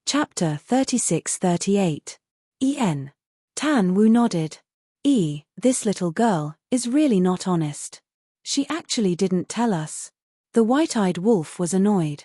Chapter 36-38. En. Tan Wu nodded. This little girl is really not honest. She actually didn't tell us. The white-eyed wolf was annoyed.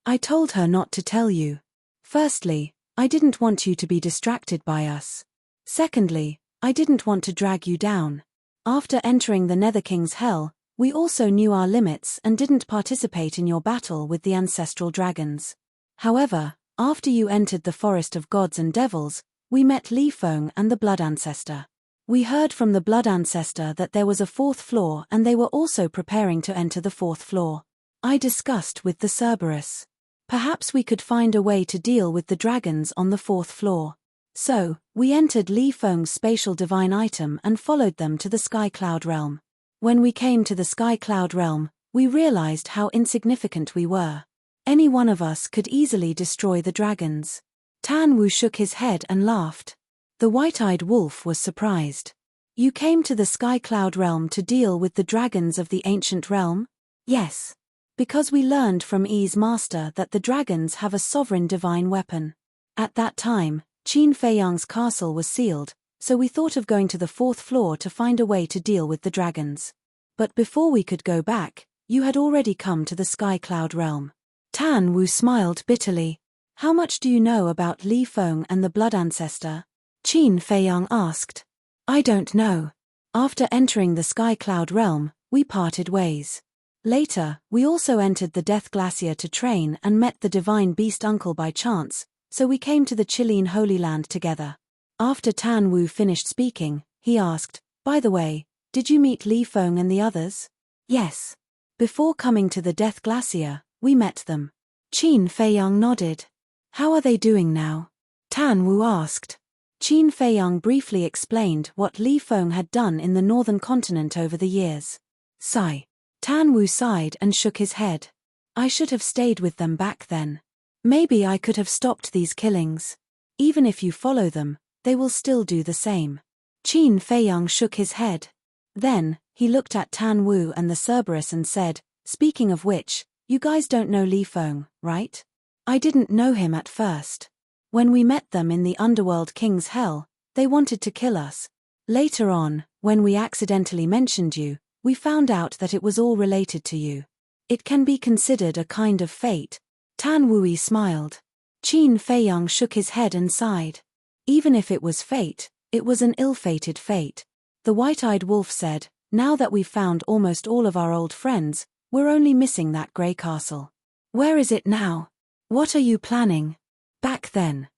I told her not to tell you. Firstly, I didn't want you to be distracted by us. Secondly, I didn't want to drag you down. After entering the Nether King's hell, we also knew our limits and didn't participate in your battle with the ancestral dragons. However, after you entered the forest of gods and devils, we met Li Feng and the Blood Ancestor. We heard from the Blood Ancestor that there was a fourth floor and they were also preparing to enter the fourth floor. I discussed with the Cerberus. Perhaps we could find a way to deal with the dragons on the fourth floor. So, we entered Li Feng's spatial divine item and followed them to the Sky Cloud realm. When we came to the Sky Cloud realm, we realized how insignificant we were. Any one of us could easily destroy the dragons. Tan Wu shook his head and laughed. The white-eyed wolf was surprised. You came to the Sky Cloud realm to deal with the dragons of the ancient realm? Yes. Because we learned from Yi's master that the dragons have a sovereign divine weapon. At that time, Qin Feiyang's castle was sealed, so we thought of going to the fourth floor to find a way to deal with the dragons. But before we could go back, you had already come to the Sky Cloud realm. Tan Wu smiled bitterly. How much do you know about Li Feng and the Blood Ancestor? Qin Feiyang asked. I don't know. After entering the Sky Cloud realm, we parted ways. Later, we also entered the Death Glacier to train and met the Divine Beast Uncle by chance, so we came to the Chilean Holy Land together. After Tan Wu finished speaking, he asked, by the way, did you meet Li Feng and the others? Yes. Before coming to the Death Glacier, we met them. Qin Feiyang nodded. How are they doing now? Tan Wu asked. Qin Feiyang briefly explained what Li Feng had done in the northern continent over the years. Sigh. Tan Wu sighed and shook his head. I should have stayed with them back then. Maybe I could have stopped these killings. Even if you follow them, they will still do the same. Qin Feiyang shook his head. Then, he looked at Tan Wu and the Cerberus and said, speaking of which, you guys don't know Li Feng, right? I didn't know him at first. When we met them in the Underworld King's Hell, they wanted to kill us. Later on, when we accidentally mentioned you, we found out that it was all related to you. It can be considered a kind of fate. Tan Wu smiled. Qin Feiyang shook his head and sighed. Even if it was fate, it was an ill-fated fate. The white-eyed wolf said, now that we've found almost all of our old friends, we're only missing that grey castle. Where is it now? What are you planning? Back then,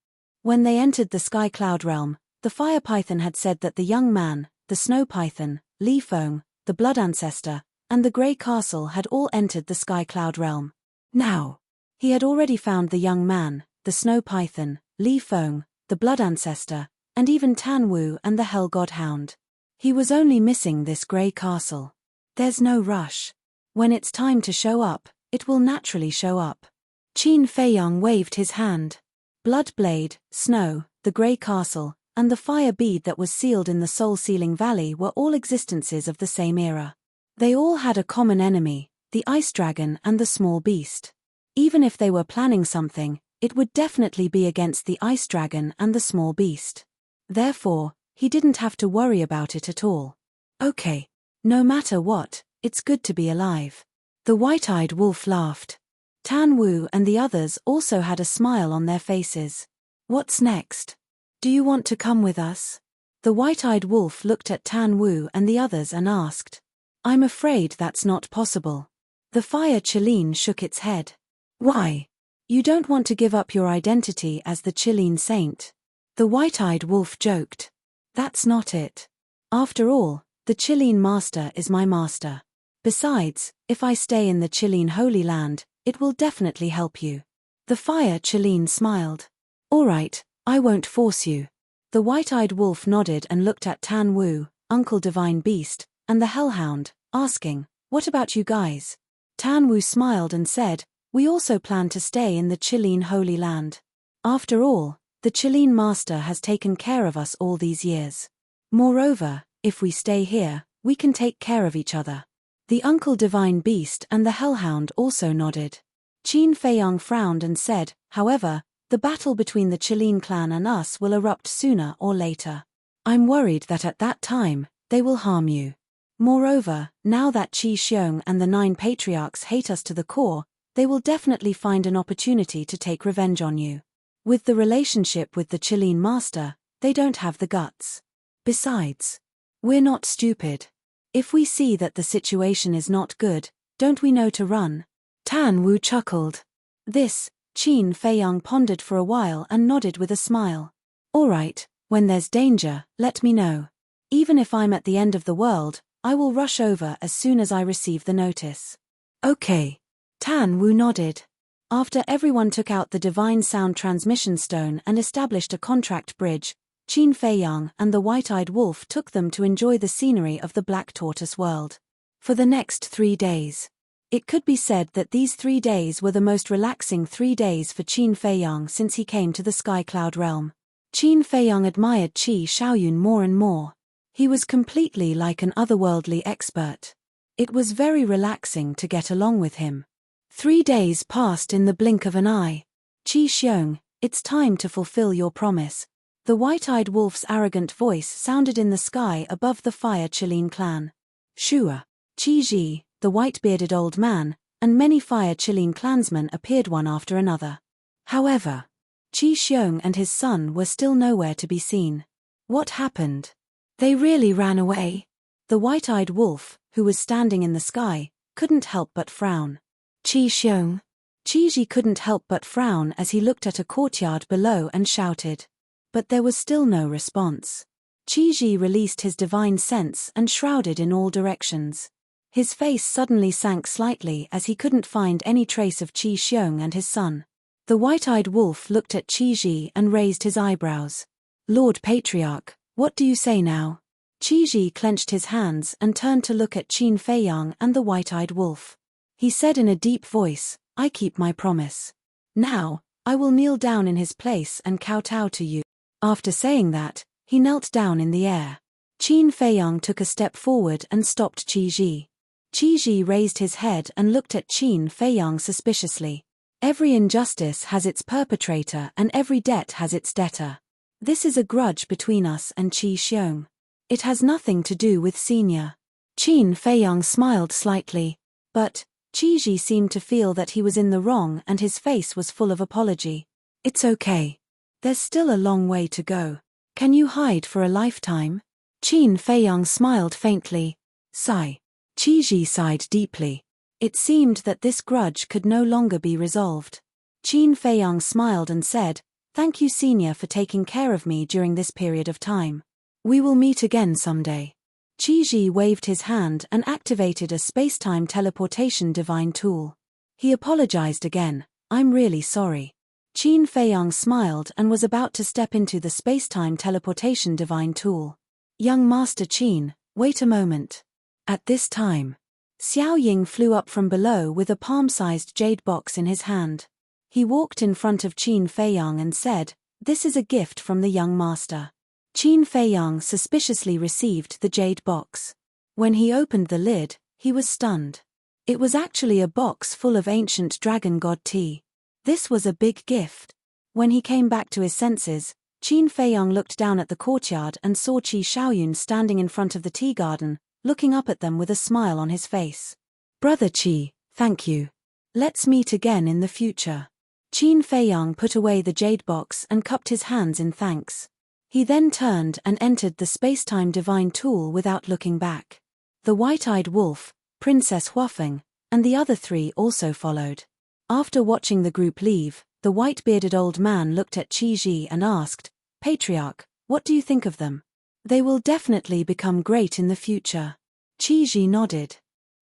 when they entered the Sky Cloud realm, the Fire Python had said that the young man, the Snow Python, Li Feng, the Blood Ancestor, and the Grey Castle had all entered the Sky Cloud realm. Now, he had already found the young man, the Snow Python, Li Feng, the Blood Ancestor, and even Tan Wu and the Hell Godhound. He was only missing this Grey Castle. There's no rush. When it's time to show up, it will naturally show up. Qin Feiyang waved his hand. Bloodblade, Snow, the Grey Castle, and the fire bead that was sealed in the soul-sealing valley were all existences of the same era. They all had a common enemy, the Ice Dragon and the Small Beast. Even if they were planning something, it would definitely be against the Ice Dragon and the Small Beast. Therefore, he didn't have to worry about it at all. Okay. No matter what, it's good to be alive. The white-eyed wolf laughed. Tan Wu and the others also had a smile on their faces. What's next? Do you want to come with us? The white-eyed wolf looked at Tan Wu and the others and asked. I'm afraid that's not possible. The fire Chilean shook its head. Why? You don't want to give up your identity as the Chilean saint? The white-eyed wolf joked. That's not it. After all, the Chilean master is my master. Besides, if I stay in the Chilean Holy Land, it will definitely help you. The fire Chilean smiled. All right, I won't force you. The white-eyed wolf nodded and looked at Tan Wu, Uncle Divine Beast, and the Hellhound, asking, what about you guys? Tan Wu smiled and said, we also plan to stay in the Chilean Holy Land. After all, the Chilean master has taken care of us all these years. Moreover, if we stay here, we can take care of each other. The Uncle Divine Beast and the Hellhound also nodded. Qin Feiyang frowned and said, however, The battle between the Qilin clan and us will erupt sooner or later. I'm worried that at that time, they will harm you. Moreover, now that Qi Xiong and the 9 patriarchs hate us to the core, they will definitely find an opportunity to take revenge on you. With the relationship with the Qilin master, they don't have the guts. Besides, we're not stupid. If we see that the situation is not good, don't we know to run? Tan Wu chuckled. This, Qin Feiyang pondered for a while and nodded with a smile. All right, when there's danger, let me know. Even if I'm at the end of the world, I will rush over as soon as I receive the notice. Okay. Tan Wu nodded. After everyone took out the divine sound transmission stone and established a contract bridge, Qin Feiyang and the white-eyed wolf took them to enjoy the scenery of the Black Tortoise world. For the next 3 days. It could be said that these 3 days were the most relaxing 3 days for Qin Feiyang since he came to the Sky Cloud realm. Qin Feiyang admired Qi Xiaoyun more and more. He was completely like an otherworldly expert. It was very relaxing to get along with him. 3 days passed in the blink of an eye. Qi Xiong, it's time to fulfill your promise. The white-eyed wolf's arrogant voice sounded in the sky above the Fire Qilin clan. Shua, Qi Ji, the white-bearded old man, and many Fire Qilin clansmen appeared one after another. However, Qi Xiong and his son were still nowhere to be seen. What happened? They really ran away. The white-eyed wolf, who was standing in the sky, couldn't help but frown. Qi Xiong. Qi Ji couldn't help but frown as he looked at a courtyard below and shouted. But there was still no response. Qi Ji released his divine sense and shrouded in all directions. His face suddenly sank slightly as he couldn't find any trace of Qi Xiong and his son. The white-eyed wolf looked at Qi Ji and raised his eyebrows. Lord Patriarch, what do you say now? Qi Ji clenched his hands and turned to look at Qin Feiyang and the white-eyed wolf. He said in a deep voice, I keep my promise. Now, I will kneel down in his place and kowtow to you. After saying that, he knelt down in the air. Qin Feiyang took a step forward and stopped Qi Ji. Qi Ji raised his head and looked at Qin Feiyang suspiciously. Every injustice has its perpetrator and every debt has its debtor. This is a grudge between us and Qi Xiong. It has nothing to do with Senior. Qin Feiyang smiled slightly. But, Qi Ji seemed to feel that he was in the wrong and his face was full of apology. It's okay. There's still a long way to go. Can you hide for a lifetime? Qin Feiyang smiled faintly. Sigh. Qi Ji sighed deeply. It seemed that this grudge could no longer be resolved. Qin Feiyang smiled and said, Thank you Senior for taking care of me during this period of time. We will meet again someday. Qi Ji waved his hand and activated a space-time teleportation divine tool. He apologized again, I'm really sorry. Qin Feiyang smiled and was about to step into the space-time teleportation divine tool. Young Master Qin, wait a moment. At this time, Xiao Ying flew up from below with a palm-sized jade box in his hand. He walked in front of Qin Feiyang and said, This is a gift from the young master. Qin Feiyang suspiciously received the jade box. When he opened the lid, he was stunned. It was actually a box full of ancient dragon god tea. This was a big gift. When he came back to his senses, Qin Feiyang looked down at the courtyard and saw Qi Xiaoyun standing in front of the tea garden, looking up at them with a smile on his face. Brother Qi, thank you. Let's meet again in the future. Qin Feiyang put away the jade box and cupped his hands in thanks. He then turned and entered the space-time divine tool without looking back. The white-eyed wolf, Princess Huafeng, and the other 3 also followed. After watching the group leave, the white-bearded old man looked at Qi Ji and asked, Patriarch, what do you think of them? They will definitely become great in the future. Qi Ji nodded.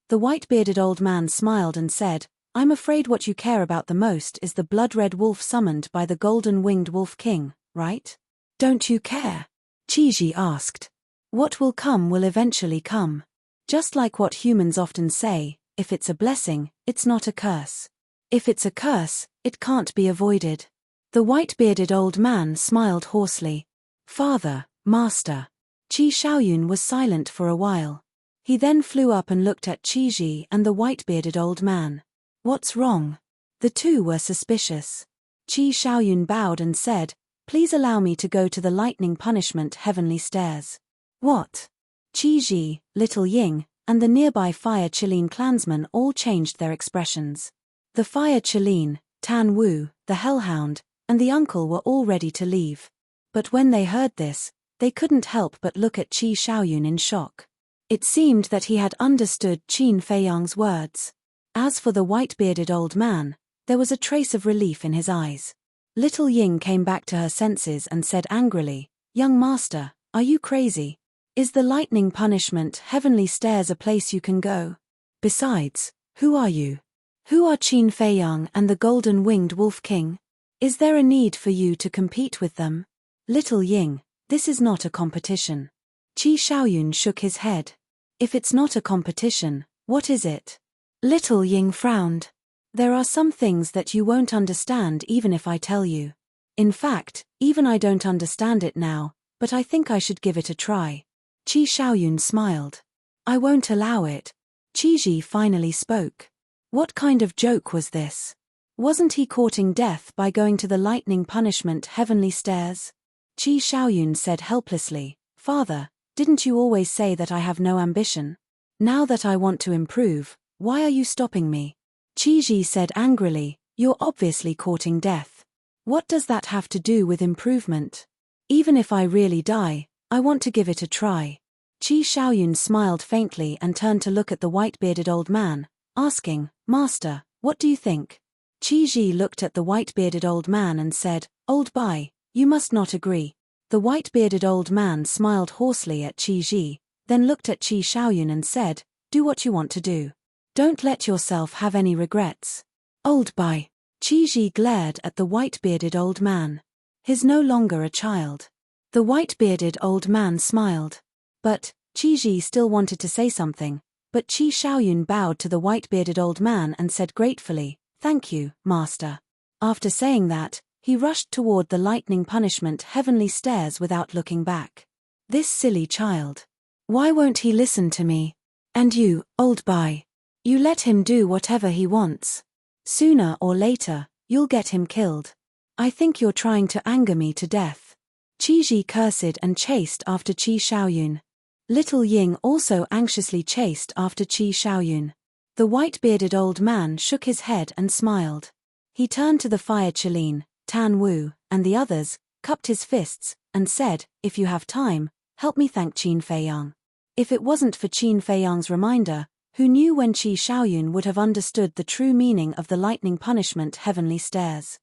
The white-bearded old man smiled and said, I'm afraid what you care about the most is the blood-red wolf summoned by the golden-winged wolf king, right? Don't you care? Qi Ji asked. What will come will eventually come. Just like what humans often say, if it's a blessing, it's not a curse. If it's a curse, it can't be avoided. The white-bearded old man smiled hoarsely. Father, Master. Qi Xiaoyun was silent for a while. He then flew up and looked at Qi Ji and the white-bearded old man. What's wrong? The two were suspicious. Qi Shaoyun bowed and said, "Please allow me to go to the lightning punishment heavenly stairs." What? Qi Ji, Little Ying, and the nearby Fire Qilin clansmen all changed their expressions. The Fire Qilin, Tan Wu, the Hellhound, and the uncle were all ready to leave. But when they heard this, they couldn't help but look at Qi Shaoyun in shock. It seemed that he had understood Qin Feiyang's words. As for the white-bearded old man, there was a trace of relief in his eyes. Little Ying came back to her senses and said angrily, "Young master, are you crazy? Is the lightning punishment heavenly stairs a place you can go? Besides, who are you? Who are Qin Feiyang and the golden-winged Wolf King? Is there a need for you to compete with them?" Little Ying, this is not a competition. Qi Shaoyun shook his head. If it's not a competition, what is it? Little Ying frowned. There are some things that you won't understand even if I tell you. In fact, even I don't understand it now, but I think I should give it a try. Qi Shaoyun smiled. "I won't allow it." Qi Ji finally spoke. What kind of joke was this? Wasn't he courting death by going to the lightning punishment heavenly stairs? Qi Shaoyun said helplessly, "Father, didn't you always say that I have no ambition? Now that I want to improve, why are you stopping me?" Qi Ji said angrily, "You're obviously courting death. What does that have to do with improvement? Even if I really die, I want to give it a try." Qi Shaoyun smiled faintly and turned to look at the white-bearded old man, asking, "Master, what do you think?" Qi Ji looked at the white-bearded old man and said, "Old Bai, you must not agree." The white-bearded old man smiled hoarsely at Qi Ji, then looked at Qi Shaoyun and said, "Do what you want to do. Don't let yourself have any regrets." Old Bai. Qi Ji glared at the white-bearded old man. He's no longer a child. The white-bearded old man smiled. But, Qi Ji still wanted to say something, but Qi Shaoyun bowed to the white-bearded old man and said gratefully, "Thank you, master." After saying that, he rushed toward the lightning punishment heavenly stairs without looking back. This silly child. Why won't he listen to me? And you, Old Bai. You let him do whatever he wants. Sooner or later, you'll get him killed. I think you're trying to anger me to death. Qi Ji cursed and chased after Qi Shaoyun. Little Ying also anxiously chased after Qi Shaoyun. The white-bearded old man shook his head and smiled. He turned to the Fire Qilin, Tan Wu, and the others, cupped his fists, and said, "If you have time, help me thank Qin Feiyang." If it wasn't for Qin Feiyang's reminder, who knew when Qi Shaoyun would have understood the true meaning of the lightning punishment heavenly stairs.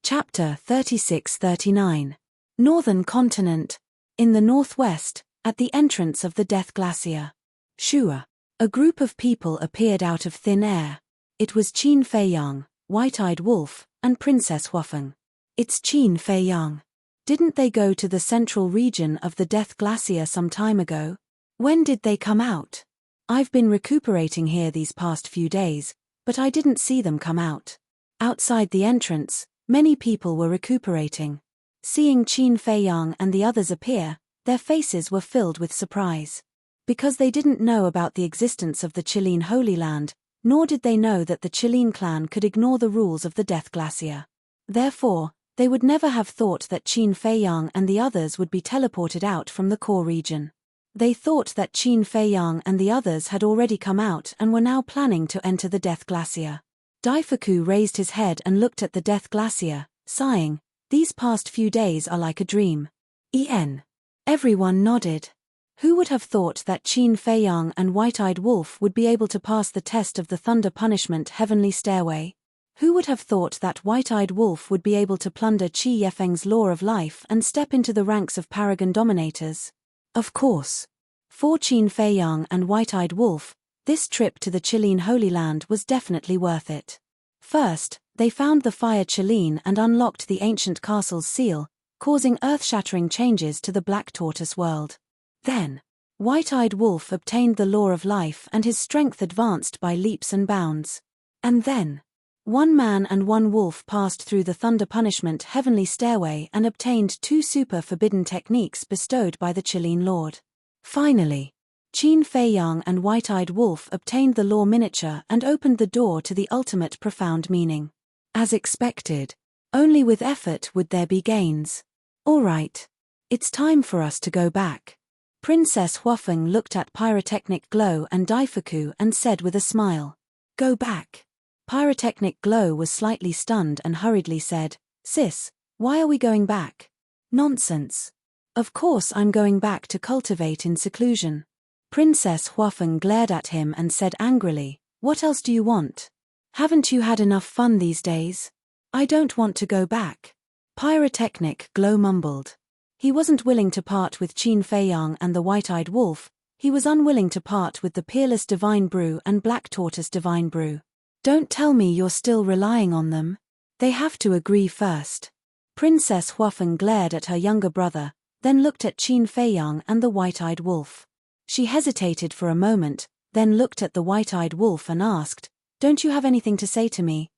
Chapter 36-39. Northern Continent. In the northwest, at the entrance of the Death Glacier. Shua. A group of people appeared out of thin air. It was Qin Feiyang, White-Eyed Wolf, and Princess Huafeng. It's Qin Feiyang. Didn't they go to the central region of the Death Glacier some time ago? When did they come out? I've been recuperating here these past few days, but I didn't see them come out. Outside the entrance, many people were recuperating. Seeing Qin Feiyang and the others appear, their faces were filled with surprise. Because they didn't know about the existence of the Qilin Holy Land, nor did they know that the Qilin clan could ignore the rules of the Death Glacier. Therefore, they would never have thought that Qin Feiyang and the others would be teleported out from the core region. They thought that Qin Feiyang and the others had already come out and were now planning to enter the Death Glacier. Daifuku raised his head and looked at the Death Glacier, sighing, "These past few days are like a dream." Everyone nodded. Who would have thought that Qin Feiyang and White-Eyed Wolf would be able to pass the test of the Thunder Punishment Heavenly Stairway? Who would have thought that White-Eyed Wolf would be able to plunder Qi Yefeng's Law of Life and step into the ranks of Paragon Dominators? Of course. For Qin Feiyang and White-Eyed Wolf, this trip to the Qilin Holy Land was definitely worth it. First, they found the Fire Qilin and unlocked the ancient castle's seal, causing earth-shattering changes to the Black Tortoise world. Then, White-Eyed Wolf obtained the Law of Life and his strength advanced by leaps and bounds. And then, one man and one wolf passed through the Thunder Punishment Heavenly Stairway and obtained 2 super forbidden techniques bestowed by the Qilin Lord. Finally, Qin Feiyang and White-Eyed Wolf obtained the Law Miniature and opened the door to the ultimate profound meaning. As expected, Only with effort would there be gains. All right. It's time for us to go back. Princess Huafeng looked at Pyrotechnic Glow and Daifuku and said with a smile. Go back. Pyrotechnic Glow was slightly stunned and hurriedly said, Sis, why are we going back? Nonsense. Of course I'm going back to cultivate in seclusion. Princess Huafeng glared at him and said angrily, What else do you want? Haven't you had enough fun these days? I don't want to go back. Pyrotechnic Glow mumbled. He wasn't willing to part with Qin Feiyang and the White-Eyed Wolf, he was unwilling to part with the Peerless Divine Brew and Black Tortoise Divine Brew. Don't tell me you're still relying on them. They have to agree first. Princess Huafeng glared at her younger brother, then looked at Qin Feiyang and the White-Eyed Wolf. She hesitated for a moment, then looked at the White-Eyed Wolf and asked, Don't you have anything to say to me?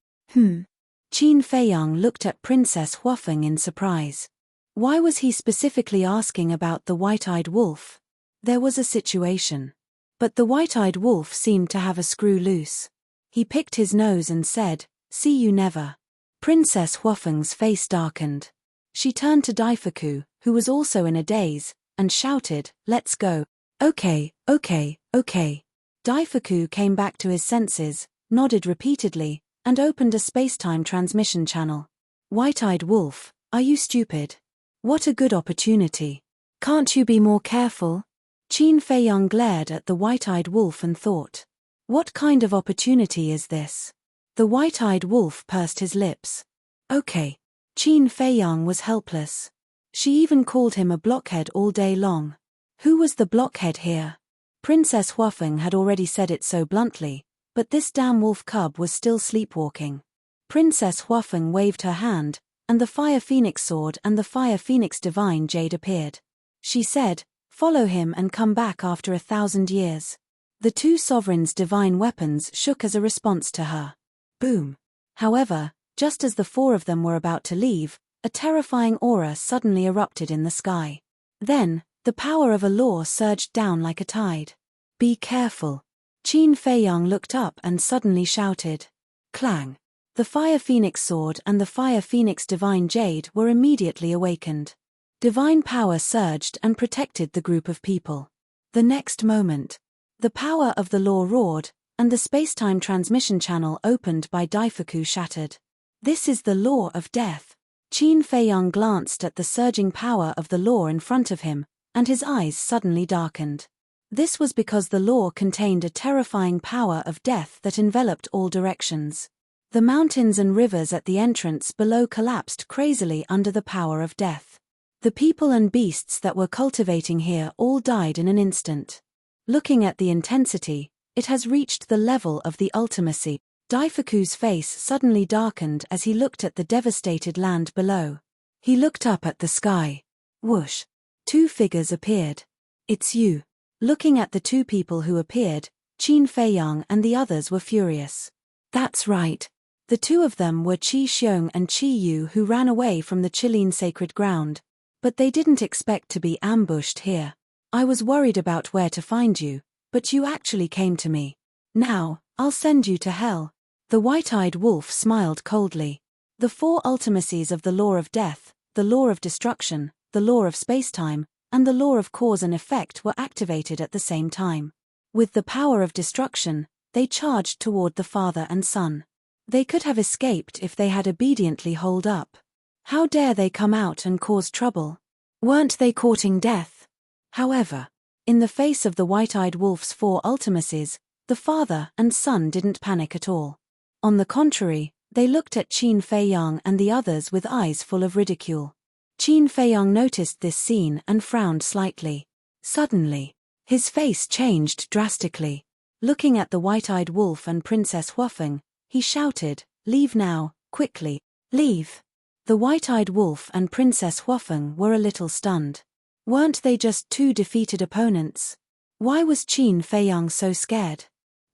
Qin Feiyang looked at Princess Huafeng in surprise. Why was he specifically asking about the White-Eyed Wolf? There was a situation. But the White-Eyed Wolf seemed to have a screw loose. He picked his nose and said, See you never. Princess Huafeng's face darkened. She turned to Daifuku, who was also in a daze, and shouted, Let's go. Okay. Daifuku came back to his senses, nodded repeatedly, and opened a space-time transmission channel. White-Eyed Wolf, are you stupid? What a good opportunity. Can't you be more careful? Qin Feiyang glared at the White-Eyed Wolf and thought. What kind of opportunity is this? The White-Eyed Wolf pursed his lips. Okay. Qin Feiyang was helpless. She even called him a blockhead all day long. Who was the blockhead here? Princess Huafeng had already said it so bluntly, but this damn wolf cub was still sleepwalking. Princess Huafeng waved her hand, and the Fire Phoenix Sword and the Fire Phoenix Divine Jade appeared. She said, Follow him and come back after 1,000 years. The two sovereigns' divine weapons shook as a response to her. Boom. However, just as the four of them were about to leave, a terrifying aura suddenly erupted in the sky. Then, the power of a law surged down like a tide. Be careful. Qin Feiyang looked up and suddenly shouted. Clang. The Fire Phoenix Sword and the Fire Phoenix Divine Jade were immediately awakened. Divine power surged and protected the group of people. The next moment, the power of the law roared, and the space-time transmission channel opened by Daifuku shattered. This is the law of death. Qin Feiyang glanced at the surging power of the law in front of him, and his eyes suddenly darkened. This was because the law contained a terrifying power of death that enveloped all directions. The mountains and rivers at the entrance below collapsed crazily under the power of death. The people and beasts that were cultivating here all died in an instant. Looking at the intensity, it has reached the level of the ultimacy. Daifuku's face suddenly darkened as he looked at the devastated land below. He looked up at the sky. Whoosh. Two figures appeared. It's you. Looking at the two people who appeared, Qin Feiyang and the others were furious. That's right. The two of them were Qi Xiong and Qi Yu who ran away from the Qilin sacred ground. But they didn't expect to be ambushed here. I was worried about where to find you, but you actually came to me. Now, I'll send you to hell. The White-Eyed Wolf smiled coldly. The four ultimacies of the law of death, the law of destruction, the law of spacetime, and the law of cause and effect were activated at the same time. With the power of destruction, they charged toward the father and son. They could have escaped if they had obediently holed up. How dare they come out and cause trouble? Weren't they courting death? However, in the face of the White-Eyed Wolf's four ultimacies, the father and son didn't panic at all. On the contrary, they looked at Qin Feiyang and the others with eyes full of ridicule. Qin Feiyang noticed this scene and frowned slightly. Suddenly, his face changed drastically. Looking at the White-Eyed Wolf and Princess Huafeng, he shouted, Leave now, quickly, leave. The White-Eyed Wolf and Princess Huafeng were a little stunned. Weren't they just two defeated opponents? Why was Qin Feiyang so scared?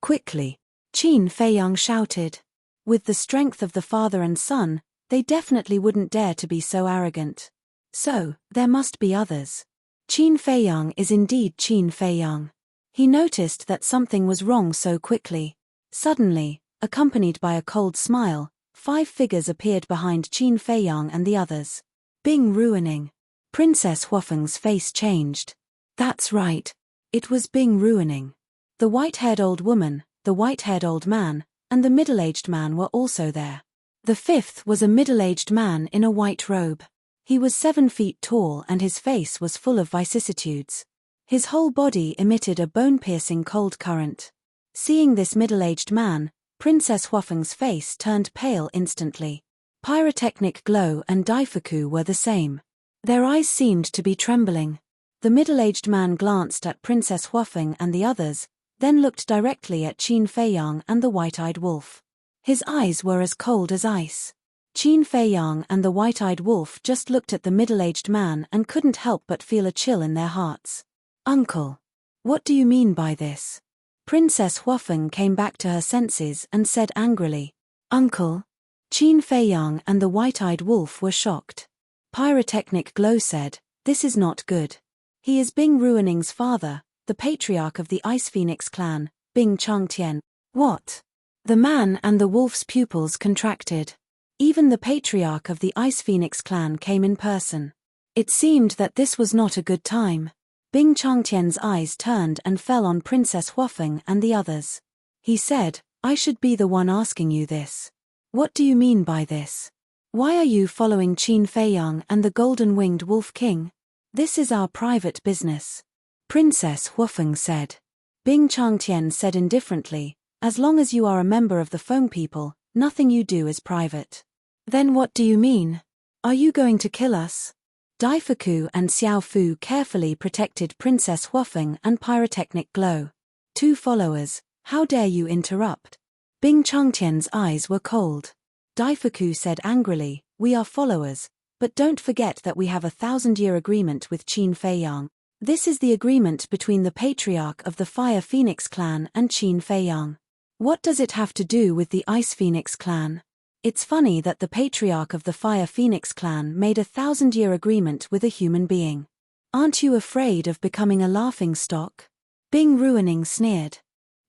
Quickly, Qin Feiyang shouted. With the strength of the father and son, they definitely wouldn't dare to be so arrogant. So, there must be others. Qin Feiyang is indeed Qin Feiyang. He noticed that something was wrong so quickly. Suddenly, accompanied by a cold smile, 5 figures appeared behind Qin Feiyang and the others. Bing ruining. Princess Huafeng's face changed. That's right. It was Bing ruining. The white-haired old woman, the white-haired old man, and the middle-aged man were also there. The 5th was a middle-aged man in a white robe. He was 7 feet tall and his face was full of vicissitudes. His whole body emitted a bone-piercing cold current. Seeing this middle-aged man, Princess Huafeng's face turned pale instantly. Pyrotechnic glow and Daifuku were the same. Their eyes seemed to be trembling. The middle-aged man glanced at Princess Huafeng and the others, then looked directly at Qin Feiyang and the white-eyed wolf. His eyes were as cold as ice. Qin Feiyang and the white-eyed wolf just looked at the middle-aged man and couldn't help but feel a chill in their hearts. Uncle. What do you mean by this? Princess Huafeng came back to her senses and said angrily. Uncle. Qin Feiyang and the white-eyed wolf were shocked. Pyrotechnic glow said, this is not good. He is Bing Ruining's father, the patriarch of the Ice Phoenix clan, Bing Changtian. What? The man and the wolf's pupils contracted. Even the patriarch of the Ice Phoenix clan came in person. It seemed that this was not a good time. Bing Changtian's eyes turned and fell on Princess Huafeng and the others. He said, I should be the one asking you this. What do you mean by this? Why are you following Qin Feiyang and the golden-winged wolf king? This is our private business. Princess Huafeng said. Bing Changtian said indifferently, as long as you are a member of the Feng people, nothing you do is private. Then what do you mean? Are you going to kill us? Daifuku and Xiaofu carefully protected Princess Huafeng and Pyrotechnic Glow. 2 followers, how dare you interrupt? Bing Changtian's eyes were cold. Daifuku said angrily, we are followers, but don't forget that we have a 1,000-year agreement with Qin Feiyang. This is the agreement between the patriarch of the Fire Phoenix clan and Qin Feiyang. What does it have to do with the Ice Phoenix clan? It's funny that the patriarch of the Fire Phoenix clan made a 1,000-year agreement with a human being. Aren't you afraid of becoming a laughingstock? Bing Ruining sneered.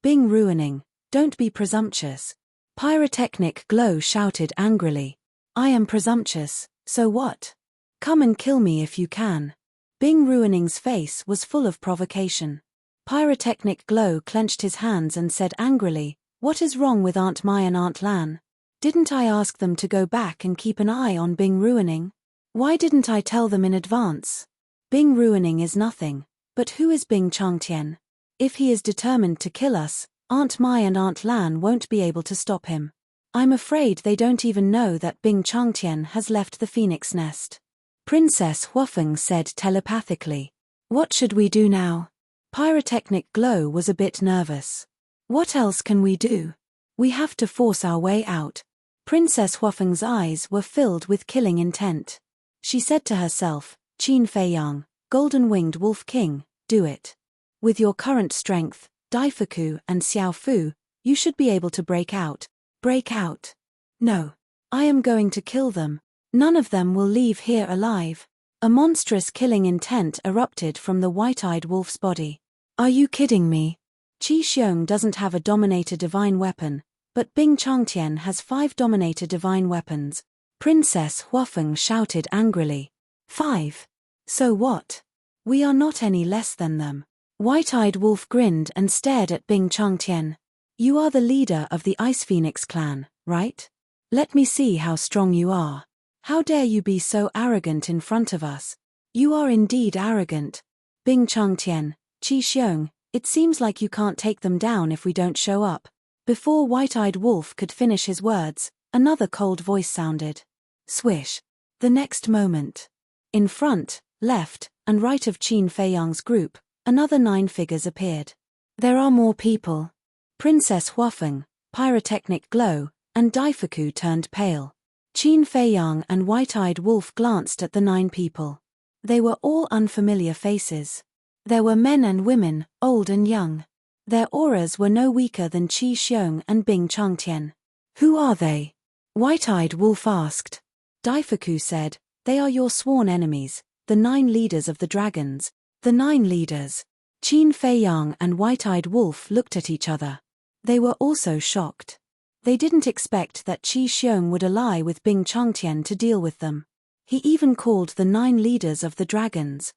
Bing Ruining, don't be presumptuous. Pyrotechnic Glow shouted angrily. I am presumptuous, so what? Come and kill me if you can. Bing Ruining's face was full of provocation. Pyrotechnic Glow clenched his hands and said angrily, what is wrong with Aunt Mai and Aunt Lan? Didn't I ask them to go back and keep an eye on Bing Ruining? Why didn't I tell them in advance? Bing Ruining is nothing, but who is Bing Changtian? If he is determined to kill us, Aunt Mai and Aunt Lan won't be able to stop him. I'm afraid they don't even know that Bing Changtian has left the phoenix nest. Princess Huafeng said telepathically. What should we do now? Pyrotechnic Glow was a bit nervous. What else can we do? We have to force our way out. Princess Huafeng's eyes were filled with killing intent. She said to herself, Qin Feiyang, golden-winged wolf king, do it. With your current strength, Daifuku and Xiaofu, you should be able to break out. Break out. No. I am going to kill them. None of them will leave here alive. A monstrous killing intent erupted from the white-eyed wolf's body. Are you kidding me? Qi Xiong doesn't have a Dominator Divine weapon, but Bing Changtian has 5 Dominator Divine weapons. Princess Huafeng shouted angrily. 5? So what? We are not any less than them. White-eyed wolf grinned and stared at Bing Changtian. You are the leader of the Ice Phoenix clan, right? Let me see how strong you are. How dare you be so arrogant in front of us? You are indeed arrogant. Bing Changtian, Qi Xiong, it seems like you can't take them down if we don't show up. Before White-Eyed Wolf could finish his words, another cold voice sounded. Swish. The next moment. In front, left, and right of Qin Feiyang's group, another 9 figures appeared. There are more people. Princess Huafeng, Pyrotechnic Glow, and Daifuku turned pale. Qin Feiyang and White-Eyed Wolf glanced at the 9 people. They were all unfamiliar faces. There were men and women, old and young. Their auras were no weaker than Qi Xiong and Bing Changtian. Who are they? White-Eyed Wolf asked. Daifuku said, they are your sworn enemies, the 9 leaders of the dragons. The 9 leaders. Qin Feiyang and White-Eyed Wolf looked at each other. They were also shocked. They didn't expect that Qi Xiong would ally with Bing Changtian to deal with them. He even called the 9 leaders of the dragons.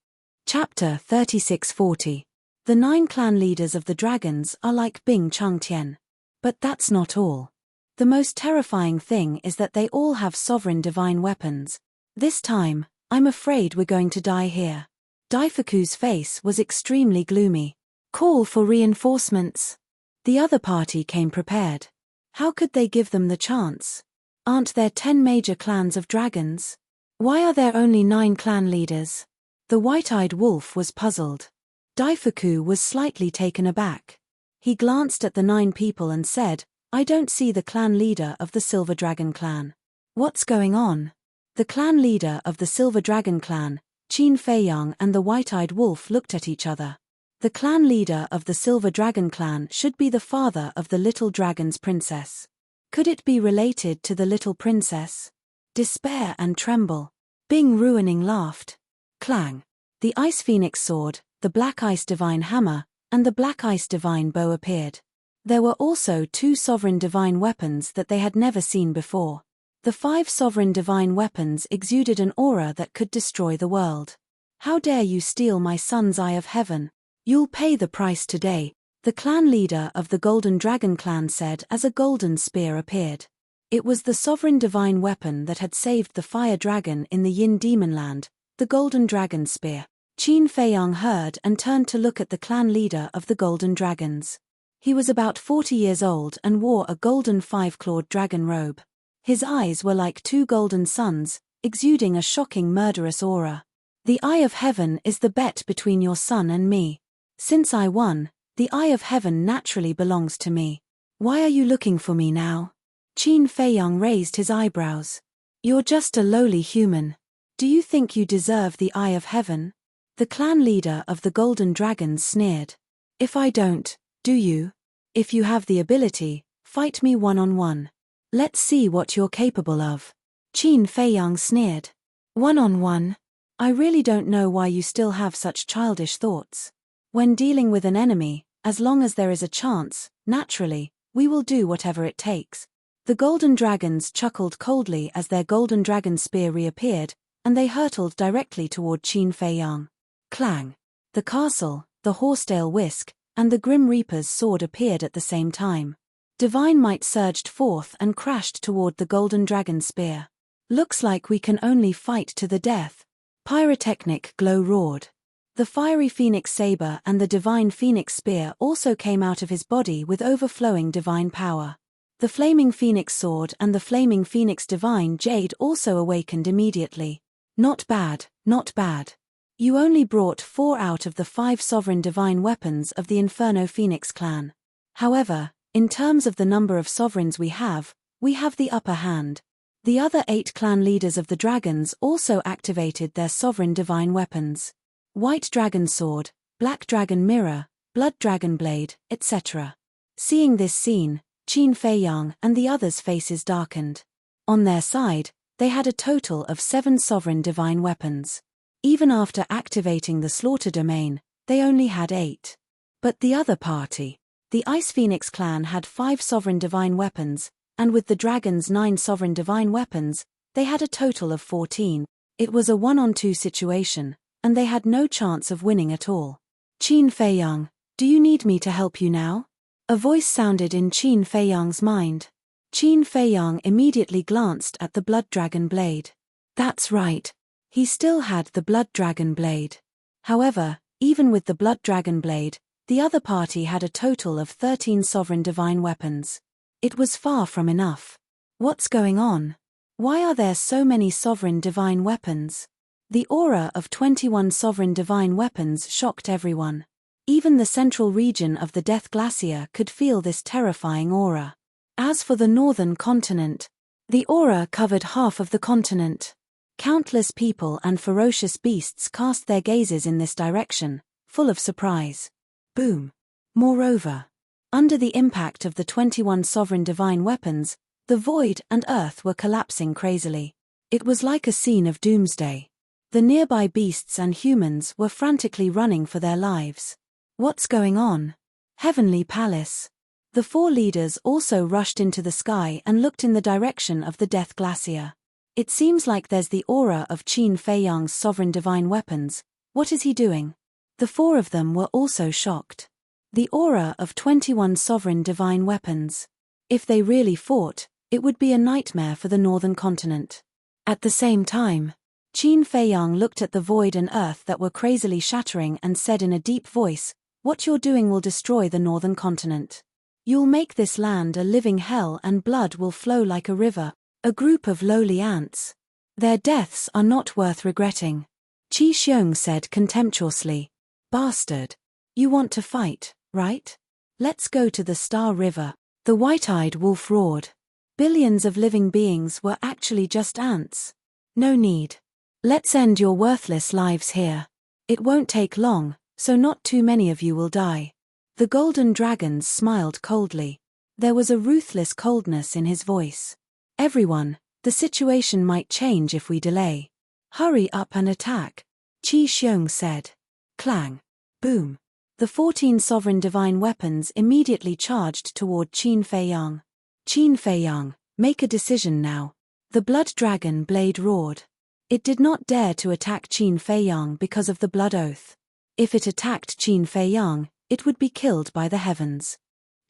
Chapter 3640. The 9 clan leaders of the dragons are like Bing Changtian. But that's not all. The most terrifying thing is that they all have sovereign divine weapons. This time, I'm afraid we're going to die here. Daifuku's face was extremely gloomy. Call for reinforcements. The other party came prepared. How could they give them the chance? Aren't there 10 major clans of dragons? Why are there only 9 clan leaders? The white-eyed wolf was puzzled. Daifuku was slightly taken aback. He glanced at the 9 people and said, I don't see the clan leader of the Silver Dragon clan. What's going on? The clan leader of the Silver Dragon clan, Qin Feiyang, and the white-eyed wolf looked at each other. The clan leader of the Silver Dragon clan should be the father of the little dragon's princess. Could it be related to the little princess? Despair and tremble. Bing Ruining laughed. Clang. The Ice Phoenix sword, the Black Ice Divine hammer, and the Black Ice Divine bow appeared. There were also 2 sovereign divine weapons that they had never seen before. The 5 sovereign divine weapons exuded an aura that could destroy the world. How dare you steal my son's eye of heaven? You'll pay the price today, the clan leader of the Golden Dragon clan said as a golden spear appeared. It was the sovereign divine weapon that had saved the fire dragon in the Yin Demon Land, the Golden Dragon spear. Qin Feiyang heard and turned to look at the clan leader of the Golden Dragons. He was about 40 years old and wore a golden 5-clawed dragon robe. His eyes were like 2 golden suns, exuding a shocking murderous aura. The Eye of Heaven is the bet between your son and me. Since I won, the Eye of Heaven naturally belongs to me. Why are you looking for me now? Qin Feiyang raised his eyebrows. You're just a lowly human. Do you think you deserve the Eye of Heaven? The clan leader of the Golden Dragons sneered. If I don't, do you? If you have the ability, fight me one-on-one. Let's see what you're capable of. Qin Feiyang sneered. One-on-one? I really don't know why you still have such childish thoughts. When dealing with an enemy, as long as there is a chance, naturally, we will do whatever it takes. The Golden Dragons chuckled coldly as their Golden Dragon spear reappeared, and they hurtled directly toward Qin Feiyang. Clang! The castle, the Horsetail whisk, and the Grim Reaper's sword appeared at the same time. Divine might surged forth and crashed toward the Golden Dragon spear. Looks like we can only fight to the death. Pyrotechnic glow roared. The fiery phoenix saber and the divine phoenix spear also came out of his body with overflowing divine power. The flaming phoenix sword and the flaming phoenix divine jade also awakened immediately. Not bad, not bad. You only brought 4 out of the 5 sovereign divine weapons of the Inferno Phoenix clan. However, in terms of the number of sovereigns we have the upper hand. The other 8 clan leaders of the dragons also activated their sovereign divine weapons. White Dragon Sword, Black Dragon Mirror, Blood Dragon Blade, etc. Seeing this scene, Qin Feiyang and the others' faces darkened. On their side, they had a total of 7 sovereign divine weapons. Even after activating the Slaughter Domain, they only had 8. But the other party, the Ice Phoenix clan, had 5 sovereign divine weapons, and with the dragons' 9 sovereign divine weapons, they had a total of 14. It was a 1-on-2 situation, and they had no chance of winning at all. Qin Feiyang, do you need me to help you now? A voice sounded in Qin Feiyang's mind. Qin Feiyang immediately glanced at the Blood Dragon blade. That's right. He still had the Blood Dragon blade. However, even with the Blood Dragon blade, the other party had a total of 13 sovereign divine weapons. It was far from enough. What's going on? Why are there so many sovereign divine weapons? The aura of 21 sovereign divine weapons shocked everyone. Even the central region of the Death Glacier could feel this terrifying aura. As for the northern continent, the aura covered half of the continent. Countless people and ferocious beasts cast their gazes in this direction, full of surprise. Boom. Moreover, under the impact of the 21 sovereign divine weapons, the void and earth were collapsing crazily. It was like a scene of doomsday. The nearby beasts and humans were frantically running for their lives. What's going on? Heavenly Palace. The four leaders also rushed into the sky and looked in the direction of the Death Glacier. It seems like there's the aura of Qin Feiyang's sovereign divine weapons. What is he doing? The four of them were also shocked. The aura of 21 sovereign divine weapons. If they really fought, it would be a nightmare for the northern continent. At the same time, Qin Feiyang looked at the void and earth that were crazily shattering and said in a deep voice, "What you're doing will destroy the northern continent. You'll make this land a living hell and blood will flow like a river." A group of lowly ants. Their deaths are not worth regretting. Qi Xiong said contemptuously. Bastard. You want to fight, right? Let's go to the Star River. The white-eyed wolf roared. Billions of living beings were actually just ants. No need. Let's end your worthless lives here. It won't take long, so not too many of you will die. The golden dragons smiled coldly. There was a ruthless coldness in his voice. Everyone, the situation might change if we delay. Hurry up and attack, Qi Xiong said. Clang. Boom. The 14 sovereign divine weapons immediately charged toward Qin Feiyang. Qin Feiyang, make a decision now. The blood dragon blade roared. It did not dare to attack Qin Feiyang because of the blood oath. If it attacked Qin Feiyang, it would be killed by the heavens.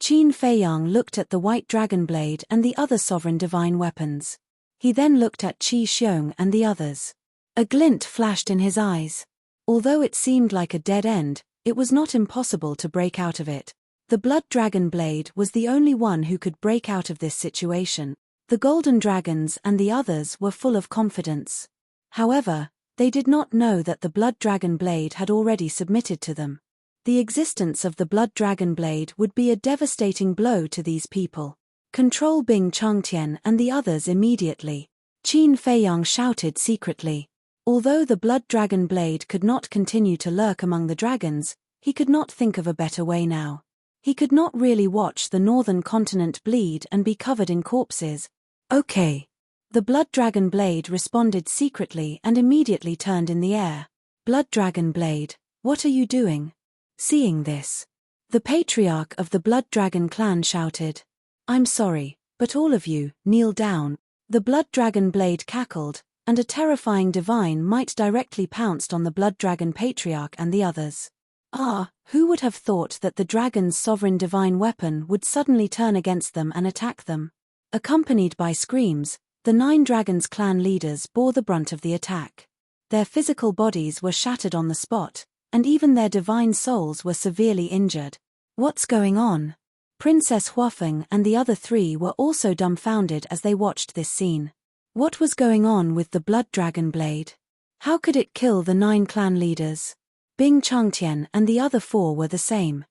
Qin Feiyang looked at the white dragon blade and the other sovereign divine weapons. He then looked at Qi Xiong and the others. A glint flashed in his eyes. Although it seemed like a dead end, it was not impossible to break out of it. The blood dragon blade was the only one who could break out of this situation. The golden dragons and the others were full of confidence. However, they did not know that the blood dragon blade had already submitted to them. The existence of the blood dragon blade would be a devastating blow to these people. Control Bing Changtian and the others immediately. Qin Feiyang shouted secretly. Although the blood dragon blade could not continue to lurk among the dragons, he could not think of a better way now. He could not really watch the northern continent bleed and be covered in corpses. Okay. The blood dragon blade responded secretly and immediately turned in the air. Blood dragon blade, what are you doing? Seeing this, the patriarch of the Blood Dragon clan shouted, "I'm sorry, but all of you, kneel down." The Blood Dragon blade cackled, and a terrifying divine might directly pounced on the Blood Dragon patriarch and the others. Who would have thought that the dragon's sovereign divine weapon would suddenly turn against them and attack them? Accompanied by screams, the 9 dragons clan leaders bore the brunt of the attack. Their physical bodies were shattered on the spot, and even their divine souls were severely injured. What's going on? Princess Huafeng and the other 3 were also dumbfounded as they watched this scene. What was going on with the blood dragon blade? How could it kill the 9 clan leaders? Bing Changtian and the other 4 were the same.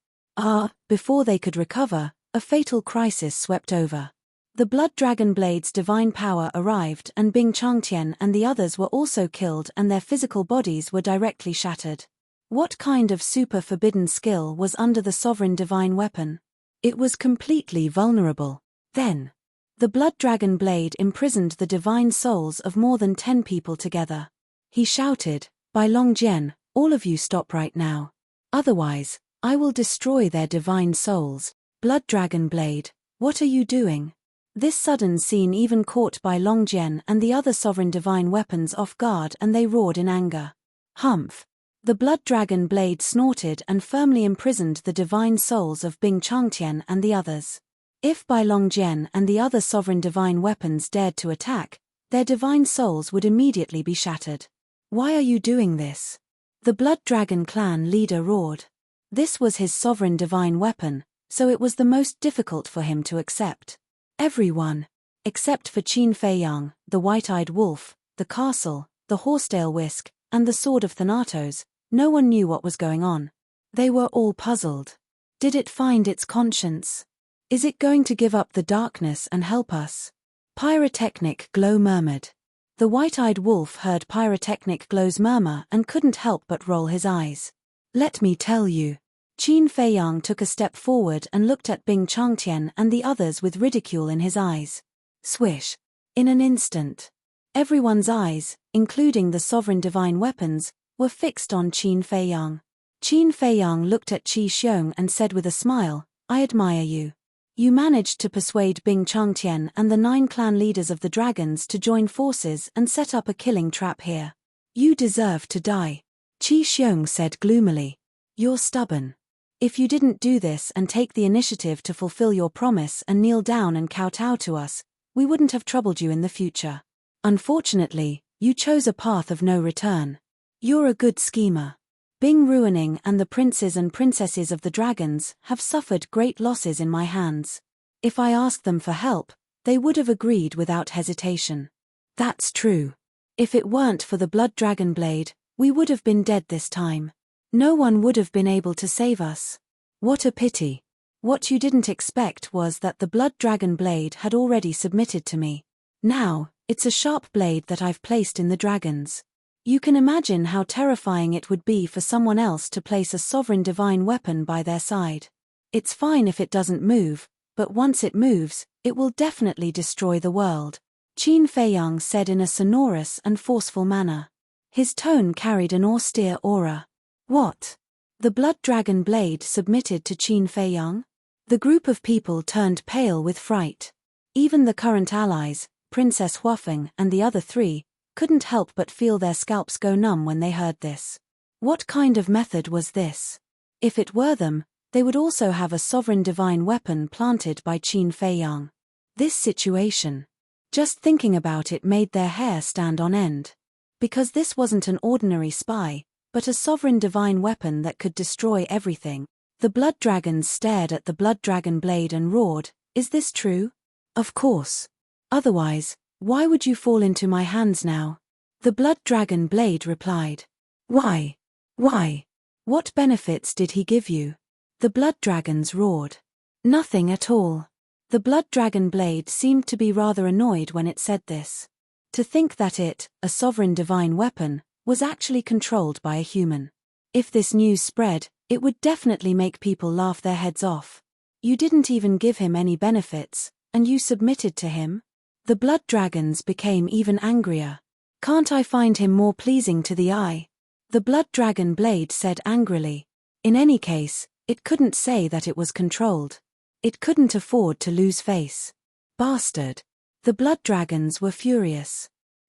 Before they could recover, a fatal crisis swept over. The blood dragon blade's divine power arrived and Bing Changtian and the others were also killed and their physical bodies were directly shattered. What kind of super forbidden skill was under the sovereign divine weapon? It was completely vulnerable. Then, the blood dragon blade imprisoned the divine souls of more than 10 people together. He shouted, "By Longjian, all of you stop right now. Otherwise, I will destroy their divine souls." Blood dragon blade, what are you doing? This sudden scene even caught Bai Longjian and the other sovereign divine weapons off guard and they roared in anger. Humph. The blood dragon blade snorted and firmly imprisoned the divine souls of Bing Changtian and the others. If Bai Longjian and the other sovereign divine weapons dared to attack, their divine souls would immediately be shattered. Why are you doing this? The blood dragon clan leader roared. This was his sovereign divine weapon, so it was the most difficult for him to accept. Everyone, except for Qin Feiyang, the white-eyed wolf, the castle, the horsetail whisk, and the sword of Thanatos, no one knew what was going on. They were all puzzled. Did it find its conscience? Is it going to give up the darkness and help us? Pyrotechnic Glow murmured. The white-eyed wolf heard Pyrotechnic Glow's murmur and couldn't help but roll his eyes. Let me tell you. Qin Feiyang took a step forward and looked at Bing Changtian and the others with ridicule in his eyes. Swish. In an instant, everyone's eyes, including the sovereign divine weapons, were fixed on Qin Feiyang. Qin Feiyang looked at Qi Xiong and said with a smile, "I admire you. You managed to persuade Bing Changtian and the 9 clan leaders of the dragons to join forces and set up a killing trap here. You deserve to die. Qi Xiong said gloomily. You're stubborn. If you didn't do this and take the initiative to fulfill your promise and kneel down and kowtow to us, we wouldn't have troubled you in the future. Unfortunately, you chose a path of no return. You're a good schemer. Bing Ruining and the princes and princesses of the dragons have suffered great losses in my hands. If I asked them for help, they would have agreed without hesitation. That's true. If it weren't for the blood dragon blade, we would have been dead this time. No one would have been able to save us. What a pity. What you didn't expect was that the blood dragon blade had already submitted to me. Now, it's a sharp blade that I've placed in the dragons. You can imagine how terrifying it would be for someone else to place a sovereign divine weapon by their side. It's fine if it doesn't move, but once it moves, it will definitely destroy the world, Qin Feiyang said in a sonorous and forceful manner. His tone carried an austere aura. What? The blood dragon blade submitted to Qin Feiyang? The group of people turned pale with fright. Even the current allies, Princess Huafeng and the other 3, couldn't help but feel their scalps go numb when they heard this. What kind of method was this? If it were them, they would also have a sovereign divine weapon planted by Qin Feiyang. This situation. Just thinking about it made their hair stand on end. Because this wasn't an ordinary spy, but a sovereign divine weapon that could destroy everything. The blood dragons stared at the blood dragon blade and roared, "Is this true?" Of course. Otherwise, why would you fall into my hands now? The blood dragon blade replied. Why? Why? What benefits did he give you? The blood dragons roared. Nothing at all. The blood dragon blade seemed to be rather annoyed when it said this. To think that it, a sovereign divine weapon, was actually controlled by a human. If this news spread, it would definitely make people laugh their heads off. You didn't even give him any benefits, and you submitted to him? The blood dragons became even angrier. Can't I find him more pleasing to the eye? The blood dragon blade said angrily. In any case, it couldn't say that it was controlled. It couldn't afford to lose face. Bastard. The blood dragons were furious.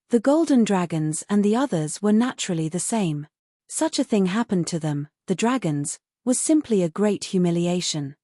The golden dragons and the others were naturally the same. Such a thing happened to them, the dragons, was simply a great humiliation.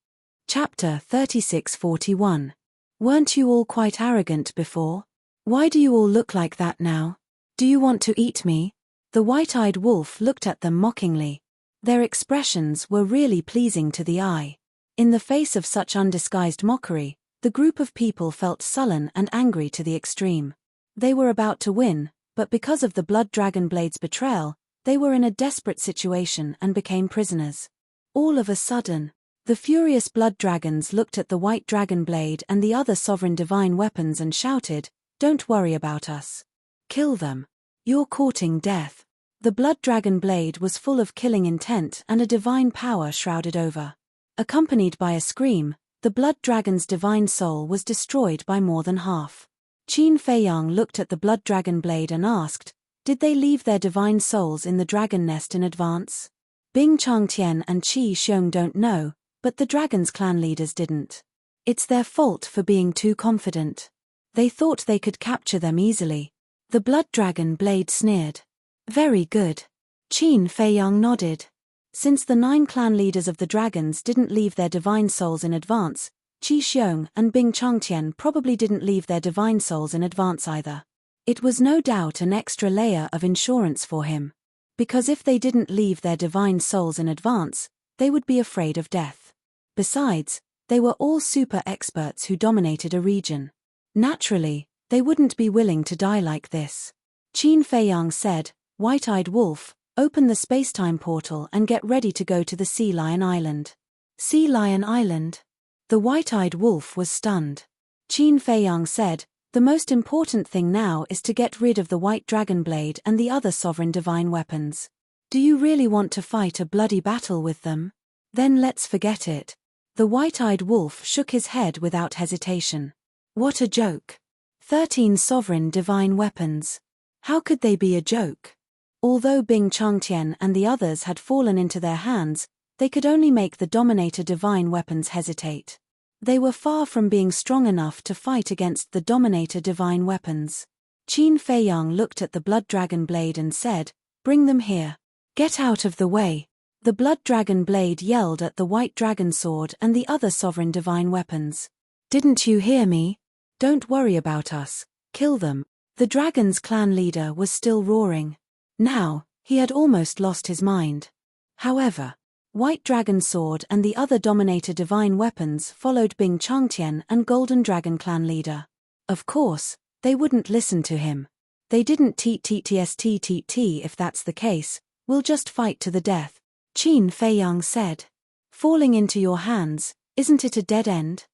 Chapter 3641. Weren't you all quite arrogant before? Why do you all look like that now? Do you want to eat me? The white-eyed wolf looked at them mockingly. Their expressions were really pleasing to the eye. In the face of such undisguised mockery, the group of people felt sullen and angry to the extreme. They were about to win, but because of the blood dragon blade's betrayal, they were in a desperate situation and became prisoners. All of a sudden, the furious blood dragons looked at the white dragon blade and the other sovereign divine weapons and shouted, "Don't worry about us. Kill them. You're courting death." The blood dragon blade was full of killing intent and a divine power shrouded over. Accompanied by a scream, the blood dragon's divine soul was destroyed by more than half. Qin Feiyang looked at the blood dragon blade and asked, "Did they leave their divine souls in the dragon nest in advance?" Bing Changtian and Qi Xiong don't know, but the dragon's clan leaders didn't. It's their fault for being too confident. They thought they could capture them easily. The blood dragon blade sneered. Very good. Qin Feiyang nodded. Since the 9 clan leaders of the dragons didn't leave their divine souls in advance, Qi Xiong and Bing Changtian probably didn't leave their divine souls in advance either. It was no doubt an extra layer of insurance for him. Because if they didn't leave their divine souls in advance, they would be afraid of death. Besides, they were all super experts who dominated a region. Naturally, they wouldn't be willing to die like this. Qin Feiyang said, "White-eyed wolf, open the space-time portal and get ready to go to the Sea Lion Island." Sea Lion Island? The white-eyed wolf was stunned. Qin Feiyang said, "The most important thing now is to get rid of the white dragon blade and the other sovereign divine weapons. Do you really want to fight a bloody battle with them? Then let's forget it." The white-eyed wolf shook his head without hesitation. What a joke. 13 sovereign divine weapons. How could they be a joke? Although Bing Changtian and the others had fallen into their hands, they could only make the Dominator divine weapons hesitate. They were far from being strong enough to fight against the Dominator divine weapons. Qin Feiyang looked at the blood dragon blade and said, "Bring them here. Get out of the way." The blood dragon blade yelled at the white dragon sword and the other sovereign divine weapons. "Didn't you hear me? Don't worry about us. Kill them." The dragon's clan leader was still roaring. Now, he had almost lost his mind. However, White Dragon Sword and the other Dominator divine weapons followed Bing Changtian and Golden Dragon clan leader. Of course, they wouldn't listen to him. They didn't tst if that's the case, we'll just fight to the death. Qin Feiyang said. Falling into your hands, isn't it a dead end?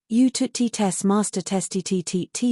You test master test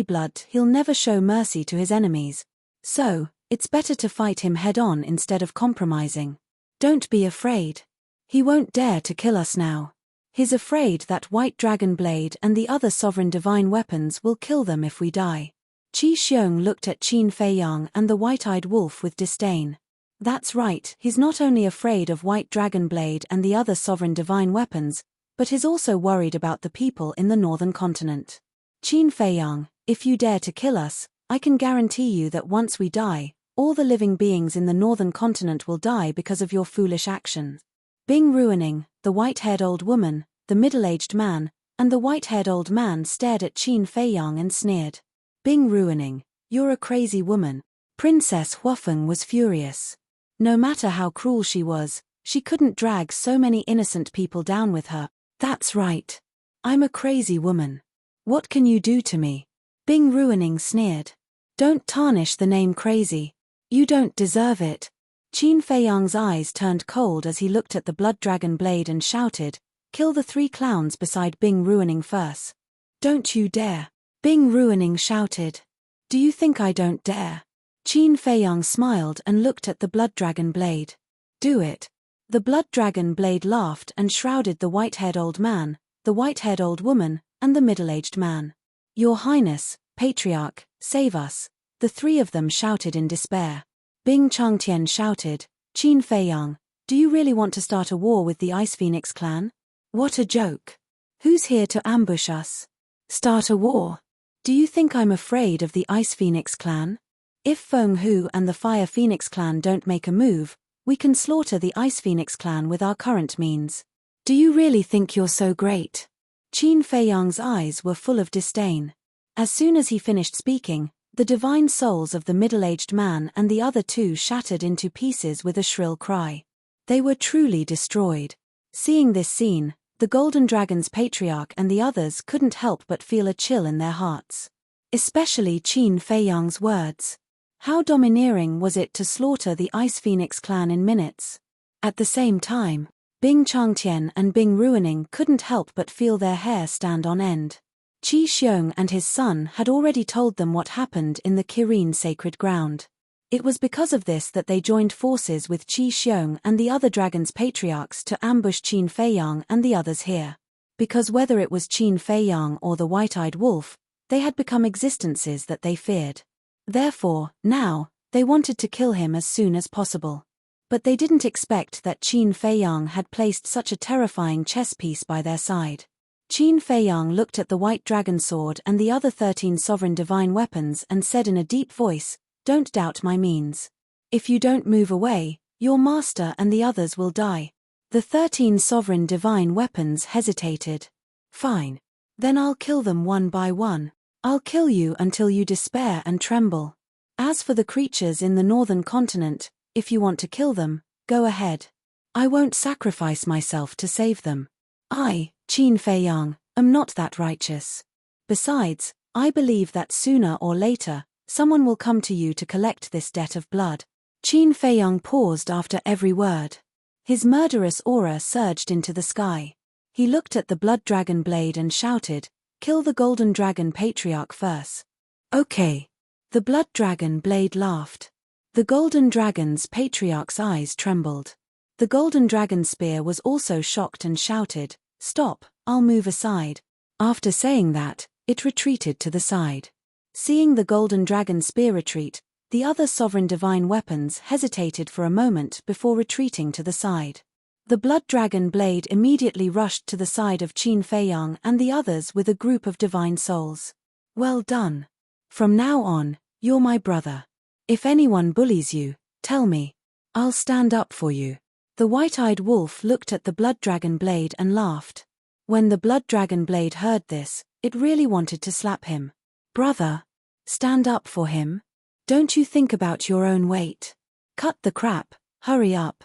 blood, he'll never show mercy to his enemies. So, it's better to fight him head on instead of compromising. Don't be afraid. He won't dare to kill us now. He's afraid that White Dragon Blade and the other sovereign divine weapons will kill them if we die. Qi Xiong looked at Qin Feiyang and the white-eyed wolf with disdain. That's right, he's not only afraid of White Dragon Blade and the other sovereign divine weapons, but he's also worried about the people in the northern continent. Qin Feiyang, if you dare to kill us, I can guarantee you that once we die, all the living beings in the northern continent will die because of your foolish actions. Bing Ruining, the white-haired old woman, the middle-aged man, and the white-haired old man stared at Qin Feiyang and sneered. Bing Ruining, you're a crazy woman. Princess Huafeng was furious. No matter how cruel she was, she couldn't drag so many innocent people down with her. That's right. I'm a crazy woman. What can you do to me? Bing Ruining sneered. Don't tarnish the name crazy. You don't deserve it. Qin Feiyang's eyes turned cold as he looked at the blood dragon blade and shouted, "Kill the 3 clowns beside Bing Ruining first." Don't you dare. Bing Ruining shouted. Do you think I don't dare? Qin Feiyang smiled and looked at the blood dragon blade. Do it. The blood dragon blade laughed and shrouded the white-haired old man, the white-haired old woman, and the middle-aged man. Your Highness, Patriarch, save us. The 3 of them shouted in despair. Bing Changtian shouted, Qin Feiyang, do you really want to start a war with the Ice Phoenix clan? What a joke. Who's here to ambush us? Start a war? Do you think I'm afraid of the Ice Phoenix clan? If Feng Hu and the Fire Phoenix clan don't make a move, we can slaughter the Ice Phoenix clan with our current means. Do you really think you're so great? Qin Feiyang's eyes were full of disdain. As soon as he finished speaking, the divine souls of the middle-aged man and the other 2 shattered into pieces with a shrill cry. They were truly destroyed. Seeing this scene, the Golden Dragon's patriarch and the others couldn't help but feel a chill in their hearts. Especially Qin Feiyang's words. How domineering was it to slaughter the Ice Phoenix clan in minutes? At the same time, Bing Changtian and Bing Ruining couldn't help but feel their hair stand on end. Qi Xiong and his son had already told them what happened in the Kirin sacred ground. It was because of this that they joined forces with Qi Xiong and the other dragon's patriarchs to ambush Qin Feiyang and the others here. Because whether it was Qin Feiyang or the white-eyed wolf, they had become existences that they feared. Therefore, now, they wanted to kill him as soon as possible. But they didn't expect that Qin Feiyang had placed such a terrifying chess piece by their side. Qin Feiyang looked at the white dragon sword and the other 13 sovereign divine weapons and said in a deep voice, Don't doubt my means. If you don't move away, your master and the others will die. The 13 sovereign divine weapons hesitated. Fine. Then I'll kill them one by one. I'll kill you until you despair and tremble. As for the creatures in the northern continent, if you want to kill them, go ahead. I won't sacrifice myself to save them. I, Qin Feiyang, am not that righteous. Besides, I believe that sooner or later, someone will come to you to collect this debt of blood. Qin Feiyang paused after every word. His murderous aura surged into the sky. He looked at the blood dragon blade and shouted, Kill the golden dragon patriarch first. Okay. The blood dragon blade laughed. The golden dragon's patriarch's eyes trembled. The golden dragon spear was also shocked and shouted, Stop, I'll move aside. After saying that, it retreated to the side. Seeing the golden dragon spear retreat, the other sovereign divine weapons hesitated for a moment before retreating to the side. The blood dragon blade immediately rushed to the side of Qin Feiyang and the others with a group of divine souls. Well done. From now on, you're my brother. If anyone bullies you, tell me. I'll stand up for you. The white-eyed wolf looked at the blood dragon blade and laughed. When the blood dragon blade heard this, it really wanted to slap him. Brother, stand up for him. Don't you think about your own weight. Cut the crap, hurry up.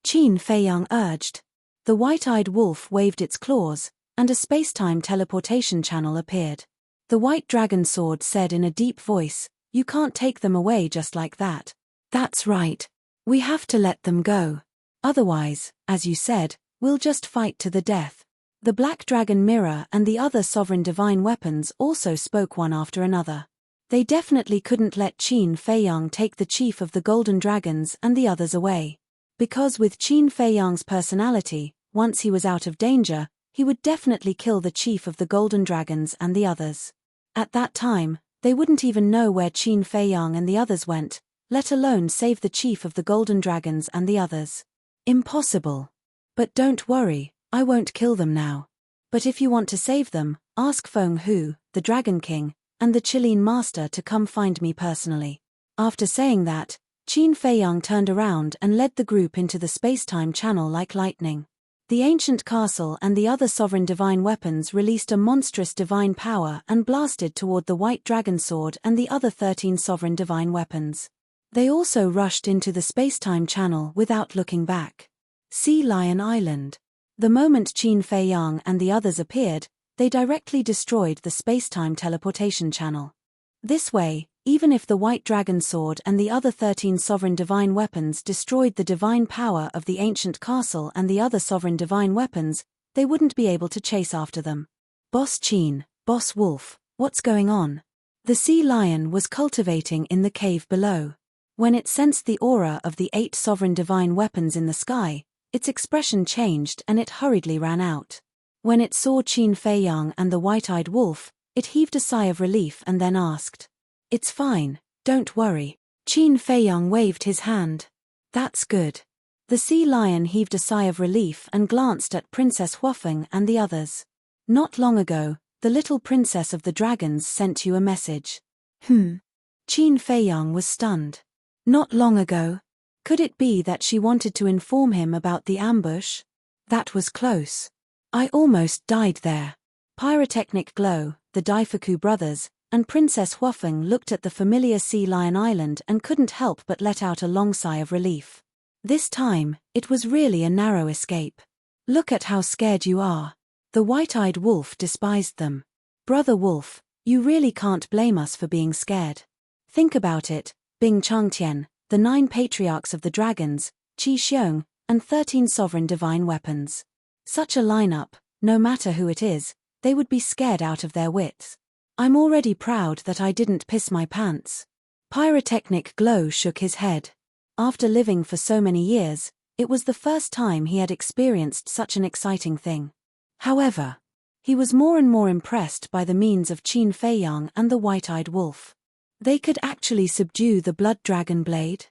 Qin Feiyang urged. The white-eyed wolf waved its claws, and a space-time teleportation channel appeared. The white dragon sword said in a deep voice, "You can't take them away just like that." That's right. We have to let them go. Otherwise, as you said, we'll just fight to the death. The black dragon mirror and the other sovereign divine weapons also spoke one after another. They definitely couldn't let Qin Feiyang take the chief of the golden dragons and the others away. Because with Qin Feiyang's personality, once he was out of danger, he would definitely kill the chief of the golden dragons and the others. At that time, they wouldn't even know where Qin Feiyang and the others went, let alone save the chief of the golden dragons and the others. Impossible. But don't worry, I won't kill them now. But if you want to save them, ask Feng Hu, the Dragon King, and the Qilin Master to come find me personally. After saying that, Qin Feiyang turned around and led the group into the space-time channel like lightning. The ancient castle and the other sovereign divine weapons released a monstrous divine power and blasted toward the white dragon sword and the other 13 sovereign divine weapons. They also rushed into the space-time channel without looking back. Sea Lion Island. The moment Qin Feiyang and the others appeared, they directly destroyed the space-time teleportation channel. This way, even if the white dragon sword and the other 13 sovereign divine weapons destroyed the divine power of the ancient castle and the other sovereign divine weapons, they wouldn't be able to chase after them. Boss Qin, Boss Wolf, what's going on? The sea lion was cultivating in the cave below. When it sensed the aura of the 8 sovereign divine weapons in the sky, its expression changed and it hurriedly ran out. When it saw Qin Feiyang and the white-eyed wolf, it heaved a sigh of relief and then asked, "It's fine, don't worry." Qin Feiyang waved his hand. "That's good." The sea lion heaved a sigh of relief and glanced at Princess Huafeng and the others. "Not long ago, the little princess of the dragons sent you a message." Qin Feiyang was stunned. Not long ago? Could it be that she wanted to inform him about the ambush? That was close. I almost died there. Pyrotechnic Glow, the Daifuku brothers, and Princess Huafeng looked at the familiar Sea Lion Island and couldn't help but let out a long sigh of relief. This time, it was really a narrow escape. "Look at how scared you are." The white-eyed wolf despised them. "Brother Wolf, you really can't blame us for being scared. Think about it, Bing Changtian, the 9 patriarchs of the dragons, Qi Xiong, and 13 sovereign divine weapons. Such a lineup, no matter who it is, they would be scared out of their wits. I'm already proud that I didn't piss my pants." Pyrotechnic Glow shook his head. After living for so many years, it was the first time he had experienced such an exciting thing. However, he was more and more impressed by the means of Qin Feiyang and the white-eyed wolf. They could actually subdue the blood dragon blade.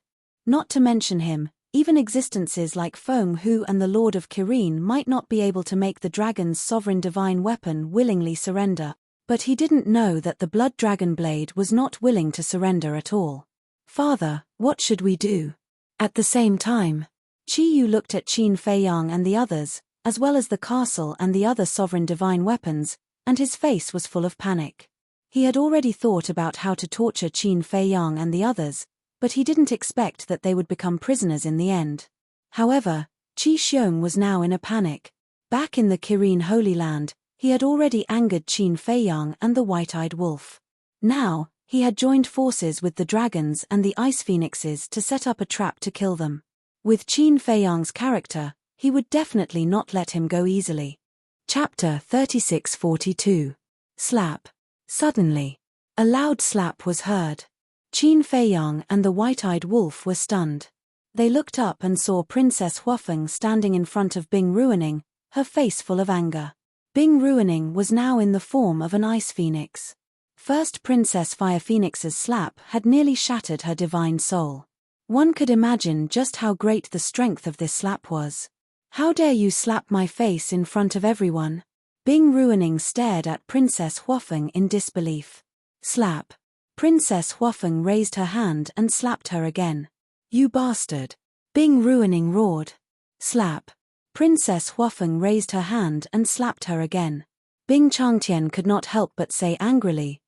Not to mention him, even existences like Feng Hu and the Lord of Kirin might not be able to make the dragon's sovereign divine weapon willingly surrender, but he didn't know that the blood dragon blade was not willing to surrender at all. "Father, what should we do?" At the same time, Qi Yu looked at Qin Feiyang and the others, as well as the castle and the other sovereign divine weapons, and his face was full of panic. He had already thought about how to torture Qin Feiyang and the others, but he didn't expect that they would become prisoners in the end. However, Qi Xiong was now in a panic. Back in the Kirin Holy Land, he had already angered Qin Feiyang and the white-eyed wolf. Now, he had joined forces with the dragons and the ice phoenixes to set up a trap to kill them. With Qin Feiyang's character, he would definitely not let him go easily. Chapter 3642. Slap. Suddenly, a loud slap was heard. Qin Feiyang and the white-eyed wolf were stunned. They looked up and saw Princess Huafeng standing in front of Bing Ruining, her face full of anger. Bing Ruining was now in the form of an ice phoenix. First Princess Fire Phoenix's slap had nearly shattered her divine soul. One could imagine just how great the strength of this slap was. How dare you slap my face in front of everyone? Bing Ruining stared at Princess Huafeng in disbelief. Slap. Princess Huafeng raised her hand and slapped her again. You bastard. Bing Ruining roared. Slap. Princess Huafeng raised her hand and slapped her again. Bing Changtian could not help but say angrily,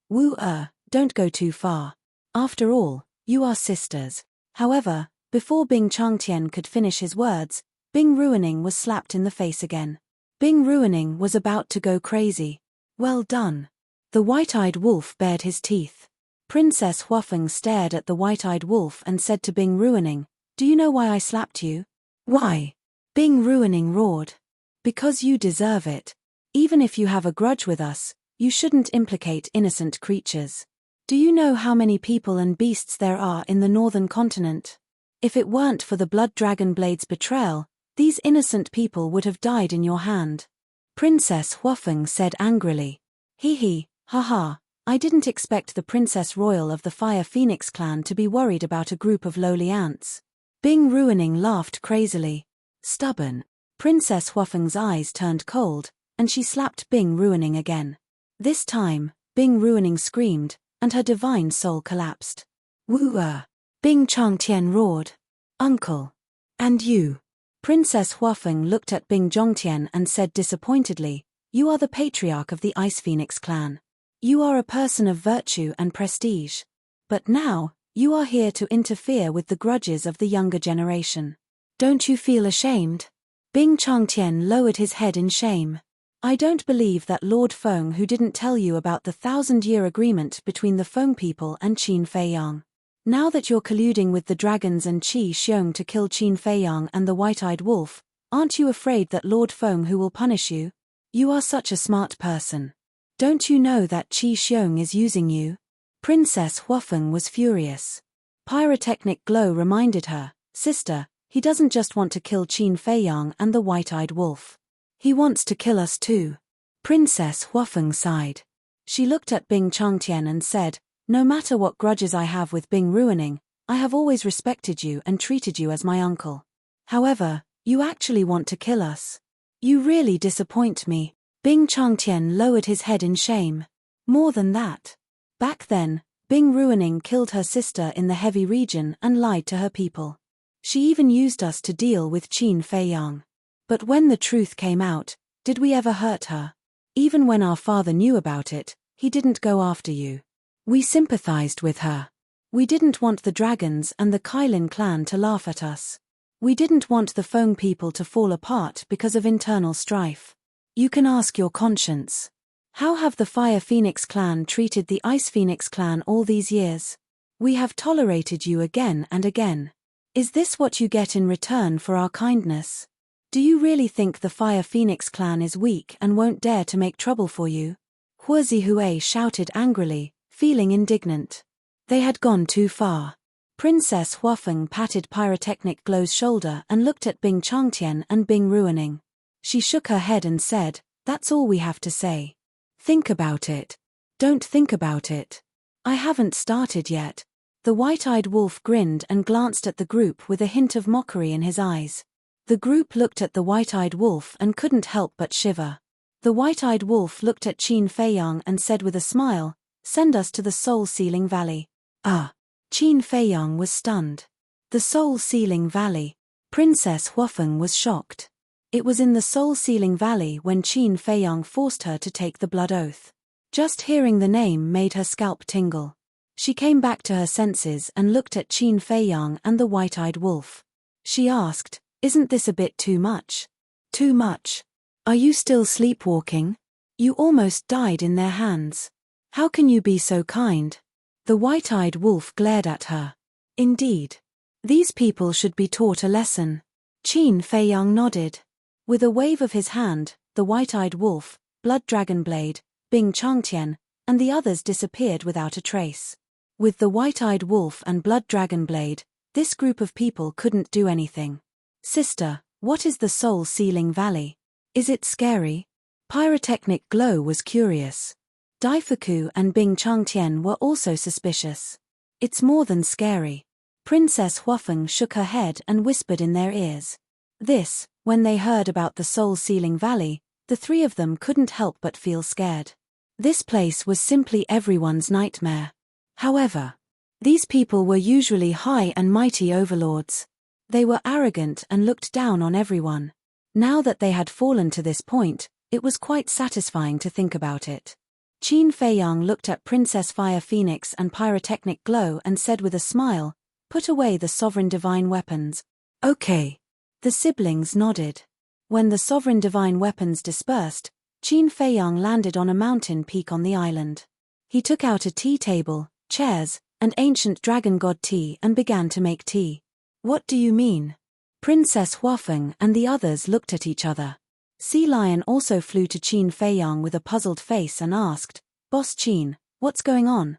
don't go too far. After all, you are sisters. However, before Bing Changtian could finish his words, Bing Ruining was slapped in the face again. Bing Ruining was about to go crazy. Well done. The white-eyed wolf bared his teeth. Princess Huafeng stared at the white-eyed wolf and said to Bing Ruining, Do you know why I slapped you? Why? Bing Ruining roared. Because you deserve it. Even if you have a grudge with us, you shouldn't implicate innocent creatures. Do you know how many people and beasts there are in the northern continent? If it weren't for the blood dragon blade's betrayal, these innocent people would have died in your hand. Princess Huafeng said angrily. Hee, haha, I didn't expect the Princess Royal of the Fire Phoenix clan to be worried about a group of lowly ants. Bing Ruining laughed crazily. Stubborn. Princess Huafeng's eyes turned cold, and she slapped Bing Ruining again. This time, Bing Ruining screamed, and her divine soul collapsed. Woo-er. Bing Changtian roared. Uncle. And you. Princess Huafeng looked at Bing Zhongtian and said disappointedly, You are the patriarch of the Ice Phoenix clan. You are a person of virtue and prestige. But now, you are here to interfere with the grudges of the younger generation. Don't you feel ashamed? Bing Changtian lowered his head in shame. I don't believe that Lord Feng who didn't tell you about the 1,000-year agreement between the Feng people and Qin Feiyang. Now that you're colluding with the dragons and Qi Xiong to kill Qin Feiyang and the white-eyed wolf, aren't you afraid that Lord Feng who will punish you? You are such a smart person. Don't you know that Qi Xiong is using you? Princess Huafeng was furious. Pyrotechnic glow reminded her, Sister, he doesn't just want to kill Qin Feiyang and the white-eyed wolf. He wants to kill us too. Princess Huafeng sighed. She looked at Bing Changtian and said, No matter what grudges I have with Bing Ruining, I have always respected you and treated you as my uncle. However, you actually want to kill us. You really disappoint me. Bing Changtian lowered his head in shame. More than that. Back then, Bing Ruining killed her sister in the heavy region and lied to her people. She even used us to deal with Qin Feiyang. But when the truth came out, did we ever hurt her? Even when our father knew about it, he didn't go after you. We sympathized with her. We didn't want the dragons and the Kailin clan to laugh at us. We didn't want the Feng people to fall apart because of internal strife. You can ask your conscience. How have the Fire Phoenix clan treated the Ice Phoenix clan all these years? We have tolerated you again and again. Is this what you get in return for our kindness? Do you really think the Fire Phoenix clan is weak and won't dare to make trouble for you? Huazihue shouted angrily, feeling indignant. They had gone too far. Princess Huafeng patted Pyrotechnic Glow's shoulder and looked at Bing Changtian and Bing Ruining. She shook her head and said, That's all we have to say. Think about it. Don't think about it. I haven't started yet. The white-eyed wolf grinned and glanced at the group with a hint of mockery in his eyes. The group looked at the white-eyed wolf and couldn't help but shiver. The white-eyed wolf looked at Qin Feiyang and said with a smile, Send us to the Soul-Sealing Valley. Qin Feiyang was stunned. The Soul-Sealing Valley. Princess Huafeng was shocked. It was in the Soul-Sealing Valley when Qin Feiyang forced her to take the blood oath. Just hearing the name made her scalp tingle. She came back to her senses and looked at Qin Feiyang and the white-eyed wolf. She asked, Isn't this a bit too much? Too much? Are you still sleepwalking? You almost died in their hands. How can you be so kind? The white-eyed wolf glared at her. Indeed. These people should be taught a lesson. Qin Feiyang nodded. With a wave of his hand, the white-eyed wolf, Blood Dragon Blade, Bing Changtian, and the others disappeared without a trace. With the white-eyed wolf and Blood Dragon Blade, this group of people couldn't do anything. Sister, what is the Soul-Sealing Valley? Is it scary? Pyrotechnic Glow was curious. Daifuku and Bing Changtian were also suspicious. It's more than scary. Princess Huafeng shook her head and whispered in their ears. When they heard about the soul-sealing valley, the three of them couldn't help but feel scared. This place was simply everyone's nightmare. However, these people were usually high and mighty overlords. They were arrogant and looked down on everyone. Now that they had fallen to this point, it was quite satisfying to think about it. Qin Feiyang looked at Princess Fire Phoenix and Pyrotechnic Glow and said with a smile, "Put away the sovereign divine weapons." "Okay." The siblings nodded. When the sovereign divine weapons dispersed, Qin Feiyang landed on a mountain peak on the island. He took out a tea table, chairs, and ancient dragon god tea and began to make tea. "What do you mean?" Princess Huafeng and the others looked at each other. Sea Lion also flew to Qin Feiyang with a puzzled face and asked, "Boss Qin, what's going on?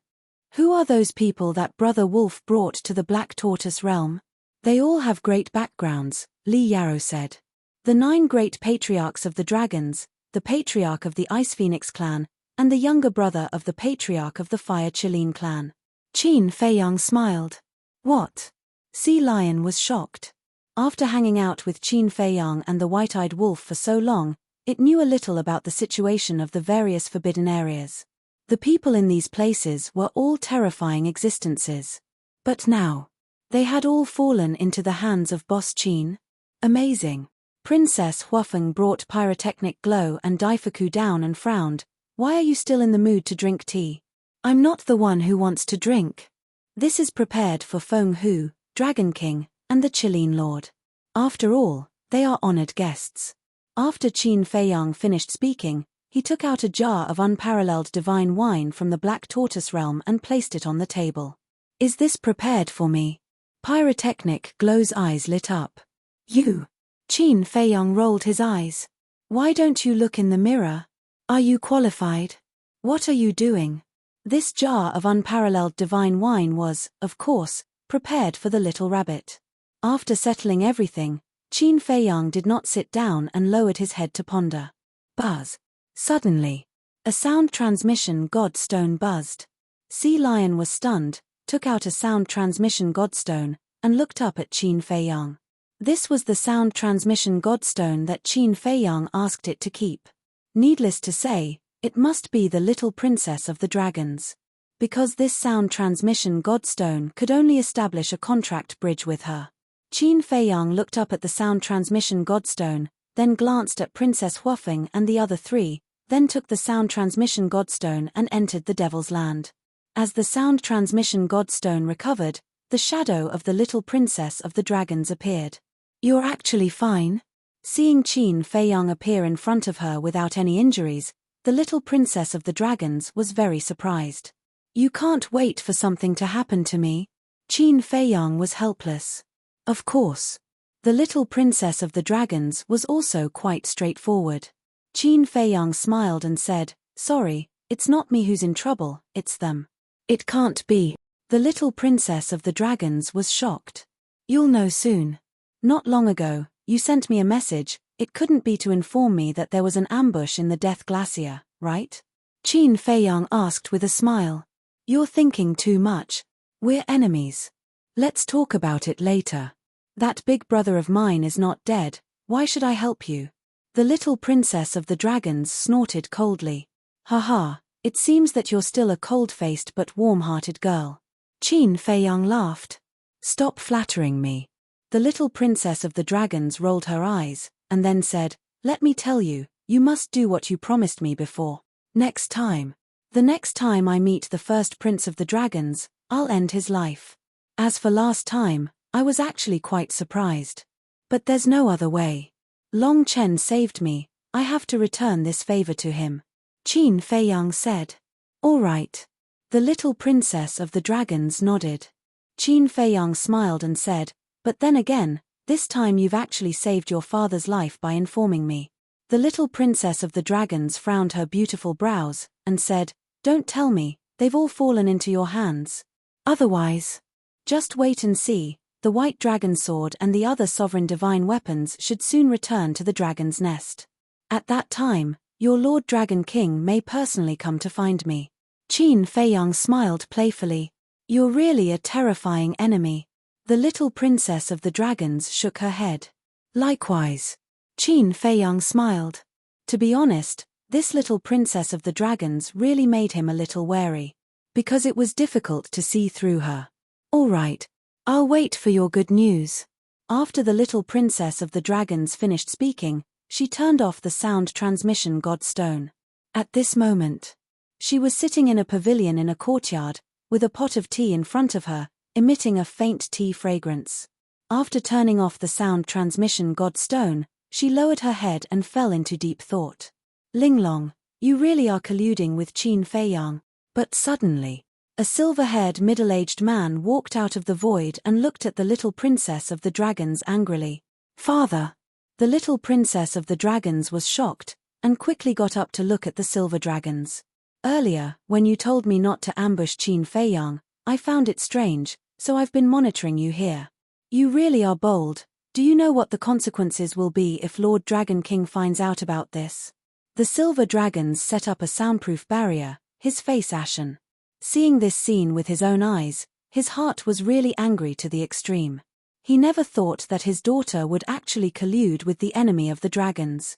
Who are those people that Brother Wolf brought to the Black Tortoise realm?" "They all have great backgrounds," Li Yarrow said. "The 9 great patriarchs of the dragons, the patriarch of the Ice Phoenix clan, and the younger brother of the patriarch of the Fire Chileen clan." Qin Feiyang smiled. "What?" Sea Lion was shocked. After hanging out with Qin Feiyang and the White-Eyed Wolf for so long, it knew a little about the situation of the various forbidden areas. The people in these places were all terrifying existences. But now, they had all fallen into the hands of Boss Qin. Amazing. Princess Huafeng brought Pyrotechnic Glow and Daifuku down and frowned. "Why are you still in the mood to drink tea?" "I'm not the one who wants to drink. This is prepared for Feng Hu, Dragon King, and the Chileen Lord. After all, they are honored guests." After Qin Feiyang finished speaking, he took out a jar of unparalleled divine wine from the Black Tortoise realm and placed it on the table. "Is this prepared for me?" Pyrotechnic Glow's eyes lit up. "You?" Qin Feiyang rolled his eyes. "Why don't you look in the mirror? Are you qualified? What are you doing?" This jar of unparalleled divine wine was, of course, prepared for the little rabbit. After settling everything, Qin Feiyang did not sit down and lowered his head to ponder. Buzz. Suddenly, a sound transmission godstone buzzed. Sea Lion was stunned, took out a sound transmission godstone, and looked up at Qin Feiyang. This was the sound transmission godstone that Qin Feiyang asked it to keep. Needless to say, it must be the little princess of the dragons. Because this sound transmission godstone could only establish a contract bridge with her. Qin Feiyang looked up at the sound transmission godstone, then glanced at Princess Huafeng and the other 3, then took the sound transmission godstone and entered the Devil's Land. As the sound transmission godstone recovered, the shadow of the little princess of the dragons appeared. "You're actually fine?" Seeing Qin Feiyang appear in front of her without any injuries, the little princess of the dragons was very surprised. "You can't wait for something to happen to me?" Qin Feiyang was helpless. Of course. The little princess of the dragons was also quite straightforward. Qin Feiyang smiled and said, "Sorry, it's not me who's in trouble, it's them." "It can't be." The little princess of the dragons was shocked. "You'll know soon. Not long ago, you sent me a message. It couldn't be to inform me that there was an ambush in the Death Glacier, right?" Qin Feiyang asked with a smile. "You're thinking too much. We're enemies. Let's talk about it later. That big brother of mine is not dead, why should I help you?" The little princess of the dragons snorted coldly. "Haha, it seems that you're still a cold-faced but warm-hearted girl." Qin Feiyang laughed. "Stop flattering me." The little princess of the dragons rolled her eyes, and then said, "Let me tell you, you must do what you promised me before. Next time. The next time I meet the first prince of the dragons, I'll end his life. As for last time, I was actually quite surprised. But there's no other way. Long Chen saved me, I have to return this favor to him." Qin Feiyang said. "All right." The little princess of the dragons nodded. Qin Feiyang smiled and said, "But then again, this time you've actually saved your father's life by informing me." The little princess of the dragons frowned her beautiful brows, and said, "Don't tell me, they've all fallen into your hands. Otherwise, just wait and see, the white dragon sword and the other sovereign divine weapons should soon return to the dragon's nest. At that time, your Lord Dragon King may personally come to find me." Qin Feiyang smiled playfully. "You're really a terrifying enemy." The little princess of the dragons shook her head. Likewise. Qin Feiyang smiled. To be honest, this little princess of the dragons really made him a little wary. Because it was difficult to see through her. All right. I'll wait for your good news. After the little princess of the dragons finished speaking, she turned off the sound transmission godstone. At this moment, she was sitting in a pavilion in a courtyard, with a pot of tea in front of her, emitting a faint tea fragrance. After turning off the sound transmission godstone, she lowered her head and fell into deep thought. Linglong, you really are colluding with Qin Feiyang. But suddenly, a silver-haired middle-aged man walked out of the void and looked at the little princess of the dragons angrily. Father! The little princess of the dragons was shocked, and quickly got up to look at the silver dragons. Earlier, when you told me not to ambush Qin Feiyang, I found it strange, so I've been monitoring you here. You really are bold. Do you know what the consequences will be if Lord Dragon King finds out about this? The silver dragons set up a soundproof barrier, his face ashen. Seeing this scene with his own eyes, his heart was really angry to the extreme. He never thought that his daughter would actually collude with the enemy of the dragons.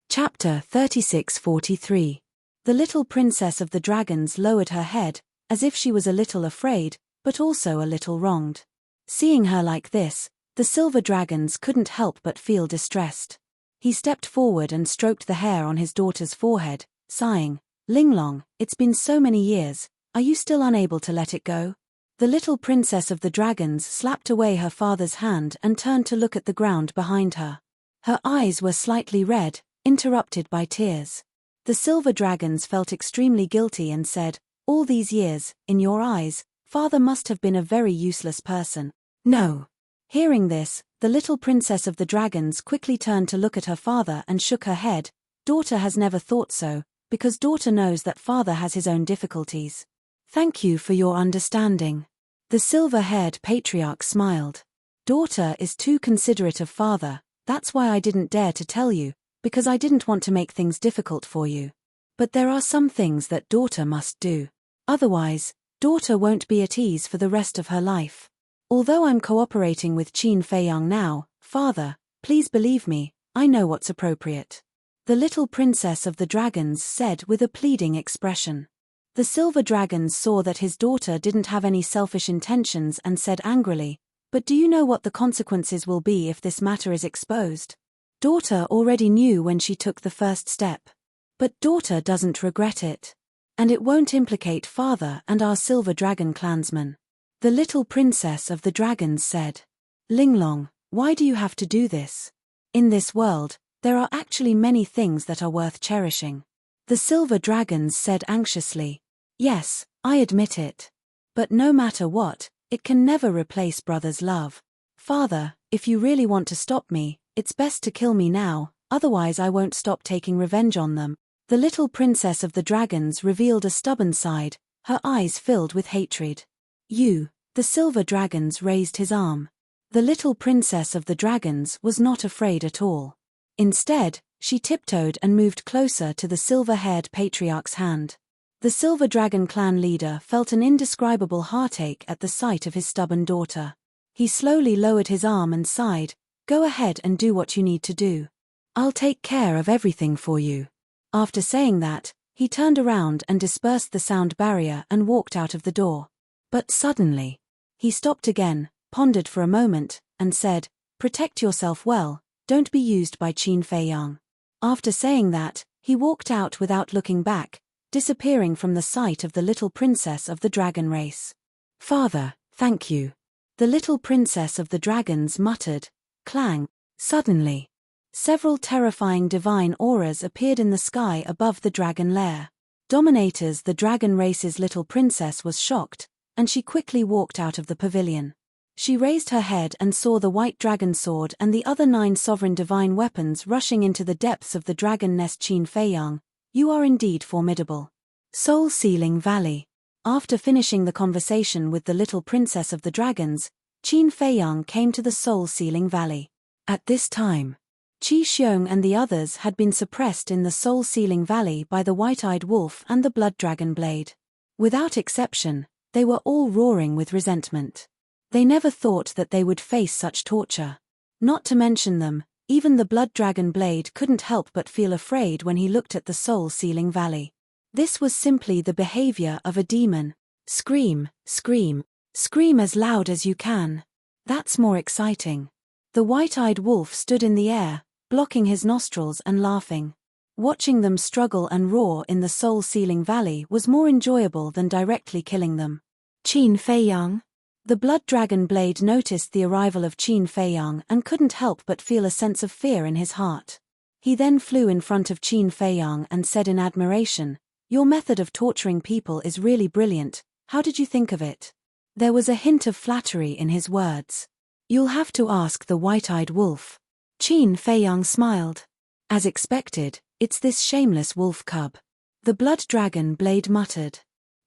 Chapter 3643. The little princess of the dragons lowered her head, as if she was a little afraid, but also a little wronged. Seeing her like this, the silver dragons couldn't help but feel distressed. He stepped forward and stroked the hair on his daughter's forehead, sighing, Linglong, it's been so many years, are you still unable to let it go? The little princess of the dragons slapped away her father's hand and turned to look at the ground behind her. Her eyes were slightly red, interrupted by tears. The silver dragons felt extremely guilty and said, all these years, in your eyes, father must have been a very useless person. No. Hearing this, the little princess of the dragons quickly turned to look at her father and shook her head. Daughter has never thought so, because daughter knows that father has his own difficulties. Thank you for your understanding. The silver-haired patriarch smiled. Daughter is too considerate of father, that's why I didn't dare to tell you, because I didn't want to make things difficult for you. But there are some things that daughter must do. Otherwise, daughter won't be at ease for the rest of her life. Although I'm cooperating with Qin Feiyang now, father, please believe me, I know what's appropriate. The little princess of the dragons said with a pleading expression. The silver dragons saw that his daughter didn't have any selfish intentions and said angrily, but do you know what the consequences will be if this matter is exposed? Daughter already knew when she took the first step. But daughter doesn't regret it. And it won't implicate father and our silver dragon clansmen. The little princess of the dragons said. Linglong, why do you have to do this? In this world, there are actually many things that are worth cherishing. The silver dragons said anxiously. Yes, I admit it. But no matter what, it can never replace brother's love. Father, if you really want to stop me, it's best to kill me now, otherwise I won't stop taking revenge on them. The little princess of the dragons revealed a stubborn side, her eyes filled with hatred. You, the silver dragons raised his arm. The little princess of the dragons was not afraid at all. Instead, she tiptoed and moved closer to the silver-haired patriarch's hand. The silver dragon clan leader felt an indescribable heartache at the sight of his stubborn daughter. He slowly lowered his arm and sighed, go ahead and do what you need to do. I'll take care of everything for you. After saying that, he turned around and dispersed the sound barrier and walked out of the door. But suddenly, he stopped again, pondered for a moment, and said, protect yourself well, don't be used by Qin Feiyang. After saying that, he walked out without looking back, disappearing from the sight of the little princess of the dragon race. Father, thank you. The little princess of the dragons muttered, clang. Suddenly, several terrifying divine auras appeared in the sky above the dragon lair. Dominators, the dragon race's little princess was shocked, and she quickly walked out of the pavilion. She raised her head and saw the white dragon sword and the other 9 sovereign divine weapons rushing into the depths of the dragon nest. Qin Feiyang, you are indeed formidable. Soul Sealing Valley. After finishing the conversation with the little princess of the dragons, Qin Feiyang came to the Soul Sealing Valley. At this time, Qi Xiong and the others had been suppressed in the Soul Sealing Valley by the white-eyed wolf and the blood dragon blade. Without exception, they were all roaring with resentment. They never thought that they would face such torture. Not to mention them, Even the blood dragon blade couldn't help but feel afraid when he looked at the soul-sealing valley. This was simply the behavior of a demon. Scream, scream, scream as loud as you can. That's more exciting. The white-eyed wolf stood in the air, blocking his nostrils and laughing. Watching them struggle and roar in the soul-sealing valley was more enjoyable than directly killing them. Qin Feiyang. The blood dragon blade noticed the arrival of Qin Feiyang and couldn't help but feel a sense of fear in his heart. He then flew in front of Qin Feiyang and said in admiration, "Your method of torturing people is really brilliant. How did you think of it?" There was a hint of flattery in his words. "You'll have to ask the white-eyed wolf." Qin Feiyang smiled. "As expected, it's this shameless wolf cub." The blood dragon blade muttered.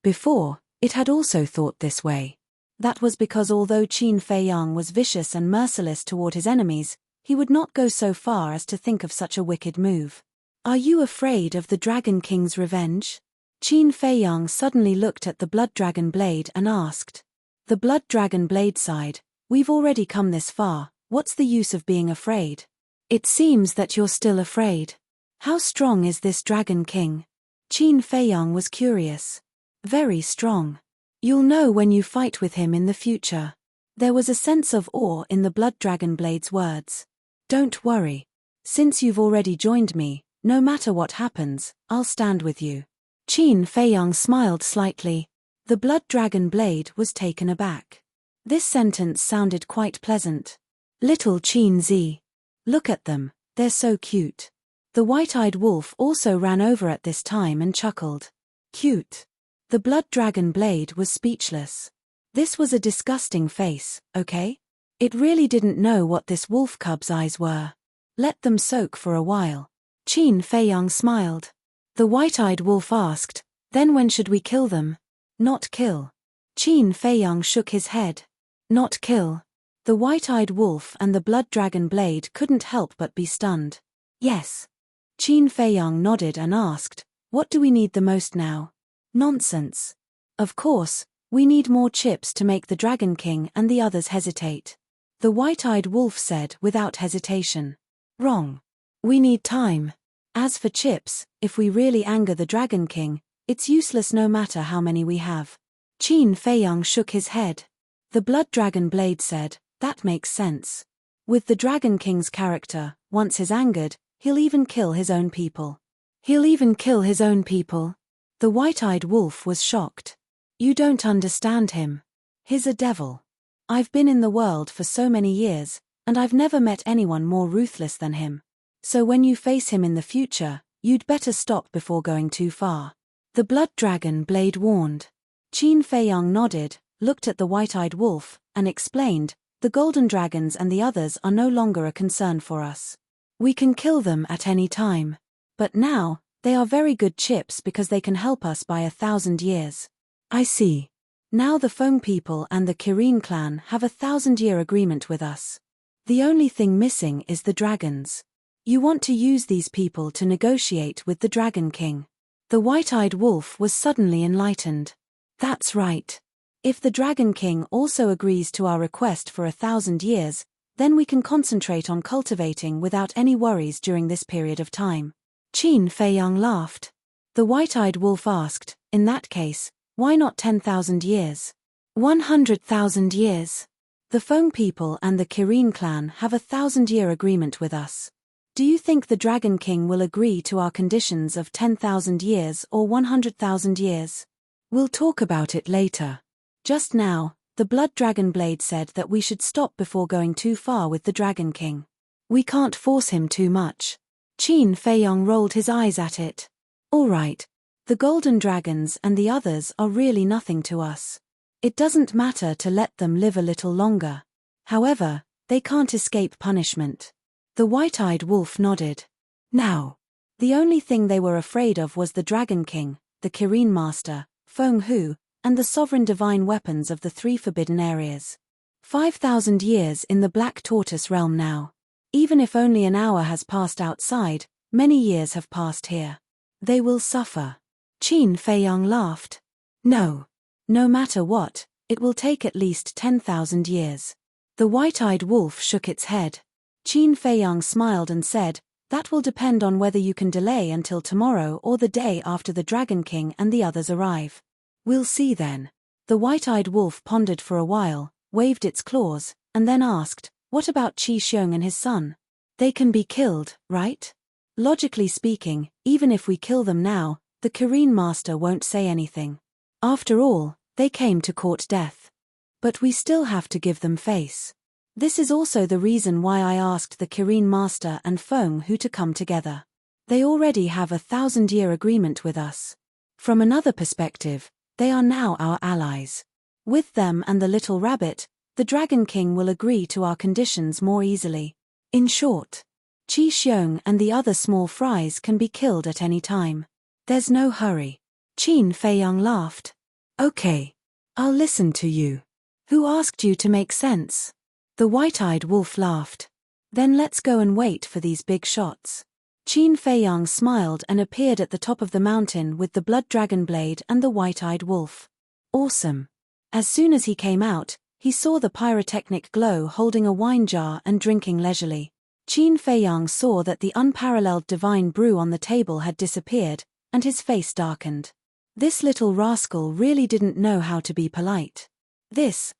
Before, it had also thought this way. That was because although Qin Feiyang was vicious and merciless toward his enemies, he would not go so far as to think of such a wicked move. "Are you afraid of the Dragon King's revenge?" Qin Feiyang suddenly looked at the blood dragon blade and asked. The blood dragon blade sighed. "We've already come this far, what's the use of being afraid?" "It seems that you're still afraid. How strong is this Dragon King?" Qin Feiyang was curious. "Very strong. You'll know when you fight with him in the future." There was a sense of awe in the blood dragon blade's words. "Don't worry. Since you've already joined me, no matter what happens, I'll stand with you." Qin Feiyang smiled slightly. The blood dragon blade was taken aback. This sentence sounded quite pleasant. "Little Qin Zi. Look at them, they're so cute." The white-eyed wolf also ran over at this time and chuckled. "Cute." The blood dragon blade was speechless. This was a disgusting face, okay? It really didn't know what this wolf cub's eyes were. Let them soak for a while. Qin Feiyang smiled. The white-eyed wolf asked, "Then when should we kill them?" "Not kill." Qin Feiyang shook his head. "Not kill." The white-eyed wolf and the blood dragon blade couldn't help but be stunned. "Yes." Qin Feiyang nodded and asked, "What do we need the most now?" "Nonsense. Of course, we need more chips to make the Dragon King and the others hesitate." The white-eyed wolf said without hesitation. "Wrong. We need time. As for chips, if we really anger the Dragon King, it's useless no matter how many we have." Qin Feiyang shook his head. The blood dragon blade said, "That makes sense. With the Dragon King's character, once he's angered, he'll even kill his own people." "He'll even kill his own people?" The white-eyed wolf was shocked. "You don't understand him. He's a devil. I've been in the world for so many years, and I've never met anyone more ruthless than him. So when you face him in the future, you'd better stop before going too far." The blood dragon blade warned. Qin Feiyang nodded, looked at the white-eyed wolf, and explained, "The golden dragons and the others are no longer a concern for us. We can kill them at any time. But now, they are very good chips because they can help us by 1,000 years. "I see. Now the Feng people and the Kirin clan have a 1,000-year agreement with us. The only thing missing is the dragons. You want to use these people to negotiate with the Dragon King." The white-eyed wolf was suddenly enlightened. "That's right. If the Dragon King also agrees to our request for 1,000 years, then we can concentrate on cultivating without any worries during this period of time." Qin Feiyang laughed. The white-eyed wolf asked, "In that case, why not 10,000 years?" 100,000 years. The Feng people and the Kirin clan have a 1,000-year agreement with us. Do you think the Dragon King will agree to our conditions of 10,000 years or 100,000 years? We'll talk about it later. Just now, the blood dragon blade said that we should stop before going too far with the Dragon King. We can't force him too much. Qin Feiyang rolled his eyes at it. "All right. The golden dragons and the others are really nothing to us. It doesn't matter to let them live a little longer. However, they can't escape punishment." The white-eyed wolf nodded. Now, the only thing they were afraid of was the Dragon King, the Kirin Master, Feng Hu, and the sovereign divine weapons of the 3 forbidden areas. 5,000 years in the Black Tortoise realm now. Even if only an hour has passed outside, many years have passed here. They will suffer. Qin Feiyang laughed. "No. No matter what, it will take at least 10,000 years." The white-eyed wolf shook its head. Qin Feiyang smiled and said, "That will depend on whether you can delay until tomorrow or the day after the Dragon King and the others arrive. We'll see then." The white-eyed wolf pondered for a while, waved its claws, and then asked, "What about Qi Xiong and his son? They can be killed, right? Logically speaking, even if we kill them now, the Kirin Master won't say anything. After all, they came to court death. But we still have to give them face. This is also the reason why I asked the Kirin Master and Feng Hu to come together. They already have a 1,000-year agreement with us. From another perspective, they are now our allies. With them and the little rabbit, the Dragon King will agree to our conditions more easily. In short, Qi Xiong and the other small fries can be killed at any time. There's no hurry." Qin Feiyang laughed. "Okay. I'll listen to you. Who asked you to make sense?" The white-eyed wolf laughed. "Then let's go and wait for these big shots." Qin Feiyang smiled and appeared at the top of the mountain with the blood dragon blade and the white-eyed wolf. Awesome. As soon as he came out, he saw the pyrotechnic glow holding a wine jar and drinking leisurely. Qin Feiyang saw that the unparalleled divine brew on the table had disappeared, and his face darkened. This little rascal really didn't know how to be polite.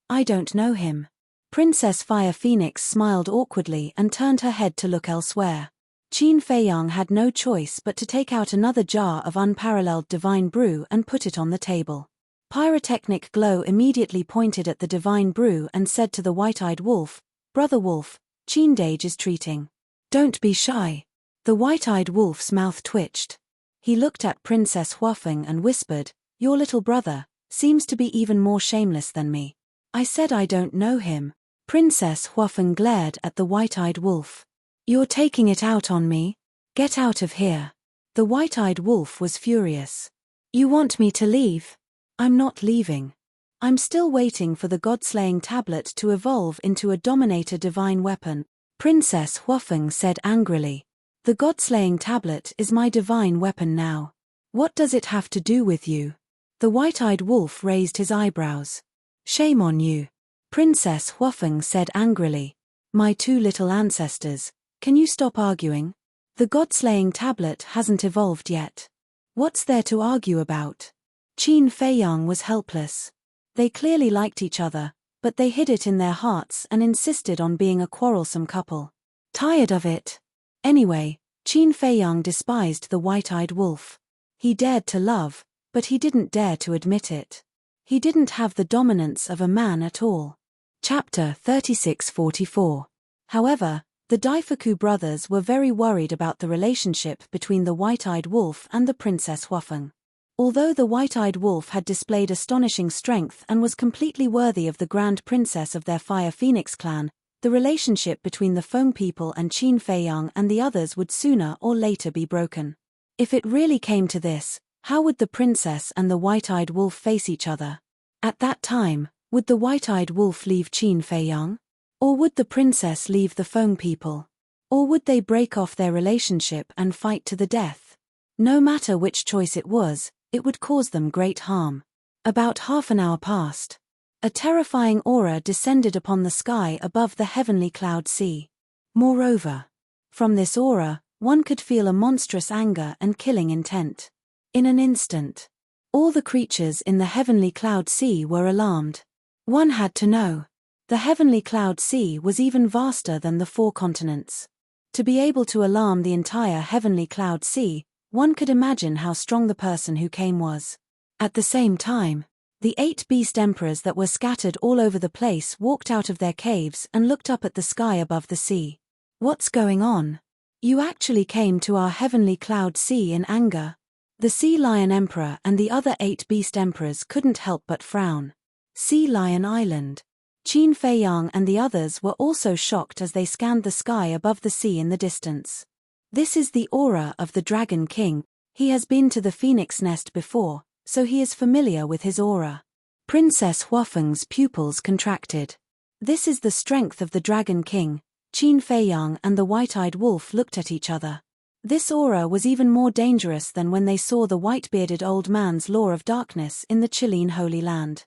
I don't know him." Princess Fire Phoenix smiled awkwardly and turned her head to look elsewhere. Qin Feiyang had no choice but to take out another jar of unparalleled divine brew and put it on the table. Pyrotechnic glow immediately pointed at the divine brew and said to the white-eyed wolf, "Brother Wolf, Qindage is treating. Don't be shy." The white-eyed wolf's mouth twitched. He looked at Princess Huafeng and whispered, "Your little brother seems to be even more shameless than me." "I said I don't know him." Princess Huafeng glared at the white-eyed wolf. "You're taking it out on me? Get out of here." The white-eyed wolf was furious. "You want me to leave? I'm not leaving. I'm still waiting for the god-slaying tablet to evolve into a dominator divine weapon," Princess Huafeng said angrily. "The god-slaying tablet is my divine weapon now. What does it have to do with you?" The white-eyed wolf raised his eyebrows. "Shame on you," Princess Huafeng said angrily. "My two little ancestors, can you stop arguing? The god-slaying tablet hasn't evolved yet. What's there to argue about?" Qin Feiyang was helpless. They clearly liked each other, but they hid it in their hearts and insisted on being a quarrelsome couple. Tired of it. Anyway, Qin Feiyang despised the white-eyed wolf. He dared to love, but he didn't dare to admit it. He didn't have the dominance of a man at all. Chapter 3644. However, the Daifuku brothers were very worried about the relationship between the white-eyed wolf and the Princess Huafeng. Although the white-eyed wolf had displayed astonishing strength and was completely worthy of the Grand Princess of their Fire Phoenix clan, the relationship between the Feng people and Qin Feiyang and the others would sooner or later be broken. If it really came to this, how would the princess and the white-eyed wolf face each other? At that time, would the white-eyed wolf leave Qin Feiyang? Or would the princess leave the Feng people? Or would they break off their relationship and fight to the death? No matter which choice it was, it would cause them great harm. About half an hour passed. A terrifying aura descended upon the sky above the heavenly cloud sea. Moreover, from this aura, one could feel a monstrous anger and killing intent. In an instant, all the creatures in the heavenly cloud sea were alarmed. One had to know. The heavenly cloud sea was even vaster than the 4 continents. To be able to alarm the entire heavenly cloud sea, one could imagine how strong the person who came was. At the same time, the 8 beast emperors that were scattered all over the place walked out of their caves and looked up at the sky above the sea. "What's going on? You actually came to our heavenly cloud sea in anger?" The Sea Lion Emperor and the other 8 beast emperors couldn't help but frown. Sea Lion Island. Qin Feiyang and the others were also shocked as they scanned the sky above the sea in the distance. This is the aura of the Dragon King. He has been to the Phoenix Nest before, so he is familiar with his aura. Princess Huafeng's pupils contracted. This is the strength of the Dragon King. Qin Feiyang and the white-eyed wolf looked at each other. This aura was even more dangerous than when they saw the white-bearded old man's law of darkness in the Chilean Holy Land.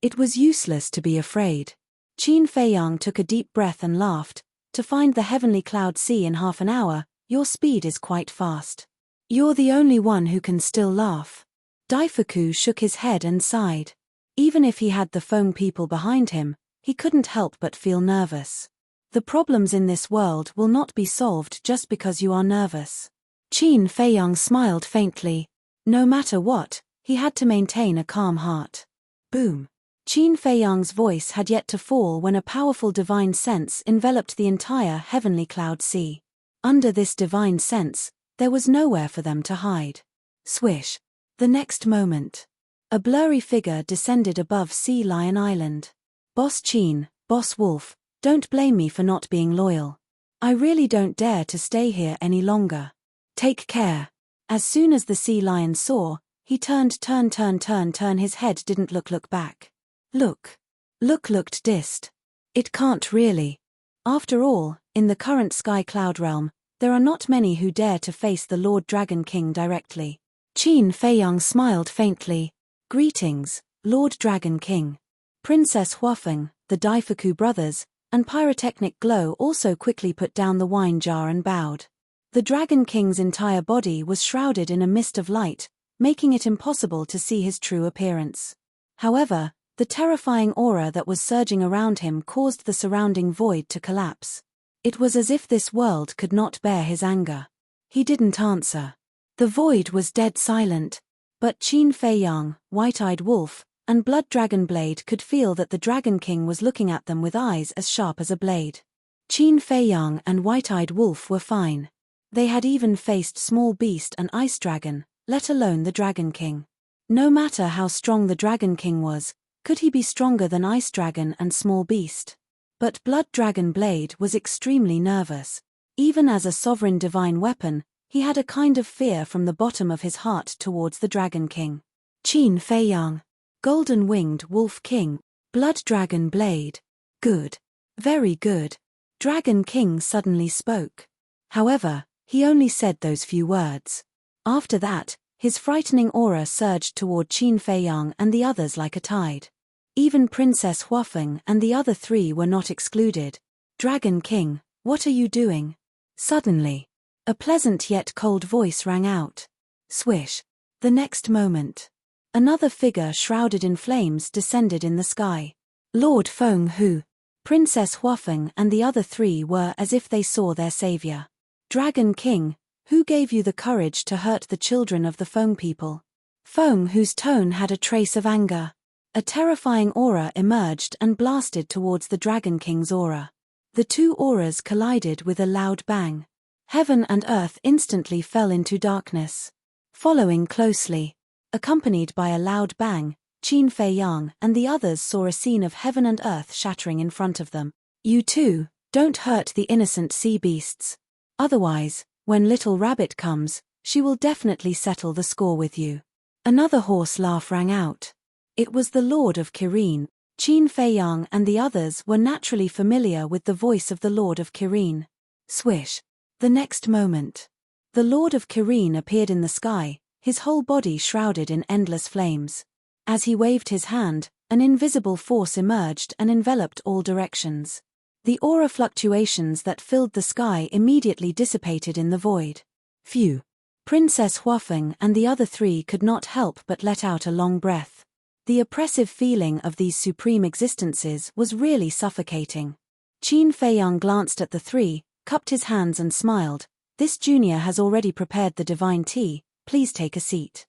It was useless to be afraid. Qin Feiyang took a deep breath and laughed. To find the heavenly cloud sea in half an hour, your speed is quite fast. You're the only one who can still laugh. Daifuku shook his head and sighed. Even if he had the foam people behind him, he couldn't help but feel nervous. The problems in this world will not be solved just because you are nervous. Qin Feiyang smiled faintly. No matter what, he had to maintain a calm heart. Boom. Qin Feiyang's voice had yet to fall when a powerful divine sense enveloped the entire heavenly cloud sea. Under this divine sense, there was nowhere for them to hide. Swish. The next moment, a blurry figure descended above Sea Lion Island. Boss Qin, Boss Wolf, don't blame me for not being loyal. I really don't dare to stay here any longer. Take care. As soon as the sea lion saw, he turn his head didn't look back. Looked dissed. It can't really. After all, in the current Sky Cloud realm, there are not many who dare to face the Lord Dragon King directly. Qin Feiyang smiled faintly. Greetings, Lord Dragon King. Princess Huafeng, the Daifuku brothers, and Pyrotechnic Glow also quickly put down the wine jar and bowed. The Dragon King's entire body was shrouded in a mist of light, making it impossible to see his true appearance. However, the terrifying aura that was surging around him caused the surrounding void to collapse. It was as if this world could not bear his anger. He didn't answer. The void was dead silent, but Qin Feiyang, White-Eyed Wolf, and Blood Dragon Blade could feel that the Dragon King was looking at them with eyes as sharp as a blade. Qin Feiyang and White-Eyed Wolf were fine. They had even faced Small Beast and Ice Dragon, let alone the Dragon King. No matter how strong the Dragon King was, could he be stronger than Ice Dragon and Small Beast? But Blood Dragon Blade was extremely nervous. Even as a sovereign divine weapon, he had a kind of fear from the bottom of his heart towards the Dragon King. Qin Feiyang. Golden-winged Wolf King, Blood Dragon Blade. Good. Very good. Dragon King suddenly spoke. However, he only said those few words. After that, his frightening aura surged toward Qin Feiyang and the others like a tide. Even Princess Huafeng and the other three were not excluded. Dragon King, what are you doing? Suddenly, a pleasant yet cold voice rang out. Swish. The next moment, another figure shrouded in flames descended in the sky. Lord Feng Hu. Princess Huafeng and the other three were as if they saw their savior. Dragon King, who gave you the courage to hurt the children of the Feng people? Feng Hu's tone had a trace of anger. A terrifying aura emerged and blasted towards the Dragon King's aura. The two auras collided with a loud bang. Heaven and earth instantly fell into darkness. Following closely, accompanied by a loud bang, Qin Feiyang and the others saw a scene of heaven and earth shattering in front of them. You too, don't hurt the innocent sea beasts. Otherwise, when Little Rabbit comes, she will definitely settle the score with you. Another hoarse laugh rang out. It was the Lord of Kirin. Qin Feiyang and the others were naturally familiar with the voice of the Lord of Kirin. Swish. The next moment, the Lord of Kirin appeared in the sky, his whole body shrouded in endless flames. As he waved his hand, an invisible force emerged and enveloped all directions. The aura fluctuations that filled the sky immediately dissipated in the void. Phew. Princess Huafeng and the other three could not help but let out a long breath. The oppressive feeling of these supreme existences was really suffocating. Qin Feiyang glanced at the three, cupped his hands and smiled. This junior has already prepared the divine tea, please take a seat.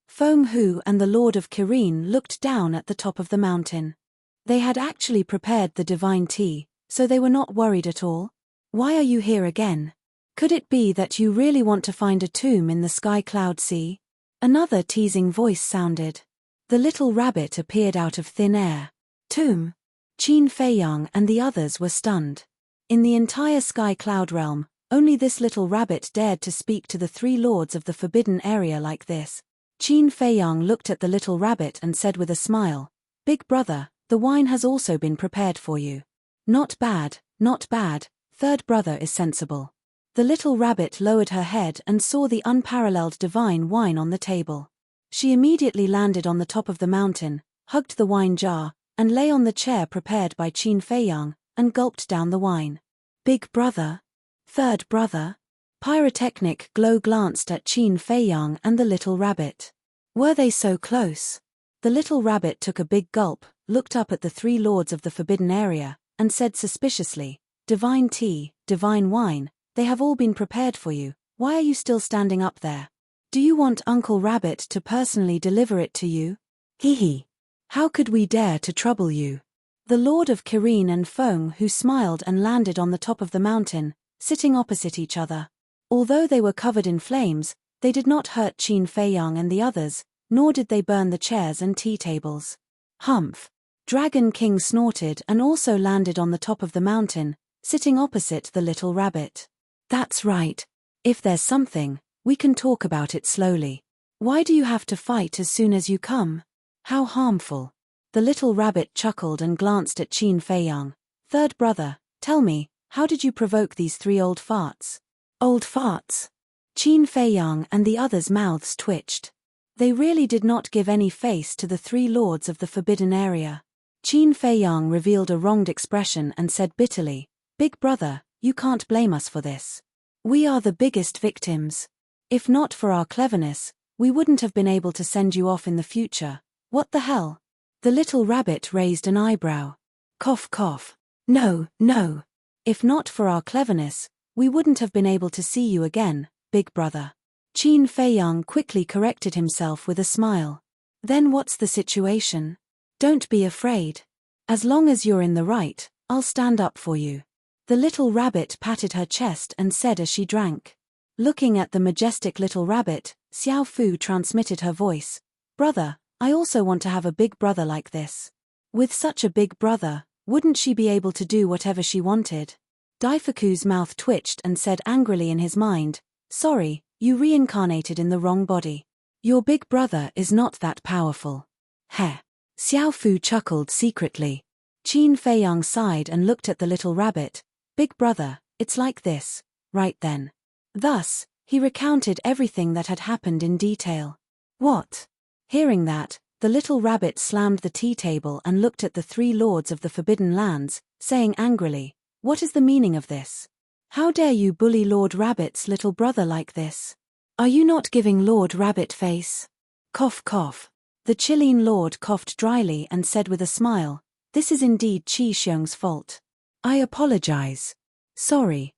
Feng Hu and the Lord of Kirin looked down at the top of the mountain. They had actually prepared the divine tea, so they were not worried at all. Why are you here again? Could it be that you really want to find a tomb in the Sky Cloud Sea? Another teasing voice sounded. The little rabbit appeared out of thin air. Tomb? Qin Feiyang and the others were stunned. In the entire Sky Cloud realm, only this little rabbit dared to speak to the three lords of the forbidden area like this. Qin Feiyang looked at the little rabbit and said with a smile, Big brother, the wine has also been prepared for you. Not bad, not bad, third brother is sensible. The little rabbit lowered her head and saw the unparalleled divine wine on the table. She immediately landed on the top of the mountain, hugged the wine jar, and lay on the chair prepared by Qin Feiyang, and gulped down the wine. Big brother? Third brother? Pyrotechnic Glow glanced at Qin Feiyang and the little rabbit. Were they so close? The little rabbit took a big gulp, looked up at the three lords of the forbidden area, and said suspiciously, "Divine tea, divine wine, they have all been prepared for you. Why are you still standing up there? Do you want Uncle Rabbit to personally deliver it to you? Hee. How could we dare to trouble you?" The Lord of Kirin and Feng, who smiled and landed on the top of the mountain, sitting opposite each other. Although they were covered in flames, they did not hurt Qin Feiyang and the others, nor did they burn the chairs and tea tables. Humph! Dragon King snorted and also landed on the top of the mountain, sitting opposite the little rabbit. "That's right. If there's something, we can talk about it slowly. Why do you have to fight as soon as you come? How harmful." The little rabbit chuckled and glanced at Qin Feiyang. "Third brother, tell me, how did you provoke these three old farts?" Old farts? Qin Feiyang and the others' mouths twitched. They really did not give any face to the three lords of the forbidden area. Qin Feiyang revealed a wronged expression and said bitterly, "Big brother, you can't blame us for this. We are the biggest victims. If not for our cleverness, we wouldn't have been able to send you off in the future." "What the hell?" The little rabbit raised an eyebrow. Cough cough. No. If not for our cleverness, we wouldn't have been able to see you again, big brother. Qin Feiyang quickly corrected himself with a smile. "Then what's the situation? Don't be afraid. As long as you're in the right, I'll stand up for you." The little rabbit patted her chest and said as she drank. Looking at the majestic little rabbit, Xiao Fu transmitted her voice. "Brother, I also want to have a big brother like this. With such a big brother, wouldn't she be able to do whatever she wanted?" Daifuku's mouth twitched and said angrily in his mind, "Sorry, you reincarnated in the wrong body. Your big brother is not that powerful." Heh. Xiao Fu chuckled secretly. Qin Feiyang sighed and looked at the little rabbit. "Big brother, it's like this, right then." Thus, he recounted everything that had happened in detail. "What?" Hearing that, the little rabbit slammed the tea table and looked at the three lords of the forbidden lands, saying angrily, "What is the meaning of this? How dare you bully Lord Rabbit's little brother like this? Are you not giving Lord Rabbit face?" Cough cough. The Qilin Lord coughed dryly and said with a smile, "This is indeed Qi Xiong's fault. I apologize. Sorry.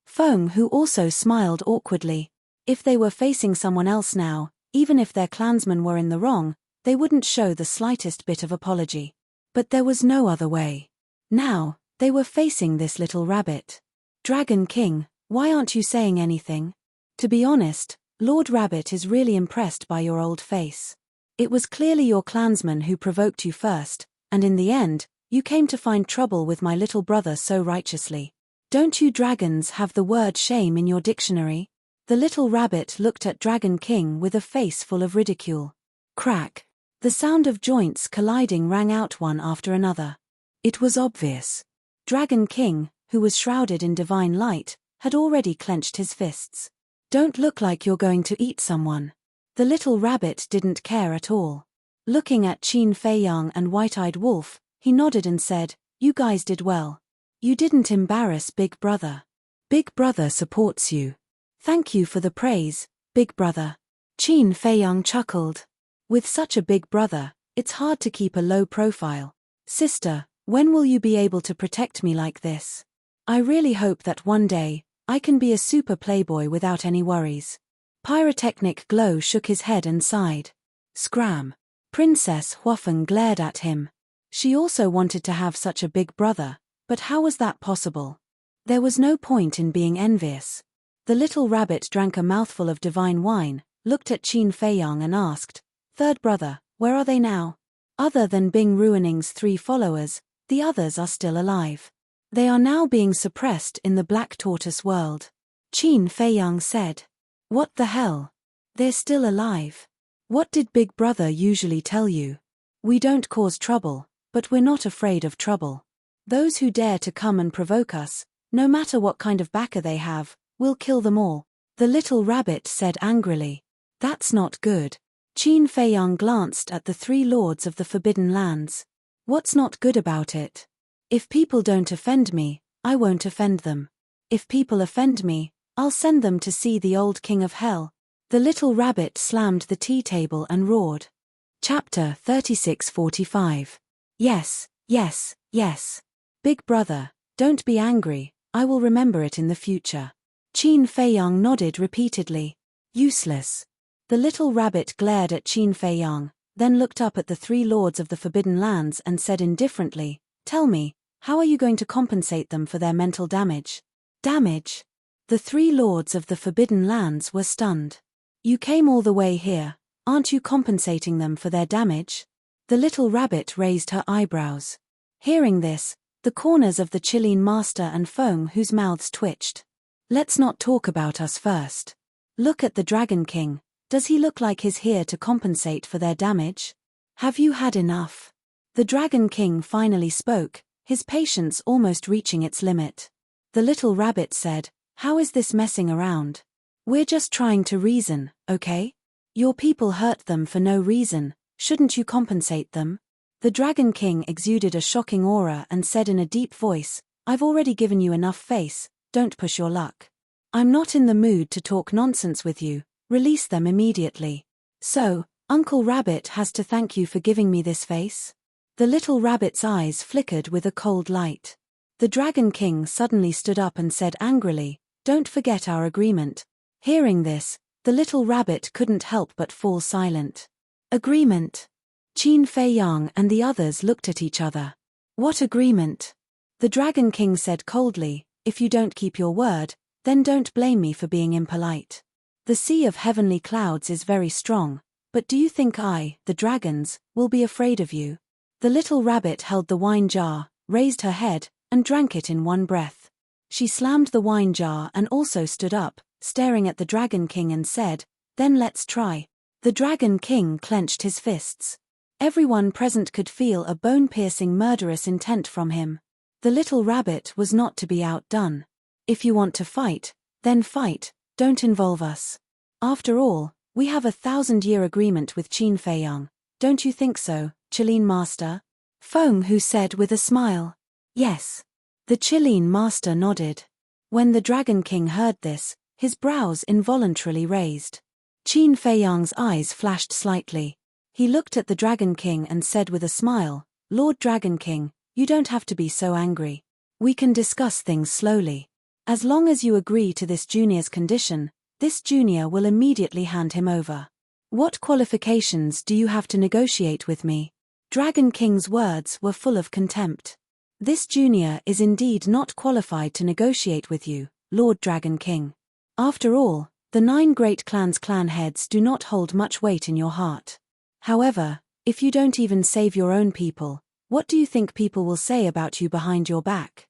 Feng, who also smiled awkwardly. If they were facing someone else now, even if their clansmen were in the wrong, they wouldn't show the slightest bit of apology. But there was no other way. Now, they were facing this little rabbit. "Dragon King, why aren't you saying anything? To be honest, Lord Rabbit is really impressed by your old face. It was clearly your clansman who provoked you first, and in the end, you came to find trouble with my little brother so righteously. Don't you dragons have the word shame in your dictionary?" The little rabbit looked at Dragon King with a face full of ridicule. Crack. The sound of joints colliding rang out one after another. It was obvious. Dragon King, who was shrouded in divine light, had already clenched his fists. "Don't look like you're going to eat someone." The little rabbit didn't care at all. Looking at Qin Feiyang and White-Eyed Wolf, he nodded and said, "You guys did well. You didn't embarrass Big Brother. Big Brother supports you. Thank you for the praise, Big Brother." Qin Feiyang chuckled. With such a big brother, it's hard to keep a low profile. "Sister, when will you be able to protect me like this? I really hope that one day, I can be a super playboy without any worries." Pyrotechnic Glow shook his head and sighed. Scram. Princess Huafeng glared at him. She also wanted to have such a big brother, but how was that possible? There was no point in being envious. The little rabbit drank a mouthful of divine wine, looked at Qin Feiyang and asked, "Third brother, where are they now?" "Other than Bing Ruining's 3 followers, the others are still alive. They are now being suppressed in the Black Tortoise world," Qin Feiyang said. "What the hell? They're still alive? What did Big Brother usually tell you? We don't cause trouble, but we're not afraid of trouble. Those who dare to come and provoke us, no matter what kind of backer they have, we'll kill them all," the little rabbit said angrily. "That's not good." Qin Feiyang glanced at the 3 lords of the Forbidden Lands. "What's not good about it? If people don't offend me, I won't offend them. If people offend me, I'll send them to see the old king of hell. The little rabbit slammed the tea table and roared. Chapter 36:45. Yes, yes, yes. Big brother, don't be angry, I will remember it in the future. Qin Feiyang nodded repeatedly. Useless. The little rabbit glared at Qin Feiyang, then looked up at the three lords of the Forbidden Lands and said indifferently, Tell me, how are you going to compensate them for their mental damage? Damage? The three lords of the Forbidden Lands were stunned. You came all the way here, aren't you compensating them for their damage? The little rabbit raised her eyebrows. Hearing this, the corners of the Qilin Master and Feng whose mouths twitched. Let's not talk about us first. Look at the Dragon King, does he look like he's here to compensate for their damage? Have you had enough? The Dragon King finally spoke, his patience almost reaching its limit. The little rabbit said, How is this messing around? We're just trying to reason, okay? Your people hurt them for no reason, shouldn't you compensate them? The Dragon King exuded a shocking aura and said in a deep voice, I've already given you enough face, don't push your luck. I'm not in the mood to talk nonsense with you, release them immediately. So, Uncle Rabbit has to thank you for giving me this face? The little rabbit's eyes flickered with a cold light. The Dragon King suddenly stood up and said angrily, Don't forget our agreement. Hearing this, the little rabbit couldn't help but fall silent. Agreement? Qin Feiyang and the others looked at each other. What agreement? The Dragon King said coldly, If you don't keep your word, then don't blame me for being impolite. The sea of heavenly clouds is very strong, but do you think I, the dragons, will be afraid of you? The little rabbit held the wine jar, raised her head, and drank it in one breath. She slammed the wine jar and also stood up, staring at the Dragon King and said, Then let's try. The Dragon King clenched his fists. Everyone present could feel a bone-piercing murderous intent from him. The little rabbit was not to be outdone. If you want to fight, then fight, don't involve us. After all, we have a 1,000-year agreement with Qin Feiyang, don't you think so, Qilin Master? Feng Hu said with a smile. Yes. The Qilin Master nodded. When the Dragon King heard this, his brows involuntarily raised. Qin Feiyang's eyes flashed slightly. He looked at the Dragon King and said with a smile, Lord Dragon King, you don't have to be so angry. We can discuss things slowly. As long as you agree to this junior's condition, this junior will immediately hand him over. What qualifications do you have to negotiate with me? Dragon King's words were full of contempt. This junior is indeed not qualified to negotiate with you, Lord Dragon King. After all, the 9 great clans' clan heads do not hold much weight in your heart. However, if you don't even save your own people, what do you think people will say about you behind your back?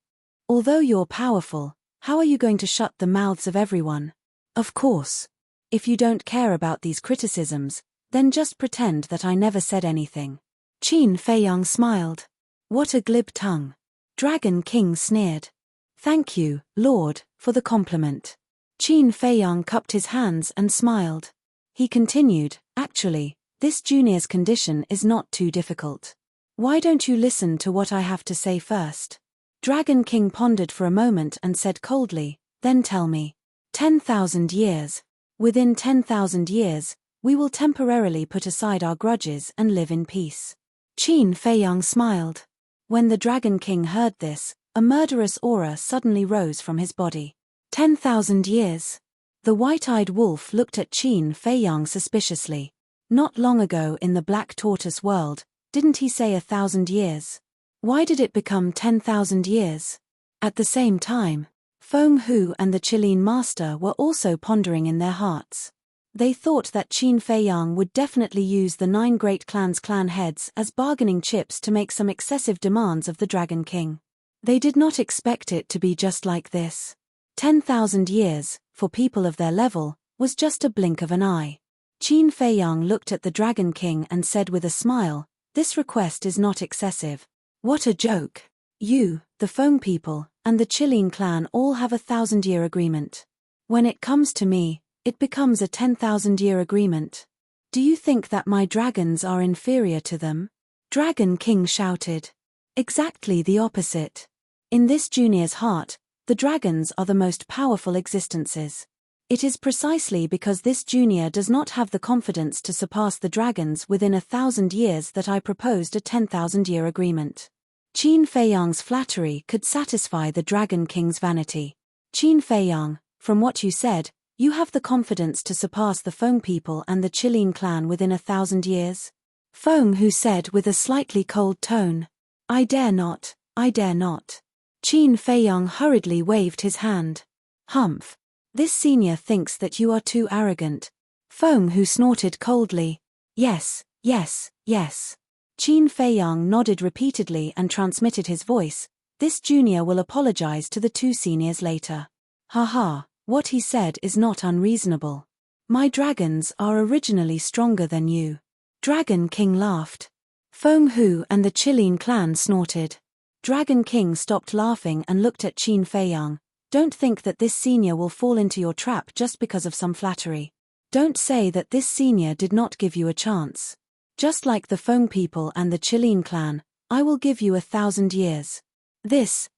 Although you're powerful, how are you going to shut the mouths of everyone? Of course. If you don't care about these criticisms, then just pretend that I never said anything. Qin Feiyang smiled. What a glib tongue. Dragon King sneered. Thank you, Lord, for the compliment. Qin Feiyang cupped his hands and smiled. He continued, Actually, this junior's condition is not too difficult. Why don't you listen to what I have to say first? Dragon King pondered for a moment and said coldly, Then tell me. 10,000 years. Within 10,000 years, we will temporarily put aside our grudges and live in peace. Qin Feiyang smiled. When the Dragon King heard this, a murderous aura suddenly rose from his body. 10,000 years. The white-eyed wolf looked at Qin Feiyang suspiciously. Not long ago in the Black Tortoise world, didn't he say 1,000 years? Why did it become 10,000 years? At the same time, Feng Hu and the Qilin Master were also pondering in their hearts. They thought that Qin Feiyang would definitely use the 9 great clans' clan heads as bargaining chips to make some excessive demands of the Dragon King. They did not expect it to be just like this. 10,000 years, for people of their level, was just a blink of an eye. Qin Feiyang looked at the Dragon King and said with a smile, This request is not excessive. What a joke. You, the Feng people, and the Qilin clan all have a 1,000-year agreement. When it comes to me, it becomes a 10,000-year agreement. Do you think that my dragons are inferior to them? Dragon King shouted. Exactly the opposite. In this junior's heart, the dragons are the most powerful existences. It is precisely because this junior does not have the confidence to surpass the dragons within 1,000 years that I proposed a 10,000-year agreement. Qin Feiyang's flattery could satisfy the Dragon King's vanity. Qin Feiyang, from what you said, you have the confidence to surpass the Feng people and the Qilin clan within 1,000 years? Feng Hu said with a slightly cold tone. I dare not, I dare not. Qin Feiyang hurriedly waved his hand. Humph. This senior thinks that you are too arrogant. Feng Hu snorted coldly. Yes, yes, yes. Qin Feiyang nodded repeatedly and transmitted his voice. This junior will apologize to the two seniors later. Haha, what he said is not unreasonable. My dragons are originally stronger than you. Dragon King laughed. Feng Hu and the Qilin clan snorted. Dragon King stopped laughing and looked at Qin Feiyang. Don't think that this senior will fall into your trap just because of some flattery. Don't say that this senior did not give you a chance. Just like the Feng people and the Qilin clan, I will give you 1,000 years. Qin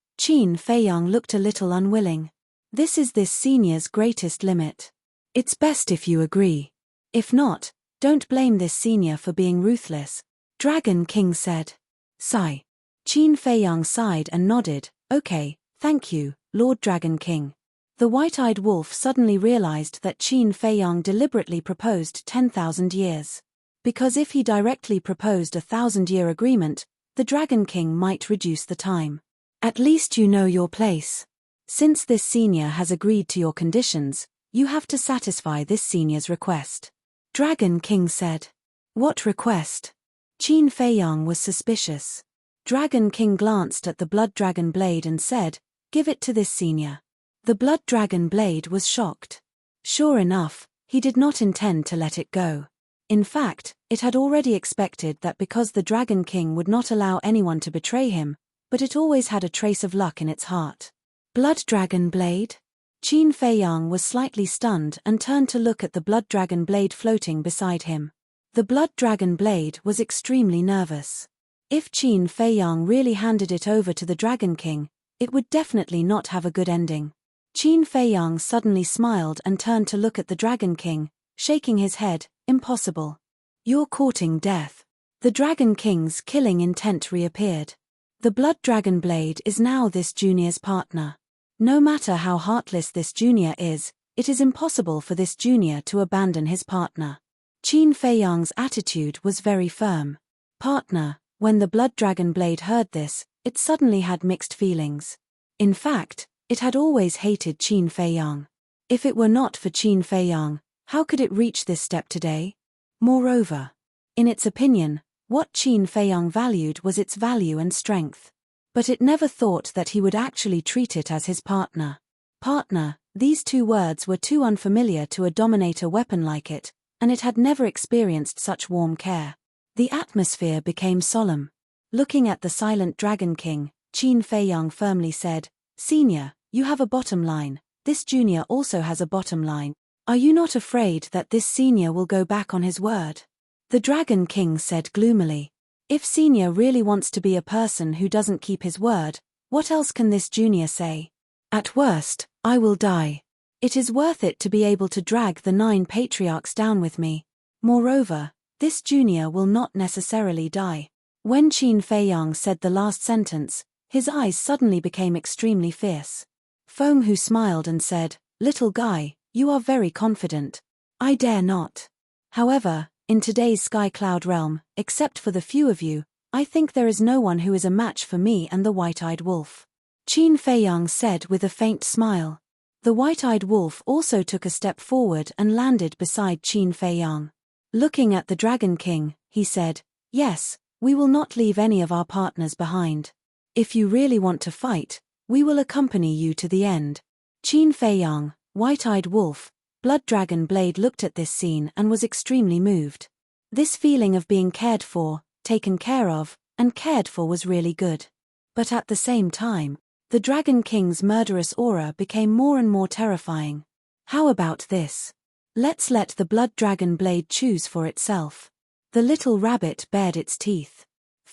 Feiyang looked a little unwilling. This is this senior's greatest limit. It's best if you agree. If not, don't blame this senior for being ruthless. Dragon King said. Sigh. Qin Feiyang sighed and nodded. Okay, thank you, Lord Dragon King. The white-eyed wolf suddenly realized that Qin Feiyang deliberately proposed 10,000 years. Because if he directly proposed a 1,000-year agreement, the Dragon King might reduce the time. At least you know your place. Since this senior has agreed to your conditions, you have to satisfy this senior's request. Dragon King said. What request? Qin Feiyang was suspicious. Dragon King glanced at the blood dragon blade and said, give it to this senior. The blood dragon blade was shocked. Sure enough, he did not intend to let it go. In fact, it had already expected that because the Dragon King would not allow anyone to betray him, but it always had a trace of luck in its heart. Blood dragon blade? Qin Feiyang was slightly stunned and turned to look at the blood dragon blade floating beside him. The blood dragon blade was extremely nervous. If Qin Feiyang really handed it over to the Dragon King, it would definitely not have a good ending. Qin Feiyang suddenly smiled and turned to look at the Dragon King, shaking his head. Impossible. You're courting death. The Dragon King's killing intent reappeared. The blood dragon blade is now this junior's partner. No matter how heartless this junior is, it is impossible for this junior to abandon his partner. Qin Feiyang's attitude was very firm. Partner. When the blood dragon blade heard this, it suddenly had mixed feelings. In fact, it had always hated Qin Feiyang. If it were not for Qin Feiyang, how could it reach this step today? Moreover, in its opinion, what Qin Feiyang valued was its value and strength. But it never thought that he would actually treat it as his partner. Partner, these two words were too unfamiliar to a dominator weapon like it, and it had never experienced such warm care. The atmosphere became solemn. Looking at the silent Dragon King, Qin Feiyang firmly said, Senior, you have a bottom line, this junior also has a bottom line. Are you not afraid that this senior will go back on his word? The Dragon King said gloomily. If senior really wants to be a person who doesn't keep his word, what else can this junior say? At worst, I will die. It is worth it to be able to drag the 9 patriarchs down with me. Moreover, this junior will not necessarily die. When Qin Feiyang said the last sentence, his eyes suddenly became extremely fierce. Feng Hu smiled and said, Little guy, you are very confident. I dare not. However, in today's Sky Cloud realm, except for the few of you, I think there is no one who is a match for me and the white-eyed wolf. Qin Feiyang said with a faint smile. The white-eyed wolf also took a step forward and landed beside Qin Feiyang. Looking at the Dragon King, he said, Yes, we will not leave any of our partners behind. If you really want to fight, we will accompany you to the end. Qin Feiyang, white-eyed wolf, blood dragon blade looked at this scene and was extremely moved. This feeling of being cared for, taken care of, and cared for was really good. But at the same time, the Dragon King's murderous aura became more and more terrifying. How about this? Let's let the blood dragon blade choose for itself. The little rabbit bared its teeth.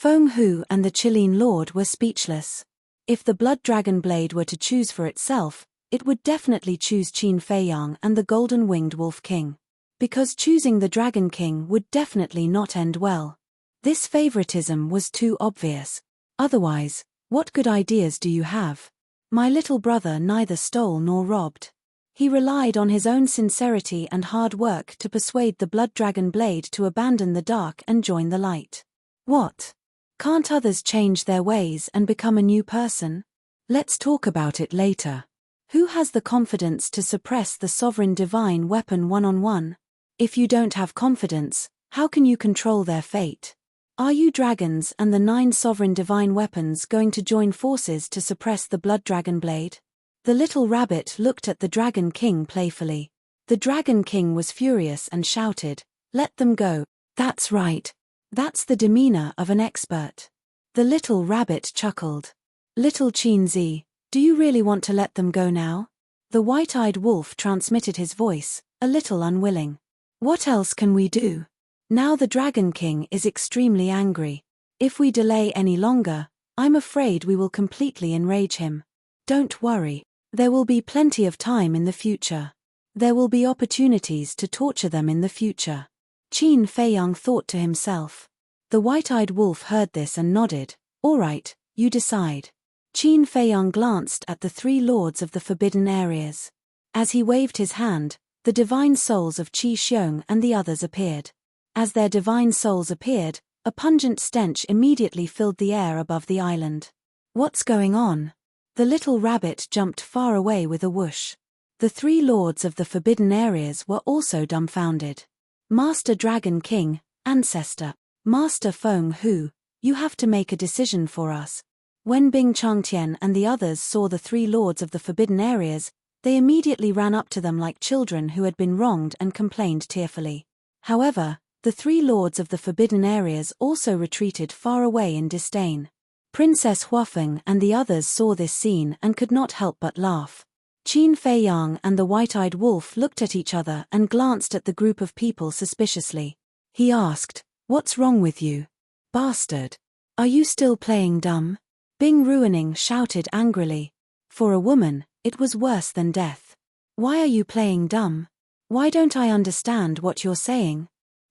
Feng Hu and the Chilean lord were speechless. If the blood dragon blade were to choose for itself, it would definitely choose Qin Feiyang and the golden-winged wolf king. Because choosing the dragon king would definitely not end well. This favoritism was too obvious. Otherwise, what good ideas do you have? My little brother neither stole nor robbed. He relied on his own sincerity and hard work to persuade the blood dragon blade to abandon the dark and join the light. What? Can't others change their ways and become a new person? Let's talk about it later. Who has the confidence to suppress the sovereign divine weapon one-on-one? If you don't have confidence, how can you control their fate? Are you dragons and the 9 sovereign divine weapons going to join forces to suppress the blood dragon blade? The little rabbit looked at the dragon king playfully. The dragon king was furious and shouted, "Let them go." That's right. That's the demeanor of an expert. The little rabbit chuckled. Little Qinzi, do you really want to let them go now? The white-eyed wolf transmitted his voice, a little unwilling. What else can we do? Now the Dragon King is extremely angry. If we delay any longer, I'm afraid we will completely enrage him. Don't worry. There will be plenty of time in the future. There will be opportunities to torture them in the future. Qin Feiyang thought to himself. The white-eyed wolf heard this and nodded. All right, you decide. Qin Feiyang glanced at the 3 lords of the forbidden areas. As he waved his hand, the divine souls of Qi Xiong and the others appeared. As their divine souls appeared, a pungent stench immediately filled the air above the island. What's going on? The little rabbit jumped far away with a whoosh. The 3 lords of the forbidden areas were also dumbfounded. Master Dragon King, Ancestor, Master Feng Hu, you have to make a decision for us. When Bing Changtian and the others saw the 3 lords of the forbidden areas, they immediately ran up to them like children who had been wronged and complained tearfully. However, the 3 lords of the forbidden areas also retreated far away in disdain. Princess Huafeng and the others saw this scene and could not help but laugh. Qin Feiyang and the white-eyed wolf looked at each other and glanced at the group of people suspiciously. He asked, "What's wrong with you? Bastard. Are you still playing dumb?" Bing Ruining shouted angrily. For a woman, it was worse than death. Why are you playing dumb? Why don't I understand what you're saying?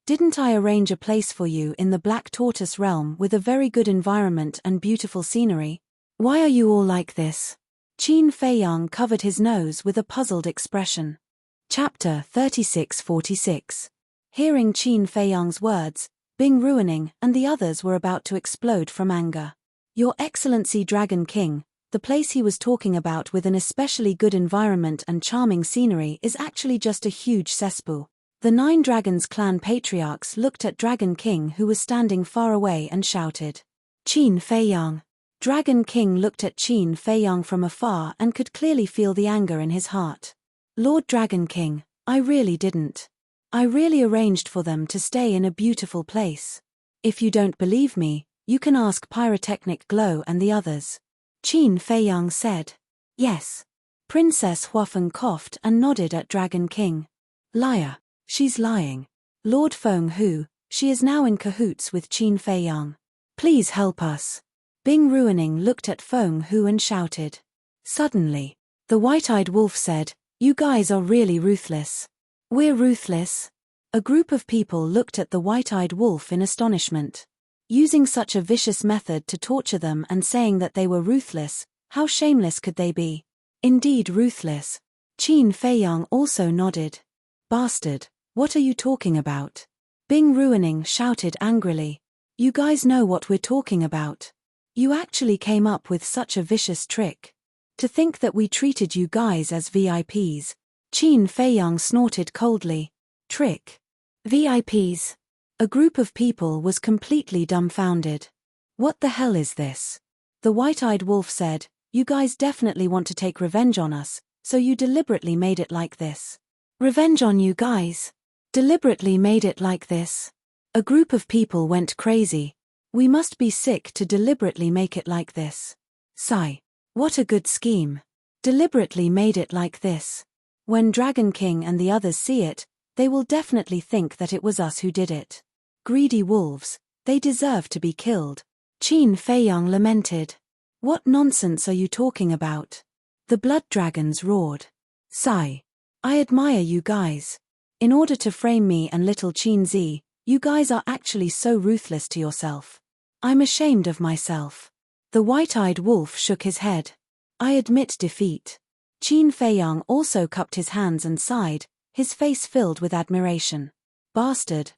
Didn't I arrange a place for you in the Black Tortoise realm with a very good environment and beautiful scenery? Why are you all like this? Qin Feiyang covered his nose with a puzzled expression. Chapter 3646. Hearing Qin Feiyang's words, Bing Ruining and the others were about to explode from anger. Your Excellency Dragon King, the place he was talking about with an especially good environment and charming scenery is actually just a huge cesspool. The 9 Dragons clan patriarchs looked at Dragon King who was standing far away and shouted. Qin Feiyang. Dragon King looked at Qin Feiyang from afar and could clearly feel the anger in his heart. Lord Dragon King, I really didn't. I really arranged for them to stay in a beautiful place. If you don't believe me, you can ask Pyrotechnic Glow and the others. Qin Feiyang said. Yes. Princess Huafeng coughed and nodded at Dragon King. Liar. She's lying. Lord Feng Hu, she is now in cahoots with Qin Feiyang. Please help us. Bing Ruining looked at Feng Hu and shouted. Suddenly, the white-eyed wolf said, You guys are really ruthless. We're ruthless? A group of people looked at the white-eyed wolf in astonishment. Using such a vicious method to torture them and saying that they were ruthless, how shameless could they be? Indeed ruthless. Qin Feiyang also nodded. Bastard, what are you talking about? Bing Ruining shouted angrily. You guys know what we're talking about. You actually came up with such a vicious trick. To think that we treated you guys as VIPs. Qin Feiyang snorted coldly. Trick? VIPs? A group of people was completely dumbfounded. What the hell is this? The white-eyed wolf said, You guys definitely want to take revenge on us, so you deliberately made it like this. Revenge on you guys? Deliberately made it like this? A group of people went crazy. We must be sick to deliberately make it like this. Sigh. What a good scheme. Deliberately made it like this. When Dragon King and the others see it, they will definitely think that it was us who did it. Greedy wolves, they deserve to be killed. Qin Feiyang lamented. What nonsense are you talking about? The blood dragons roared. Sigh. I admire you guys. In order to frame me and little Qin Zi, you guys are actually so ruthless to yourself. I'm ashamed of myself. The white-eyed wolf shook his head. I admit defeat. Qin Feiyang also cupped his hands and sighed, his face filled with admiration. Bastard,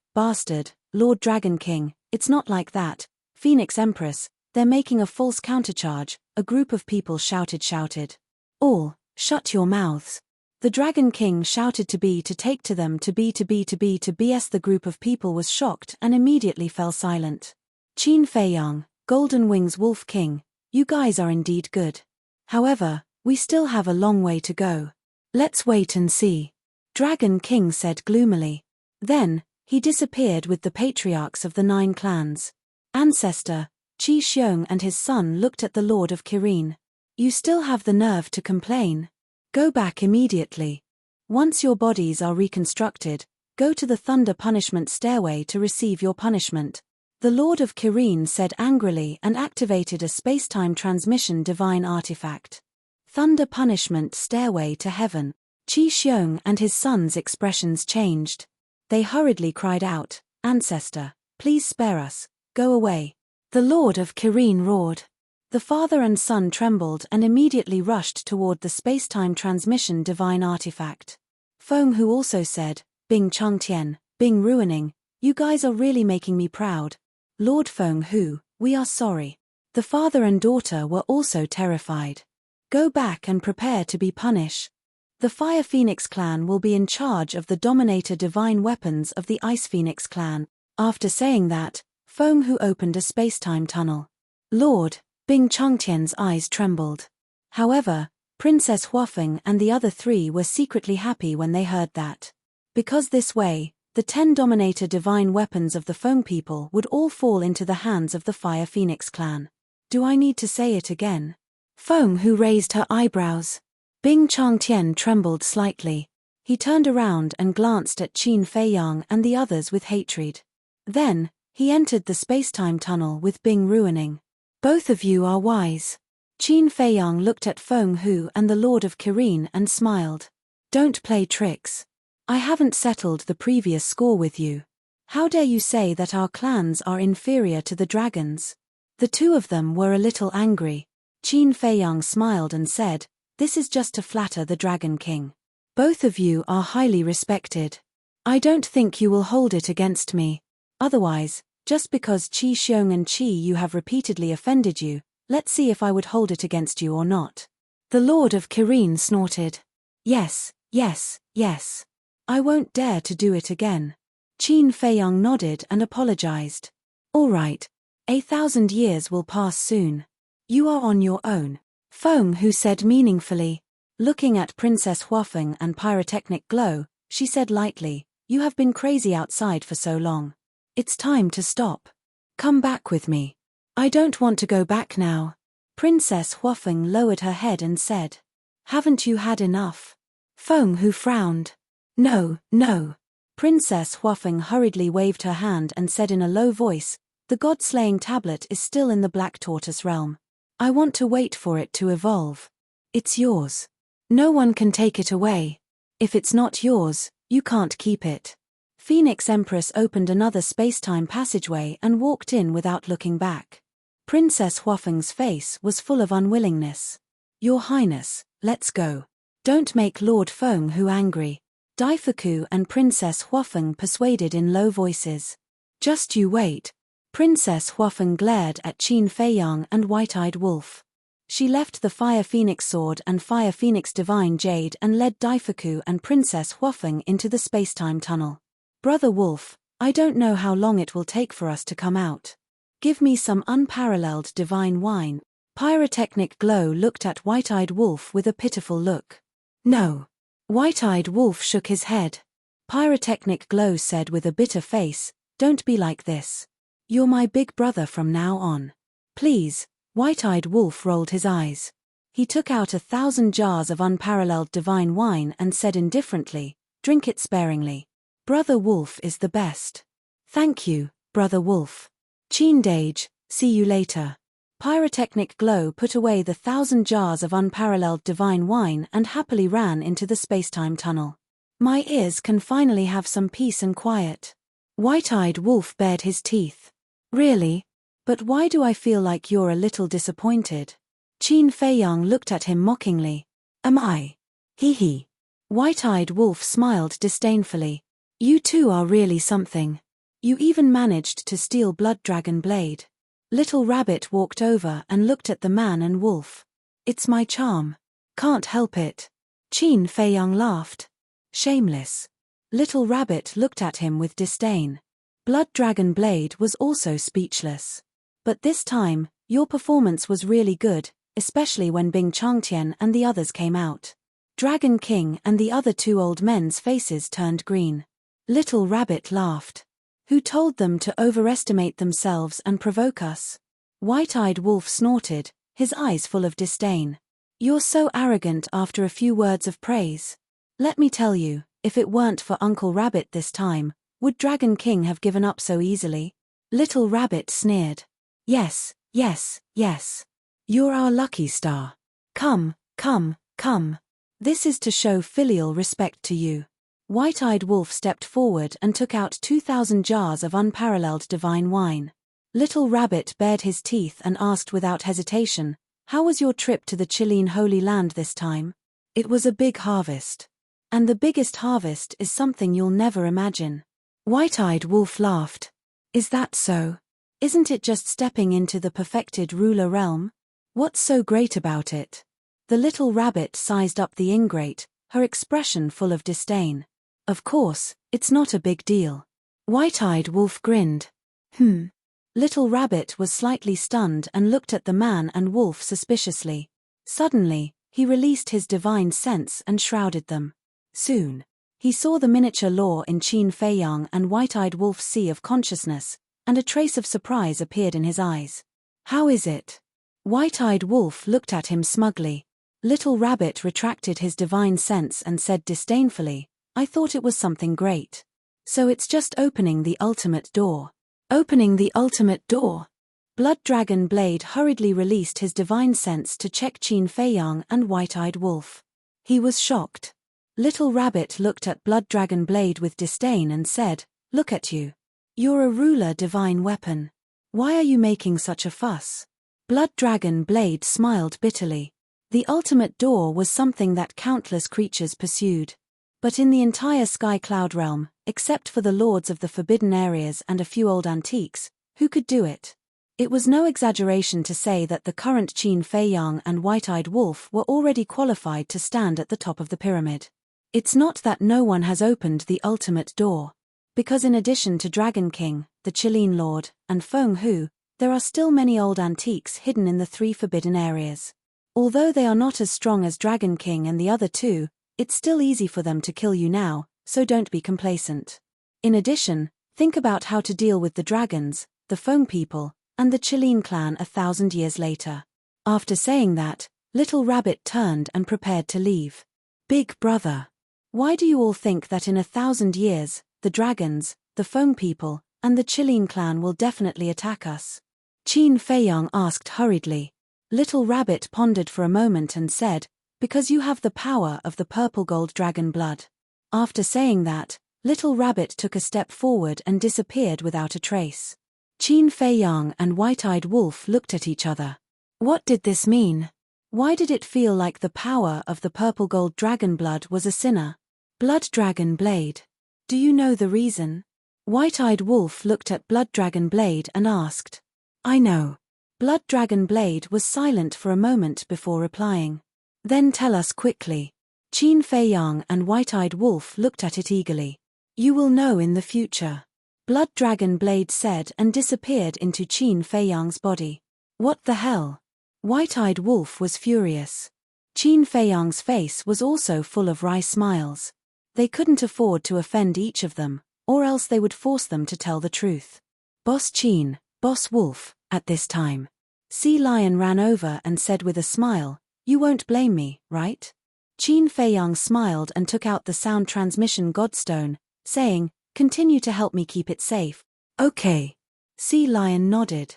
Lord Dragon King, it's not like that. Phoenix Empress, they're making a false countercharge, a group of people shouted. All, shut your mouths. The Dragon King shouted to take to them to BS. The group of people was shocked and immediately fell silent. Qin Feiyang, Golden Wings Wolf King, you guys are indeed good. However, we still have a long way to go. Let's wait and see. Dragon King said gloomily. Then, he disappeared with the patriarchs of the 9 clans. Ancestor, Qi Xiong and his son looked at the Lord of Kirin. You still have the nerve to complain? Go back immediately. Once your bodies are reconstructed, go to the Thunder Punishment Stairway to receive your punishment. The Lord of Kirin said angrily and activated a space-time transmission divine artifact. Thunder Punishment Stairway to Heaven. Qi Xiong and his son's expressions changed. They hurriedly cried out, Ancestor, please spare us, go away. The Lord of Kirin roared. The father and son trembled and immediately rushed toward the space-time transmission divine artifact. Feng Hu also said, Bing Changtian, Bing ruining, you guys are really making me proud. Lord Feng Hu, we are sorry. The father and daughter were also terrified. Go back and prepare to be punished. The Fire Phoenix clan will be in charge of the Dominator divine weapons of the Ice Phoenix clan. After saying that, Feng Hu opened a space-time tunnel. Lord Bing Changtian's eyes trembled. However, Princess Huafeng and the other 3 were secretly happy when they heard that. Because this way, the 10 Dominator divine weapons of the Feng people would all fall into the hands of the Fire Phoenix clan. Do I need to say it again? Feng Hu raised her eyebrows. Bing Changtian trembled slightly. He turned around and glanced at Qin Feiyang and the others with hatred. Then, he entered the space-time tunnel with Bing ruining. Both of you are wise. Qin Feiyang looked at Feng Hu and the Lord of Kirin and smiled. Don't play tricks. I haven't settled the previous score with you. How dare you say that our clans are inferior to the dragons? The 2 of them were a little angry. Qin Feiyang smiled and said, This is just to flatter the Dragon King. Both of you are highly respected. I don't think you will hold it against me. Otherwise, just because Qi Xiong and Qi Yu have repeatedly offended you, let's see if I would hold it against you or not. The Lord of Kirin snorted. Yes. I won't dare to do it again. Qin Feiyang nodded and apologized. All right. 1,000 years will pass soon. You are on your own. Feng Hu said meaningfully. Looking at Princess Huafeng and Pyrotechnic Glow, she said lightly, You have been crazy outside for so long. It's time to stop. Come back with me. I don't want to go back now. Princess Huafeng lowered her head and said, Haven't you had enough? Feng Hu frowned. No. Princess Huafeng hurriedly waved her hand and said in a low voice, The God-slaying tablet is still in the Black Tortoise realm. I want to wait for it to evolve. It's yours. No one can take it away. If it's not yours, you can't keep it. Phoenix Empress opened another space-time passageway and walked in without looking back. Princess Huafeng's face was full of unwillingness. Your Highness, let's go. Don't make Lord Feng Hu angry. Daifuku and Princess Huafeng persuaded in low voices. Just you wait. Princess Huafeng glared at Qin Feiyang and White-Eyed Wolf. She left the Fire Phoenix Sword and Fire Phoenix Divine Jade and led Daifuku and Princess Huafeng into the space-time tunnel. Brother Wolf, I don't know how long it will take for us to come out. Give me some unparalleled divine wine. Pyrotechnic Glow looked at White-Eyed Wolf with a pitiful look. No. White-Eyed Wolf shook his head. Pyrotechnic Glow said with a bitter face, Don't be like this. You're my big brother from now on. Please. White-Eyed Wolf rolled his eyes. He took out 1,000 jars of unparalleled divine wine and said indifferently, Drink it sparingly. Brother Wolf is the best. Thank you, Brother Wolf. Qin Dage, See you later. Pyrotechnic Glow put away the 1,000 jars of unparalleled divine wine and happily ran into the spacetime tunnel. My ears can finally have some peace and quiet. White-eyed Wolf bared his teeth. Really? But why do I feel like you're a little disappointed? Qin Feiyang looked at him mockingly. Am I? Hee hee. White-eyed Wolf smiled disdainfully. You two are really something. You even managed to steal Blood Dragon Blade. Little Rabbit walked over and looked at the man and wolf. It's my charm. Can't help it. Qin Feiyang laughed. Shameless. Little Rabbit looked at him with disdain. Blood Dragon Blade was also speechless. But this time, your performance was really good, especially when Bing Changtian and the others came out. Dragon King and the other two old men's faces turned green. Little Rabbit laughed. Who told them to overestimate themselves and provoke us? White-eyed Wolf snorted, his eyes full of disdain. You're so arrogant after a few words of praise. Let me tell you, if it weren't for Uncle Rabbit this time, would Dragon King have given up so easily? Little Rabbit sneered. Yes, yes, yes. You're our lucky star. Come, come, come. This is to show filial respect to you. White-eyed Wolf stepped forward and took out 2,000 jars of unparalleled divine wine. Little Rabbit bared his teeth and asked without hesitation, how was your trip to the Chilean Holy Land this time? It was a big harvest. And the biggest harvest is something you'll never imagine. White-eyed Wolf laughed. Is that so? Isn't it just stepping into the perfected ruler realm? What's so great about it? The little rabbit sized up the ingrate, her expression full of disdain. Of course, it's not a big deal. White-eyed Wolf grinned. Little Rabbit was slightly stunned and looked at the man and wolf suspiciously. Suddenly, he released his divine sense and shrouded them. Soon, he saw the miniature law in Qin Feiyang and White-eyed Wolf's sea of consciousness, and a trace of surprise appeared in his eyes. How is it? White-eyed Wolf looked at him smugly. Little Rabbit retracted his divine sense and said disdainfully, I thought it was something great. So it's just opening the ultimate door. Opening the ultimate door. Blood Dragon Blade hurriedly released his divine sense to check Qin Feiyang and White-eyed Wolf. He was shocked. Little Rabbit looked at Blood Dragon Blade with disdain and said, Look at you. You're a ruler divine weapon. Why are you making such a fuss? Blood Dragon Blade smiled bitterly. The ultimate door was something that countless creatures pursued. But in the entire Sky Cloud realm, except for the lords of the forbidden areas and a few old antiques, who could do it? It was no exaggeration to say that the current Qin Feiyang and White-eyed Wolf were already qualified to stand at the top of the pyramid. It's not that no one has opened the ultimate door. Because in addition to Dragon King, the Chilean Lord, and Feng Hu, there are still many old antiques hidden in the 3 forbidden areas. Although they are not as strong as Dragon King and the other 2, it's still easy for them to kill you now, so don't be complacent. In addition, think about how to deal with the dragons, the Feng people, and the Chilean clan 1,000 years later. After saying that, Little Rabbit turned and prepared to leave. Big brother. Why do you all think that in 1,000 years, the dragons, the Feng people, and the Chilean clan will definitely attack us? Qin Feiyang asked hurriedly. Little Rabbit pondered for a moment and said, Because you have the power of the purple gold dragon blood. After saying that, Little Rabbit took a step forward and disappeared without a trace. Qin Feiyang and White-eyed Wolf looked at each other. What did this mean? Why did it feel like the power of the purple gold dragon blood was a sinner? Blood Dragon Blade. Do you know the reason? White-eyed Wolf looked at Blood Dragon Blade and asked. I know. Blood Dragon Blade was silent for a moment before replying. Then tell us quickly. Qin Feiyang and White-eyed Wolf looked at it eagerly. You will know in the future. Blood Dragon Blade said and disappeared into Qin Feiyang's body. What the hell? White-eyed Wolf was furious. Qin Feiyang's face was also full of wry smiles. They couldn't afford to offend each of them, or else they would force them to tell the truth. Boss Qin, Boss Wolf, at this time. Sea Lion ran over and said with a smile, You won't blame me, right? Qin Feiyang smiled and took out the sound transmission godstone, saying, Continue to help me keep it safe. Okay. Sea Lion nodded.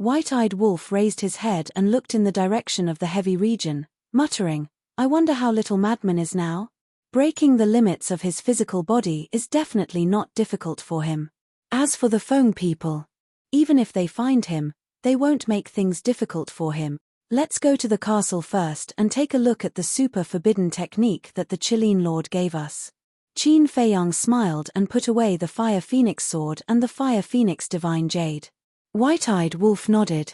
White-eyed Wolf raised his head and looked in the direction of the heavy region, muttering, "I wonder how little Madman is now? Breaking the limits of his physical body is definitely not difficult for him. As for the Feng people, even if they find him, they won't make things difficult for him. Let's go to the castle first and take a look at the super forbidden technique that the Qilin Lord gave us." Qin Feiyang smiled and put away the Fire Phoenix sword and the Fire Phoenix Divine Jade. White-eyed Wolf nodded.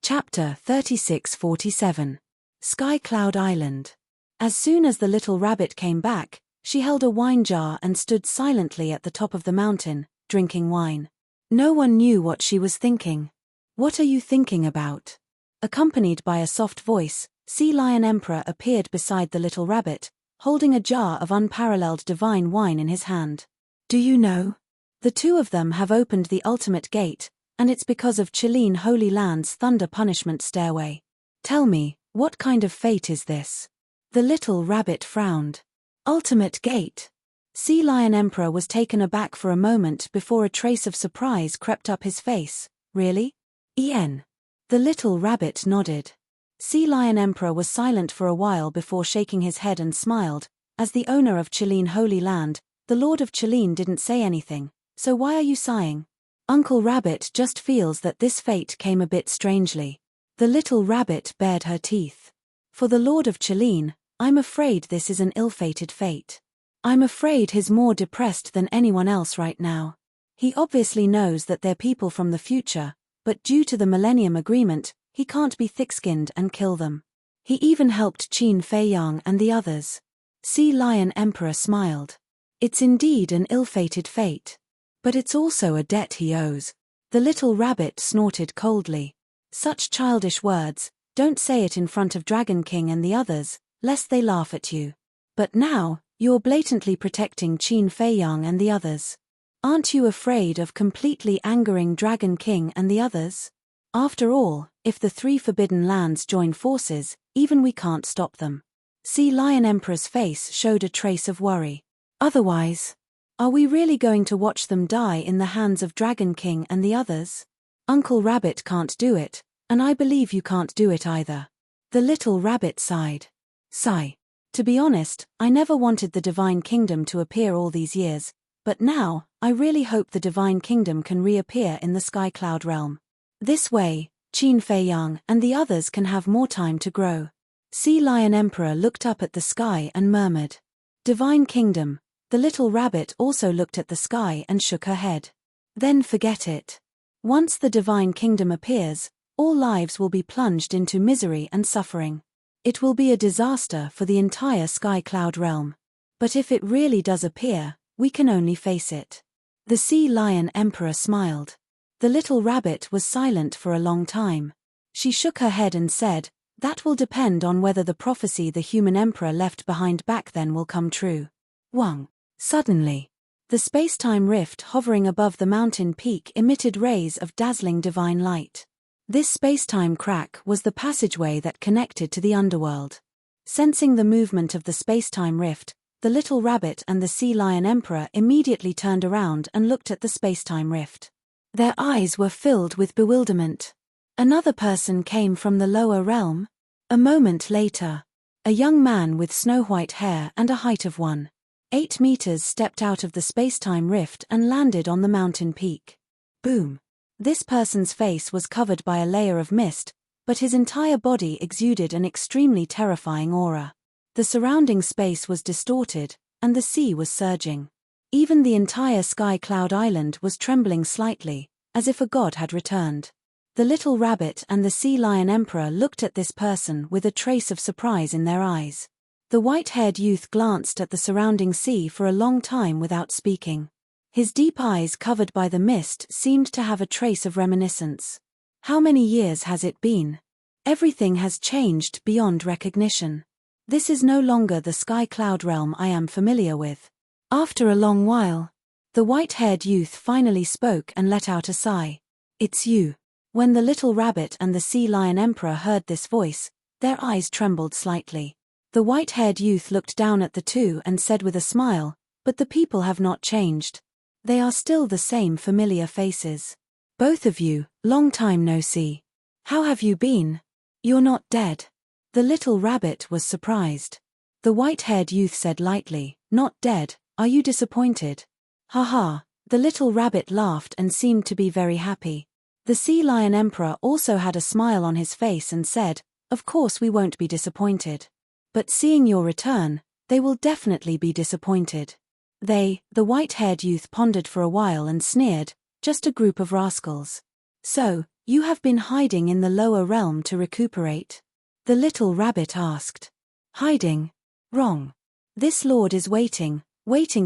Chapter 3647. Sky Cloud Island. As soon as the little rabbit came back, she held a wine jar and stood silently at the top of the mountain, drinking wine. No one knew what she was thinking. "What are you thinking about?" Accompanied by a soft voice, Sea Lion Emperor appeared beside the little rabbit, holding a jar of unparalleled divine wine in his hand. "Do you know? The two of them have opened the ultimate gate, and it's because of Qilin Holy Land's thunder punishment stairway. Tell me, what kind of fate is this?" The little rabbit frowned. "Ultimate gate?" Sea Lion Emperor was taken aback for a moment before a trace of surprise crept up his face. "Really? En?" The little rabbit nodded. Sea Lion Emperor was silent for a while before shaking his head and smiled. As the owner of Qilin Holy Land, the Lord of Qilin didn't say anything, so why are you sighing? Uncle Rabbit just feels that this fate came a bit strangely. The little rabbit bared her teeth. "For the Lord of Qilin, I'm afraid this is an ill-fated fate. I'm afraid he's more depressed than anyone else right now. He obviously knows that they're people from the future, but due to the Millennium Agreement, he can't be thick-skinned and kill them. He even helped Qin Feiyang and the others." Sea Lion Emperor smiled. "It's indeed an ill-fated fate. But it's also a debt he owes." The little rabbit snorted coldly. "Such childish words, don't say it in front of Dragon King and the others, lest they laugh at you. But now, you're blatantly protecting Qin Feiyang and the others. Aren't you afraid of completely angering Dragon King and the others? After all, if the three forbidden lands join forces, even we can't stop them." Sea Lion Emperor's face showed a trace of worry. "Otherwise, are we really going to watch them die in the hands of Dragon King and the others? Uncle Rabbit can't do it, and I believe you can't do it either." The little rabbit sighed. "Sigh. To be honest, I never wanted the Divine Kingdom to appear all these years, but now, I really hope the Divine Kingdom can reappear in the Sky Cloud realm. This way, Qin Feiyang and the others can have more time to grow." Sea Lion Emperor looked up at the sky and murmured, "Divine Kingdom." The little rabbit also looked at the sky and shook her head. "Then forget it. Once the Divine Kingdom appears, all lives will be plunged into misery and suffering. It will be a disaster for the entire Sky Cloud realm. But if it really does appear, we can only face it." The Sea Lion Emperor smiled. The little rabbit was silent for a long time. She shook her head and said, "That will depend on whether the prophecy the human emperor left behind back then will come true." Wang. Suddenly, the space-time rift hovering above the mountain peak emitted rays of dazzling divine light. This space-time crack was the passageway that connected to the underworld. Sensing the movement of the space-time rift, the little rabbit and the Sea Lion Emperor immediately turned around and looked at the space-time rift. Their eyes were filled with bewilderment. Another person came from the lower realm? A moment later, a young man with snow-white hair and a height of 1.8 meters stepped out of the space-time rift and landed on the mountain peak. Boom! This person's face was covered by a layer of mist, but his entire body exuded an extremely terrifying aura. The surrounding space was distorted, and the sea was surging. Even the entire Sky Cloud Island was trembling slightly, as if a god had returned. The little rabbit and the Sea Lion Emperor looked at this person with a trace of surprise in their eyes. The white-haired youth glanced at the surrounding sea for a long time without speaking. His deep eyes covered by the mist seemed to have a trace of reminiscence. How many years has it been? Everything has changed beyond recognition. This is no longer the Sky Cloud realm I am familiar with. After a long while, the white-haired youth finally spoke and let out a sigh. "It's you." When the little rabbit and the Sea Lion Emperor heard this voice, their eyes trembled slightly. The white-haired youth looked down at the two and said with a smile, "But the people have not changed. They are still the same familiar faces. Both of you, Long time no see. How have you been? You're not dead. The little rabbit was surprised. The white-haired youth said lightly, Not dead, are you disappointed? Ha ha, the little rabbit laughed and seemed to be very happy. The sea lion emperor also had a smile on his face and said, Of course we won't be disappointed. But seeing your return, they will definitely be disappointed. The white-haired youth pondered for a while and sneered, Just a group of rascals. So, you have been hiding in the lower realm to recuperate? The little rabbit asked. Hiding? Wrong. This lord is waiting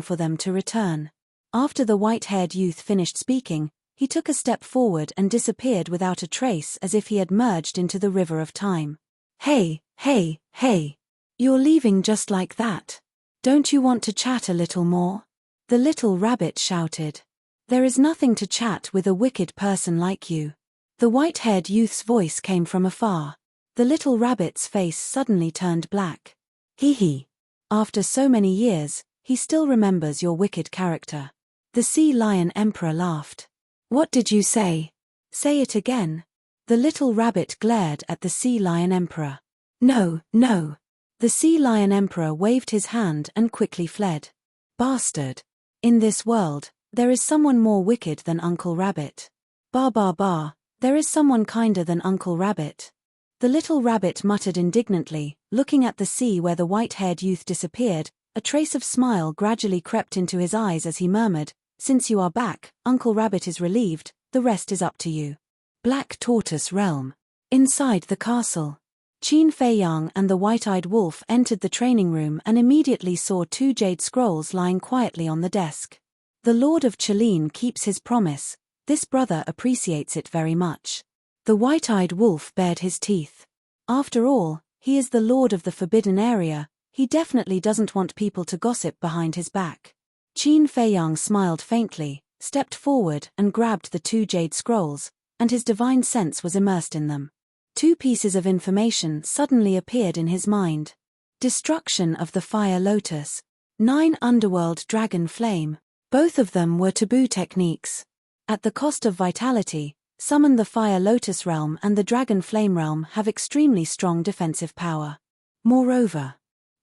for them to return. After the white-haired youth finished speaking, he took a step forward and disappeared without a trace as if he had merged into the river of time. Hey, hey, hey! You're leaving just like that. Don't you want to chat a little more? The little rabbit shouted. There is nothing to chat with a wicked person like you. The white-haired youth's voice came from afar. The little rabbit's face suddenly turned black. Hee hee. After so many years, he still remembers your wicked character. The sea lion emperor laughed. What did you say? Say it again. The little rabbit glared at the sea lion emperor. No, no. The sea lion emperor waved his hand and quickly fled. Bastard. In this world, there is someone more wicked than Uncle Rabbit. Bah bah bah, there is someone kinder than Uncle Rabbit. The little rabbit muttered indignantly, looking at the sea where the white-haired youth disappeared. A trace of smile gradually crept into his eyes as he murmured, Since you are back, Uncle Rabbit is relieved, the rest is up to you. Black Tortoise Realm. Inside the castle. Qin Fei Yang and the white-eyed wolf entered the training room and immediately saw 2 jade scrolls lying quietly on the desk. The Lord of Qilin keeps his promise, this brother appreciates it very much. The white-eyed wolf bared his teeth. After all, he is the lord of the forbidden area, he definitely doesn't want people to gossip behind his back. Qin Fei Yang smiled faintly, stepped forward and grabbed the 2 jade scrolls, and his divine sense was immersed in them. 2 pieces of information suddenly appeared in his mind. Destruction of the Fire Lotus. 9 Underworld Dragon Flame. Both of them were taboo techniques. At the cost of vitality, Summon the Fire Lotus Realm and the Dragon Flame Realm have extremely strong defensive power. Moreover,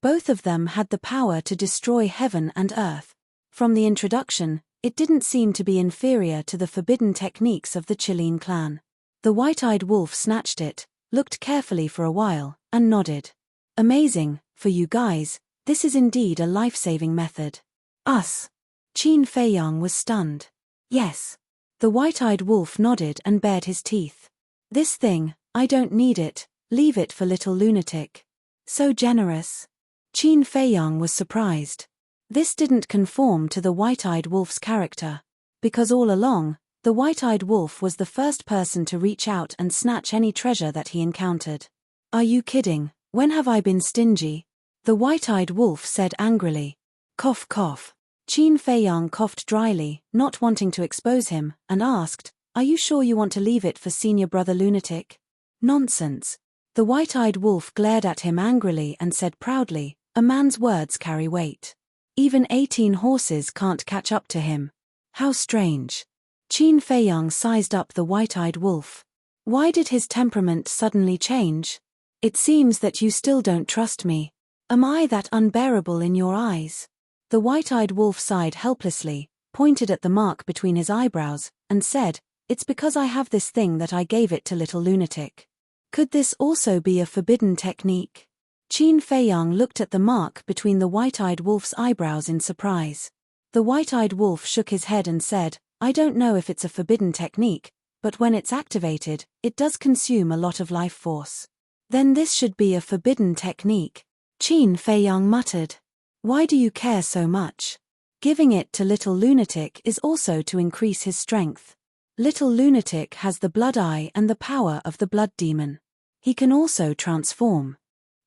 both of them had the power to destroy heaven and earth. From the introduction, it didn't seem to be inferior to the forbidden techniques of the Qilin clan. The white-eyed wolf snatched it, looked carefully for a while, and nodded. Amazing, for you guys, this is indeed a life-saving method. Us. Qin Fei Yang was stunned. Yes. The white-eyed wolf nodded and bared his teeth. This thing, I don't need it, leave it for little lunatic. So generous. Qin Fei Yang was surprised. This didn't conform to the white-eyed wolf's character. Because all along, the white-eyed wolf was the first person to reach out and snatch any treasure that he encountered. Are you kidding? When have I been stingy? The white-eyed wolf said angrily. Cough cough. Qin Fei Yang coughed dryly, not wanting to expose him, and asked, Are you sure you want to leave it for senior brother lunatic? Nonsense. The white-eyed wolf glared at him angrily and said proudly, A man's words carry weight. Even 18 horses can't catch up to him. How strange. Qin Fei Yang sized up the white-eyed wolf. Why did his temperament suddenly change? It seems that you still don't trust me. Am I that unbearable in your eyes? The white-eyed wolf sighed helplessly, pointed at the mark between his eyebrows, and said, It's because I have this thing that I gave it to little lunatic. Could this also be a forbidden technique? Qin Fei Yang looked at the mark between the white-eyed wolf's eyebrows in surprise. The white-eyed wolf shook his head and said, I don't know if it's a forbidden technique, but when it's activated, it does consume a lot of life force. Then this should be a forbidden technique. Qin Fei Yang muttered. Why do you care so much? Giving it to little lunatic is also to increase his strength. Little lunatic has the blood eye and the power of the blood demon. He can also transform.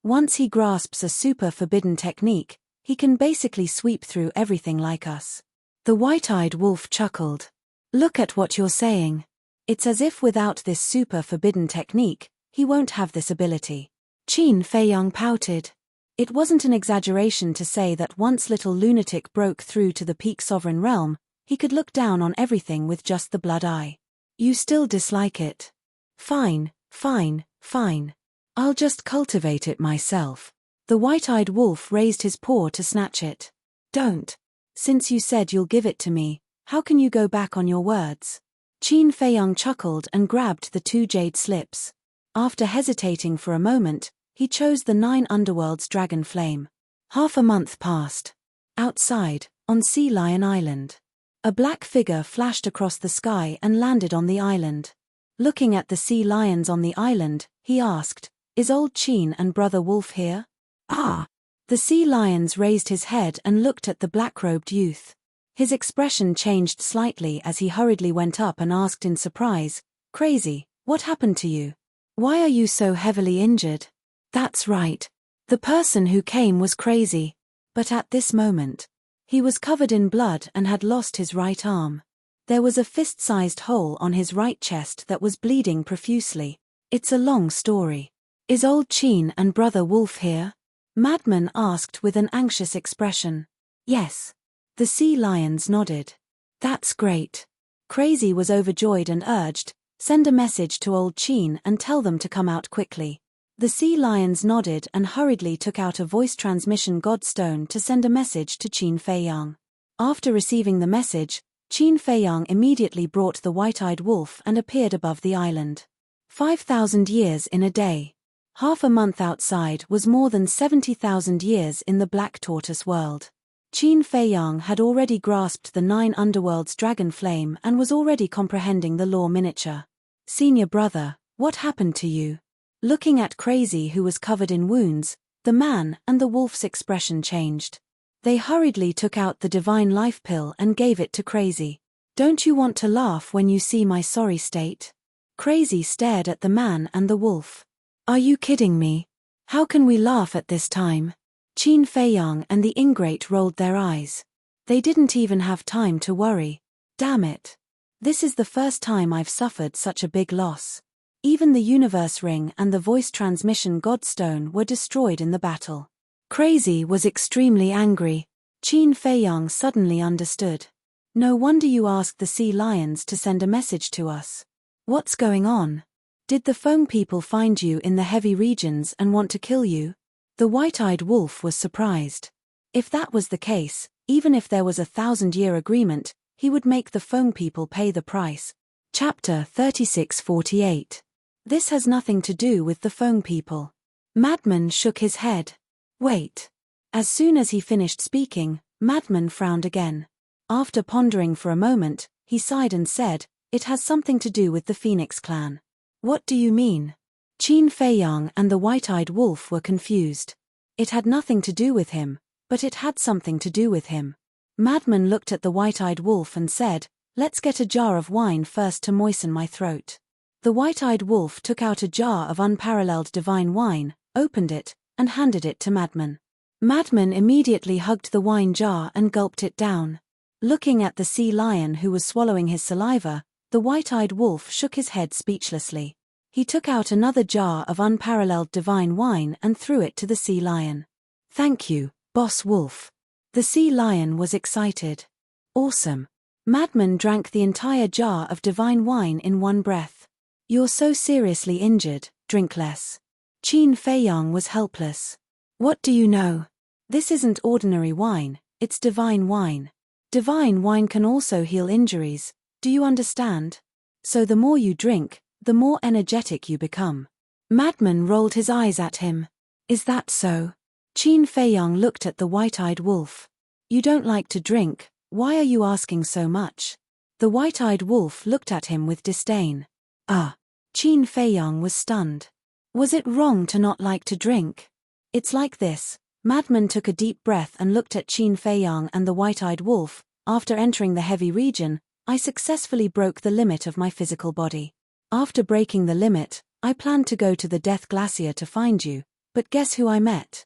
Once he grasps a super forbidden technique, he can basically sweep through everything like us. The white-eyed wolf chuckled. Look at what you're saying. It's as if without this super forbidden technique, he won't have this ability. Qin Fei Yang pouted. It wasn't an exaggeration to say that once little lunatic broke through to the peak sovereign realm, he could look down on everything with just the blood eye. You still dislike it? Fine, fine, fine. I'll just cultivate it myself. The white-eyed wolf raised his paw to snatch it. Don't. Since you said you'll give it to me, how can you go back on your words? Qin Feiyang chuckled and grabbed the 2 jade slips. After hesitating for a moment, he chose the 9 underworld's dragon flame. Half a month passed. Outside, on Sea Lion Island, a black figure flashed across the sky and landed on the island. Looking at the sea lions on the island, he asked, "Is old Qin and brother Wolf here?" "Ah!" The sea lions raised his head and looked at the black-robed youth. His expression changed slightly as he hurriedly went up and asked in surprise, "Crazy, what happened to you? Why are you so heavily injured?" "That's right. The person who came was crazy." But at this moment, he was covered in blood and had lost his right arm. There was a fist-sized hole on his right chest that was bleeding profusely. "It's a long story. Is old Qin and brother Wolf here?" Madman asked with an anxious expression. "Yes." The sea lions nodded. "That's great." Crazy was overjoyed and urged, "Send a message to old Qin and tell them to come out quickly." The sea lions nodded and hurriedly took out a voice transmission godstone to send a message to Qin Feiyang. After receiving the message, Qin Feiyang immediately brought the white-eyed wolf and appeared above the island. 5,000 years in a day. Half a month outside was more than 70,000 years in the Black Tortoise world. Qin Feiyang had already grasped the 9 underworld's dragon flame and was already comprehending the law miniature. "Senior brother, what happened to you?" Looking at Crazy, who was covered in wounds, the man and the wolf's expression changed. They hurriedly took out the divine life pill and gave it to Crazy. "Don't you want to laugh when you see my sorry state?" Crazy stared at the man and the wolf. "Are you kidding me? How can we laugh at this time?" Qin Feiyang and the ingrate rolled their eyes. They didn't even have time to worry. "Damn it. This is the first time I've suffered such a big loss." Even the universe ring and the voice transmission godstone were destroyed in the battle. Crazy was extremely angry. Qin Feiyang suddenly understood. "No wonder you asked the sea lions to send a message to us. What's going on? Did the Feng people find you in the heavy regions and want to kill you?" The white-eyed wolf was surprised. If that was the case, even if there was a 1,000-year agreement, he would make the Feng people pay the price. Chapter 3648. This has nothing to do with the Feng people. Madman shook his head. "Wait." As soon as he finished speaking, Madman frowned again. After pondering for a moment, he sighed and said, "It has something to do with the Phoenix clan." "What do you mean?" Qin Feiyang and the white-eyed wolf were confused. It had nothing to do with him, but it had something to do with him. Madman looked at the white-eyed wolf and said, "Let's get a jar of wine first to moisten my throat." The white-eyed wolf took out a jar of unparalleled divine wine, opened it, and handed it to Madman. Madman immediately hugged the wine jar and gulped it down. Looking at the sea lion who was swallowing his saliva, the white-eyed wolf shook his head speechlessly. He took out another jar of unparalleled divine wine and threw it to the sea lion. "Thank you, Boss Wolf." The sea lion was excited. "Awesome." Madman drank the entire jar of divine wine in one breath. "You're so seriously injured, drink less." Qin Feiyang was helpless. "What do you know? This isn't ordinary wine, it's divine wine. Divine wine can also heal injuries, do you understand? So the more you drink, the more energetic you become." Madman rolled his eyes at him. "Is that so?" Qin Feiyang looked at the white-eyed wolf. "You don't like to drink, why are you asking so much?" The white-eyed wolf looked at him with disdain. "Ah." Qin Feiyang was stunned. Was it wrong to not like to drink? "It's like this." Madman took a deep breath and looked at Qin Feiyang and the white-eyed wolf. "After entering the heavy region, I successfully broke the limit of my physical body. After breaking the limit, I planned to go to the Death Glacier to find you, but guess who I met?"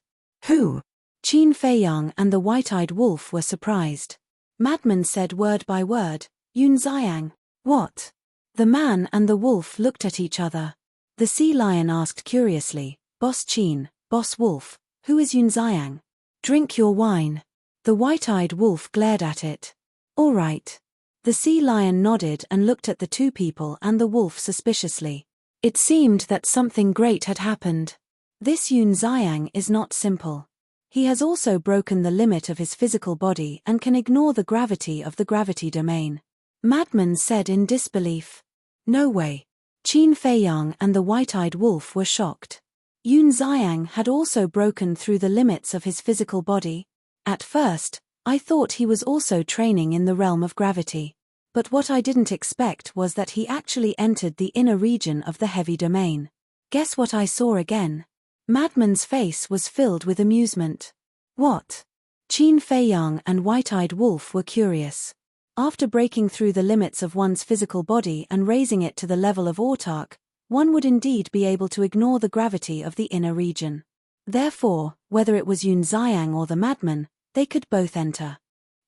"Who?" Qin Feiyang and the white-eyed wolf were surprised. Madman said word by word, "Yun Xiang." "What?" The man and the wolf looked at each other. The sea lion asked curiously, "Boss Qin, Boss Wolf, who is Yun Xiang?" "Drink your wine." The white-eyed wolf glared at it. "All right." The sea lion nodded and looked at the two people and the wolf suspiciously. It seemed that something great had happened. This Yun Xiang is not simple. He has also broken the limit of his physical body and can ignore the gravity of the gravity domain. Madman said in disbelief. No way. Qin Feiyang and the white-eyed wolf were shocked. Yun Xiang had also broken through the limits of his physical body. At first, I thought he was also training in the realm of gravity. But what I didn't expect was that he actually entered the inner region of the heavy domain. Guess what I saw again? Madman's face was filled with amusement. What? Qin Feiyang and white-eyed wolf were curious. After breaking through the limits of one's physical body and raising it to the level of autark, one would indeed be able to ignore the gravity of the inner region. Therefore, whether it was Yun Xiang or the madman, they could both enter.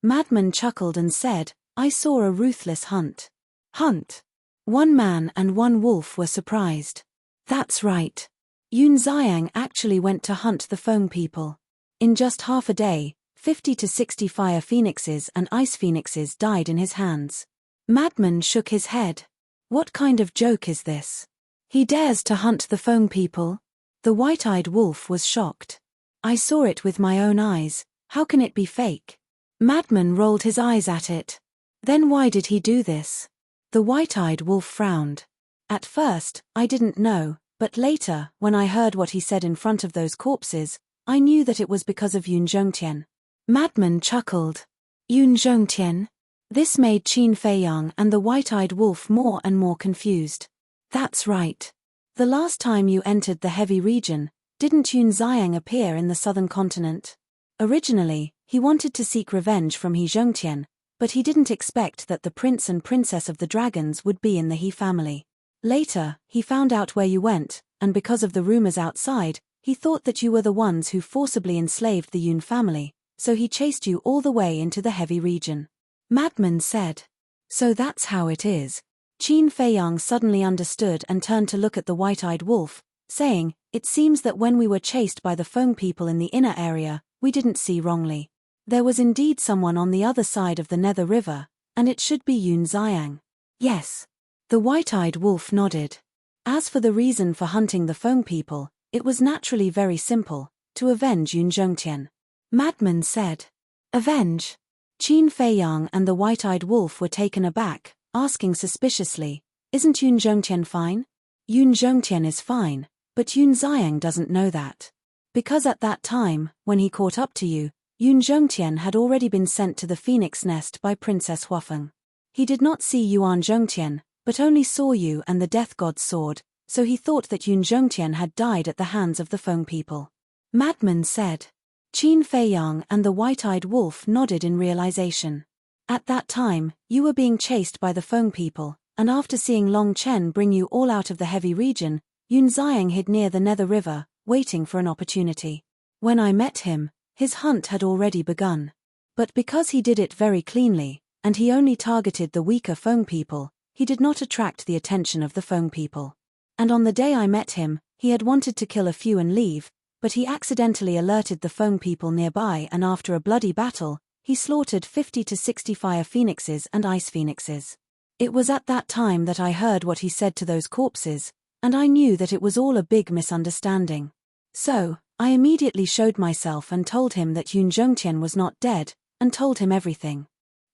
Madman chuckled and said, I saw a ruthless hunt. Hunt? One man and one wolf were surprised. That's right. Yun Xiang actually went to hunt the foam people. In just half a day, 50 to 60 fire phoenixes and ice phoenixes died in his hands. Madman shook his head. What kind of joke is this? He dares to hunt the foam people? The white-eyed wolf was shocked. I saw it with my own eyes, how can it be fake? Madman rolled his eyes at it. Then why did he do this? The white-eyed wolf frowned. At first, I didn't know, but later, when I heard what he said in front of those corpses, I knew that it was because of Yun Zhongtian. Madman chuckled. Yun Zhongtian? This made Qin Feiyang and the white-eyed wolf more and more confused. That's right. The last time you entered the heavy region, didn't Yun Xiang appear in the southern continent? Originally, he wanted to seek revenge from He Zhongtian, but he didn't expect that the prince and princess of the dragons would be in the He family. Later, he found out where you went, and because of the rumors outside, he thought that you were the ones who forcibly enslaved the Yun family, so he chased you all the way into the heavy region. Madman said. So that's how it is. Qin Feiyang suddenly understood and turned to look at the white-eyed wolf, saying, it seems that when we were chased by the foam people in the inner area, we didn't see wrongly. There was indeed someone on the other side of the Nether River, and it should be Yun Xiang. Yes. The white-eyed wolf nodded. As for the reason for hunting the foam people, it was naturally very simple, to avenge Yun Zhongtian. Madman said. Avenge? Qin Feiyang and the white-eyed wolf were taken aback, asking suspiciously, isn't Yun Zhongtian fine? Yun Zhongtian is fine, but Yun Xiang doesn't know that. Because at that time, when he caught up to you, Yun Zhongtian had already been sent to the phoenix nest by Princess Huafeng. He did not see Yuan Zhongtian, but only saw you and the death god's sword, so he thought that Yun Zhongtian had died at the hands of the foam people. Madman said. Qin Feiyang and the white-eyed wolf nodded in realization. At that time, you were being chased by the foam people, and after seeing Long Chen bring you all out of the heavy region, Yun Xiang hid near the Nether River, waiting for an opportunity. When I met him, his hunt had already begun. But because he did it very cleanly, and he only targeted the weaker foam people, he did not attract the attention of the foam people. And on the day I met him, he had wanted to kill a few and leave, but he accidentally alerted the foam people nearby, and after a bloody battle, he slaughtered 50 to 60 fire phoenixes and ice phoenixes. It was at that time that I heard what he said to those corpses, and I knew that it was all a big misunderstanding. So, I immediately showed myself and told him that Yun Zhongtian was not dead, and told him everything.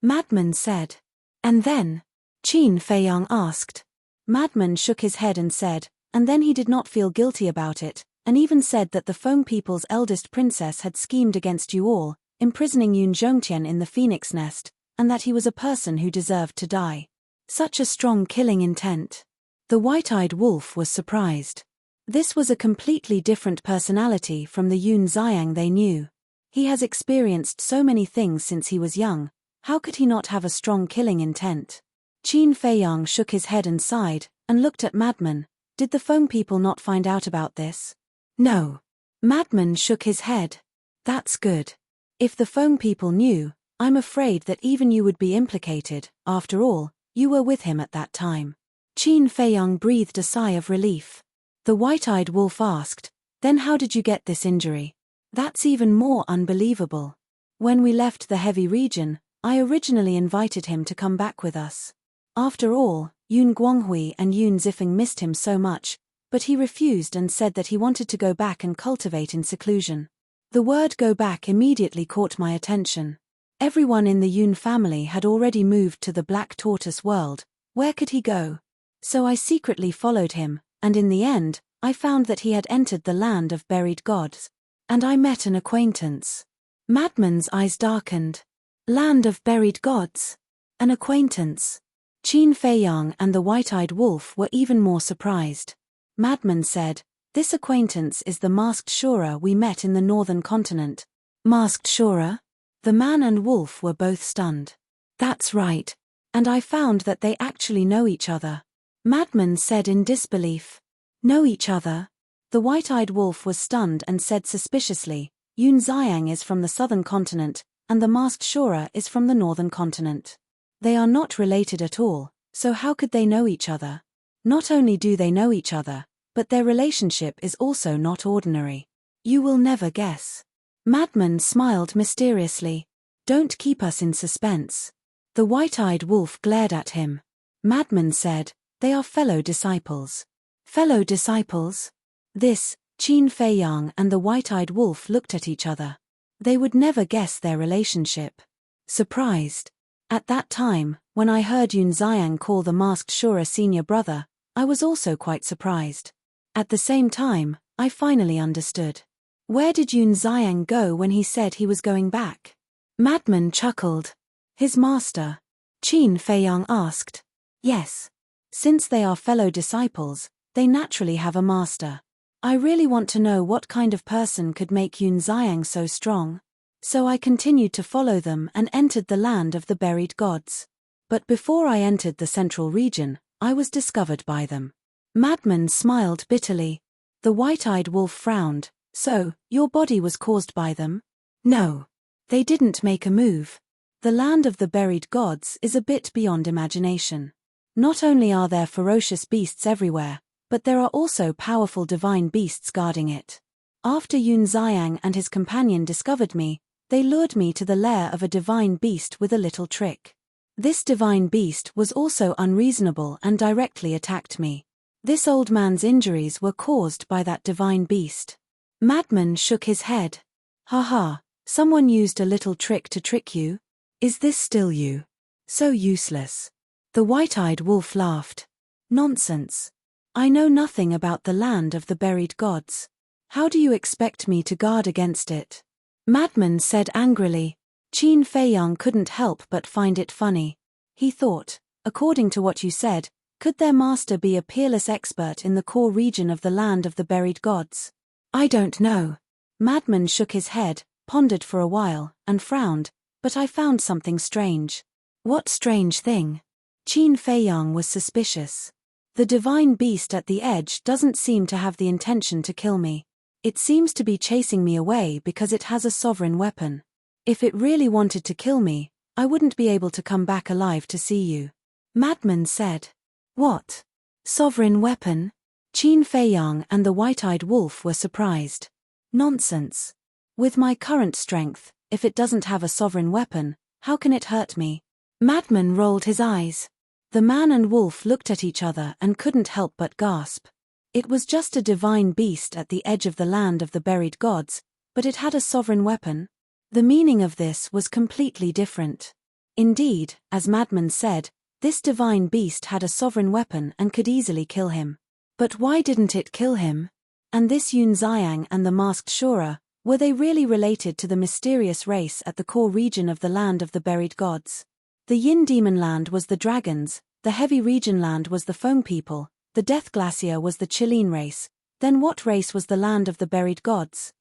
Madman said. And then? Qin Feiyang asked. Madman shook his head and said, and then he did not feel guilty about it, and even said that the foam people's eldest princess had schemed against you all, imprisoning Yun Zhongtian in the phoenix nest, and that he was a person who deserved to die. Such a strong killing intent. The white-eyed wolf was surprised. This was a completely different personality from the Yun Xiang they knew. He has experienced so many things since he was young, how could he not have a strong killing intent? Qin Feiyang shook his head and sighed, and looked at Madman. Did the foam people not find out about this? No. Madman shook his head. That's good. If the foam people knew, I'm afraid that even you would be implicated. After all, you were with him at that time. Qin Feiyang breathed a sigh of relief. The white-eyed wolf asked, then how did you get this injury? That's even more unbelievable. When we left the heavy region, I originally invited him to come back with us. After all, Yun Guanghui and Yun Zifeng missed him so much, but he refused and said that he wanted to go back and cultivate in seclusion. The word go back immediately caught my attention. Everyone in the Yun family had already moved to the Black Tortoise world. Where could he go? So I secretly followed him, and in the end, I found that he had entered the land of buried gods. And I met an acquaintance. Madman's eyes darkened. Land of buried gods. An acquaintance. Qin Feiyang and the white-eyed wolf were even more surprised. Madman said, "This acquaintance is the masked Shura we met in the northern continent." Masked Shura? The man and wolf were both stunned. That's right. And I found that they actually know each other. Madman said in disbelief. Know each other? The white-eyed wolf was stunned and said suspiciously, Yun Xiang is from the southern continent, and the masked Shura is from the northern continent. They are not related at all, so how could they know each other? Not only do they know each other, but their relationship is also not ordinary. You will never guess. Madman smiled mysteriously. Don't keep us in suspense. The white-eyed wolf glared at him. Madman said, they are fellow disciples. Fellow disciples? This, Qin Feiyang and the white-eyed wolf looked at each other. They would never guess their relationship. Surprised. At that time, when I heard Yun Xiang call the masked Shura senior brother, I was also quite surprised. At the same time, I finally understood. Where did Yun Xiang go when he said he was going back? Madman chuckled. His master. Qin Feiyang asked. Yes. Since they are fellow disciples, they naturally have a master. I really want to know what kind of person could make Yun Xiang so strong. So I continued to follow them and entered the land of the buried gods. But before I entered the central region, I was discovered by them. Madman smiled bitterly. The white-eyed wolf frowned. So, your body was caused by them? No. They didn't make a move. The land of the buried gods is a bit beyond imagination. Not only are there ferocious beasts everywhere, but there are also powerful divine beasts guarding it. After Yun Xiang and his companion discovered me, they lured me to the lair of a divine beast with a little trick. This divine beast was also unreasonable and directly attacked me. This old man's injuries were caused by that divine beast. Madman shook his head. Ha, someone used a little trick to trick you? Is this still you? So useless. The white-eyed wolf laughed. Nonsense. I know nothing about the land of the buried gods. How do you expect me to guard against it? Madman said angrily. Qin Feiyang couldn't help but find it funny. He thought, according to what you said, could their master be a peerless expert in the core region of the land of the buried gods? I don't know. Madman shook his head, pondered for a while, and frowned, but I found something strange. What strange thing? Qin Feiyang was suspicious. The divine beast at the edge doesn't seem to have the intention to kill me. It seems to be chasing me away because it has a sovereign weapon. If it really wanted to kill me, I wouldn't be able to come back alive to see you. Madman said. What? Sovereign weapon? Qin Feiyang and the white-eyed wolf were surprised. Nonsense. With my current strength, if it doesn't have a sovereign weapon, how can it hurt me? Madman rolled his eyes. The man and wolf looked at each other and couldn't help but gasp. It was just a divine beast at the edge of the land of the buried gods, but it had a sovereign weapon. The meaning of this was completely different. Indeed, as Madman said, this divine beast had a sovereign weapon and could easily kill him. But why didn't it kill him? And this Yun Xiang and the masked Shura, were they really related to the mysterious race at the core region of the land of the buried gods? The Yin Demon Land was the dragons, the Heavy Region Land was the Foam people, the Death Glacier was the Chilean race. Then what race was the land of the buried gods?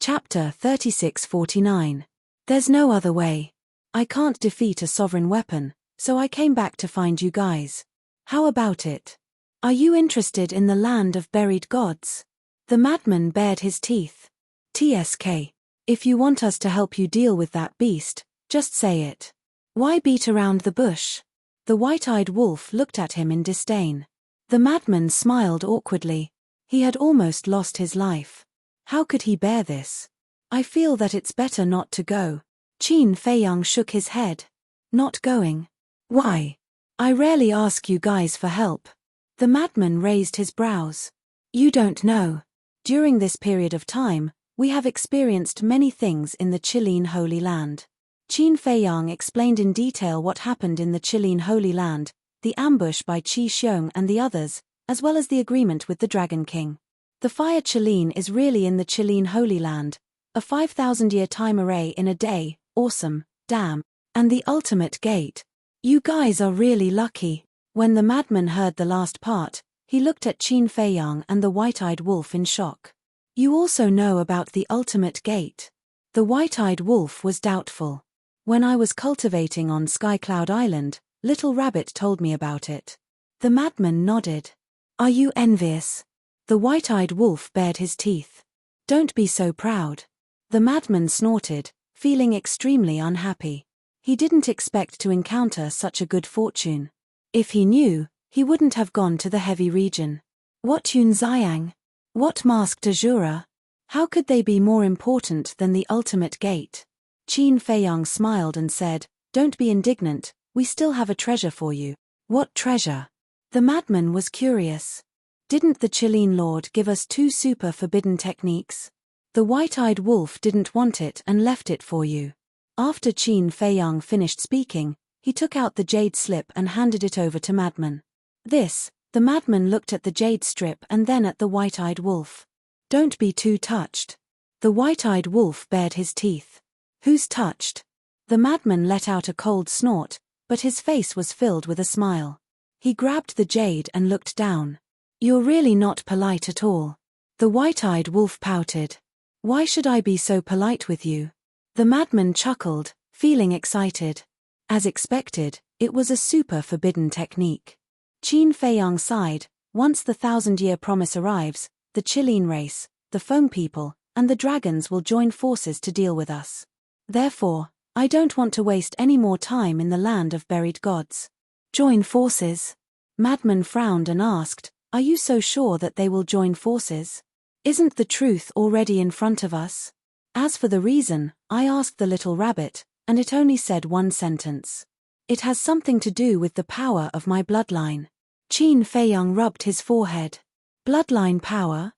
Chapter 3649. There's no other way. I can't defeat a sovereign weapon, so I came back to find you guys. How about it? Are you interested in the land of buried gods? The madman bared his teeth. TSK. If you want us to help you deal with that beast, just say it. Why beat around the bush? The white-eyed wolf looked at him in disdain. The madman smiled awkwardly. He had almost lost his life. How could he bear this? I feel that it's better not to go. Qin Feiyang shook his head. Not going? Why? I rarely ask you guys for help. The madman raised his brows. You don't know. During this period of time, we have experienced many things in the Chilean Holy Land. Qin Feiyang explained in detail what happened in the Chilean Holy Land, the ambush by Qi Xiong and the others, as well as the agreement with the Dragon King. The fire Chilean is really in the Chilean Holy Land, a 5,000-year time array in a day, awesome, damn, and the ultimate gate. You guys are really lucky. When the madman heard the last part, he looked at Qin Feiyang and the white-eyed wolf in shock. You also know about the ultimate gate. The white-eyed wolf was doubtful. When I was cultivating on Sky Cloud Island, Little Rabbit told me about it. The madman nodded. Are you envious? The white-eyed wolf bared his teeth. Don't be so proud. The madman snorted, feeling extremely unhappy. He didn't expect to encounter such a good fortune. If he knew, he wouldn't have gone to the heavy region. What Yun Xiang? What masked Azura? How could they be more important than the ultimate gate? Qin Feiyang smiled and said, Don't be indignant, we still have a treasure for you. What treasure? The madman was curious. Didn't the Chilean Lord give us 2 super forbidden techniques? The white-eyed wolf didn't want it and left it for you. After Qin Feiyang finished speaking, he took out the jade slip and handed it over to madman. The madman looked at the jade strip and then at the white-eyed wolf. Don't be too touched. The white-eyed wolf bared his teeth. Who's touched? The madman let out a cold snort, but his face was filled with a smile. He grabbed the jade and looked down. You're really not polite at all. The white-eyed wolf pouted. Why should I be so polite with you? The madman chuckled, feeling excited. As expected, it was a super forbidden technique. Qin Feiyang sighed. Once the 1,000-year promise arrives, the Chilean race, the foam people, and the dragons will join forces to deal with us. Therefore, I don't want to waste any more time in the land of buried gods. Join forces? Madman frowned and asked, Are you so sure that they will join forces? Isn't the truth already in front of us? As for the reason, I asked the little rabbit, and it only said one sentence. It has something to do with the power of my bloodline. Qin Feiyang rubbed his forehead. Bloodline power?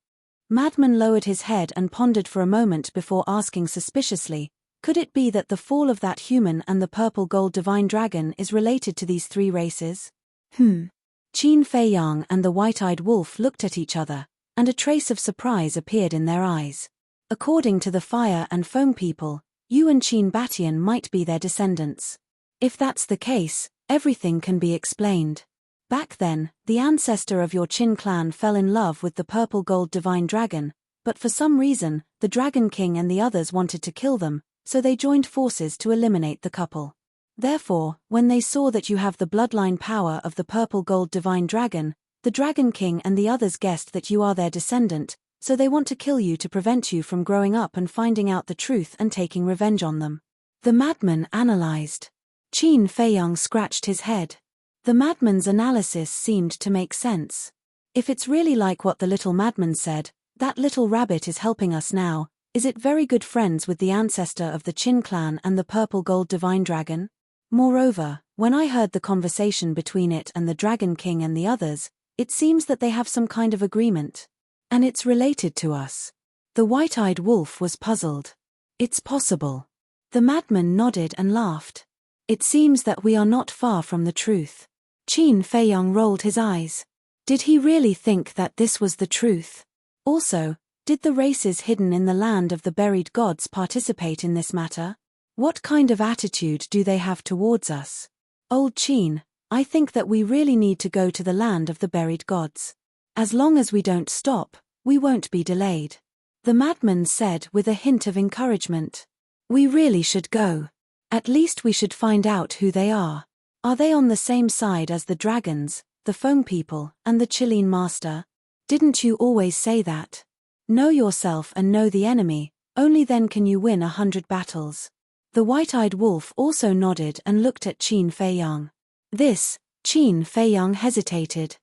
Madman lowered his head and pondered for a moment before asking suspiciously, could it be that the fall of that human and the purple gold divine dragon is related to these 3 races? Qin Feiyang and the white-eyed wolf looked at each other, and a trace of surprise appeared in their eyes. According to the fire and foam people, you and Qin Batian might be their descendants. If that's the case, everything can be explained. Back then, the ancestor of your Qin clan fell in love with the purple gold divine dragon, but for some reason, the Dragon King and the others wanted to kill them, so they joined forces to eliminate the couple. Therefore, when they saw that you have the bloodline power of the purple gold divine dragon, the Dragon King and the others guessed that you are their descendant, so they want to kill you to prevent you from growing up and finding out the truth and taking revenge on them. The madman analyzed. Qin Feiyang scratched his head. The madman's analysis seemed to make sense. If it's really like what the little madman said, that little rabbit is helping us now, is it very good friends with the ancestor of the Qin clan and the purple gold divine dragon? Moreover, when I heard the conversation between it and the Dragon King and the others, it seems that they have some kind of agreement. And it's related to us. The white-eyed wolf was puzzled. It's possible. The madman nodded and laughed. It seems that we are not far from the truth. Qin Feiyang rolled his eyes. Did he really think that this was the truth? Also, did the races hidden in the land of the buried gods participate in this matter? What kind of attitude do they have towards us? Old Qin, I think that we really need to go to the land of the buried gods. As long as we don't stop, we won't be delayed. The madman said with a hint of encouragement. We really should go. At least we should find out who they are. Are they on the same side as the dragons, the foam people, and the Chilean master? Didn't you always say that? Know yourself and know the enemy, only then can you win 100 battles. The white-eyed wolf also nodded and looked at Qin Feiyang. Qin Feiyang hesitated.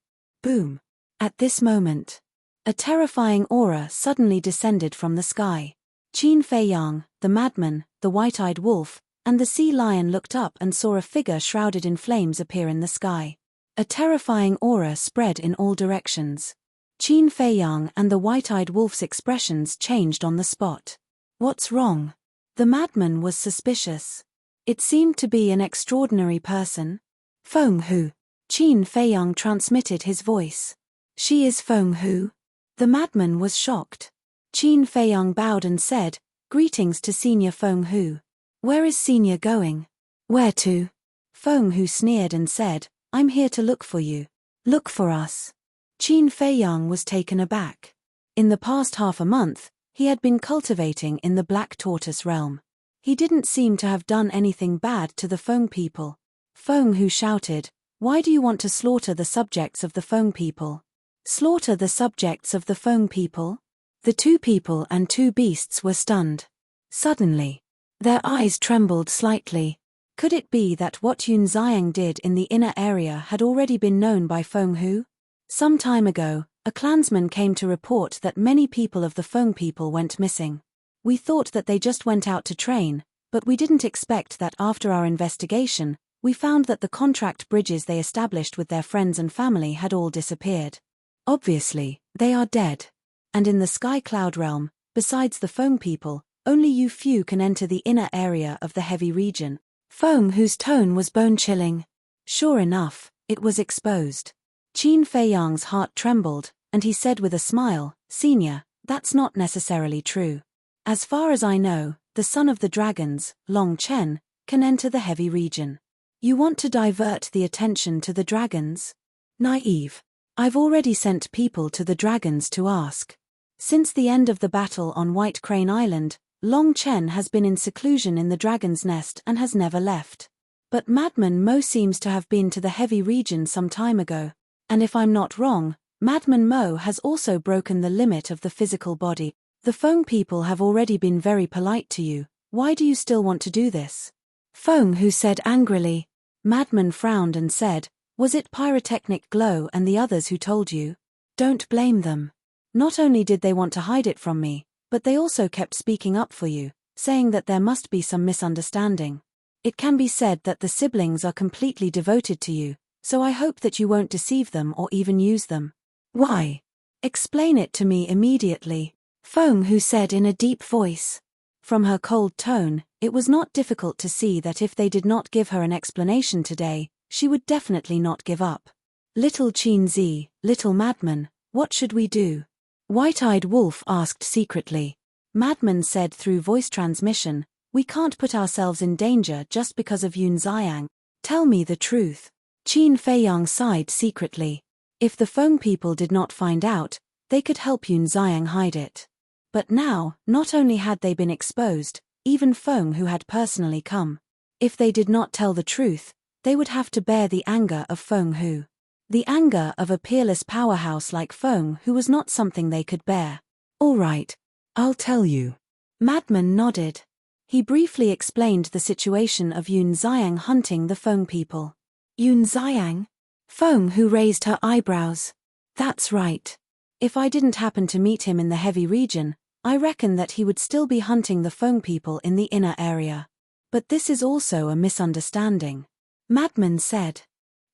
Boom. At this moment, a terrifying aura suddenly descended from the sky. Qin Feiyang, the madman, the white-eyed wolf, and the sea lion looked up and saw a figure shrouded in flames appear in the sky. A terrifying aura spread in all directions. Qin Feiyang and the white-eyed wolf's expressions changed on the spot. What's wrong? The madman was suspicious. It seemed to be an extraordinary person. Feng Hu. Qin Feiyang transmitted his voice. She is Feng Hu? The madman was shocked. Qin Feiyang bowed and said, "Greetings to Senior Feng Hu. Where is Senior going?" "Where to?" Feng Hu sneered and said, "I'm here to look for you." "Look for us?" Qin Feiyang was taken aback. In the past half a month, he had been cultivating in the Black Tortoise realm. He didn't seem to have done anything bad to the Feng people. Feng Hu shouted, "Why do you want to slaughter the subjects of the Feng people?" "Slaughter the subjects of the Feng people?" The two people and two beasts were stunned. Suddenly, their eyes trembled slightly. Could it be that what Yun Xiang did in the inner area had already been known by Feng Hu? Some time ago, a clansman came to report that many people of the Feng people went missing. We thought that they just went out to train, but we didn't expect that after our investigation, we found that the contract bridges they established with their friends and family had all disappeared. Obviously, they are dead. And in the Sky Cloud realm, besides the Feng people, only you few can enter the inner area of the heavy region. Feng Hu's tone was bone-chilling. Sure enough, it was exposed. Qin Feiyang's heart trembled, and he said with a smile, "Senior, that's not necessarily true. As far as I know, the son of the dragons, Long Chen, can enter the heavy region. You want to divert the attention to the dragons? Naive. I've already sent people to the dragons to ask. Since the end of the battle on White Crane Island, Long Chen has been in seclusion in the dragon's nest and has never left. But Madman Mo seems to have been to the heavy region some time ago. And if I'm not wrong, Madman Mo has also broken the limit of the physical body. The Feng people have already been very polite to you. Why do you still want to do this?" Feng Hu said angrily. Madman frowned and said, "Was it Pyrotechnic Glow and the others who told you? Don't blame them. Not only did they want to hide it from me, but they also kept speaking up for you, saying that there must be some misunderstanding. It can be said that the siblings are completely devoted to you, so I hope that you won't deceive them or even use them." "Why? Explain it to me immediately," Feng Hu said in a deep voice. From her cold tone, it was not difficult to see that if they did not give her an explanation today, she would definitely not give up. "Little Qin Zi, little Madman, what should we do?" White-eyed Wolf asked secretly. Madman said through voice transmission, "We can't put ourselves in danger just because of Yun Xiang. Tell me the truth." Qin Feiyang sighed secretly. If the Feng people did not find out, they could help Yun Xiang hide it. But now, not only had they been exposed, even Feng Hu had personally come. If they did not tell the truth, they would have to bear the anger of Feng Hu. The anger of a peerless powerhouse like Feng Hu was not something they could bear. "All right, I'll tell you." Madman nodded. He briefly explained the situation of Yun Xiang hunting the Feng people. "Yun Xiang?" Feng Hu raised her eyebrows. "That's right. If I didn't happen to meet him in the heavy region, I reckon that he would still be hunting the Feng people in the inner area. But this is also a misunderstanding," Madman said.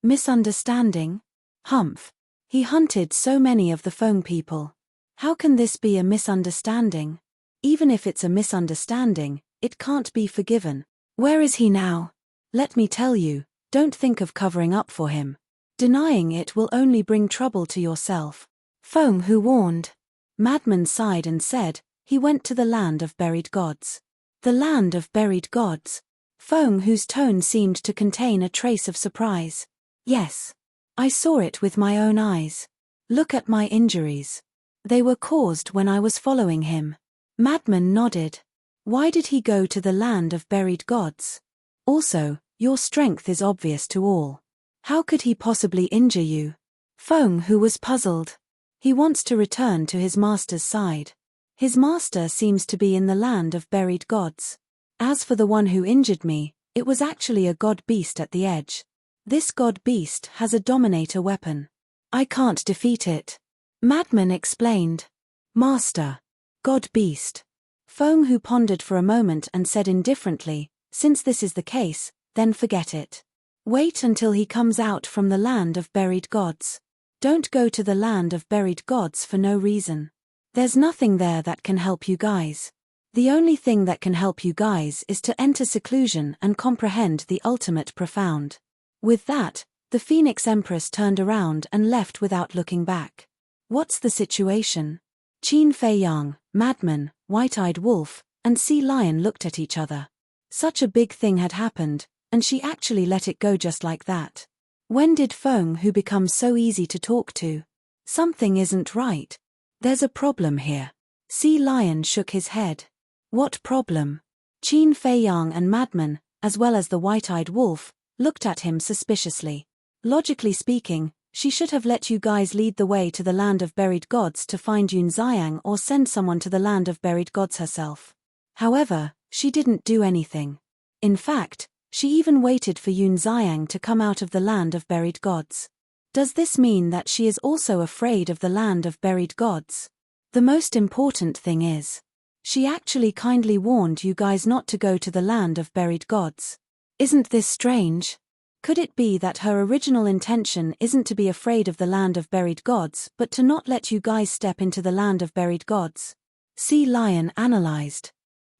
"Misunderstanding? Humph. He hunted so many of the Feng people. How can this be a misunderstanding? Even if it's a misunderstanding, it can't be forgiven. Where is he now? Let me tell you, don't think of covering up for him. Denying it will only bring trouble to yourself," Feng Hu warned. Madman sighed and said, "He went to the land of buried gods." "The land of buried gods?" Feng Hu's tone seemed to contain a trace of surprise. "Yes. I saw it with my own eyes. Look at my injuries. They were caused when I was following him." Madman nodded. "Why did he go to the land of buried gods? Also, your strength is obvious to all. How could he possibly injure you?" Feng Hu was puzzled. He wants to return to his master's side. His master seems to be in the land of buried gods. As for the one who injured me, it was actually a god beast at the edge. This god beast has a dominator weapon. I can't defeat it," Madman explained. "Master. God beast." Feng Hu pondered for a moment and said indifferently, Since this is the case, then forget it. Wait until he comes out from the land of buried gods. Don't go to the land of buried gods for no reason. There's nothing there that can help you guys. The only thing that can help you guys is to enter seclusion and comprehend the ultimate profound. With that, the Phoenix Empress turned around and left without looking back. What's the situation? Qin Fei Yang, Madman, White-Eyed Wolf, and Sea Lion looked at each other. Such a big thing had happened, and she actually let it go just like that. When did Feng Hu become so easy to talk to? Something isn't right. There's a problem here. Sea Lion shook his head. What problem? Qin Fei Yang and Madman, as well as the White-Eyed Wolf, looked at him suspiciously. Logically speaking, she should have let you guys lead the way to the land of buried gods to find Yun Xiang or send someone to the land of buried gods herself. However, she didn't do anything. In fact, she even waited for Yun Xiang to come out of the land of buried gods. Does this mean that she is also afraid of the land of buried gods? The most important thing is, she actually kindly warned you guys not to go to the land of buried gods. Isn't this strange? Could it be that her original intention isn't to be afraid of the land of buried gods but to not let you guys step into the land of buried gods? Sea Lion analyzed.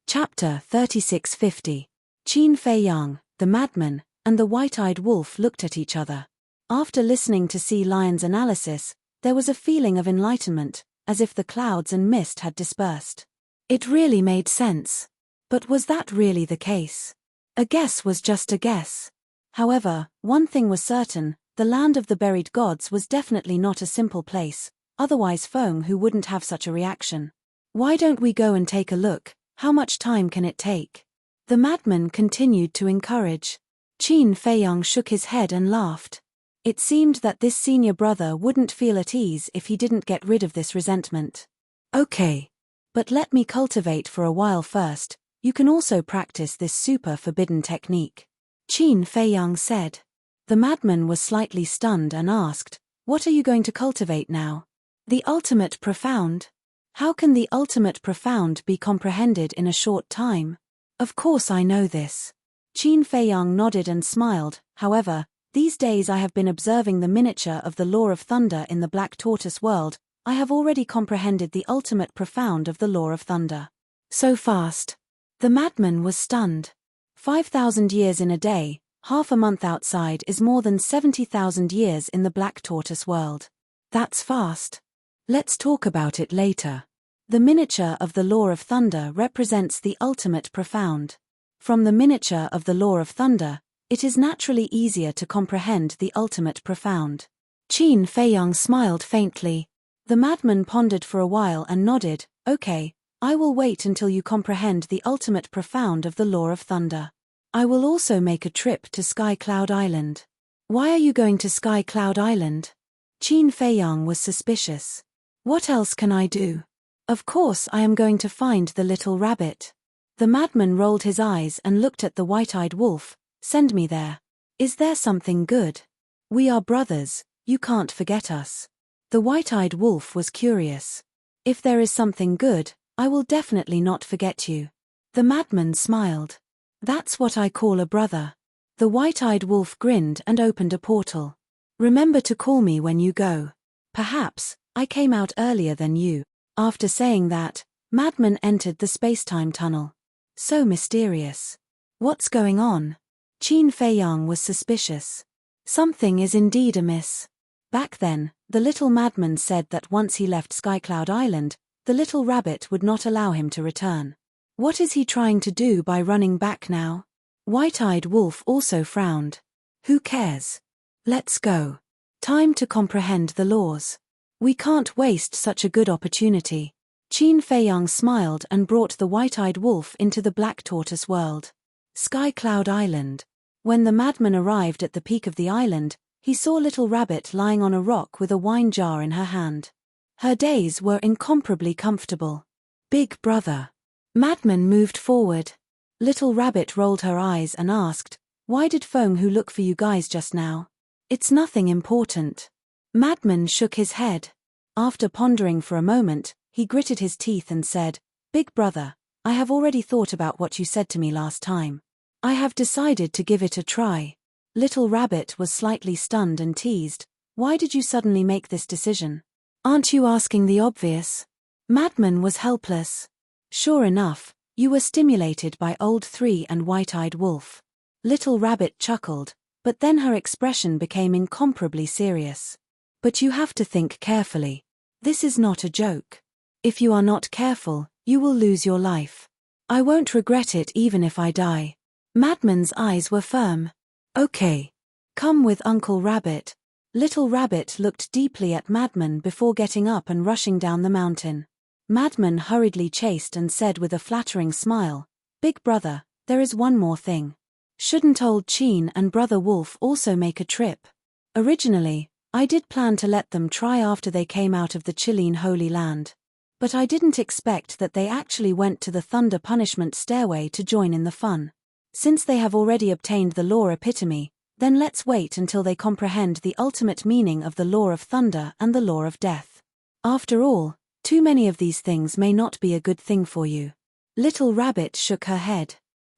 Chapter 3650. Qin Fei Yang, the Madman, and the White-Eyed Wolf looked at each other. After listening to Sea Lion's analysis, there was a feeling of enlightenment, as if the clouds and mist had dispersed. It really made sense. But was that really the case? A guess was just a guess. However, one thing was certain, the land of the buried gods was definitely not a simple place, otherwise Feng Hu wouldn't have such a reaction. Why don't we go and take a look? How much time can it take? The Madman continued to encourage. Qin Fei Yang shook his head and laughed. It seemed that this senior brother wouldn't feel at ease if he didn't get rid of this resentment. Okay. But let me cultivate for a while first. You can also practice this super forbidden technique. Qin Fei Yang said. The Madman was slightly stunned and asked, what are you going to cultivate now? The ultimate profound? How can the ultimate profound be comprehended in a short time? Of course I know this. Qin Fei Yang nodded and smiled. However, these days I have been observing the miniature of the law of thunder in the Black Tortoise world. I have already comprehended the ultimate profound of the law of thunder. So fast. The Madman was stunned. 5,000 years in a day, half a month outside is more than 70,000 years in the Black Tortoise world. That's fast. Let's talk about it later. The miniature of the law of thunder represents the ultimate profound. From the miniature of the law of thunder, it is naturally easier to comprehend the ultimate profound. Qin Fei Yang smiled faintly. The Madman pondered for a while and nodded. Okay, I will wait until you comprehend the ultimate profound of the law of thunder. I will also make a trip to Sky Cloud Island. Why are you going to Sky Cloud Island? Qin Fei Yang was suspicious. What else can I do? Of course I am going to find the little rabbit. The Madman rolled his eyes and looked at the White-Eyed Wolf. Send me there. Is there something good? We are brothers, you can't forget us. The White-Eyed Wolf was curious. If there is something good, I will definitely not forget you. The Madman smiled. That's what I call a brother. The White-Eyed Wolf grinned and opened a portal. Remember to call me when you go. Perhaps, I came out earlier than you. After saying that, Madman entered the space-time tunnel. So mysterious. What's going on? Qin Fei Yang was suspicious. Something is indeed amiss. Back then, the little Madman said that once he left Skycloud Island, the little rabbit would not allow him to return. What is he trying to do by running back now? White-Eyed Wolf also frowned. Who cares? Let's go. Time to comprehend the laws. We can't waste such a good opportunity. Qin Fei Yang smiled and brought the White-Eyed Wolf into the Black Tortoise world. Sky Cloud Island. When the Madman arrived at the peak of the island, he saw Little Rabbit lying on a rock with a wine jar in her hand. Her days were incomparably comfortable. Big brother. Madman moved forward. Little Rabbit rolled her eyes and asked, why did Feng Hu look for you guys just now? It's nothing important. Madman shook his head. After pondering for a moment, he gritted his teeth and said, Big brother, I have already thought about what you said to me last time. I have decided to give it a try. Little Rabbit was slightly stunned and teased. Why did you suddenly make this decision? Aren't you asking the obvious? Madman was helpless. Sure enough, you were stimulated by Old Three and White-Eyed Wolf. Little Rabbit chuckled, but then her expression became incomparably serious. But you have to think carefully. This is not a joke. If you are not careful, you will lose your life. I won't regret it even if I die. Madman's eyes were firm. Okay. Come with Uncle Rabbit. Little Rabbit looked deeply at Madman before getting up and rushing down the mountain. Madman hurriedly chased and said with a flattering smile, Big brother, there is one more thing. Shouldn't Old Cheen and Brother Wolf also make a trip? Originally, I did plan to let them try after they came out of the Chilean Holy Land. But I didn't expect that they actually went to the Thunder Punishment Stairway to join in the fun. Since they have already obtained the law epitome, then let's wait until they comprehend the ultimate meaning of the law of thunder and the law of death. After all, too many of these things may not be a good thing for you. Little Rabbit shook her head.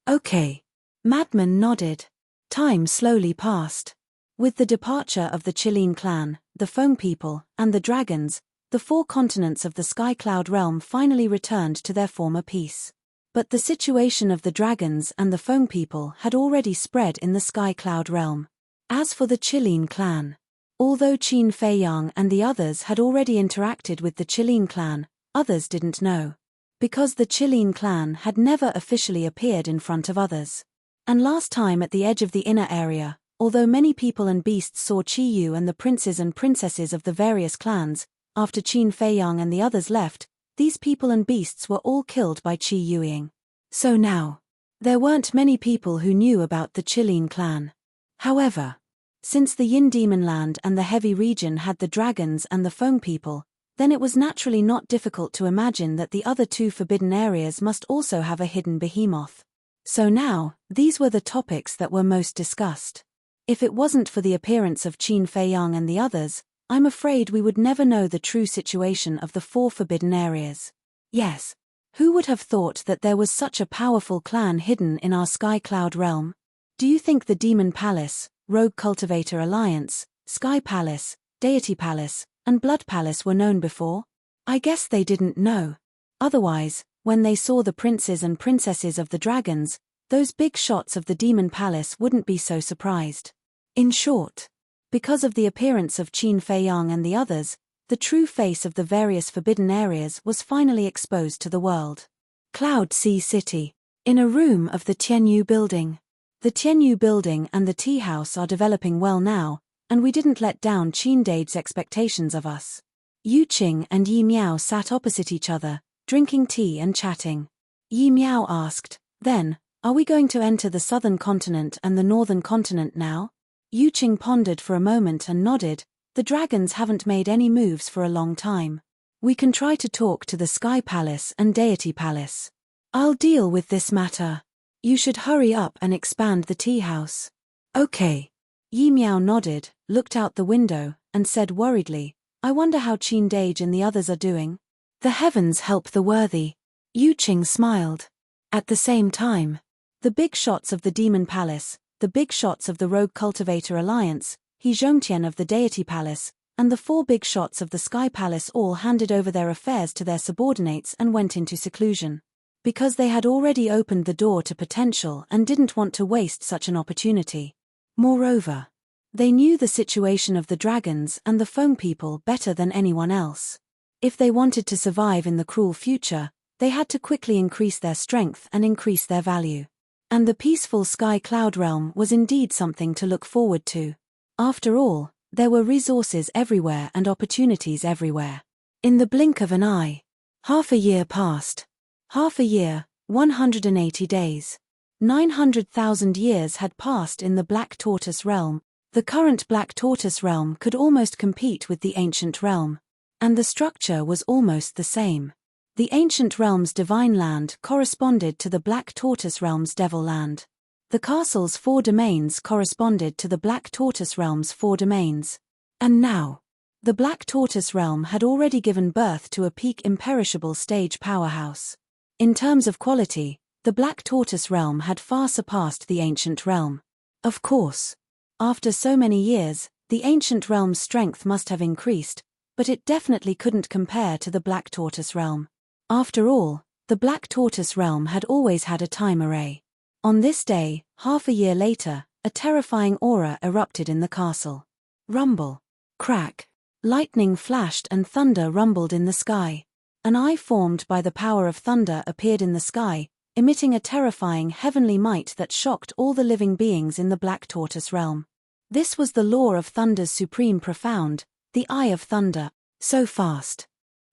Okay. Madman nodded. Time slowly passed. With the departure of the Chilean clan, the Foam People, and the dragons, the 4 continents of the Sky Cloud realm finally returned to their former peace. But the situation of the dragons and the Foam People had already spread in the Sky Cloud realm. As for the Chilean clan, although Qin Fei Yang and the others had already interacted with the Chilean clan, others didn't know. Because the Chilean clan had never officially appeared in front of others. And last time at the edge of the inner area, although many people and beasts saw Chi Yu and the princes and princesses of the various clans, after Qin Fei Yang and the others left, these people and beasts were all killed by Chi Yuing. So now, there weren't many people who knew about the Chilean clan. However, since the Yin Demon Land and the Heavy region had the dragons and the Foam People, then it was naturally not difficult to imagine that the other 2 forbidden areas must also have a hidden behemoth. So now, these were the topics that were most discussed. If it wasn't for the appearance of Qin Fei Yang and the others, I'm afraid we would never know the true situation of the 4 forbidden areas. Yes. Who would have thought that there was such a powerful clan hidden in our Sky Cloud realm? Do you think the Demon Palace, Rogue Cultivator Alliance, Sky Palace, Deity Palace, and Blood Palace were known before? I guess they didn't know. Otherwise, when they saw the princes and princesses of the dragons, those big shots of the Demon Palace wouldn't be so surprised. In short, because of the appearance of Qin Fei Yang and the others, the true face of the various forbidden areas was finally exposed to the world. Cloud Sea City. In a room of the Tianyu building. The Tianyu building and the tea house are developing well now, and we didn't let down Qin Dade's expectations of us. Yu Qing and Yi Miao sat opposite each other, drinking tea and chatting. Yi Miao asked, then, are we going to enter the southern continent and the northern continent now? Yu Qing pondered for a moment and nodded. The dragons haven't made any moves for a long time. We can try to talk to the Sky Palace and Deity Palace. I'll deal with this matter. You should hurry up and expand the tea house. Okay. Yi Miao nodded, looked out the window, and said worriedly, I wonder how Qin Dage and the others are doing. The heavens help the worthy. Yu Qing smiled. At the same time, the big shots of the Demon Palace, the big shots of the Rogue Cultivator Alliance, He Zhongtian of the Deity Palace, and the 4 big shots of the Sky Palace all handed over their affairs to their subordinates and went into seclusion. Because they had already opened the door to potential and didn't want to waste such an opportunity. Moreover, they knew the situation of the dragons and the Foam People better than anyone else. If they wanted to survive in the cruel future, they had to quickly increase their strength and increase their value. And the peaceful Sky Cloud realm was indeed something to look forward to. After all, there were resources everywhere and opportunities everywhere. In the blink of an eye. Half a year passed. Half a year, 180 days. 900,000 years had passed in the Black Tortoise realm. The current Black Tortoise realm could almost compete with the ancient realm. And the structure was almost the same. The ancient realm's divine land corresponded to the Black Tortoise realm's devil land. The castle's 4 domains corresponded to the Black Tortoise realm's 4 domains. And now, the Black Tortoise realm had already given birth to a peak imperishable stage powerhouse. In terms of quality, The Black Tortoise realm had far surpassed the ancient realm. Of course. After so many years, the ancient realm's strength must have increased, but it definitely couldn't compare to the Black Tortoise realm. After all, the Black Tortoise realm had always had a time array. On this day, half a year later, a terrifying aura erupted in the castle. Rumble. Crack. Lightning flashed and thunder rumbled in the sky. An eye formed by the power of thunder appeared in the sky, emitting a terrifying heavenly might that shocked all the living beings in the Black Tortoise realm. This was the law of thunder's supreme profound, the Eye of Thunder. So fast.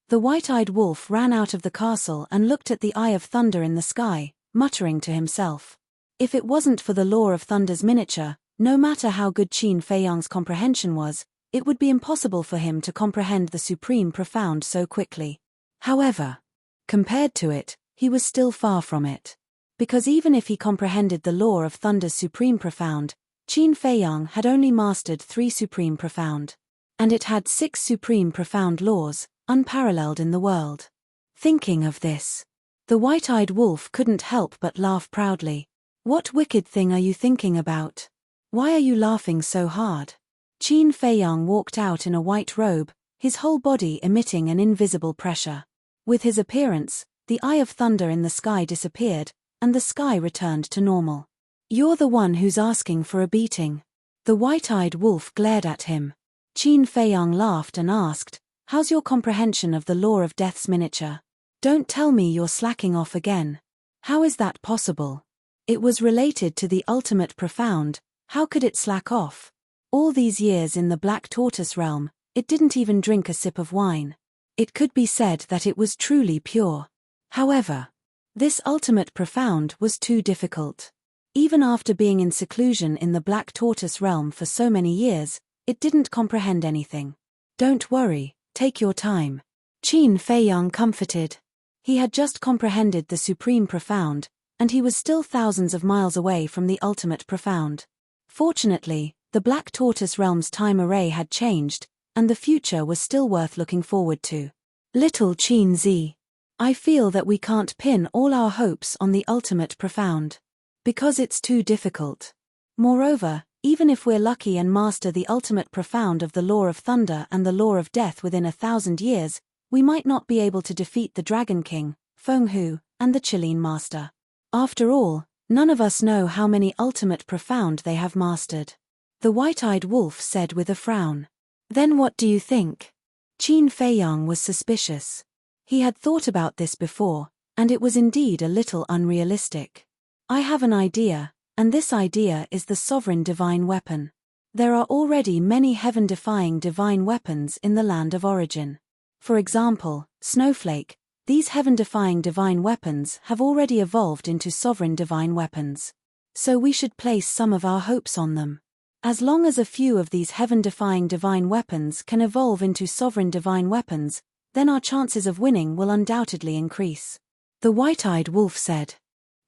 The white-eyed wolf ran out of the castle and looked at the Eye of Thunder in the sky, muttering to himself. If it wasn't for the law of thunder's miniature, no matter how good Qin Feiyang's comprehension was, it would be impossible for him to comprehend the supreme profound so quickly. However, compared to it, he was still far from it. Because even if he comprehended the law of thunder's supreme profound, Qin Feiyang had only mastered 3 supreme profound. And it had 6 supreme profound laws, unparalleled in the world. Thinking of this, the white-eyed wolf couldn't help but laugh proudly. What wicked thing are you thinking about? Why are you laughing so hard? Qin Feiyang walked out in a white robe, his whole body emitting an invisible pressure. With his appearance, the Eye of Thunder in the sky disappeared, and the sky returned to normal. You're the one who's asking for a beating. The white-eyed wolf glared at him. Qin Feiyang laughed and asked, how's your comprehension of the law of death's miniature? Don't tell me you're slacking off again. How is that possible? It was related to the ultimate profound, how could it slack off? All these years in the Black Tortoise realm, it didn't even drink a sip of wine. It could be said that it was truly pure. However, this ultimate profound was too difficult. Even after being in seclusion in the Black Tortoise realm for so many years, it didn't comprehend anything. Don't worry, take your time. Qin Feiyang comforted. He had just comprehended the supreme profound, and he was still thousands of miles away from the ultimate profound. Fortunately, the Black Tortoise realm's time array had changed, and the future was still worth looking forward to. Little Qin Zi. I feel that we can't pin all our hopes on the ultimate profound. Because it's too difficult. Moreover, even if we're lucky and master the ultimate profound of the law of thunder and the law of death within 1,000 years, we might not be able to defeat the Dragon King, Feng Hu, and the Qilin Master. After all, none of us know how many ultimate profound they have mastered. The white-eyed wolf said with a frown. Then what do you think? Qin Feiyang was suspicious. He had thought about this before, and it was indeed a little unrealistic. I have an idea, and this idea is the sovereign divine weapon. There are already many heaven-defying divine weapons in the land of origin. For example, Snowflake, these heaven-defying divine weapons have already evolved into sovereign divine weapons. So we should place some of our hopes on them. As long as a few of these heaven-defying divine weapons can evolve into sovereign divine weapons, then our chances of winning will undoubtedly increase. The white-eyed wolf said.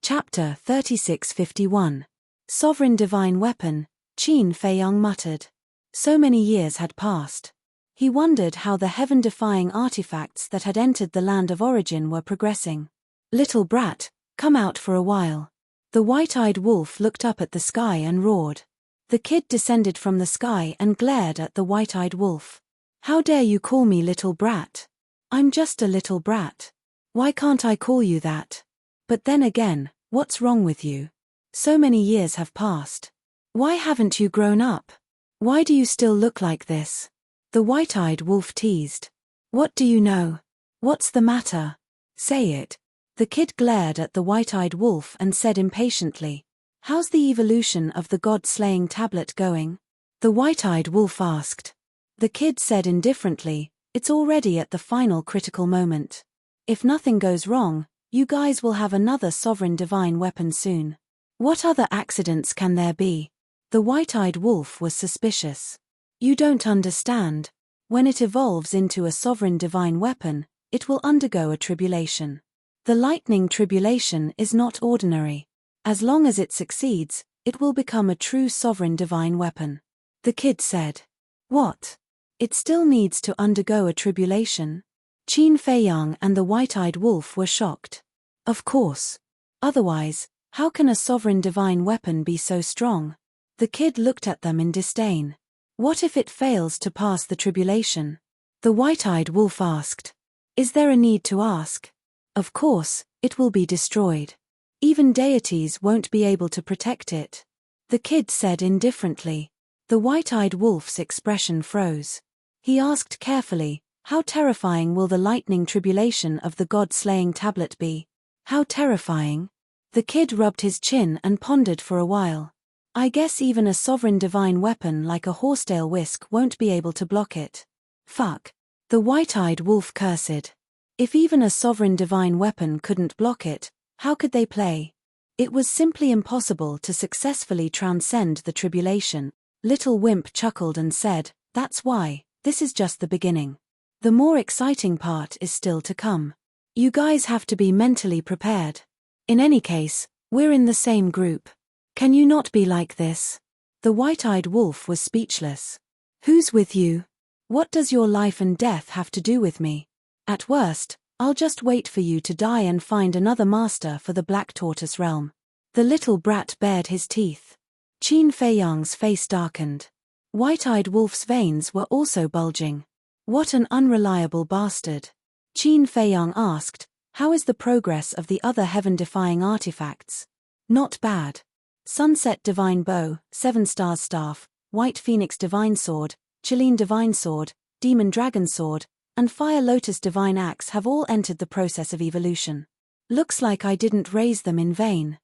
Chapter 3651. Sovereign Divine Weapon, Qin Feiyang muttered. So many years had passed. He wondered how the heaven-defying artifacts that had entered the land of origin were progressing. Little brat, come out for a while. The white-eyed wolf looked up at the sky and roared. The kid descended from the sky and glared at the white-eyed wolf. How dare you call me little brat? I'm just a little brat. Why can't I call you that? But then again, what's wrong with you? So many years have passed. Why haven't you grown up? Why do you still look like this? The white-eyed wolf teased. What do you know? What's the matter? Say it. The kid glared at the white-eyed wolf and said impatiently. How's the evolution of the god-slaying tablet going? The white-eyed wolf asked. The kid said indifferently, it's already at the final critical moment. If nothing goes wrong, you guys will have another sovereign divine weapon soon. What other accidents can there be? The white-eyed wolf was suspicious. You don't understand. When it evolves into a sovereign divine weapon, it will undergo a tribulation. The lightning tribulation is not ordinary. As long as it succeeds, it will become a true sovereign divine weapon. The kid said. What? It still needs to undergo a tribulation? Qin Feiyang and the white-eyed wolf were shocked. Of course. Otherwise, how can a sovereign divine weapon be so strong? The kid looked at them in disdain. What if it fails to pass the tribulation? The white-eyed wolf asked. Is there a need to ask? Of course, it will be destroyed. Even deities won't be able to protect it. The kid said indifferently. The white-eyed wolf's expression froze. He asked carefully, how terrifying will the lightning tribulation of the god-slaying tablet be? How terrifying? The kid rubbed his chin and pondered for a while. I guess even a sovereign divine weapon like a horsetail whisk won't be able to block it. Fuck. The white-eyed wolf cursed. If even a sovereign divine weapon couldn't block it, how could they play? It was simply impossible to successfully transcend the tribulation. Little Wimp chuckled and said, that's why, this is just the beginning. The more exciting part is still to come. You guys have to be mentally prepared. In any case, we're in the same group. Can you not be like this? The white-eyed wolf was speechless. Who's with you? What does your life and death have to do with me? At worst, I'll just wait for you to die and find another master for the Black Tortoise realm. The little brat bared his teeth. Qin Feiyang's face darkened. White-eyed wolf's veins were also bulging. What an unreliable bastard. Qin Feiyang asked, how is the progress of the other heaven-defying artifacts? Not bad. Sunset Divine Bow, 7 Stars Staff, White Phoenix Divine Sword, Chilean Divine Sword, Demon Dragon Sword, and Fire Lotus Divine Axe have all entered the process of evolution. Looks like I didn't raise them in vain.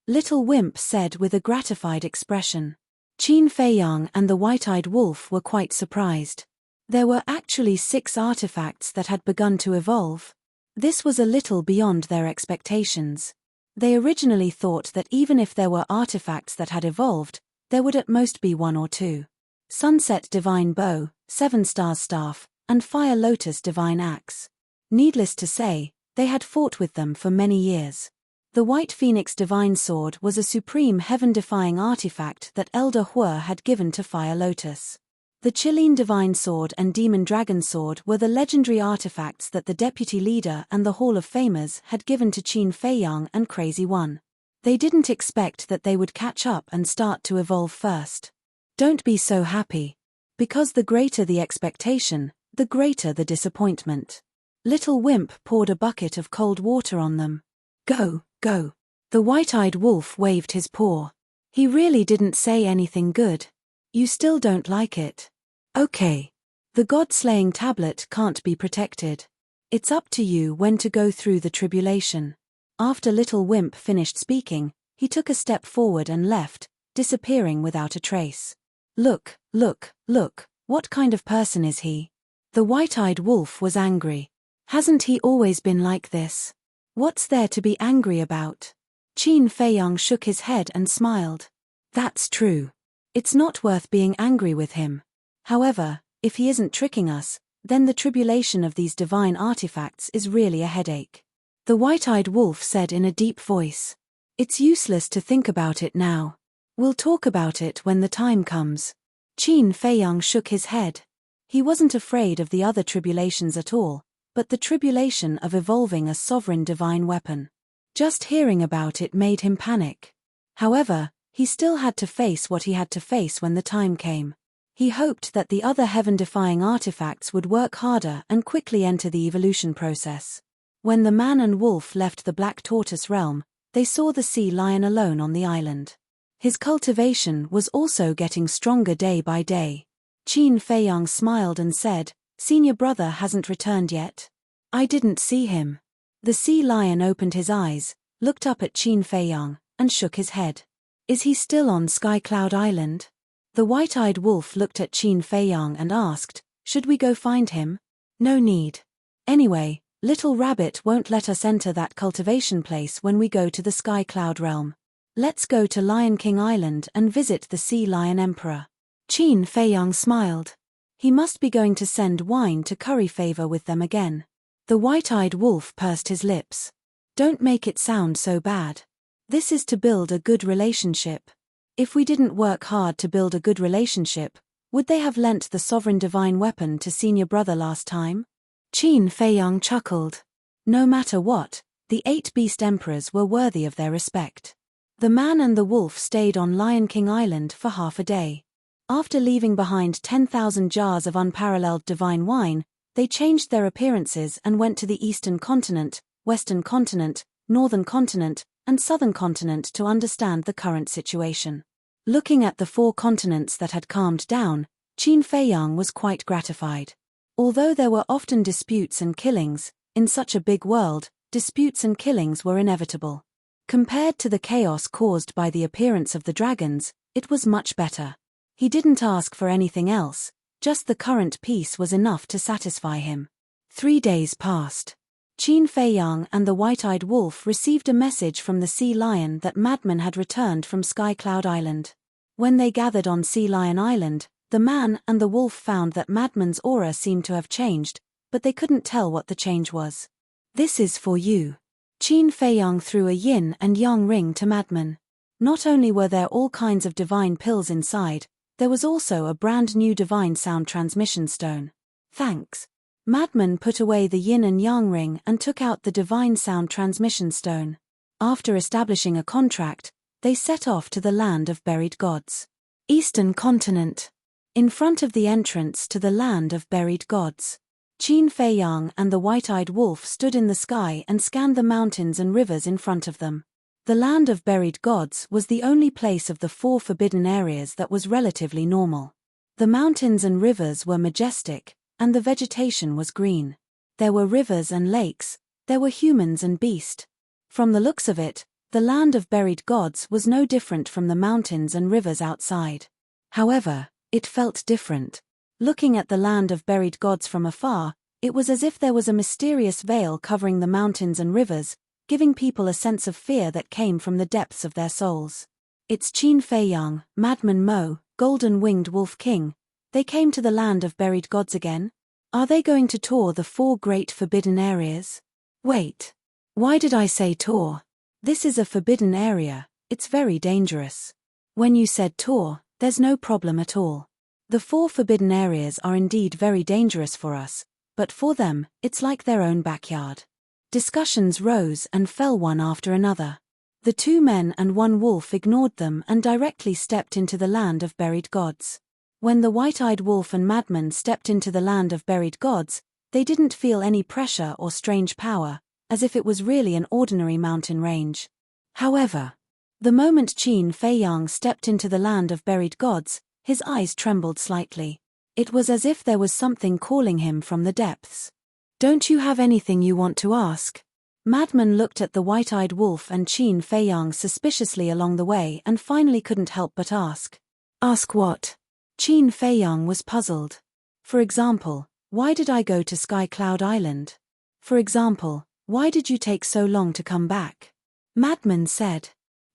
Little Wimp said with a gratified expression. Qin Feiyang and the white-eyed wolf were quite surprised. There were actually 6 artifacts that had begun to evolve. This was a little beyond their expectations. They originally thought that even if there were artifacts that had evolved, there would at most be 1 or 2. Sunset Divine Bow, 7 Stars Staff, and Fire Lotus Divine Axe. Needless to say, they had fought with them for many years. The White Phoenix Divine Sword was a supreme heaven-defying artifact that Elder Hua had given to Fire Lotus. The Chilean Divine Sword and Demon Dragon Sword were the legendary artifacts that the Deputy Leader and the Hall of Famers had given to Qin Feiyang and Crazy One. They didn't expect that they would catch up and start to evolve first. Don't be so happy. Because the greater the expectation, the greater the disappointment. Little Wimp poured a bucket of cold water on them. Go, go. The white-eyed wolf waved his paw. He really didn't say anything good. You still don't like it? Okay. The god-slaying tablet can't be protected. It's up to you when to go through the tribulation. After Little Wimp finished speaking, he took a step forward and left, disappearing without a trace. Look, look, look, what kind of person is he? The white-eyed wolf was angry. Hasn't he always been like this? What's there to be angry about? Qin Feiyang shook his head and smiled. That's true. It's not worth being angry with him. However, if he isn't tricking us, then the tribulation of these divine artifacts is really a headache. The white-eyed wolf said in a deep voice. It's useless to think about it now. We'll talk about it when the time comes. Qin Feiyang shook his head. He wasn't afraid of the other tribulations at all, but the tribulation of evolving a sovereign divine weapon. Just hearing about it made him panic. However, he still had to face what he had to face when the time came. He hoped that the other heaven-defying artifacts would work harder and quickly enter the evolution process. When the man and wolf left the Black Tortoise realm, they saw the sea lion alone on the island. His cultivation was also getting stronger day by day. Qin Feiyang smiled and said, Senior brother hasn't returned yet. I didn't see him. The sea lion opened his eyes, looked up at Qin Feiyang, and shook his head. Is he still on Sky Cloud Island? The white-eyed wolf looked at Qin Feiyang and asked, should we go find him? No need. Anyway, Little Rabbit won't let us enter that cultivation place when we go to the Sky Cloud realm. Let's go to Lion King Island and visit the Sea Lion Emperor. Qin Feiyang smiled. He must be going to send wine to curry favor with them again. The white-eyed wolf pursed his lips. Don't make it sound so bad. This is to build a good relationship. If we didn't work hard to build a good relationship, would they have lent the sovereign divine weapon to senior brother last time? Qin Feiyang chuckled. No matter what, The 8 beast emperors were worthy of their respect. The man and the wolf stayed on Lion King Island for half a day. After leaving behind 10,000 jars of unparalleled divine wine, they changed their appearances and went to the Eastern continent, Western continent, Northern continent, and Southern continent to understand the current situation. Looking at the 4 continents that had calmed down, Qin Feiyang was quite gratified. Although there were often disputes and killings, in such a big world, disputes and killings were inevitable. Compared to the chaos caused by the appearance of the dragons, it was much better. He didn't ask for anything else, just the current peace was enough to satisfy him. 3 days passed. Qin Feiyang and the white-eyed wolf received a message from the sea lion that Madman had returned from Sky Cloud Island. When they gathered on Sea Lion Island, the man and the wolf found that Madman's aura seemed to have changed, but they couldn't tell what the change was. "This is for you." Qin Feiyang threw a yin and yang ring to Madman. Not only were there all kinds of divine pills inside, there was also a brand new divine sound transmission stone. "Thanks." Madman put away the yin and yang ring and took out the divine sound transmission stone. After establishing a contract, they set off to the land of buried gods. Eastern continent. In front of the entrance to the land of buried gods, Qin Feiyang and the white-eyed wolf stood in the sky and scanned the mountains and rivers in front of them. The land of buried gods was the only place of the 4 forbidden areas that was relatively normal. The mountains and rivers were majestic, and the vegetation was green. There were rivers and lakes, there were humans and beast. From the looks of it, the land of buried gods was no different from the mountains and rivers outside. However, it felt different. Looking at the land of buried gods from afar, it was as if there was a mysterious veil covering the mountains and rivers, giving people a sense of fear that came from the depths of their souls. "It's Qin Feiyang, Madman Mo, Golden-Winged Wolf King. They came to the land of buried gods again? Are they going to tour the 4 great forbidden areas?" "Wait. Why did I say tour? This is a forbidden area, it's very dangerous." "When you said tour, there's no problem at all. The 4 forbidden areas are indeed very dangerous for us, but for them, it's like their own backyard." Discussions rose and fell one after another. The 2 men and 1 wolf ignored them and directly stepped into the land of buried gods. When the white-eyed wolf and Madman stepped into the land of buried gods, they didn't feel any pressure or strange power, as if it was really an ordinary mountain range. However, the moment Qin Feiyang stepped into the land of buried gods, his eyes trembled slightly. It was as if there was something calling him from the depths. "Don't you have anything you want to ask?" Madman looked at the white-eyed wolf and Qin Feiyang suspiciously along the way and finally couldn't help but ask. "Ask what?" Qin Feiyang was puzzled. "For example, why did I go to Sky Cloud Island? For example, why did you take so long to come back?" Madman said.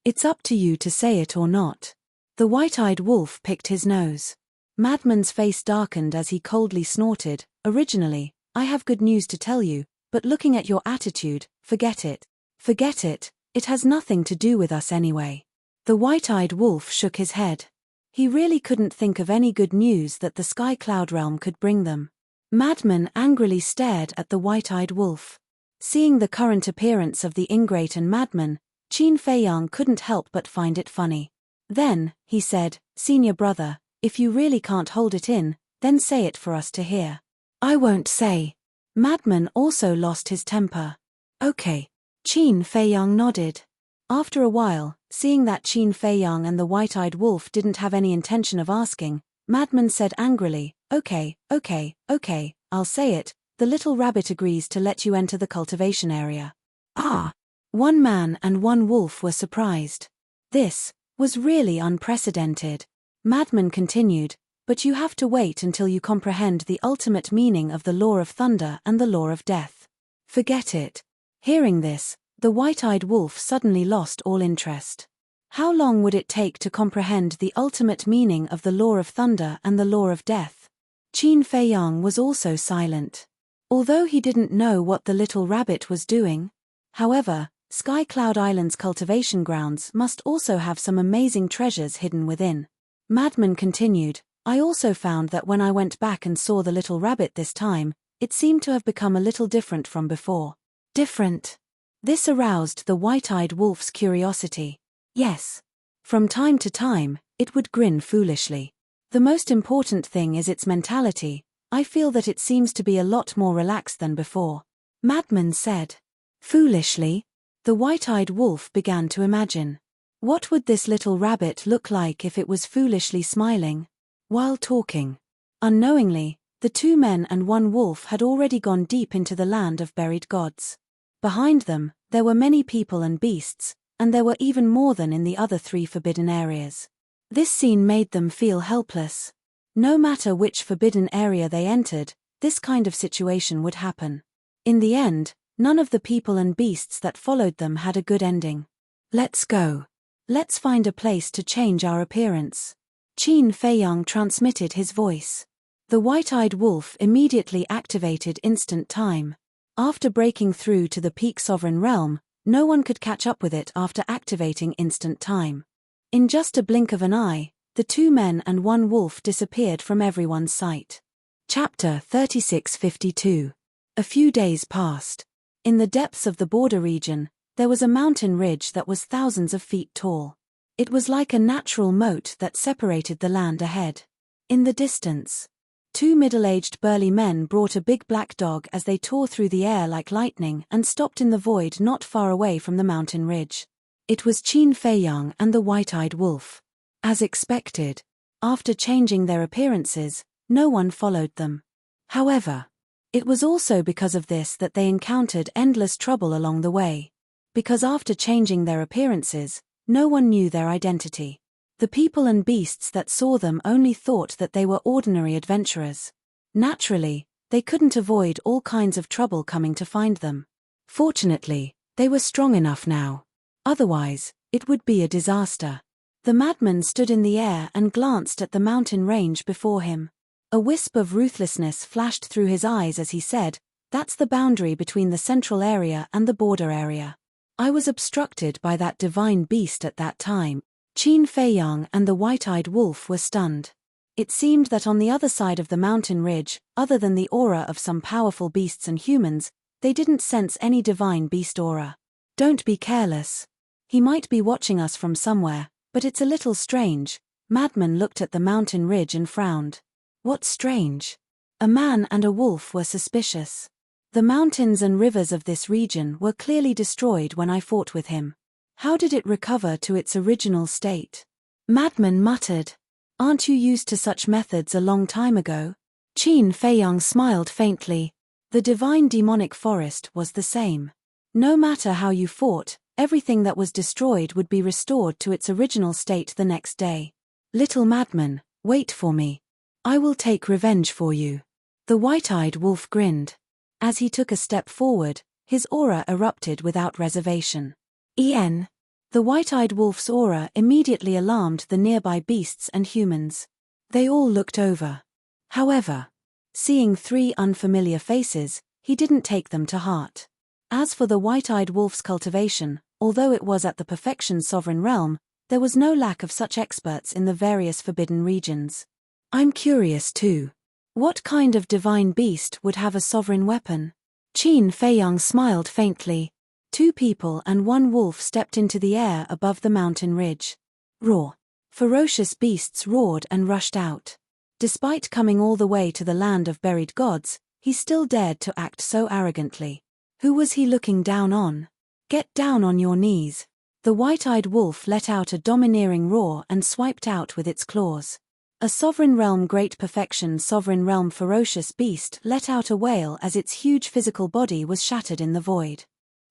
"It's up to you to say it or not." The white-eyed wolf picked his nose. Madman's face darkened as he coldly snorted. "Originally, I have good news to tell you, but looking at your attitude, forget it. Forget it, it has nothing to do with us anyway." The white-eyed wolf shook his head. He really couldn't think of any good news that the Sky Cloud realm could bring them. Madman angrily stared at the white-eyed wolf. Seeing the current appearance of the ingrate and Madman, Qin Feiyang couldn't help but find it funny. Then, he said, "Senior brother, if you really can't hold it in, then say it for us to hear." "I won't say." Madman also lost his temper. "Okay." Qin Feiyang nodded. After a while, seeing that Qin Feiyang and the white-eyed wolf didn't have any intention of asking, Madman said angrily, okay, I'll say it. The little rabbit agrees to let you enter the cultivation area." "Ah!" 1 man and 1 wolf were surprised. This was really unprecedented. Madman continued, "But you have to wait until you comprehend the ultimate meaning of the law of thunder and the law of death." "Forget it." Hearing this, the white-eyed wolf suddenly lost all interest. How long would it take to comprehend the ultimate meaning of the law of thunder and the law of death? Qin Feiyang was also silent. Although he didn't know what the little rabbit was doing. However, Sky Cloud Island's cultivation grounds must also have some amazing treasures hidden within. Madman continued, "I also found that when I went back and saw the little rabbit this time, it seemed to have become a little different from before." "Different?" This aroused the white-eyed wolf's curiosity. Yes. From time to time, it would grin foolishly. The most important thing is its mentality. I feel that it seems to be a lot more relaxed than before. Madman said. Foolishly? The white-eyed wolf began to imagine. What would this little rabbit look like if it was foolishly smiling? While talking. Unknowingly, the 2 men and 1 wolf had already gone deep into the land of buried gods. Behind them, there were many people and beasts, and there were even more than in the other 3 forbidden areas. This scene made them feel helpless. No matter which forbidden area they entered, this kind of situation would happen. In the end, none of the people and beasts that followed them had a good ending. Let's go. Let's find a place to change our appearance. Qin Feiyang transmitted his voice. The white-eyed wolf immediately activated instant time. After breaking through to the peak sovereign realm, no one could catch up with it after activating instant time. In just a blink of an eye, the 2 men and 1 wolf disappeared from everyone's sight. Chapter 3652. A few days passed. In the depths of the border region, there was a mountain ridge that was thousands of feet tall. It was like a natural moat that separated the land ahead. In the distance, 2 middle-aged burly men brought a big black dog as they tore through the air like lightning and stopped in the void not far away from the mountain ridge. It was Qin Feiyang and the white-eyed wolf. As expected, after changing their appearances, no one followed them. However, it was also because of this that they encountered endless trouble along the way. Because after changing their appearances, no one knew their identity. The people and beasts that saw them only thought that they were ordinary adventurers. Naturally, they couldn't avoid all kinds of trouble coming to find them. Fortunately, they were strong enough now. Otherwise, it would be a disaster. The madman stood in the air and glanced at the mountain range before him. A wisp of ruthlessness flashed through his eyes as he said, "That's the boundary between the central area and the border area. I was obstructed by that divine beast at that time." Qin Feiyang and the white-eyed wolf were stunned. It seemed that on the other side of the mountain ridge, other than the aura of some powerful beasts and humans, they didn't sense any divine beast aura. "Don't be careless. He might be watching us from somewhere, but it's a little strange." Madman looked at the mountain ridge and frowned. What's strange? A man and a wolf were suspicious. The mountains and rivers of this region were clearly destroyed when I fought with him. How did it recover to its original state? Madman muttered. Aren't you used to such methods a long time ago? Qin Feiyang smiled faintly. The divine demonic forest was the same. No matter how you fought, everything that was destroyed would be restored to its original state the next day. Little madman, wait for me. I will take revenge for you. The white-eyed wolf grinned. As he took a step forward, his aura erupted without reservation. The white-eyed wolf's aura immediately alarmed the nearby beasts and humans. They all looked over. However, seeing 3 unfamiliar faces, he didn't take them to heart. As for the white-eyed wolf's cultivation, although it was at the perfection sovereign realm, there was no lack of such experts in the various forbidden regions. I'm curious too. What kind of divine beast would have a sovereign weapon? Qin Feiyang smiled faintly. 2 people and 1 wolf stepped into the air above the mountain ridge. Roar. Ferocious beasts roared and rushed out. Despite coming all the way to the land of buried gods, he still dared to act so arrogantly. Who was he looking down on? Get down on your knees. The white-eyed wolf let out a domineering roar and swiped out with its claws. A sovereign realm great perfection sovereign realm ferocious beast let out a wail as its huge physical body was shattered in the void.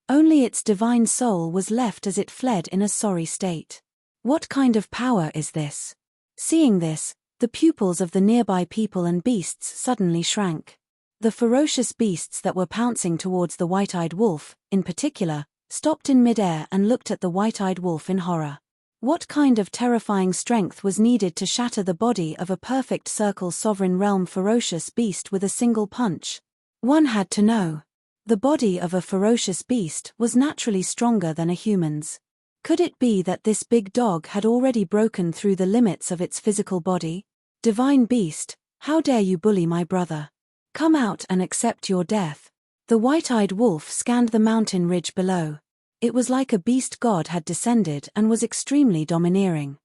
Only its divine soul was left as it fled in a sorry state. What kind of power is this? Seeing this, the pupils of the nearby people and beasts suddenly shrank. The ferocious beasts that were pouncing towards the white-eyed wolf, in particular, stopped in midair and looked at the white-eyed wolf in horror. What kind of terrifying strength was needed to shatter the body of a perfect circle sovereign realm ferocious beast with a single punch? One had to know. The body of a ferocious beast was naturally stronger than a human's. Could it be that this big dog had already broken through the limits of its physical body? Divine beast, how dare you bully my brother? Come out and accept your death. The white-eyed wolf scanned the mountain ridge below. It was like a beast god had descended and was extremely domineering.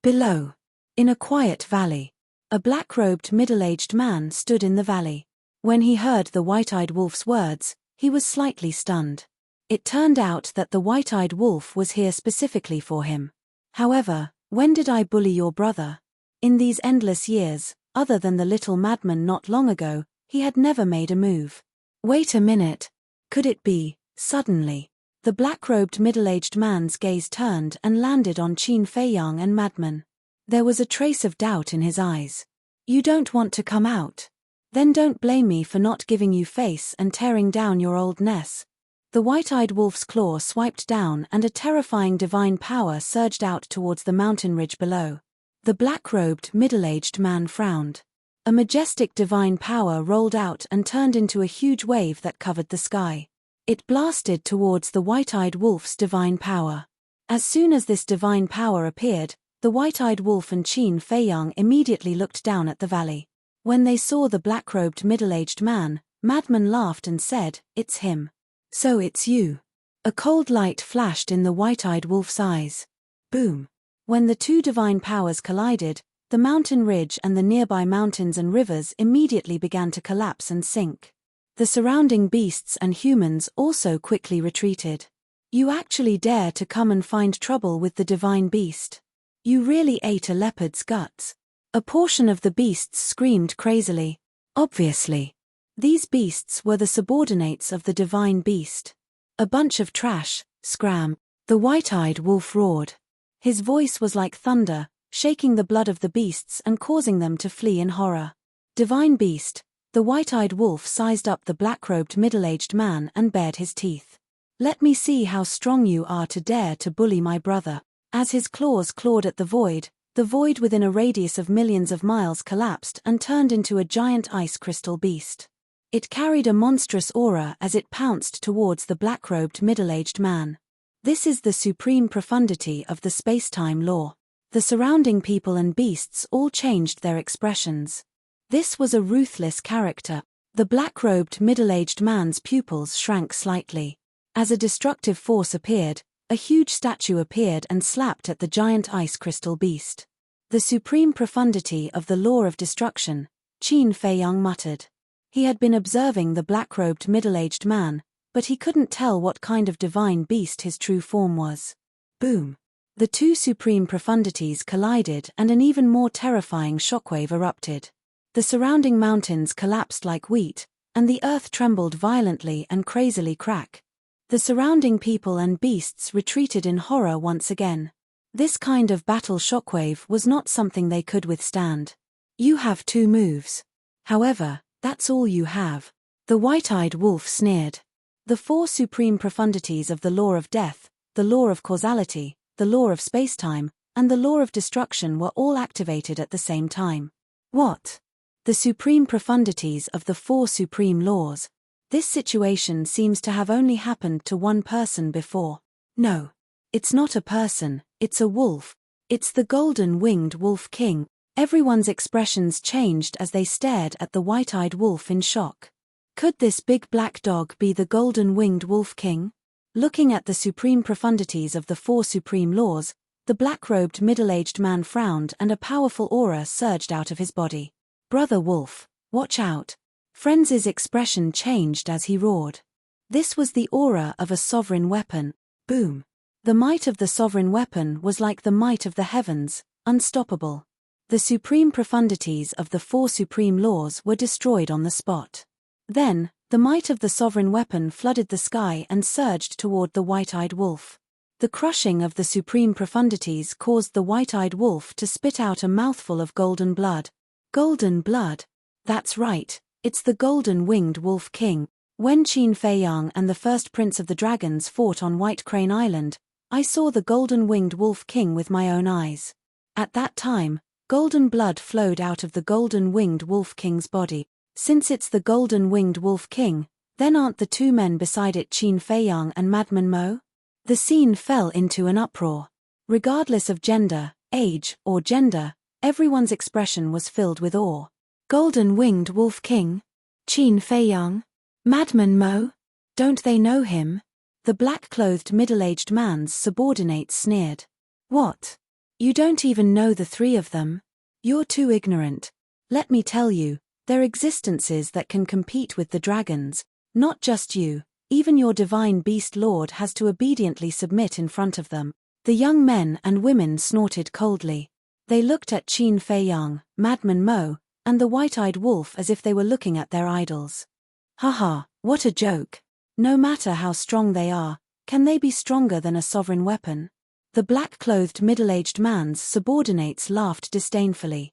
Below, in a quiet valley, a black-robed middle-aged man stood in the valley. When he heard the white-eyed wolf's words, he was slightly stunned. It turned out that the white-eyed wolf was here specifically for him. However, when did I bully your brother? In these endless years, other than the little madman not long ago, he had never made a move. Wait a minute. Could it be? Suddenly, the black-robed middle-aged man's gaze turned and landed on Qin Feiyang and madman. There was a trace of doubt in his eyes. You don't want to come out? Then don't blame me for not giving you face and tearing down your old nest. The white-eyed wolf's claw swiped down and a terrifying divine power surged out towards the mountain ridge below. The black-robed, middle-aged man frowned. A majestic divine power rolled out and turned into a huge wave that covered the sky. It blasted towards the white-eyed wolf's divine power. As soon as this divine power appeared, the white-eyed wolf and Qin Feiyang immediately looked down at the valley. When they saw the black-robed middle-aged man, madman laughed and said, "It's him." So it's you. A cold light flashed in the white-eyed wolf's eyes. Boom. When the two divine powers collided, the mountain ridge and the nearby mountains and rivers immediately began to collapse and sink. The surrounding beasts and humans also quickly retreated. You actually dare to come and find trouble with the divine beast? You really ate a leopard's guts? A portion of the beasts screamed crazily. Obviously. These beasts were the subordinates of the divine beast. A bunch of trash, scram, the white-eyed wolf roared. His voice was like thunder, shaking the blood of the beasts and causing them to flee in horror. Divine beast, the white-eyed wolf sized up the black-robed middle-aged man and bared his teeth. Let me see how strong you are to dare to bully my brother. As his claws clawed at the void within a radius of millions of miles collapsed and turned into a giant ice crystal beast. It carried a monstrous aura as it pounced towards the black-robed middle-aged man. This is the supreme profundity of the space-time law. The surrounding people and beasts all changed their expressions. This was a ruthless character. The black-robed middle-aged man's pupils shrank slightly. As a destructive force appeared, a huge statue appeared and slapped at the giant ice crystal beast. The supreme profundity of the law of destruction, Qin Feiyang muttered. He had been observing the black-robed middle-aged man, but he couldn't tell what kind of divine beast his true form was. Boom. The two supreme profundities collided and an even more terrifying shockwave erupted. The surrounding mountains collapsed like wheat, and the earth trembled violently and crazily crack. The surrounding people and beasts retreated in horror once again. This kind of battle shockwave was not something they could withstand. You have 2 moves. However, that's all you have. The white-eyed wolf sneered. The 4 supreme profundities of the law of death, the law of causality, the law of spacetime, and the law of destruction were all activated at the same time. What? The supreme profundities of the 4 supreme laws. This situation seems to have only happened to one person before. No. It's not a person, it's a wolf. It's the golden-winged wolf king. Everyone's expressions changed as they stared at the white-eyed wolf in shock. Could this big black dog be the golden-winged wolf king? Looking at the supreme profundities of the 4 supreme laws, the black-robed middle-aged man frowned and a powerful aura surged out of his body. Brother Wolf, watch out. Frenzy's expression changed as he roared. This was the aura of a sovereign weapon. Boom. The might of the sovereign weapon was like the might of the heavens, unstoppable. The supreme profundities of the 4 supreme laws were destroyed on the spot. Then, the might of the sovereign weapon flooded the sky and surged toward the white-eyed wolf. The crushing of the supreme profundities caused the white-eyed wolf to spit out a mouthful of golden blood. Golden blood? That's right, it's the golden-winged wolf king. When Qin Feiyang and the first prince of the dragons fought on White Crane Island, I saw the golden-winged wolf king with my own eyes. At that time, golden blood flowed out of the golden-winged wolf king's body. Since it's the golden-winged wolf king, then aren't the 2 men beside it Qin Feiyang and Madman Mo? The scene fell into an uproar. Regardless of gender, age, or gender, everyone's expression was filled with awe. Golden-winged wolf king? Qin Feiyang? Madman Mo? Don't they know him? The black-clothed middle-aged man's subordinates sneered. What? You don't even know the three of them? You're too ignorant. Let me tell you, they're existences that can compete with the dragons, not just you, even your divine beast lord has to obediently submit in front of them. The young men and women snorted coldly. They looked at Qin Fei Yang, Madman Mo, and the white-eyed wolf as if they were looking at their idols. Haha, what a joke. No matter how strong they are, can they be stronger than a sovereign weapon? The black-clothed middle-aged man's subordinates laughed disdainfully.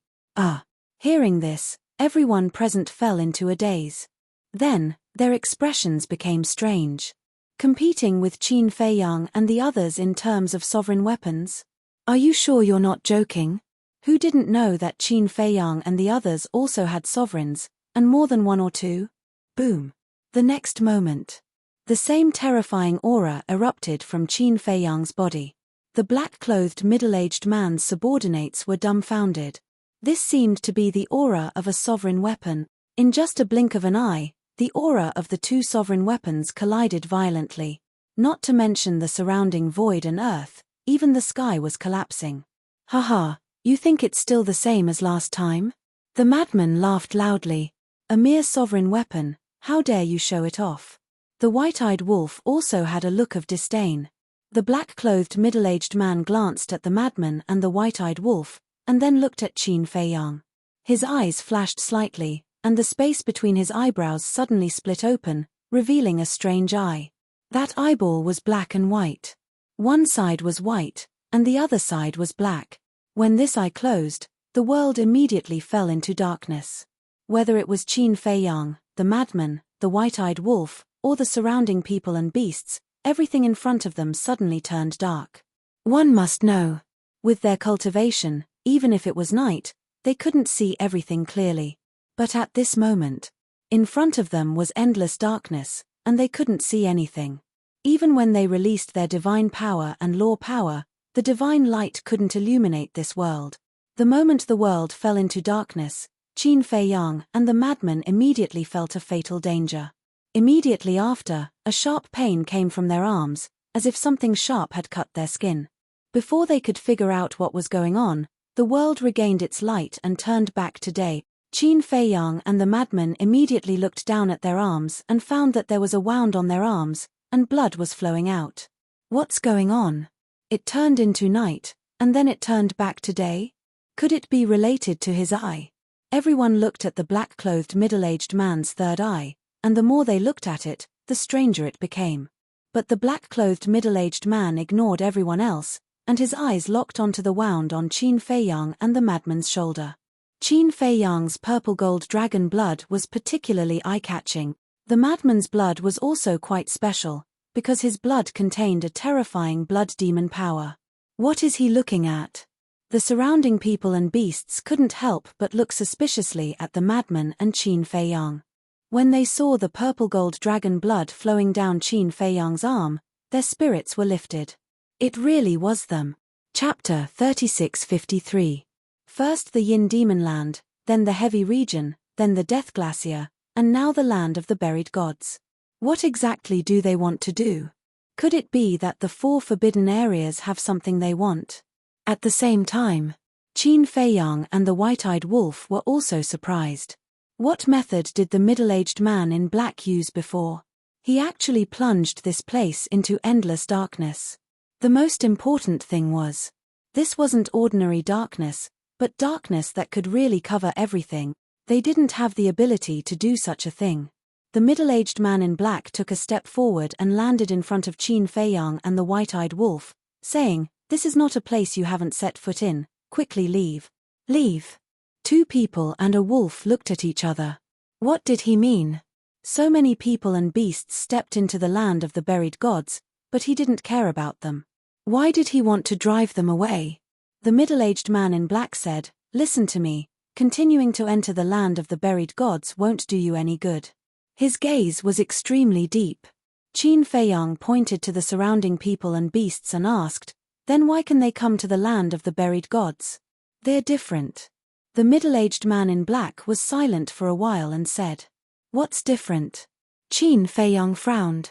Hearing this, everyone present fell into a daze. Then, their expressions became strange. Competing with Qin Fei Yang and the others in terms of sovereign weapons? Are you sure you're not joking? Who didn't know that Qin Fei Yang and the others also had sovereigns, and more than one or two? Boom. The next moment, the same terrifying aura erupted from Qin Fei Yang's body. The black-clothed middle-aged man's subordinates were dumbfounded. This seemed to be the aura of a sovereign weapon. In just a blink of an eye, the aura of the two sovereign weapons collided violently. Not to mention the surrounding void and earth, even the sky was collapsing. Haha, you think it's still the same as last time? The madman laughed loudly. A mere sovereign weapon, how dare you show it off? The white-eyed wolf also had a look of disdain. The black-clothed middle-aged man glanced at the madman and the white-eyed wolf, and then looked at Qin Fei Yang. His eyes flashed slightly, and the space between his eyebrows suddenly split open, revealing a strange eye. That eyeball was black and white. One side was white, and the other side was black. When this eye closed, the world immediately fell into darkness. Whether it was Qin Fei Yang, the madman, the white-eyed wolf, or the surrounding people and beasts, everything in front of them suddenly turned dark. One must know. With their cultivation, even if it was night, they couldn't see everything clearly. But at this moment, in front of them was endless darkness, and they couldn't see anything. Even when they released their divine power and law power, the divine light couldn't illuminate this world. The moment the world fell into darkness, Qin Fei Yang and the madman immediately felt a fatal danger. Immediately after, a sharp pain came from their arms, as if something sharp had cut their skin. Before they could figure out what was going on, the world regained its light and turned back to day. Qin Fei Yang and the madman immediately looked down at their arms and found that there was a wound on their arms, and blood was flowing out. What's going on? It turned into night, and then it turned back to day? Could it be related to his eye? Everyone looked at the black-clothed middle-aged man's third eye, and the more they looked at it, the stranger it became. But the black-clothed middle-aged man ignored everyone else, and his eyes locked onto the wound on Qin Fei Yang and the madman's shoulder. Qin Fei Yang's purple-gold dragon blood was particularly eye-catching. The madman's blood was also quite special, because his blood contained a terrifying blood demon power. What is he looking at? The surrounding people and beasts couldn't help but look suspiciously at the madman and Qin Fei Yang. When they saw the purple-gold dragon blood flowing down Qin Fei Yang's arm, their spirits were lifted. It really was them. Chapter 3653. First the Yin Demon Land, then the Heavy Region, then the Death Glacier, and now the Land of the Buried Gods. What exactly do they want to do? Could it be that the four forbidden areas have something they want? At the same time, Qin Fei Yang and the white-eyed wolf were also surprised. What method did the middle-aged man in black use before? He actually plunged this place into endless darkness. The most important thing was, this wasn't ordinary darkness, but darkness that could really cover everything. They didn't have the ability to do such a thing. The middle-aged man in black took a step forward and landed in front of Qin Fei Yang and the white-eyed wolf, saying, "This is not a place you haven't set foot in, quickly leave." Leave? Two people and a wolf looked at each other. What did he mean? So many people and beasts stepped into the land of the buried gods, but he didn't care about them. Why did he want to drive them away? The middle-aged man in black said, "Listen to me, continuing to enter the land of the buried gods won't do you any good." His gaze was extremely deep. Qin Fei Yang pointed to the surrounding people and beasts and asked, "Then why can they come to the land of the buried gods? They're different." The middle-aged man in black was silent for a while and said, "What's different?" Qin Fei Yang frowned.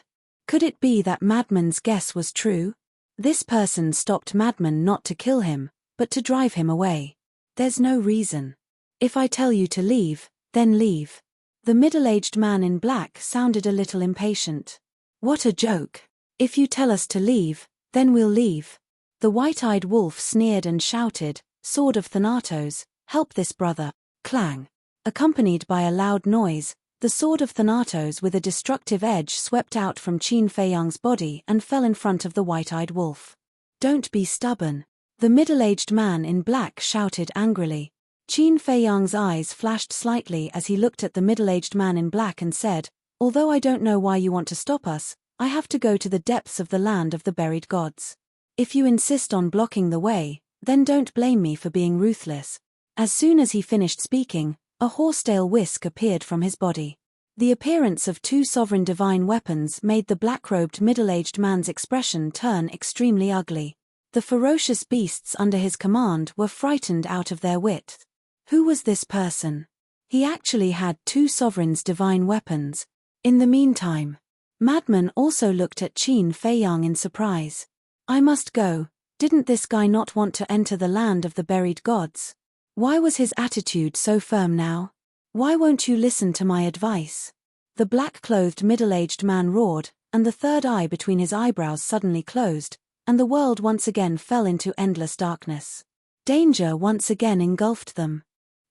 Could it be that Madman's guess was true? This person stopped Madman not to kill him, but to drive him away. There's no reason. If I tell you to leave, then leave. The middle-aged man in black sounded a little impatient. What a joke. If you tell us to leave, then we'll leave. The white-eyed wolf sneered and shouted, Sword of Thanatos, help this brother. Clang. Accompanied by a loud noise, the sword of Thanatos with a destructive edge swept out from Qin Feiyang's body and fell in front of the white-eyed wolf. Don't be stubborn. The middle-aged man in black shouted angrily. Qin Feiyang's eyes flashed slightly as he looked at the middle-aged man in black and said, Although I don't know why you want to stop us, I have to go to the depths of the land of the buried gods. If you insist on blocking the way, then don't blame me for being ruthless. As soon as he finished speaking, a horsetail whisk appeared from his body. The appearance of two sovereign divine weapons made the black-robed middle-aged man's expression turn extremely ugly. The ferocious beasts under his command were frightened out of their wits. Who was this person? He actually had two sovereigns' divine weapons. In the meantime, Madman also looked at Qin Feiyang in surprise. I must go. Didn't this guy not want to enter the land of the buried gods? Why was his attitude so firm now? Why won't you listen to my advice? The black-clothed middle-aged man roared, and the third eye between his eyebrows suddenly closed, and the world once again fell into endless darkness. Danger once again engulfed them.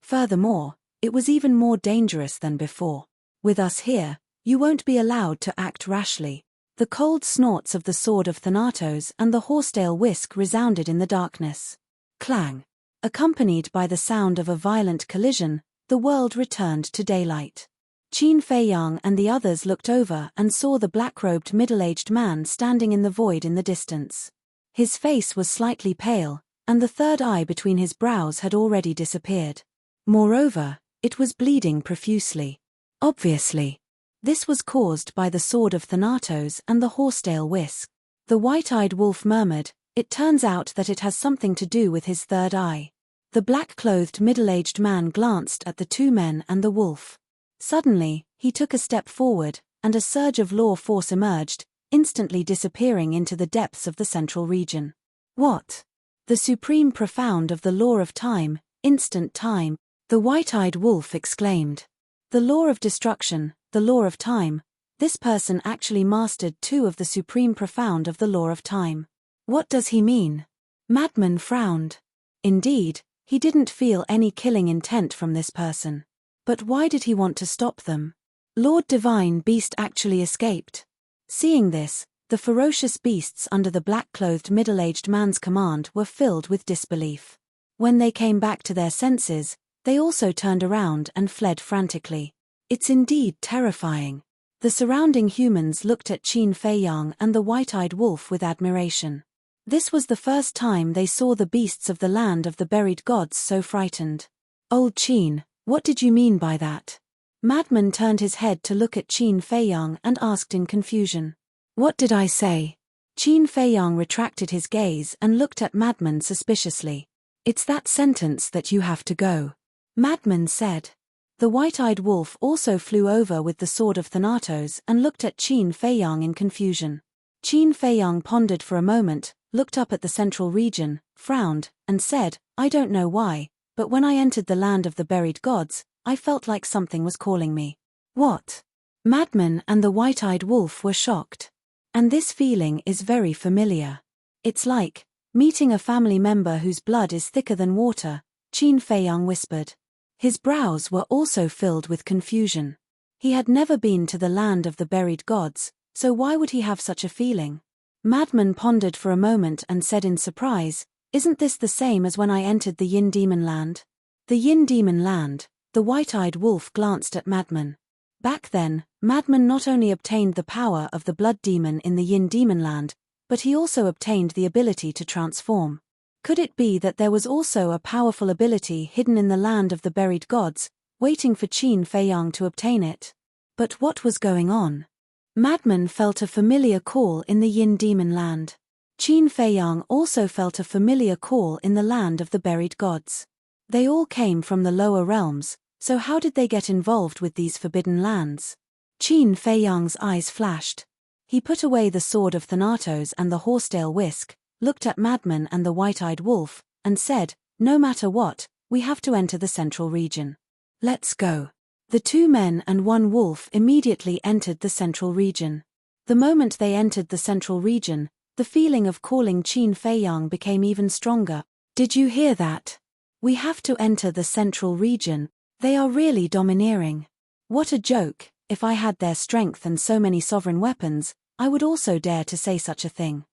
Furthermore, it was even more dangerous than before. With us here, you won't be allowed to act rashly. The cold snorts of the sword of Thanatos and the horsetail whisk resounded in the darkness. Clang. Accompanied by the sound of a violent collision, the world returned to daylight. Qin Feiyang and the others looked over and saw the black-robed middle-aged man standing in the void in the distance. His face was slightly pale, and the third eye between his brows had already disappeared. Moreover, it was bleeding profusely. Obviously, this was caused by the sword of Thanatos and the horsetail whisk. The white-eyed wolf murmured, It turns out that it has something to do with his third eye. The black-clothed middle-aged man glanced at the two men and the wolf. Suddenly, he took a step forward, and a surge of law force emerged, instantly disappearing into the depths of the central region. What? The supreme profound of the law of time, instant time, the white-eyed wolf exclaimed. The law of destruction, the law of time. This person actually mastered two of the supreme profound of the law of time. What does he mean? Madman frowned. Indeed, he didn't feel any killing intent from this person. But why did he want to stop them? Lord Divine Beast actually escaped. Seeing this, the ferocious beasts under the black-clothed middle-aged man's command were filled with disbelief. When they came back to their senses, they also turned around and fled frantically. It's indeed terrifying. The surrounding humans looked at Qin Feiyang and the white-eyed wolf with admiration. This was the first time they saw the beasts of the land of the buried gods so frightened. Old Qin, what did you mean by that? Madman turned his head to look at Qin Feiyang and asked in confusion. What did I say? Qin Feiyang retracted his gaze and looked at Madman suspiciously. It's that sentence that you have to go. Madman said. The white-eyed wolf also flew over with the sword of Thanatos and looked at Qin Feiyang in confusion. Qin Feiyang pondered for a moment, looked up at the central region, frowned, and said, I don't know why, but when I entered the land of the buried gods, I felt like something was calling me. What? Madman and the white-eyed wolf were shocked. And this feeling is very familiar. It's like meeting a family member whose blood is thicker than water, Qin Feiyang whispered. His brows were also filled with confusion. He had never been to the land of the buried gods, so why would he have such a feeling? Madman pondered for a moment and said in surprise, Isn't this the same as when I entered the Yin Demon Land? The Yin Demon Land, the white-eyed wolf glanced at Madman. Back then, Madman not only obtained the power of the blood demon in the Yin Demon Land, but he also obtained the ability to transform. Could it be that there was also a powerful ability hidden in the land of the buried gods, waiting for Qin Feiyang to obtain it? But what was going on? Madman felt a familiar call in the Yin Demon Land. Qin Feiyang also felt a familiar call in the land of the buried gods. They all came from the lower realms, so how did they get involved with these forbidden lands? Qin Feiyang's eyes flashed. He put away the sword of Thanatos and the horsetail whisk, looked at Madman and the white-eyed wolf, and said, "No matter what, we have to enter the central region. Let's go." The 2 men and 1 wolf immediately entered the central region. The moment they entered the central region, the feeling of calling Qin Feiyang became even stronger. "Did you hear that? We have to enter the central region. They are really domineering. What a joke. If I had their strength and so many sovereign weapons, I would also dare to say such a thing.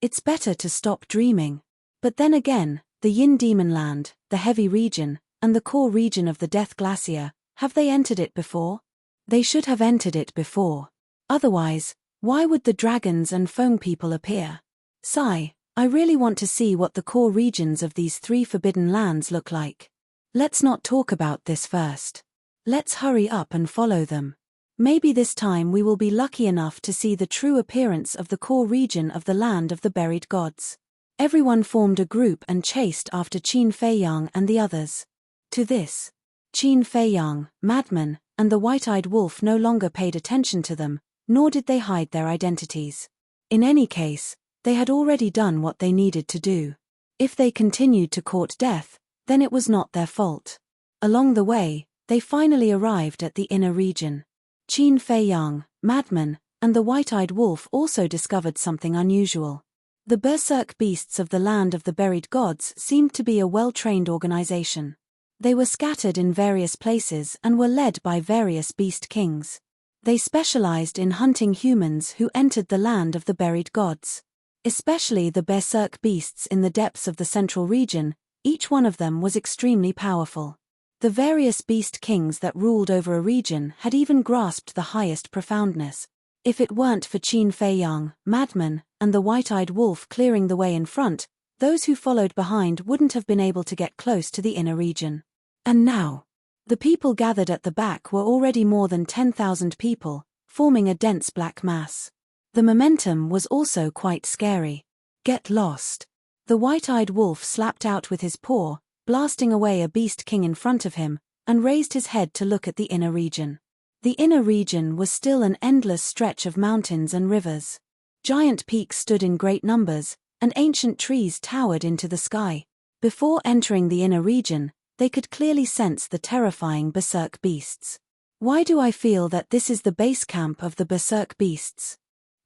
It's better to stop dreaming." But then again, the Yin Demon Land, the heavy region, and the core region of the Death Glacier, have they entered it before? They should have entered it before. Otherwise, why would the dragons and Feng people appear? Sigh, I really want to see what the core regions of these 3 forbidden lands look like. Let's not talk about this first. Let's hurry up and follow them. Maybe this time we will be lucky enough to see the true appearance of the core region of the land of the buried gods. Everyone formed a group and chased after Qin Feiyang and the others. To this, Qin Feiyang, Madman, and the white-eyed wolf no longer paid attention to them, nor did they hide their identities. In any case, they had already done what they needed to do. If they continued to court death, then it was not their fault. Along the way, they finally arrived at the inner region. Qin Feiyang, Madman, and the white-eyed wolf also discovered something unusual. The berserk beasts of the land of the buried gods seemed to be a well-trained organization. They were scattered in various places and were led by various beast kings. They specialized in hunting humans who entered the land of the buried gods. Especially the berserk beasts in the depths of the central region, each one of them was extremely powerful. The various beast kings that ruled over a region had even grasped the highest profoundness. If it weren't for Qin Feiyang, Madman, and the white-eyed wolf clearing the way in front, those who followed behind wouldn't have been able to get close to the inner region. And now, the people gathered at the back were already more than 10,000 people, forming a dense black mass. The momentum was also quite scary. "Get lost." The white-eyed wolf slapped out with his paw, blasting away a beast king in front of him, and raised his head to look at the inner region. The inner region was still an endless stretch of mountains and rivers. Giant peaks stood in great numbers, and ancient trees towered into the sky. Before entering the inner region, they could clearly sense the terrifying berserk beasts. "Why do I feel that this is the base camp of the berserk beasts?"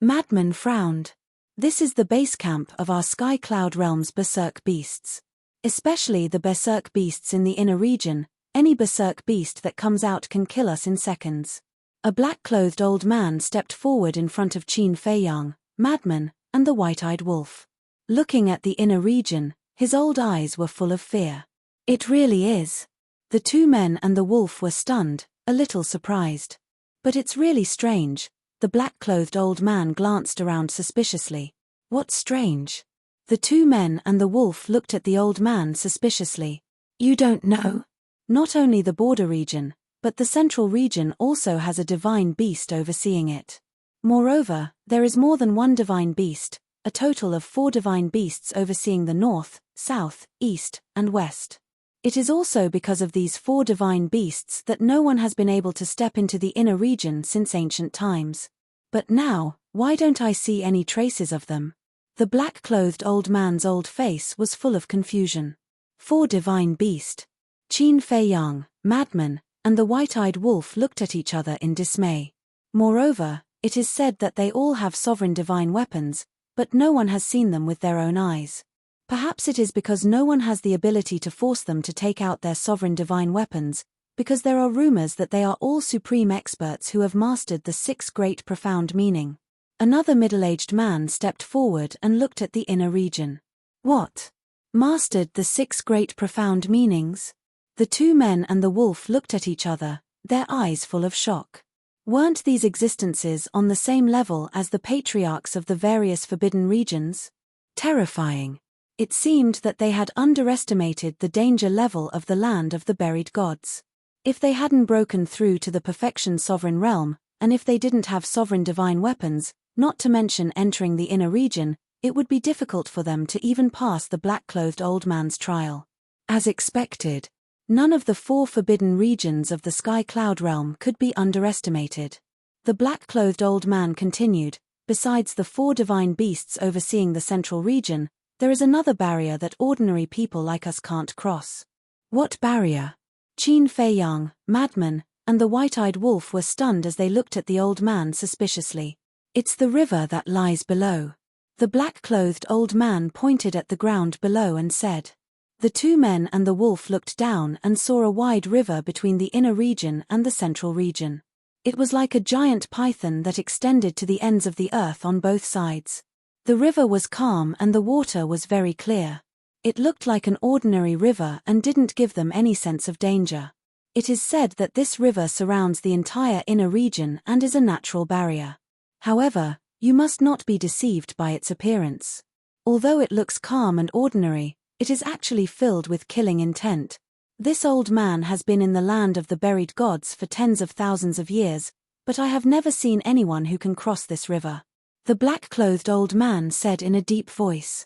Madman frowned. "This is the base camp of our Sky Cloud Realm's berserk beasts. Especially the berserk beasts in the inner region. Any berserk beast that comes out can kill us in seconds." A black-clothed old man stepped forward in front of Qin Feiyang, Madman, and the white-eyed wolf. Looking at the inner region, his old eyes were full of fear. "It really is." The 2 men and the wolf were stunned, a little surprised. "But it's really strange." The black-clothed old man glanced around suspiciously. "What's strange?" The 2 men and the wolf looked at the old man suspiciously. "You don't know?" Not only the border region, but the central region also has a divine beast overseeing it. Moreover, there is more than one divine beast, a total of 4 divine beasts overseeing the north, south, east, and west. It is also because of these 4 divine beasts that no one has been able to step into the inner region since ancient times. But now, why don't I see any traces of them? The black-clothed old man's old face was full of confusion. 4 divine beast. Qin Feiyang, Madman, and the white-eyed wolf looked at each other in dismay. Moreover, it is said that they all have sovereign divine weapons, but no one has seen them with their own eyes. Perhaps it is because no one has the ability to force them to take out their sovereign divine weapons, because there are rumors that they are all supreme experts who have mastered the 6 great profound meaning. Another middle-aged man stepped forward and looked at the inner region. "What? Mastered the 6 great profound meanings?" The 2 men and the wolf looked at each other, their eyes full of shock. Weren't these existences on the same level as the patriarchs of the various forbidden regions? Terrifying. It seemed that they had underestimated the danger level of the land of the buried gods. If they hadn't broken through to the perfection sovereign realm, and if they didn't have sovereign divine weapons, not to mention entering the inner region, it would be difficult for them to even pass the black-clothed old man's trial. As expected, none of the 4 forbidden regions of the Sky Cloud Realm could be underestimated. The black-clothed old man continued, besides the 4 divine beasts overseeing the central region, there is another barrier that ordinary people like us can't cross. What barrier? Qin Feiyang, Madman, and the white-eyed wolf were stunned as they looked at the old man suspiciously. It's the river that lies below. The black-clothed old man pointed at the ground below and said. The 2 men and the wolf looked down and saw a wide river between the inner region and the central region. It was like a giant python that extended to the ends of the earth on both sides. The river was calm and the water was very clear. It looked like an ordinary river and didn't give them any sense of danger. It is said that this river surrounds the entire inner region and is a natural barrier. However, you must not be deceived by its appearance. Although it looks calm and ordinary, it is actually filled with killing intent. This old man has been in the land of the buried gods for tens of thousands of years, but I have never seen anyone who can cross this river. The black-clothed old man said in a deep voice.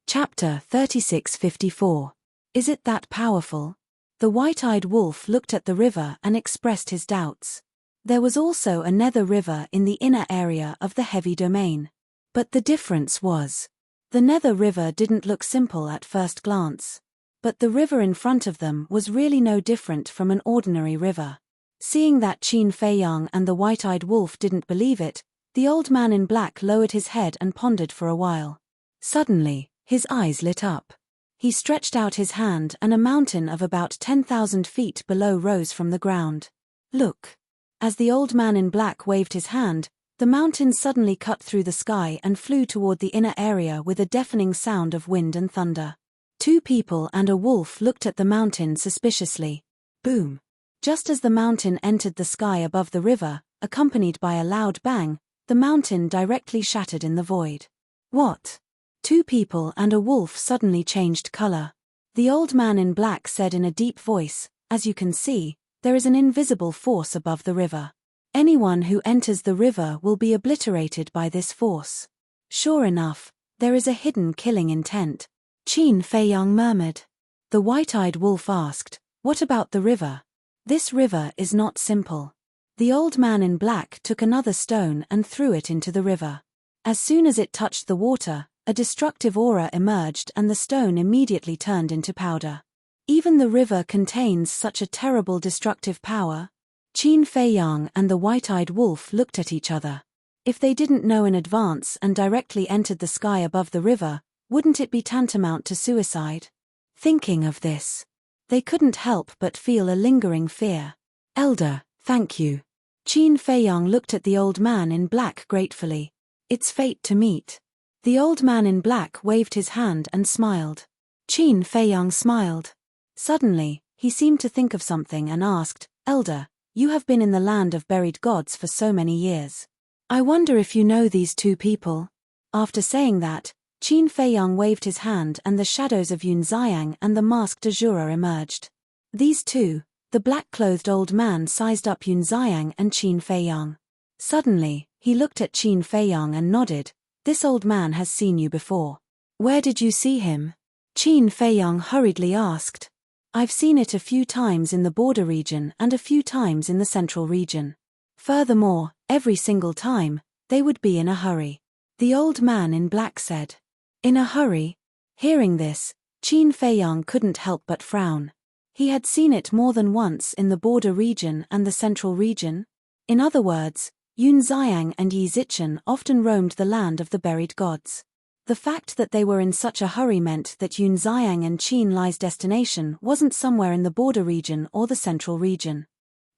Chapter 36:54. Is it that powerful? The white-eyed wolf looked at the river and expressed his doubts. There was also a nether river in the inner area of the heavy domain. But the difference was, the nether river didn't look simple at first glance. But the river in front of them was really no different from an ordinary river. Seeing that Qin Feiyang and the white-eyed wolf didn't believe it, the old man in black lowered his head and pondered for a while. Suddenly, his eyes lit up. He stretched out his hand and a mountain of about 10,000 feet below rose from the ground. Look! As the old man in black waved his hand, the mountain suddenly cut through the sky and flew toward the inner area with a deafening sound of wind and thunder. 2 people and a wolf looked at the mountain suspiciously. Boom! Just as the mountain entered the sky above the river, accompanied by a loud bang, the mountain directly shattered in the void. What? 2 people and a wolf suddenly changed color. The old man in black said in a deep voice, as you can see, there is an invisible force above the river. Anyone who enters the river will be obliterated by this force. Sure enough, there is a hidden killing intent. Qin Feiyang murmured. The white-eyed wolf asked, what about the river? This river is not simple. The old man in black took another stone and threw it into the river. As soon as it touched the water, a destructive aura emerged and the stone immediately turned into powder. Even the river contains such a terrible destructive power. Qin Feiyang and the white-eyed wolf looked at each other. If they didn't know in advance and directly entered the sky above the river, wouldn't it be tantamount to suicide? Thinking of this, they couldn't help but feel a lingering fear. Elder, thank you. Qin Feiyang looked at the old man in black gratefully. It's fate to meet. The old man in black waved his hand and smiled. Qin Feiyang smiled. Suddenly, he seemed to think of something and asked, Elder, you have been in the land of buried gods for so many years. I wonder if you know these 2 people? After saying that, Qin Feiyang waved his hand and the shadows of Yun Xiang and the masked Azura emerged. These 2, the black-clothed old man sized up Yun Xiang and Qin Feiyang. Suddenly, he looked at Qin Feiyang and nodded, this old man has seen you before. Where did you see him? Qin Feiyang hurriedly asked. I've seen it a few times in the border region and a few times in the central region. Furthermore, every single time, they would be in a hurry. The old man in black said. In a hurry? Hearing this, Qin Feiyang couldn't help but frown. He had seen it more than once in the border region and the central region. In other words, Yun Xiang and Yi Zichen often roamed the land of the buried gods. The fact that they were in such a hurry meant that Yun Xiang and Qin Li's destination wasn't somewhere in the border region or the central region.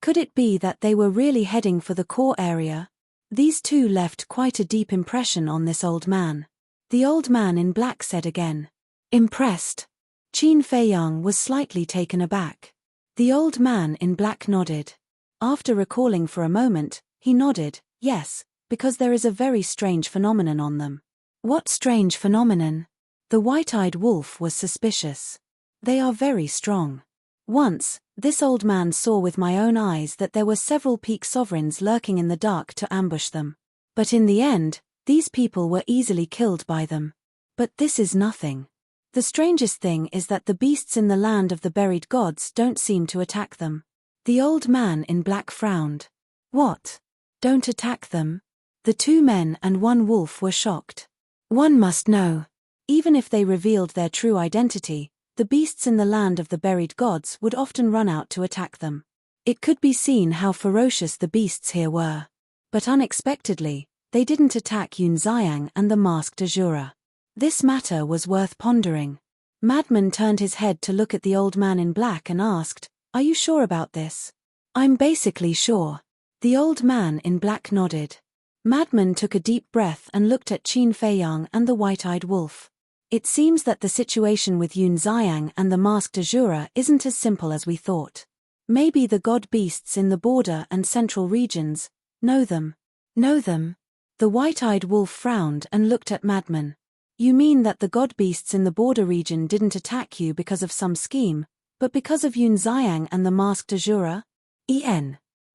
Could it be that they were really heading for the core area? These 2 left quite a deep impression on this old man. The old man in black said again. Impressed? Qin Feiyang was slightly taken aback. The old man in black nodded. After recalling for a moment, he nodded, yes, because there is a very strange phenomenon on them. What strange phenomenon? The white-eyed wolf was suspicious. They are very strong. Once, this old man saw with my own eyes that there were several peak sovereigns lurking in the dark to ambush them. But in the end, these people were easily killed by them. But this is nothing. The strangest thing is that the beasts in the land of the buried gods don't seem to attack them. The old man in black frowned. What? Don't attack them. The two men and one wolf were shocked. One must know. Even if they revealed their true identity, the beasts in the land of the buried gods would often run out to attack them. It could be seen how ferocious the beasts here were. But unexpectedly, they didn't attack Yunxiang and the masked Azura. This matter was worth pondering. Madman turned his head to look at the old man in black and asked, "Are you sure about this?" "I'm basically sure." The old man in black nodded. Madman took a deep breath and looked at Qin Feiyang and the white-eyed wolf. It seems that the situation with Yunxiang and the masked Azura isn't as simple as we thought. Maybe the god beasts in the border and central regions know them. Know them? The white-eyed wolf frowned and looked at Madman. You mean that the god beasts in the border region didn't attack you because of some scheme, but because of Yunxiang and the masked Azura?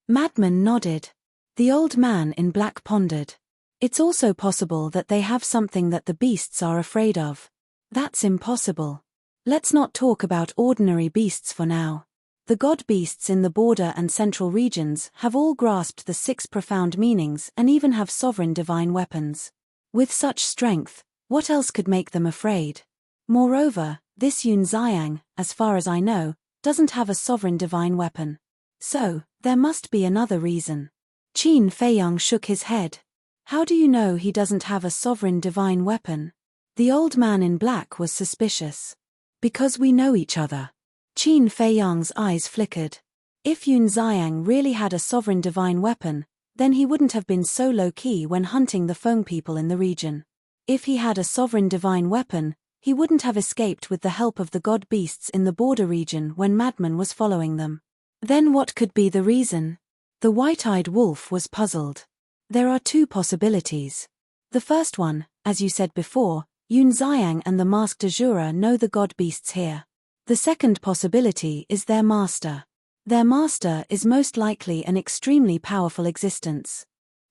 Madman nodded. The old man in black pondered. It's also possible that they have something that the beasts are afraid of. That's impossible. Let's not talk about ordinary beasts for now. The god beasts in the border and central regions have all grasped the 6 profound meanings and even have sovereign divine weapons. With such strength, what else could make them afraid? Moreover, this Yunxiang, as far as I know, doesn't have a sovereign divine weapon. So, there must be another reason. Qin Feiyang shook his head. How do you know he doesn't have a sovereign divine weapon? The old man in black was suspicious. Because we know each other. Qin Feiyang's eyes flickered. If Yunxiang really had a sovereign divine weapon, then he wouldn't have been so low-key when hunting the Feng people in the region. If he had a sovereign divine weapon, he wouldn't have escaped with the help of the god beasts in the border region when Madman was following them. Then what could be the reason? The white-eyed wolf was puzzled. There are 2 possibilities. The first one, as you said before, Yunxiang and the masked Azura know the god beasts here. The second possibility is their master. Their master is most likely an extremely powerful existence.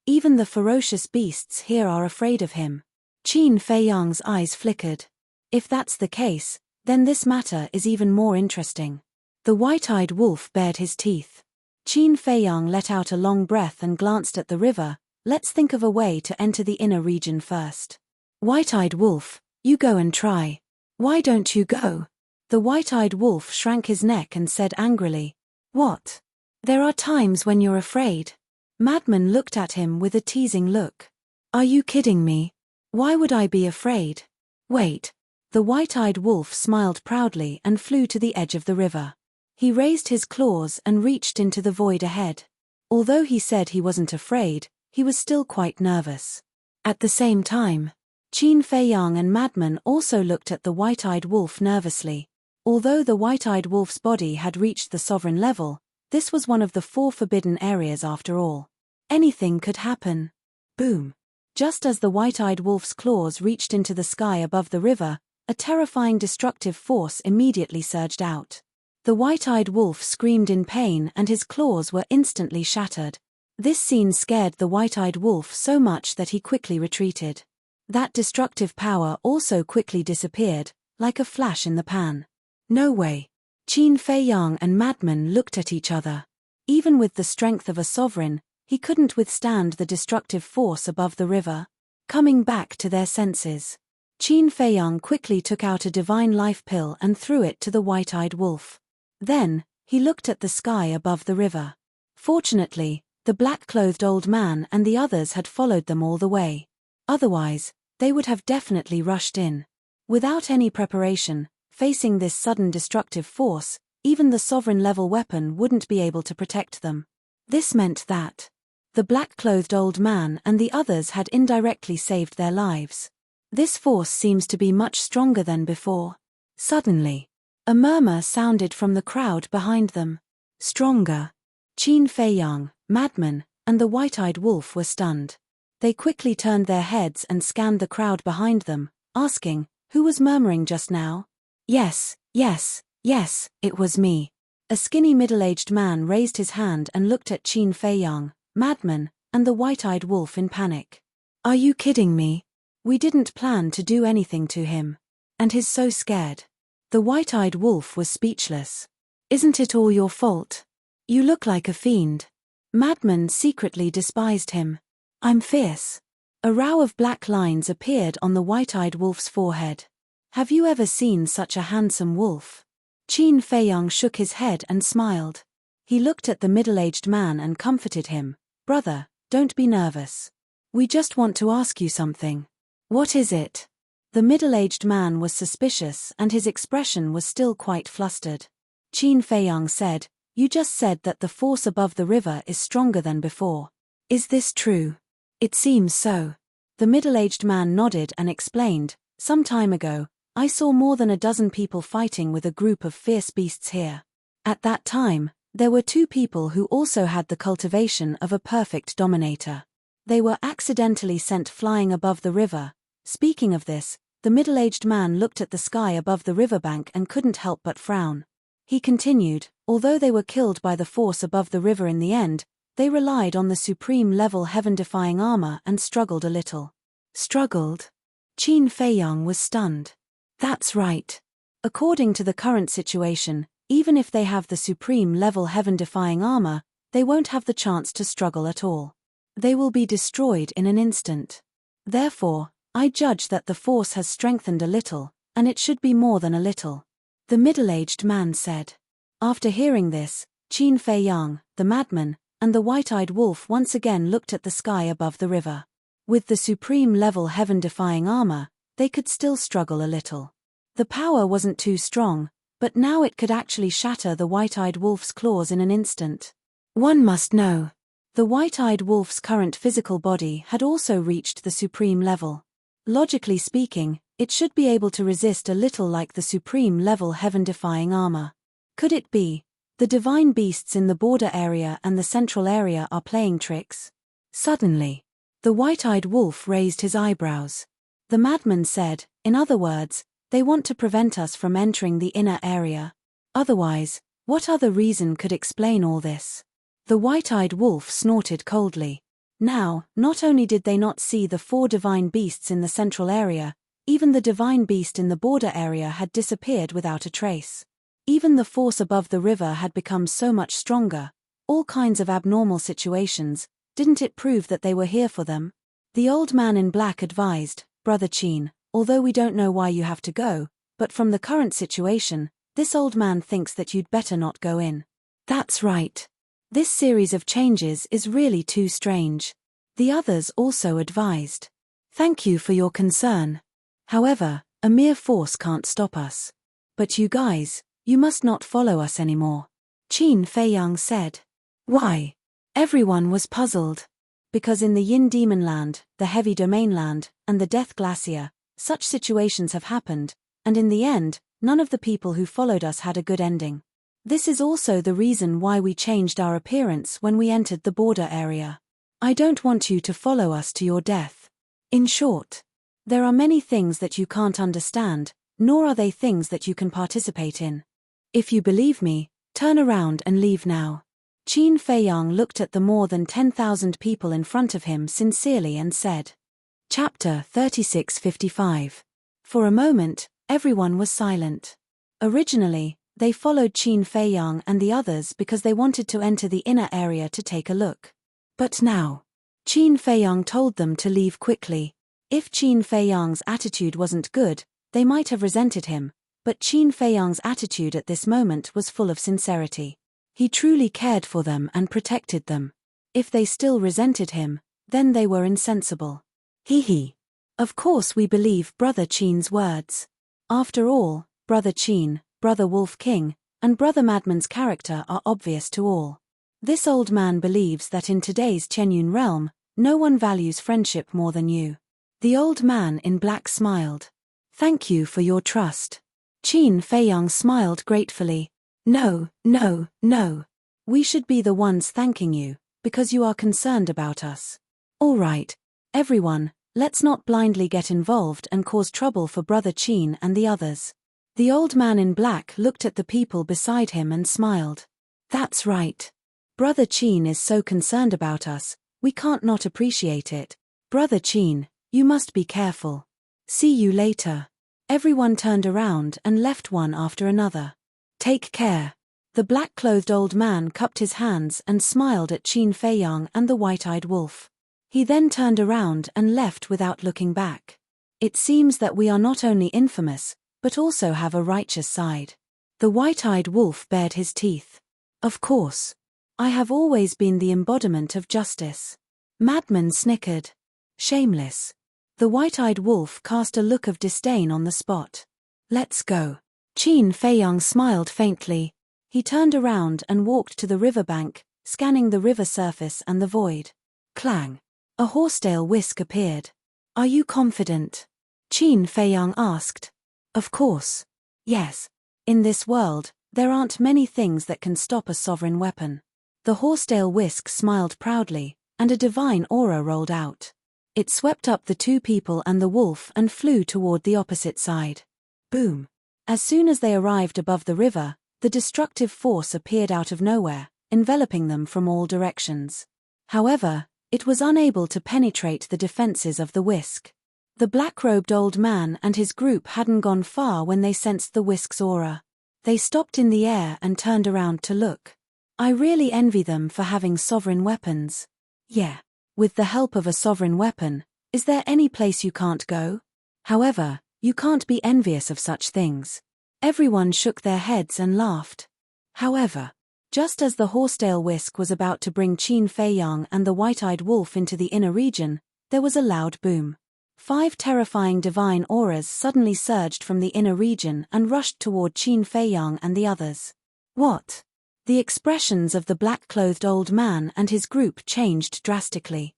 Even the ferocious beasts here are afraid of him. Qin Feiyang's eyes flickered. If that's the case, then this matter is even more interesting. The white-eyed wolf bared his teeth. Qin Feiyang let out a long breath and glanced at the river. Let's think of a way to enter the inner region first. White-eyed wolf, you go and try. Why don't you go? The white-eyed wolf shrank his neck and said angrily. What? There are times when you're afraid. Madman looked at him with a teasing look. Are you kidding me? Why would I be afraid? Wait. The white-eyed wolf smiled proudly and flew to the edge of the river. He raised his claws and reached into the void ahead. Although he said he wasn't afraid, he was still quite nervous. At the same time, Qin Feiyang and Madman also looked at the white-eyed wolf nervously. Although the white-eyed wolf's body had reached the sovereign level, this was one of the 4 forbidden areas after all. Anything could happen. Boom. Just as the white-eyed wolf's claws reached into the sky above the river, a terrifying destructive force immediately surged out. The white-eyed wolf screamed in pain and his claws were instantly shattered. This scene scared the white-eyed wolf so much that he quickly retreated. That destructive power also quickly disappeared, like a flash in the pan. No way. Qin Feiyang and Madman looked at each other. Even with the strength of a sovereign, he couldn't withstand the destructive force above the river. Coming back to their senses, Qin Feiyang quickly took out a divine life pill and threw it to the white-eyed wolf. Then, he looked at the sky above the river. Fortunately, the black-clothed old man and the others had followed them all the way. Otherwise, they would have definitely rushed in. Without any preparation, facing this sudden destructive force, even the sovereign-level weapon wouldn't be able to protect them. This meant that the black-clothed old man and the others had indirectly saved their lives. This force seems to be much stronger than before. Suddenly, a murmur sounded from the crowd behind them. Stronger. Qin Feiyang, Madman, and the white-eyed wolf were stunned. They quickly turned their heads and scanned the crowd behind them, asking, who was murmuring just now? Yes, it was me. A skinny middle-aged man raised his hand and looked at Qin Feiyang, Madman, and the white-eyed wolf in panic. Are you kidding me? We didn't plan to do anything to him. And he's so scared. The white-eyed wolf was speechless. Isn't it all your fault? You look like a fiend. Madman secretly despised him. I'm fierce. A row of black lines appeared on the white-eyed wolf's forehead. Have you ever seen such a handsome wolf? Qin Feiyang shook his head and smiled. He looked at the middle-aged man and comforted him. Brother, don't be nervous. We just want to ask you something. What is it? The middle-aged man was suspicious and his expression was still quite flustered. Qin Feiyang said, You just said that the force above the river is stronger than before. Is this true? It seems so. The middle-aged man nodded and explained, Some time ago, I saw more than a dozen people fighting with a group of fierce beasts here. At that time, there were 2 people who also had the cultivation of a perfect dominator. They were accidentally sent flying above the river. Speaking of this, the middle-aged man looked at the sky above the riverbank and couldn't help but frown. He continued, although they were killed by the force above the river in the end, they relied on the supreme-level heaven-defying armor and struggled a little. Struggled? Qin Feiyang was stunned. That's right. According to the current situation, even if they have the supreme-level heaven-defying armor, they won't have the chance to struggle at all. They will be destroyed in an instant. Therefore, I judge that the force has strengthened a little, and it should be more than a little. The middle-aged man said. After hearing this, Qin Feiyang, the madman, and the white-eyed wolf once again looked at the sky above the river. With the supreme-level heaven-defying armor, they could still struggle a little. The power wasn't too strong, but now it could actually shatter the white-eyed wolf's claws in an instant. One must know. The white-eyed wolf's current physical body had also reached the supreme level. Logically speaking, it should be able to resist a little like the supreme-level heaven-defying armor. Could it be? The divine beasts in the border area and the central area are playing tricks? Suddenly, the white-eyed wolf raised his eyebrows. The madman said, in other words, they want to prevent us from entering the inner area. Otherwise, what other reason could explain all this? The white-eyed wolf snorted coldly. Now, not only did they not see the 4 divine beasts in the central area, even the divine beast in the border area had disappeared without a trace. Even the force above the river had become so much stronger. All kinds of abnormal situations. Didn't it prove that they were here for them? The old man in black advised, Brother Qin, although we don't know why you have to go, but from the current situation, this old man thinks that you'd better not go in. That's right. This series of changes is really too strange. The others also advised. Thank you for your concern. However, a mere force can't stop us. But you guys, you must not follow us anymore. Qin Feiyang said. Why? Everyone was puzzled. Because in the Yin Demon Land, the Heavy Domain Land, and the Death Glacier, such situations have happened, and in the end, none of the people who followed us had a good ending. This is also the reason why we changed our appearance when we entered the border area. I don't want you to follow us to your death. In short, there are many things that you can't understand, nor are they things that you can participate in. If you believe me, turn around and leave now. Qin Feiyang looked at the more than 10,000 people in front of him sincerely and said. Chapter 3655. For a moment, everyone was silent. Originally, they followed Qin Feiyang and the others because they wanted to enter the inner area to take a look. But now, Qin Feiyang told them to leave quickly. If Qin Feiyang's attitude wasn't good, they might have resented him, but Qin Feiyang's attitude at this moment was full of sincerity. He truly cared for them and protected them. If they still resented him, then they were insensible. Hee. Of course we believe Brother Qin's words. After all, Brother Qin, Brother Wolf King, and Brother Madman's character are obvious to all. This old man believes that in today's Qianyun realm, no one values friendship more than you. The old man in black smiled. Thank you for your trust. Qin Feiyang smiled gratefully. No. We should be the ones thanking you, because you are concerned about us. All right, everyone, let's not blindly get involved and cause trouble for Brother Qin and the others. The old man in black looked at the people beside him and smiled. That's right. Brother Qin is so concerned about us, we can't not appreciate it. Brother Qin, you must be careful. See you later. Everyone turned around and left one after another. Take care. The black-clothed old man cupped his hands and smiled at Qin Feiyang and the white-eyed wolf. He then turned around and left without looking back. It seems that we are not only infamous, but also have a righteous side. The white-eyed wolf bared his teeth. Of course. I have always been the embodiment of justice. Madman snickered. Shameless. The white-eyed wolf cast a look of disdain on the spot. Let's go. Qin Feiyang smiled faintly. He turned around and walked to the riverbank, scanning the river surface and the void. Clang. A horsetail whisk appeared. Are you confident? Qin Feiyang asked. Of course. Yes. In this world, there aren't many things that can stop a sovereign weapon. The horsetail whisk smiled proudly, and a divine aura rolled out. It swept up the two people and the wolf and flew toward the opposite side. Boom. As soon as they arrived above the river, the destructive force appeared out of nowhere, enveloping them from all directions. However, it was unable to penetrate the defenses of the whisk. The black-robed old man and his group hadn't gone far when they sensed the whisk's aura. They stopped in the air and turned around to look. I really envy them for having sovereign weapons. Yeah. With the help of a sovereign weapon, is there any place you can't go? However, you can't be envious of such things. Everyone shook their heads and laughed. However, just as the horsetail whisk was about to bring Qin Feiyang and the white-eyed wolf into the inner region, there was a loud boom. 5 terrifying divine auras suddenly surged from the inner region and rushed toward Qin Feiyang and the others. What? The expressions of the black-clothed old man and his group changed drastically.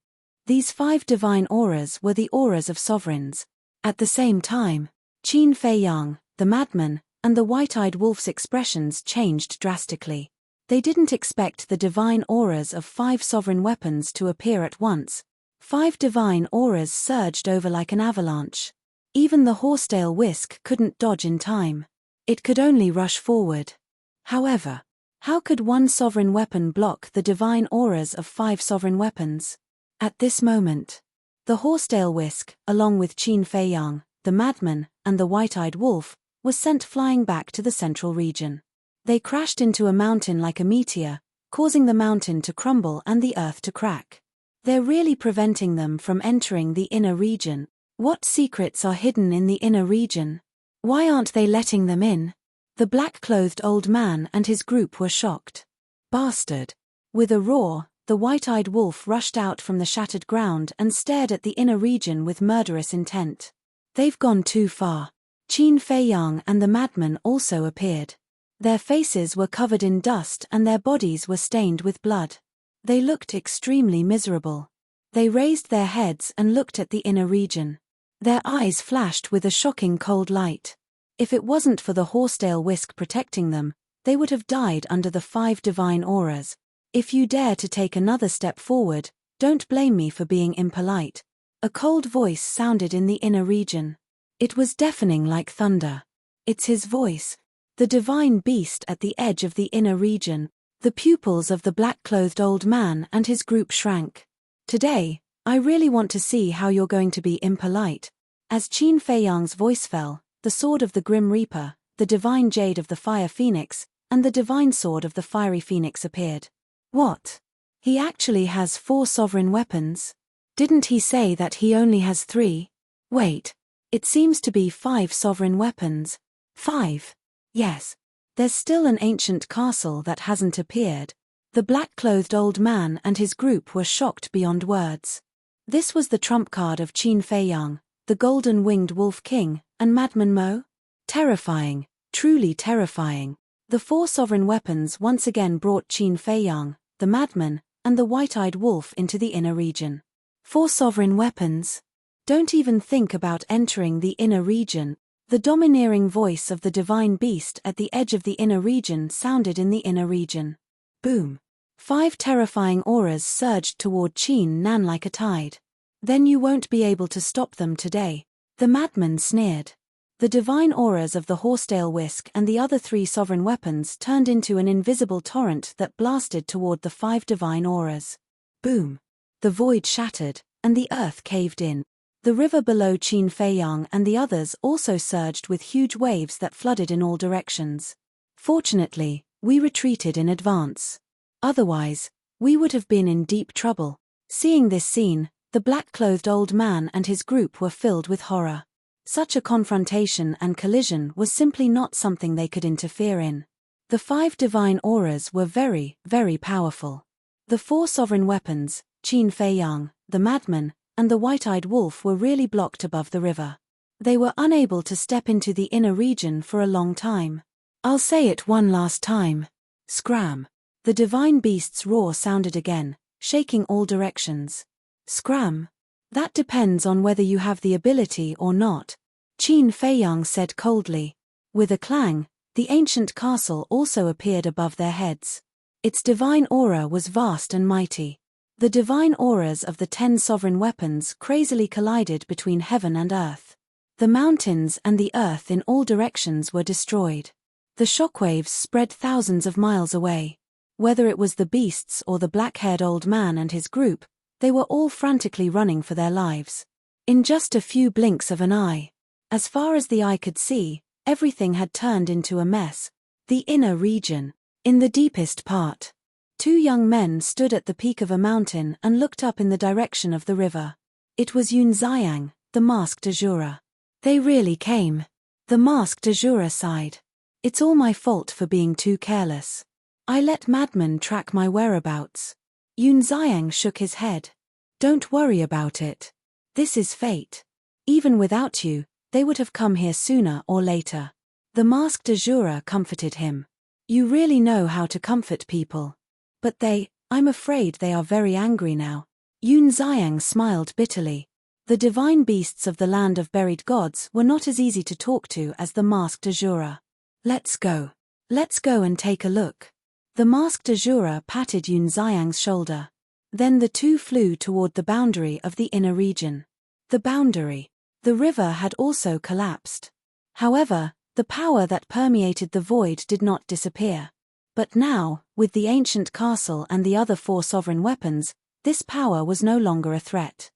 These 5 divine auras were the auras of sovereigns. At the same time, Qin Feiyang, the madman, and the white-eyed wolf's expressions changed drastically. They didn't expect the divine auras of 5 sovereign weapons to appear at once. 5 divine auras surged over like an avalanche. Even the horsetail whisk couldn't dodge in time. It could only rush forward. However, how could one sovereign weapon block the divine auras of 5 sovereign weapons? At this moment, the horsetail whisk, along with Qin Feiyang, the madman, and the white-eyed wolf, was sent flying back to the central region. They crashed into a mountain like a meteor, causing the mountain to crumble and the earth to crack. They're really preventing them from entering the inner region. What secrets are hidden in the inner region? Why aren't they letting them in? The black-clothed old man and his group were shocked. Bastard! With a roar, the white-eyed wolf rushed out from the shattered ground and stared at the inner region with murderous intent. They've gone too far. Qin Feiyang and the madman also appeared. Their faces were covered in dust and their bodies were stained with blood. They looked extremely miserable. They raised their heads and looked at the inner region. Their eyes flashed with a shocking cold light. If it wasn't for the horsetail whisk protecting them, they would have died under the 5 divine auras. If you dare to take another step forward, don't blame me for being impolite. A cold voice sounded in the inner region. It was deafening like thunder. It's his voice, the divine beast at the edge of the inner region. The pupils of the black-clothed old man and his group shrank. Today, I really want to see how you're going to be impolite. As Qin Feiyang's voice fell, the sword of the Grim Reaper, the divine jade of the Fire Phoenix, and the divine sword of the Fiery Phoenix appeared. What? He actually has 4 sovereign weapons? Didn't he say that he only has 3? Wait. It seems to be 5 sovereign weapons. 5. Yes. There's still an ancient castle that hasn't appeared. The black-clothed old man and his group were shocked beyond words. This was the trump card of Qin Feiyang, the golden-winged wolf king, and Madman Mo? Terrifying, truly terrifying. The 4 sovereign weapons once again brought Qin Feiyang, the madman, and the white-eyed wolf into the inner region. 4 sovereign weapons? Don't even think about entering the inner region. The domineering voice of the divine beast at the edge of the inner region sounded in the inner region. Boom. 5 terrifying auras surged toward Qin Nan like a tide. Then you won't be able to stop them today. The madman sneered. The divine auras of the horsetail whisk and the other 3 sovereign weapons turned into an invisible torrent that blasted toward the 5 divine auras. Boom. The void shattered, and the earth caved in. The river below Qin Feiyang and the others also surged with huge waves that flooded in all directions. Fortunately, We retreated in advance. Otherwise, we would have been in deep trouble. Seeing this scene, the black-clothed old man and his group were filled with horror. Such a confrontation and collision was simply not something they could interfere in. The 5 divine auras were very, very powerful. The 4 sovereign weapons, Qin Fei Yang, the madman, and the white-eyed wolf were really blocked above the river. They were unable to step into the inner region for a long time. I'll say it one last time. Scram. The divine beast's roar sounded again, shaking all directions. Scram? That depends on whether you have the ability or not, Qin Fei Yang said coldly. With a clang, the ancient castle also appeared above their heads. Its divine aura was vast and mighty. The divine auras of the 10 sovereign weapons crazily collided between heaven and earth. The mountains and the earth in all directions were destroyed. The shockwaves spread thousands of miles away. Whether it was the beasts or the black-haired old man and his group, they were all frantically running for their lives. In just a few blinks of an eye, as far as the eye could see, everything had turned into a mess. The inner region. In the deepest part, 2 young men stood at the peak of a mountain and looked up in the direction of the river. It was Yun Xiang, the masked Azura. They really came. The masked Azura sighed. It's all my fault for being too careless. I let madmen track my whereabouts. Yun Xiang shook his head. Don't worry about it. This is fate. Even without you, they would have come here sooner or later. The masked Azura comforted him. You really know how to comfort people. But I'm afraid they are very angry now. Yun Xiang smiled bitterly. The divine beasts of the land of buried gods were not as easy to talk to as the masked Azura. Let's go. Let's go and take a look. The masked Azura patted Yun Xiang's shoulder. Then the 2 flew toward the boundary of the inner region. The boundary. The river had also collapsed. However, the power that permeated the void did not disappear. But now, with the ancient castle and the other 4 sovereign weapons, this power was no longer a threat.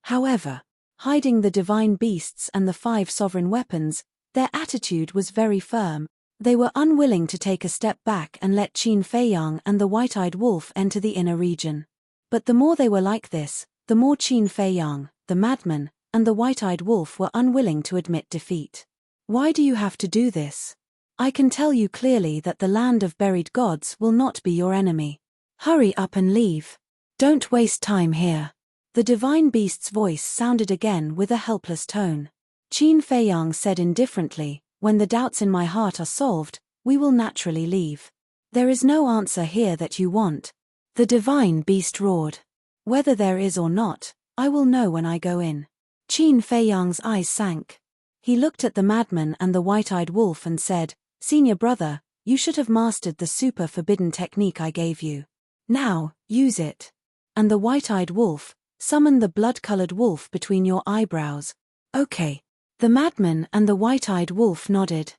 However, hiding the divine beasts and the 5 sovereign weapons, their attitude was very firm. They were unwilling to take a step back and let Qin Fei Yang and the white-eyed wolf enter the inner region. But the more they were like this, the more Qin Fei Yang, the madman, and the white-eyed wolf were unwilling to admit defeat. Why do you have to do this? I can tell you clearly that the land of buried gods will not be your enemy. Hurry up and leave. Don't waste time here. The divine beast's voice sounded again with a helpless tone. Qin Fei Yang said indifferently, when the doubts in my heart are solved, we will naturally leave. There is no answer here that you want. The divine beast roared. Whether there is or not, I will know when I go in. Qin Fei Yang's eyes sank. He looked at the madman and the white-eyed wolf and said, Senior brother, you should have mastered the super forbidden technique I gave you. Now, use it. And the white-eyed wolf, summon the blood-colored wolf between your eyebrows. Okay. The madman and the white-eyed wolf nodded.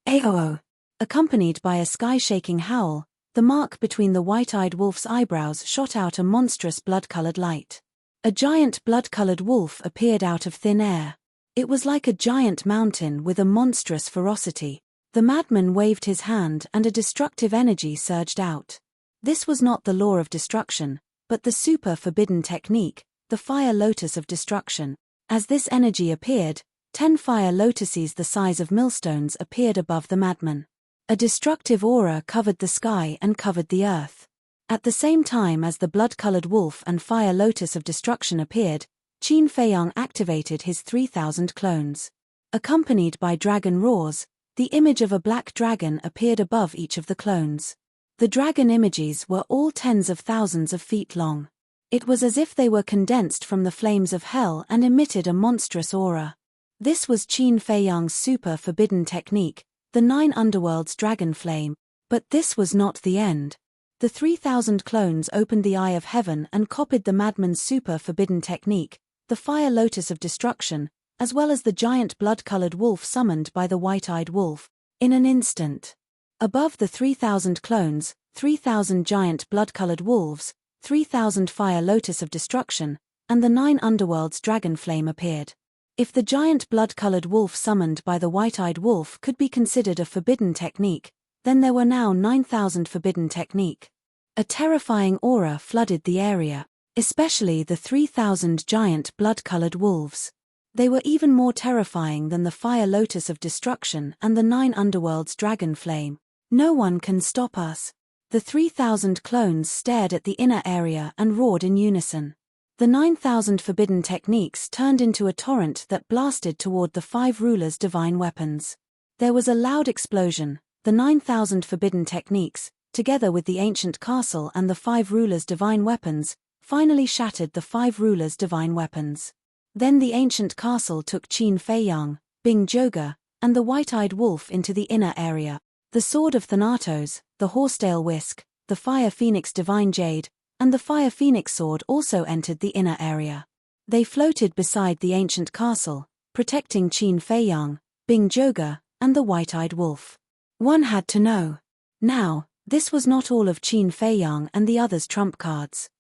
Aoo. Accompanied by a sky-shaking howl, the mark between the white-eyed wolf's eyebrows shot out a monstrous blood-colored light. A giant blood-colored wolf appeared out of thin air. It was like a giant mountain with a monstrous ferocity. The madman waved his hand and a destructive energy surged out. This was not the law of destruction, but the super forbidden technique, the fire lotus of destruction. As this energy appeared, 10 fire lotuses the size of millstones appeared above the madman. A destructive aura covered the sky and covered the earth. At the same time as the blood-colored wolf and fire lotus of destruction appeared, Qin Fei Yang activated his 3,000 clones. Accompanied by dragon roars, the image of a black dragon appeared above each of the clones. The dragon images were all tens of thousands of feet long. It was as if they were condensed from the flames of hell and emitted a monstrous aura. This was Qin Fei Yang's super forbidden technique, the 9 underworlds dragon flame. But this was not the end. The 3,000 clones opened the eye of heaven and copied the madman's super forbidden technique, the fire lotus of destruction, as well as the giant blood-colored wolf summoned by the white-eyed wolf, in an instant. Above the 3,000 clones, 3,000 giant blood-colored wolves, 3,000 fire lotus of destruction, and the 9 underworlds dragon flame appeared. If the giant blood-colored wolf summoned by the white-eyed wolf could be considered a forbidden technique, then there were now 9,000 forbidden technique. A terrifying aura flooded the area, especially the 3,000 giant blood-colored wolves. They were even more terrifying than the fire lotus of destruction and the 9 underworlds dragon flame. No one can stop us. The 3,000 clones stared at the inner area and roared in unison. The 9,000 forbidden techniques turned into a torrent that blasted toward the 5 rulers' divine weapons. There was a loud explosion. The 9,000 forbidden techniques, together with the ancient castle and the 5 rulers' divine weapons, finally shattered the 5 rulers' divine weapons. Then the ancient castle took Qin Fei Yang, Bing Joga, and the white-eyed wolf into the inner area. The sword of Thanatos, the horsetail whisk, the fire phoenix divine jade, and the fire phoenix sword also entered the inner area. They floated beside the ancient castle, protecting Qin Fei Yang, Bing Joga, and the white-eyed wolf. One had to know. Now, this was not all of Qin Fei Yang and the others' trump cards.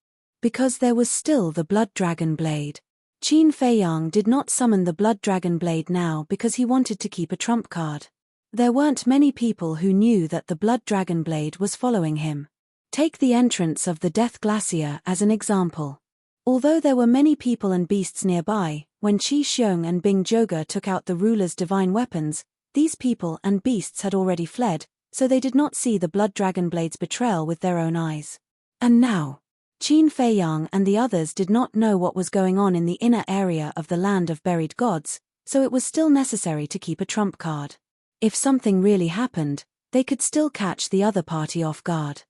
Because there was still the blood dragon blade. Qin Fei Yang did not summon the blood dragon blade now because he wanted to keep a trump card. There weren't many people who knew that the blood dragon blade was following him. Take the entrance of the Death Glacier as an example. Although there were many people and beasts nearby, when Qi Xiong and Bing Joga took out the ruler's divine weapons, these people and beasts had already fled, so they did not see the blood dragon blade's betrayal with their own eyes. And now, Qin Fei Yang and the others did not know what was going on in the inner area of the land of buried gods, so it was still necessary to keep a trump card. If something really happened, they could still catch the other party off guard.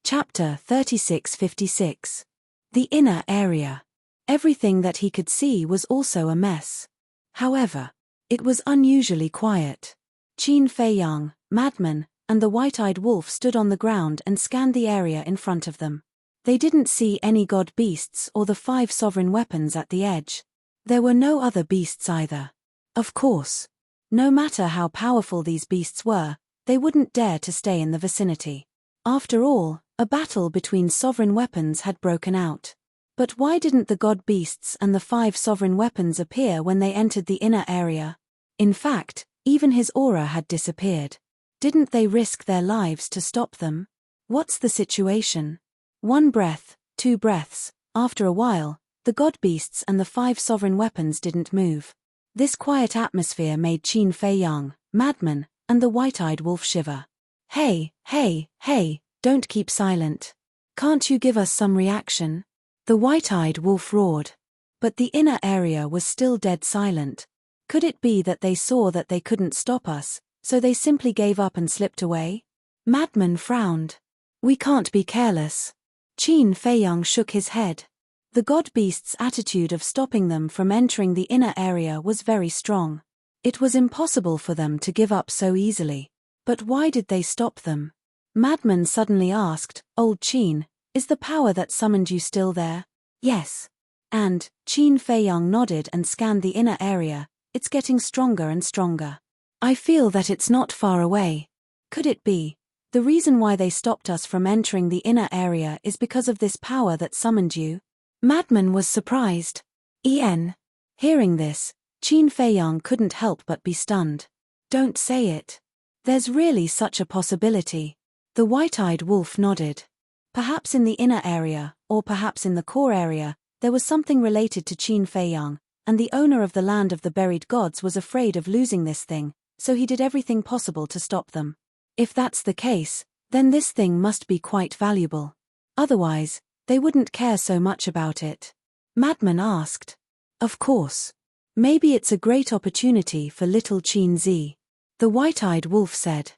Chapter 3656. The inner area. Everything that he could see was also a mess. However, it was unusually quiet. Qin Fei Yang, Madman, and the white-eyed wolf stood on the ground and scanned the area in front of them. They didn't see any god beasts or the 5 sovereign weapons at the edge. There were no other beasts either. Of course. No matter how powerful these beasts were, they wouldn't dare to stay in the vicinity. After all, a battle between sovereign weapons had broken out. But why didn't the god beasts and the 5 sovereign weapons appear when they entered the inner area? In fact, even his aura had disappeared. Didn't they risk their lives to stop them? What's the situation? 1 breath, 2 breaths, after a while, the god beasts and the 5 sovereign weapons didn't move. This quiet atmosphere made Qin Fei Yang, Madman, and the white-eyed wolf shiver. Hey, don't keep silent. Can't you give us some reaction? The white-eyed wolf roared. But the inner area was still dead silent. Could it be that they saw that they couldn't stop us, so they simply gave up and slipped away? Madman frowned. We can't be careless. Qin Fei Yang shook his head. The god beast's attitude of stopping them from entering the inner area was very strong. It was impossible for them to give up so easily. But why did they stop them? Madman suddenly asked, Old Qin, is the power that summoned you still there? Yes. And, Qin Fei Yang nodded and scanned the inner area. It's getting stronger and stronger. I feel that it's not far away. Could it be? The reason why they stopped us from entering the inner area is because of this power that summoned you? Madman was surprised. Hearing this, Qin Fei Yang couldn't help but be stunned. Don't say it. There's really such a possibility. The white-eyed wolf nodded. Perhaps in the inner area, or perhaps in the core area, there was something related to Qin Fei Yang, and the owner of the land of the buried gods was afraid of losing this thing, so he did everything possible to stop them. If that's the case, then this thing must be quite valuable. Otherwise, they wouldn't care so much about it. Madman asked. Of course. Maybe it's a great opportunity for little Qin Zi. The white-eyed wolf said.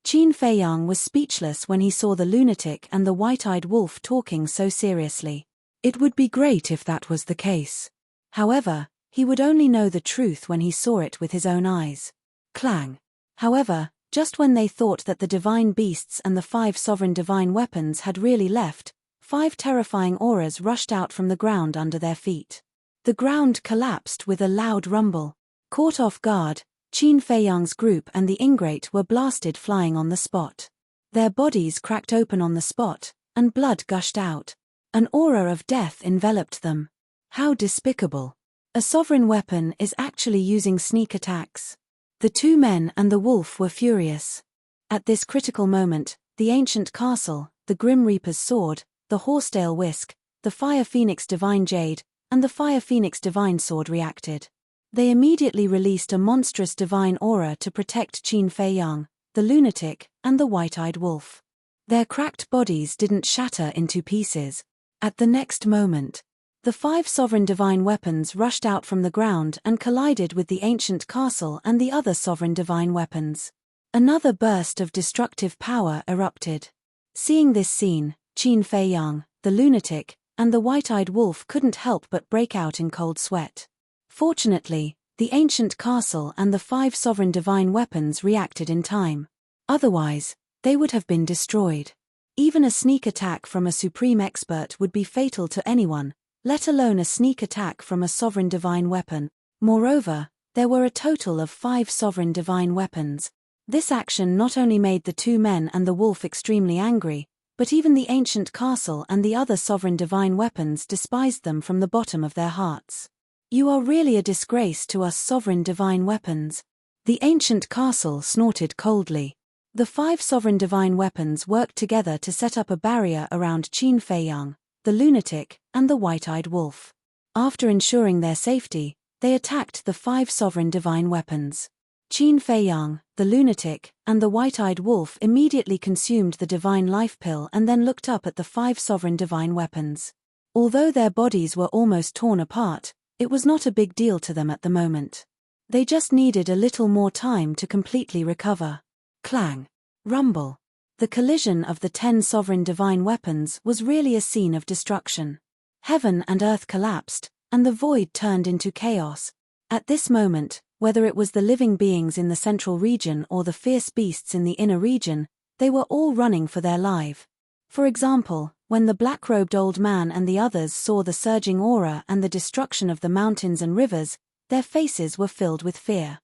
Qin Fei Yang was speechless when he saw the lunatic and the white-eyed wolf talking so seriously. It would be great if that was the case. However, he would only know the truth when he saw it with his own eyes. Clang. However, just when they thought that the divine beasts and the 5 sovereign divine weapons had really left, 5 terrifying auras rushed out from the ground under their feet. The ground collapsed with a loud rumble. Caught off guard, Qin Fei Yang's group and the ingrate were blasted flying on the spot. Their bodies cracked open on the spot, and blood gushed out. An aura of death enveloped them. How despicable. A sovereign weapon is actually using sneak attacks. The 2 men and the wolf were furious. At this critical moment, the ancient castle, the Grim Reaper's sword, the Horsetail Whisk, the Fire Phoenix Divine Jade, and the Fire Phoenix Divine Sword reacted. They immediately released a monstrous divine aura to protect Qin Fei Yang, the lunatic, and the white-eyed wolf. Their cracked bodies didn't shatter into pieces. At the next moment, the 5 sovereign divine weapons rushed out from the ground and collided with the ancient castle and the other sovereign divine weapons. Another burst of destructive power erupted. Seeing this scene, Qin Fei Yang, the lunatic, and the white-eyed wolf couldn't help but break out in cold sweat. Fortunately, the ancient castle and the 5 sovereign divine weapons reacted in time. Otherwise, they would have been destroyed. Even a sneak attack from a supreme expert would be fatal to anyone, let alone a sneak attack from a sovereign divine weapon. Moreover, there were a total of 5 sovereign divine weapons. This action not only made the 2 men and the wolf extremely angry, but even the ancient castle and the other sovereign divine weapons despised them from the bottom of their hearts. "You are really a disgrace to us sovereign divine weapons," the ancient castle snorted coldly. The 5 sovereign divine weapons worked together to set up a barrier around Qin Fei Yang, the lunatic, and the white-eyed wolf. After ensuring their safety, they attacked the 5 sovereign divine weapons. Qin Fei Yang, the lunatic, and the white-eyed wolf immediately consumed the divine life pill and then looked up at the 5 sovereign divine weapons. Although their bodies were almost torn apart, it was not a big deal to them at the moment. They just needed a little more time to completely recover. Clang. Rumble. The collision of the 10 sovereign divine weapons was really a scene of destruction. Heaven and earth collapsed, and the void turned into chaos. At this moment, whether it was the living beings in the central region or the fierce beasts in the inner region, they were all running for their life. For example, when the black-robed old man and the others saw the surging aura and the destruction of the mountains and rivers, their faces were filled with fear.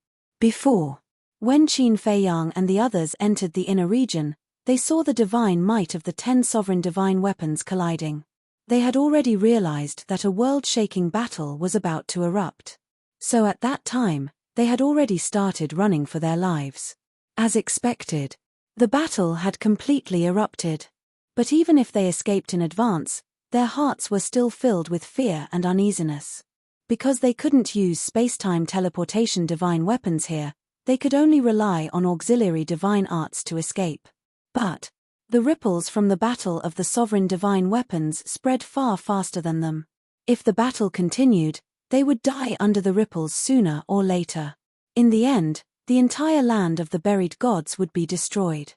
When Qin Fei Yang and the others entered the inner region, they saw the divine might of the 10 sovereign divine weapons colliding. They had already realized that a world-shaking battle was about to erupt. So at that time, they had already started running for their lives. As expected, the battle had completely erupted. But even if they escaped in advance, their hearts were still filled with fear and uneasiness. Because they couldn't use space-time teleportation divine weapons here, they could only rely on auxiliary divine arts to escape. But the ripples from the battle of the sovereign divine weapons spread far faster than them. If the battle continued, they would die under the ripples sooner or later. In the end, the entire land of the buried gods would be destroyed.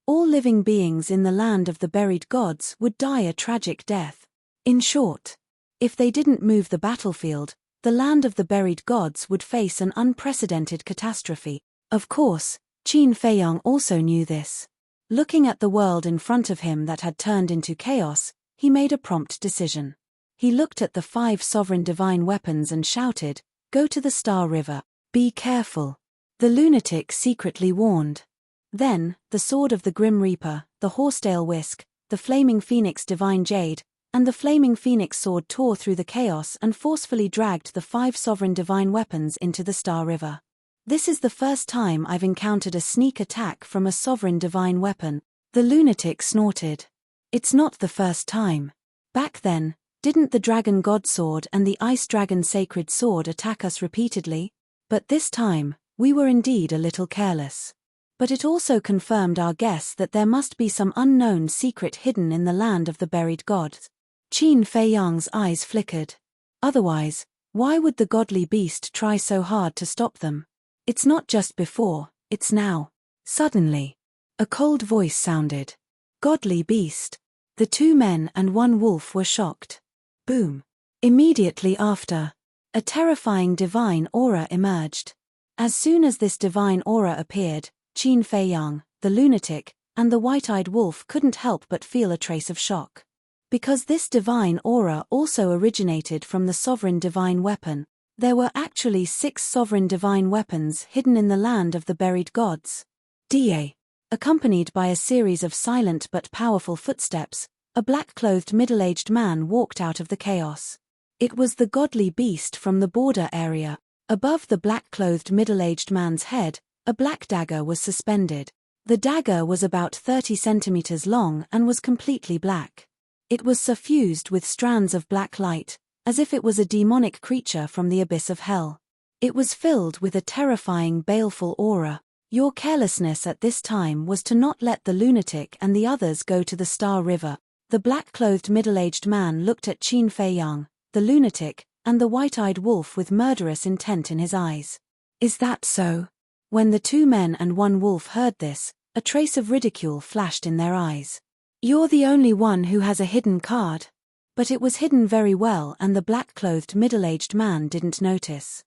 All living beings in the land of the buried gods would die a tragic death. In short, if they didn't move the battlefield, the land of the buried gods would face an unprecedented catastrophe. Of course, Qin Fei Yang also knew this. Looking at the world in front of him that had turned into chaos, he made a prompt decision. He looked at the 5 sovereign divine weapons and shouted, "Go to the Star River. Be careful." The lunatic secretly warned. Then, the sword of the Grim Reaper, the Horsetail Whisk, the Flaming Phoenix Divine Jade, and the Flaming Phoenix Sword tore through the chaos and forcefully dragged the 5 sovereign divine weapons into the Star River. "This is the first time I've encountered a sneak attack from a sovereign divine weapon," the lunatic snorted. "It's not the first time. Back then, didn't the Dragon God Sword and the Ice Dragon Sacred Sword attack us repeatedly? But this time, we were indeed a little careless. But it also confirmed our guess that there must be some unknown secret hidden in the land of the buried gods." Qin Fei Yang's eyes flickered. Otherwise, why would the godly beast try so hard to stop them? It's not just before, it's now. Suddenly, a cold voice sounded. "Godly beast." The 2 men and 1 wolf were shocked. Boom. Immediately after, a terrifying divine aura emerged. As soon as this divine aura appeared, Qin Fei Yang, the lunatic, and the white-eyed wolf couldn't help but feel a trace of shock. Because this divine aura also originated from the sovereign divine weapon, there were actually 6 sovereign divine weapons hidden in the land of the buried gods. Deity. Accompanied by a series of silent but powerful footsteps, a black-clothed middle-aged man walked out of the chaos. It was the godly beast from the border area. Above the black-clothed middle-aged man's head, a black dagger was suspended. The dagger was about 30 centimeters long and was completely black. It was suffused with strands of black light, as if it was a demonic creature from the abyss of hell. It was filled with a terrifying, baleful aura. Your carelessness at this time was to not let the lunatic and the others go to the Star River. The black-clothed middle-aged man looked at Qin Fei Yang, the lunatic, and the white-eyed wolf with murderous intent in his eyes. Is that so? When the two men and one wolf heard this, a trace of ridicule flashed in their eyes. You're the only one who has a hidden card. But it was hidden very well and the black-clothed middle-aged man didn't notice.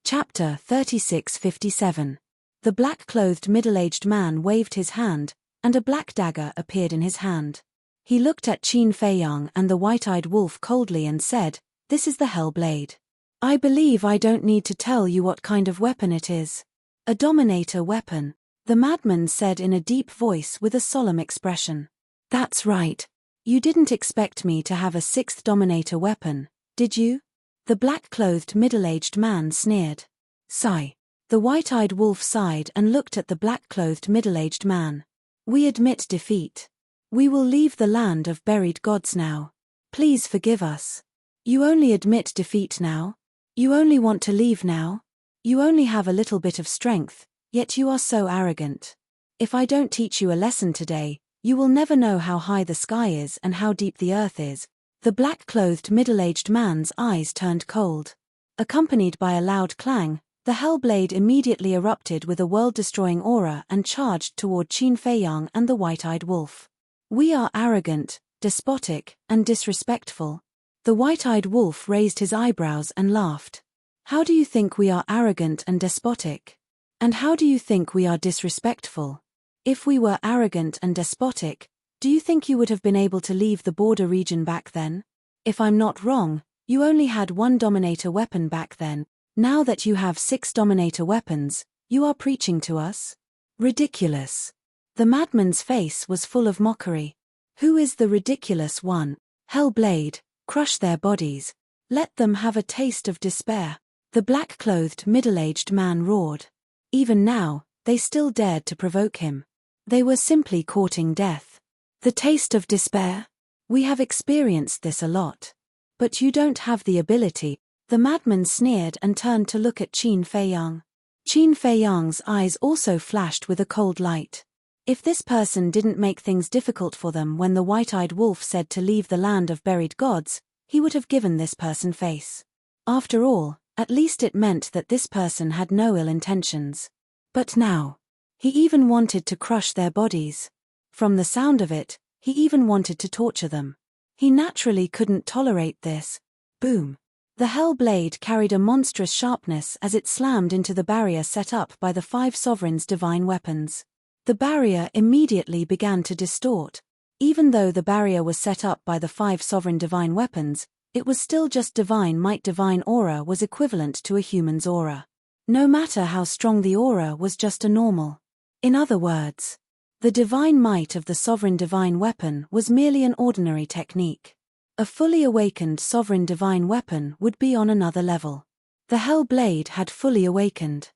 Chapter 36:57. The black-clothed middle-aged man waved his hand, and a black dagger appeared in his hand. He looked at Qin Fei Yang and the white-eyed wolf coldly and said, "This is the Hell Blade. I believe I don't need to tell you what kind of weapon it is. A dominator weapon," the madman said in a deep voice with a solemn expression. "That's right. You didn't expect me to have a sixth dominator weapon, did you?" The black-clothed middle-aged man sneered. Sigh. The white-eyed wolf sighed and looked at the black-clothed middle-aged man. "We admit defeat. We will leave the land of buried gods now. Please forgive us." "You only admit defeat now? You only want to leave now? You only have a little bit of strength, yet you are so arrogant. If I don't teach you a lesson today, you will never know how high the sky is and how deep the earth is." The black-clothed middle-aged man's eyes turned cold. Accompanied by a loud clang, the Hellblade immediately erupted with a world-destroying aura and charged toward Qin Fei Yang and the white-eyed wolf. "We are arrogant, despotic, and disrespectful." The white-eyed wolf raised his eyebrows and laughed. "How do you think we are arrogant and despotic? And how do you think we are disrespectful? If we were arrogant and despotic, do you think you would have been able to leave the border region back then? If I'm not wrong, you only had one dominator weapon back then. Now that you have 6 dominator weapons, you are preaching to us? Ridiculous." The madman's face was full of mockery. "Who is the ridiculous one? Hellblade, crush their bodies. Let them have a taste of despair." The black-clothed middle-aged man roared. Even now, they still dared to provoke him. They were simply courting death. "The taste of despair? We have experienced this a lot. But you don't have the ability." The madman sneered and turned to look at Qin Fei Yang. Qin Fei Yang's eyes also flashed with a cold light. If this person didn't make things difficult for them when the white-eyed wolf said to leave the land of buried gods, he would have given this person face. After all, at least it meant that this person had no ill intentions. But now, he even wanted to crush their bodies. From the sound of it, he even wanted to torture them. He naturally couldn't tolerate this. Boom. The Hell Blade carried a monstrous sharpness as it slammed into the barrier set up by the 5 sovereigns' divine weapons. The barrier immediately began to distort. Even though the barrier was set up by the 5 sovereign divine weapons, it was still just divine might. Divine aura was equivalent to a human's aura. No matter how strong the aura was just a normal. In other words, the divine might of the sovereign divine weapon was merely an ordinary technique. A fully awakened sovereign divine weapon would be on another level. The Hell Blade had fully awakened.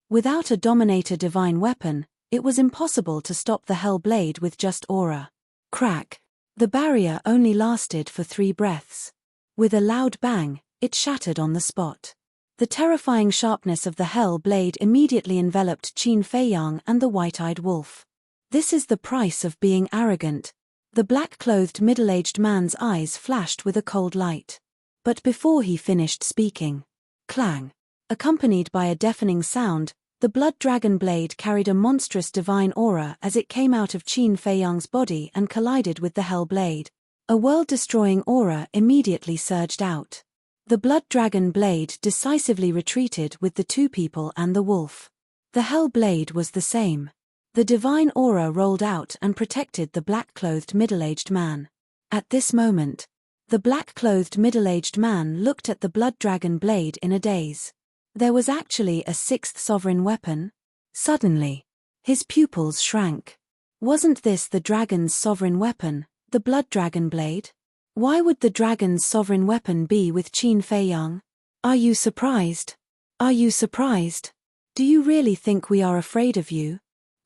Without a dominator divine weapon, it was impossible to stop the Hell Blade with just aura. Crack. The barrier only lasted for 3 breaths. With a loud bang, it shattered on the spot. The terrifying sharpness of the Hell Blade immediately enveloped Qin Fei Yang and the white-eyed wolf. "This is the price of being arrogant." The black-clothed middle-aged man's eyes flashed with a cold light. But before he finished speaking, clang! Accompanied by a deafening sound, the blood dragon blade carried a monstrous divine aura as it came out of Qin Fei Yang's body and collided with the Hell Blade. A world-destroying aura immediately surged out. The blood dragon blade decisively retreated with the 2 people and the wolf. The Hell Blade was the same. The divine aura rolled out and protected the black-clothed middle-aged man. At this moment, the black-clothed middle-aged man looked at the blood dragon blade in a daze. There was actually a 6th sovereign weapon? Suddenly, his pupils shrank. Wasn't this the dragon's sovereign weapon, the blood dragon blade? Why would the dragon's sovereign weapon be with Qin Fei Yang? Are you surprised? Are you surprised? Do you really think we are afraid of you?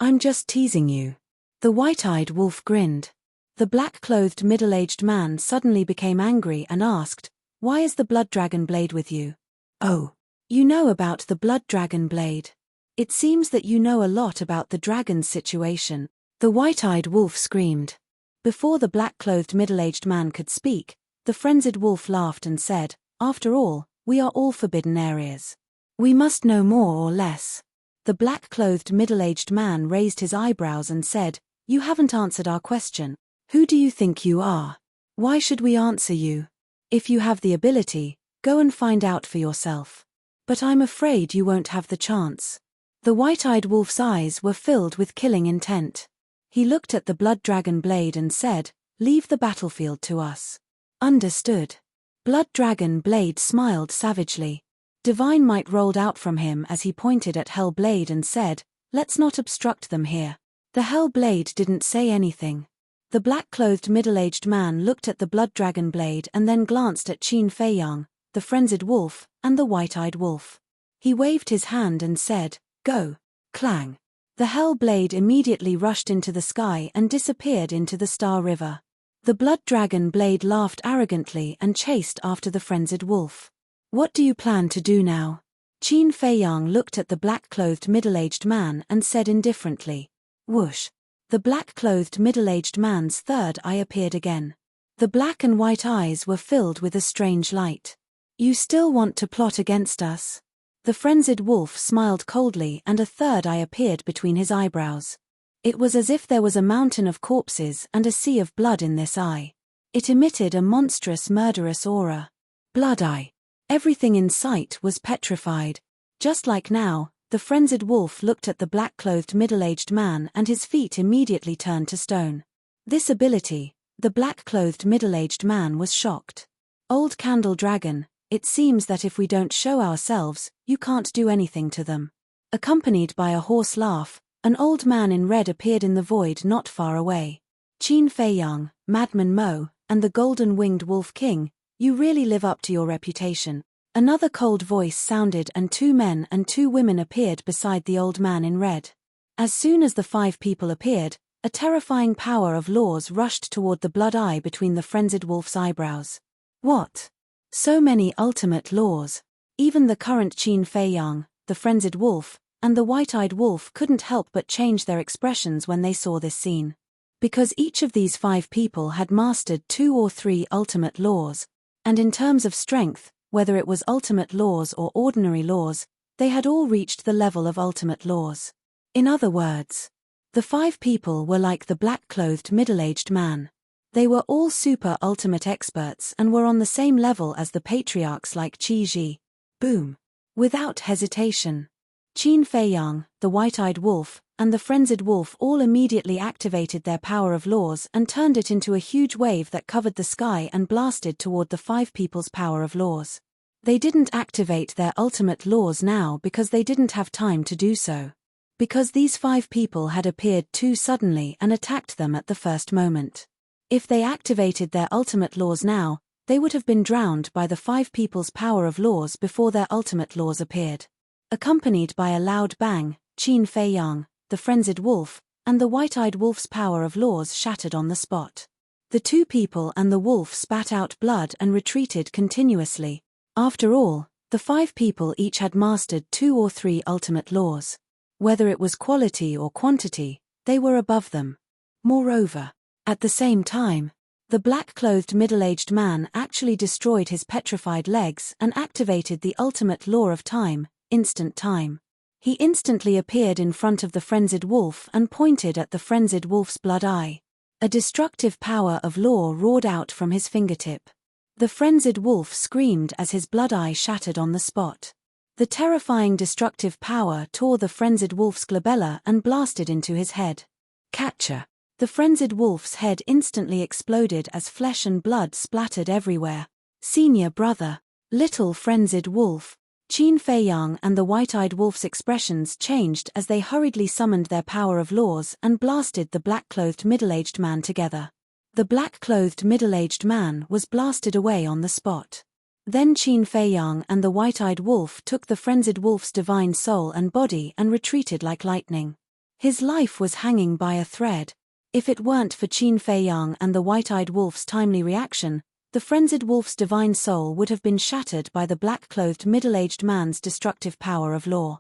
I'm just teasing you. The white-eyed wolf grinned. The black-clothed middle-aged man suddenly became angry and asked, "Why is the blood dragon blade with you?" "Oh, you know about the blood dragon blade. It seems that you know a lot about the dragon's situation," the white-eyed wolf screamed. Before the black-clothed middle-aged man could speak, the frenzied wolf laughed and said, "After all, we are all forbidden areas. We must know more or less." The black-clothed middle-aged man raised his eyebrows and said, "You haven't answered our question. Who do you think you are? Why should we answer you? If you have the ability, go and find out for yourself. But I'm afraid you won't have the chance." The white-eyed wolf's eyes were filled with killing intent. He looked at the blood dragon blade and said, "Leave the battlefield to us." "Understood." Blood dragon blade smiled savagely. Divine might rolled out from him as he pointed at Hell Blade and said, "Let's not obstruct them here." The Hell Blade didn't say anything. The black-clothed middle-aged man looked at the blood dragon blade and then glanced at Qin Feiyang, the frenzied wolf, and the white-eyed wolf. He waved his hand and said, "Go." Clang. The Hell Blade immediately rushed into the sky and disappeared into the Star River. The blood dragon blade laughed arrogantly and chased after the frenzied wolf. "What do you plan to do now?" Qin Feiyang looked at the black-clothed middle-aged man and said indifferently. Whoosh. The black-clothed middle-aged man's third eye appeared again. The black and white eyes were filled with a strange light. "You still want to plot against us?" The frenzied wolf smiled coldly and a third eye appeared between his eyebrows. It was as if there was a mountain of corpses and a sea of blood in this eye. It emitted a monstrous murderous aura. Blood eye. Everything in sight was petrified. Just like now, the frenzied wolf looked at the black-clothed middle-aged man and his feet immediately turned to stone. This ability, the black-clothed middle-aged man was shocked. "Old Candle Dragon, it seems that if we don't show ourselves, you can't do anything to them." Accompanied by a hoarse laugh, an old man in red appeared in the void not far away. "Qin Feiyang, Madman Mo, and the Golden-Winged Wolf King, you really live up to your reputation." Another cold voice sounded and 2 men and 2 women appeared beside the old man in red. As soon as the 5 people appeared, a terrifying power of laws rushed toward the blood eye between the frenzied wolf's eyebrows. What? So many ultimate laws. Even the current Qin Feiyang, the frenzied wolf, and the white-eyed wolf couldn't help but change their expressions when they saw this scene. Because each of these 5 people had mastered 2 or 3 ultimate laws, and in terms of strength, whether it was ultimate laws or ordinary laws, they had all reached the level of ultimate laws. In other words, the 5 people were like the black-clothed middle-aged man. They were all super ultimate experts and were on the same level as the patriarchs like Qi Ji. Boom. Without hesitation. Qin Feiyang, the white-eyed wolf, and the frenzied wolf all immediately activated their power of laws and turned it into a huge wave that covered the sky and blasted toward the 5 people's power of laws. They didn't activate their ultimate laws now because they didn't have time to do so. Because these 5 people had appeared too suddenly and attacked them at the first moment. If they activated their ultimate laws now, they would have been drowned by the 5 people's power of laws before their ultimate laws appeared. Accompanied by a loud bang, Qin Feiyang, the frenzied wolf, and the white-eyed wolf's power of laws shattered on the spot. The 2 people and the wolf spat out blood and retreated continuously. After all, the 5 people each had mastered 2 or 3 ultimate laws. Whether it was quality or quantity, they were above them. Moreover, at the same time, the black-clothed middle-aged man actually destroyed his petrified legs and activated the ultimate law of time, instant time. He instantly appeared in front of the frenzied wolf and pointed at the frenzied wolf's blood eye. A destructive power of law roared out from his fingertip. The frenzied wolf screamed as his blood eye shattered on the spot. The terrifying destructive power tore the frenzied wolf's glabella and blasted into his head. Catcher. The frenzied wolf's head instantly exploded as flesh and blood splattered everywhere. Senior brother. Little frenzied wolf. Qin Feiyang and the white-eyed wolf's expressions changed as they hurriedly summoned their power of laws and blasted the black-clothed middle-aged man together. The black-clothed middle-aged man was blasted away on the spot. Then Qin Feiyang and the white-eyed wolf took the frenzied wolf's divine soul and body and retreated like lightning. His life was hanging by a thread. If it weren't for Qin Feiyang and the white-eyed wolf's timely reaction, the frenzied wolf's divine soul would have been shattered by the black-clothed middle-aged man's destructive power of law.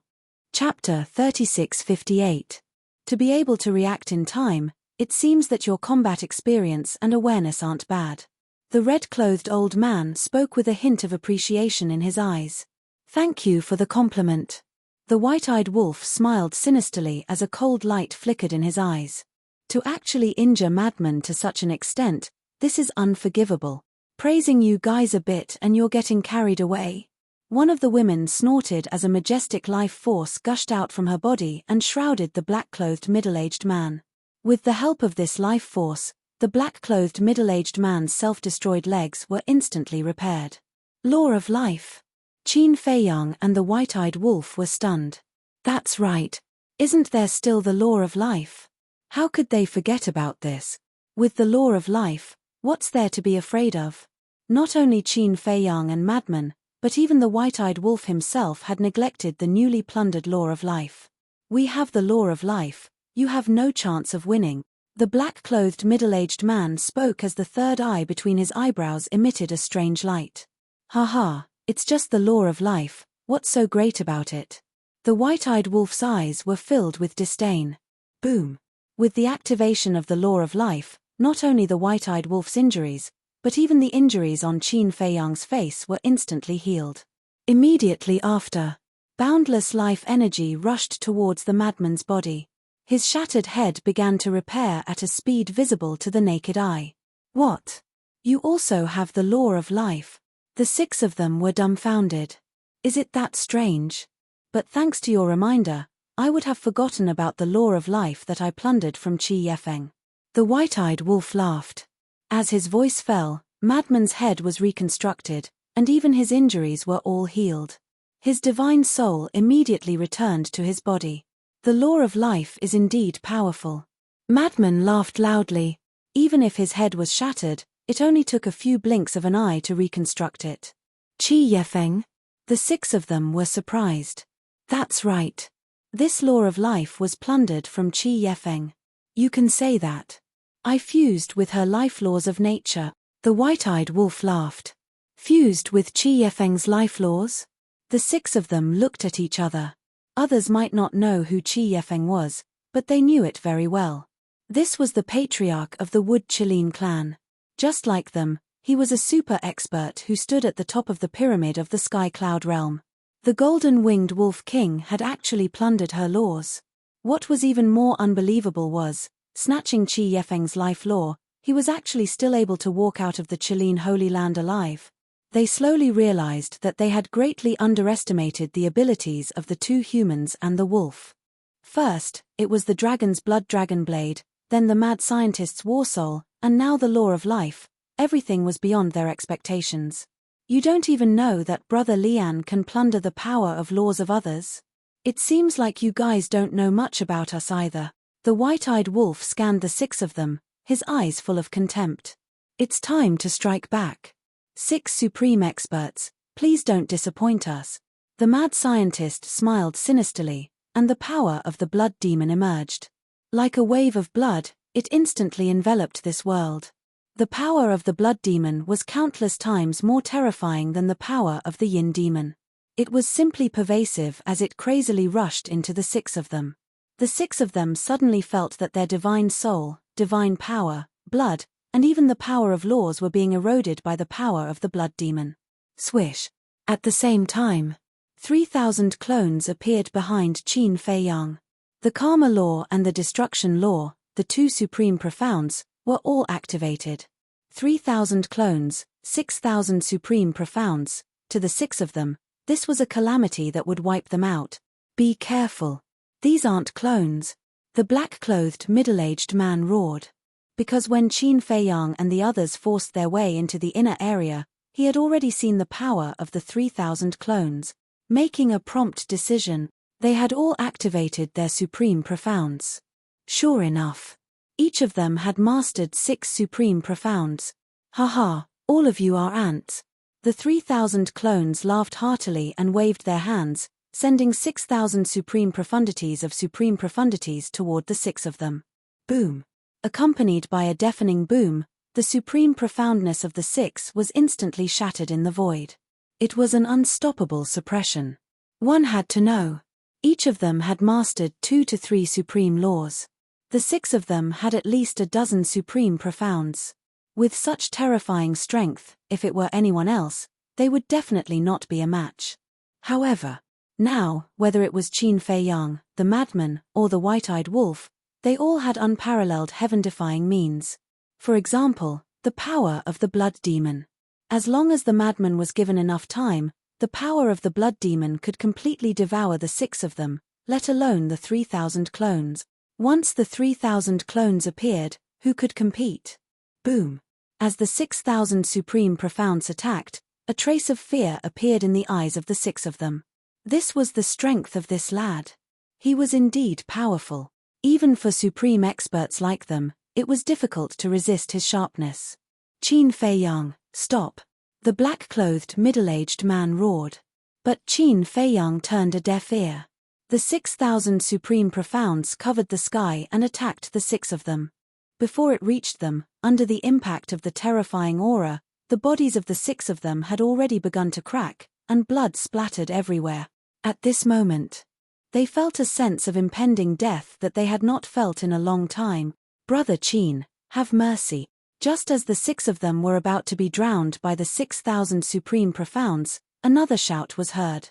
Chapter 3658. To be able to react in time, it seems that your combat experience and awareness aren't bad. The red-clothed old man spoke with a hint of appreciation in his eyes. Thank you for the compliment. The white-eyed wolf smiled sinisterly as a cold light flickered in his eyes. To actually injure madmen to such an extent, this is unforgivable. Praising you guys a bit and you're getting carried away. One of the women snorted as a majestic life force gushed out from her body and shrouded the black-clothed middle-aged man. With the help of this life force, the black-clothed middle-aged man's self-destroyed legs were instantly repaired. Law of life. Qin Feiyang and the white-eyed wolf were stunned. That's right. Isn't there still the law of life? How could they forget about this? With the law of life, what's there to be afraid of? Not only Qin Feiyang and madmen, but even the white-eyed wolf himself had neglected the newly plundered law of life. We have the law of life, you have no chance of winning. The black-clothed middle-aged man spoke as the third eye between his eyebrows emitted a strange light. Ha, it's just the law of life, what's so great about it? The white-eyed wolf's eyes were filled with disdain. Boom. With the activation of the law of life, not only the white-eyed wolf's injuries, but even the injuries on Qin Feiyang's face were instantly healed. Immediately after, boundless life energy rushed towards the madman's body. His shattered head began to repair at a speed visible to the naked eye. What? You also have the law of life? The 6 of them were dumbfounded. Is it that strange? But thanks to your reminder, I would have forgotten about the law of life that I plundered from Qi Yefeng. The white-eyed wolf laughed. As his voice fell, Madman's head was reconstructed, and even his injuries were all healed. His divine soul immediately returned to his body. The law of life is indeed powerful. Madman laughed loudly. Even if his head was shattered, it only took a few blinks of an eye to reconstruct it. Qi Yefeng? The 6 of them were surprised. That's right. This law of life was plundered from Qi Yefeng. You can say that. I fused with her life laws of nature. The white-eyed wolf laughed. Fused with Qi Yefeng's life laws? The 6 of them looked at each other. Others might not know who Qi Yefeng was, but they knew it very well. This was the patriarch of the Wood Qilin clan. Just like them, he was a super expert who stood at the top of the pyramid of the Sky Cloud realm. The golden-winged Wolf King had actually plundered her laws. What was even more unbelievable was, snatching Qi Yefeng's life law, he was actually still able to walk out of the Qilin Holy Land alive. They slowly realized that they had greatly underestimated the abilities of the 2 humans and the wolf. First, it was the dragon's blood dragon blade, then the mad scientist's war soul, and now the law of life. Everything was beyond their expectations. You don't even know that Brother Lian can plunder the power of laws of others? It seems like you guys don't know much about us either. The white-eyed wolf scanned the 6 of them, his eyes full of contempt. It's time to strike back. 6 supreme experts, please don't disappoint us. The mad scientist smiled sinisterly, and the power of the blood demon emerged. Like a wave of blood, it instantly enveloped this world. The power of the blood demon was countless times more terrifying than the power of the yin demon. It was simply pervasive as it crazily rushed into the 6 of them. The 6 of them suddenly felt that their divine soul, divine power, blood, and even the power of laws were being eroded by the power of the blood demon. Swish. At the same time, 3,000 clones appeared behind Qin Feiyang. The Karma Law and the Destruction Law, the 2 supreme profounds, were all activated. 3,000 clones, 6,000 supreme profounds. To the 6 of them, this was a calamity that would wipe them out. Be careful. These aren't clones. The black-clothed middle-aged man roared. Because when Qin Feiyang and the others forced their way into the inner area, he had already seen the power of the 3,000 clones. Making a prompt decision, they had all activated their supreme profounds. Sure enough. Each of them had mastered 6 supreme profounds. Haha, all of you are ants. The 3,000 clones laughed heartily and waved their hands, sending 6,000 supreme profundities of supreme profundities toward the six of them. Boom! Accompanied by a deafening boom, the supreme profoundness of the six was instantly shattered in the void. It was an unstoppable suppression. One had to know. Each of them had mastered 2 to 3 supreme laws. The six of them had at least a dozen supreme profounds. With such terrifying strength, if it were anyone else, they would definitely not be a match. However, now, whether it was Qin Fei Yang, the madman, or the white-eyed wolf, they all had unparalleled heaven-defying means. For example, the power of the blood demon. As long as the madman was given enough time, the power of the blood demon could completely devour the six of them, let alone the 3,000 clones. Once the 3,000 clones appeared, who could compete? Boom! As the 6,000 supreme profounds attacked, a trace of fear appeared in the eyes of the six of them. This was the strength of this lad. He was indeed powerful. Even for supreme experts like them, it was difficult to resist his sharpness. Qin Fei Yang, stop! The black-clothed middle-aged man roared. But Qin Fei Yang turned a deaf ear. The 6,000 supreme profounds covered the sky and attacked the six of them. Before it reached them, under the impact of the terrifying aura, the bodies of the six of them had already begun to crack, and blood splattered everywhere. At this moment, they felt a sense of impending death that they had not felt in a long time. Brother Qin, have mercy. Just as the six of them were about to be drowned by the 6,000 supreme profounds, another shout was heard.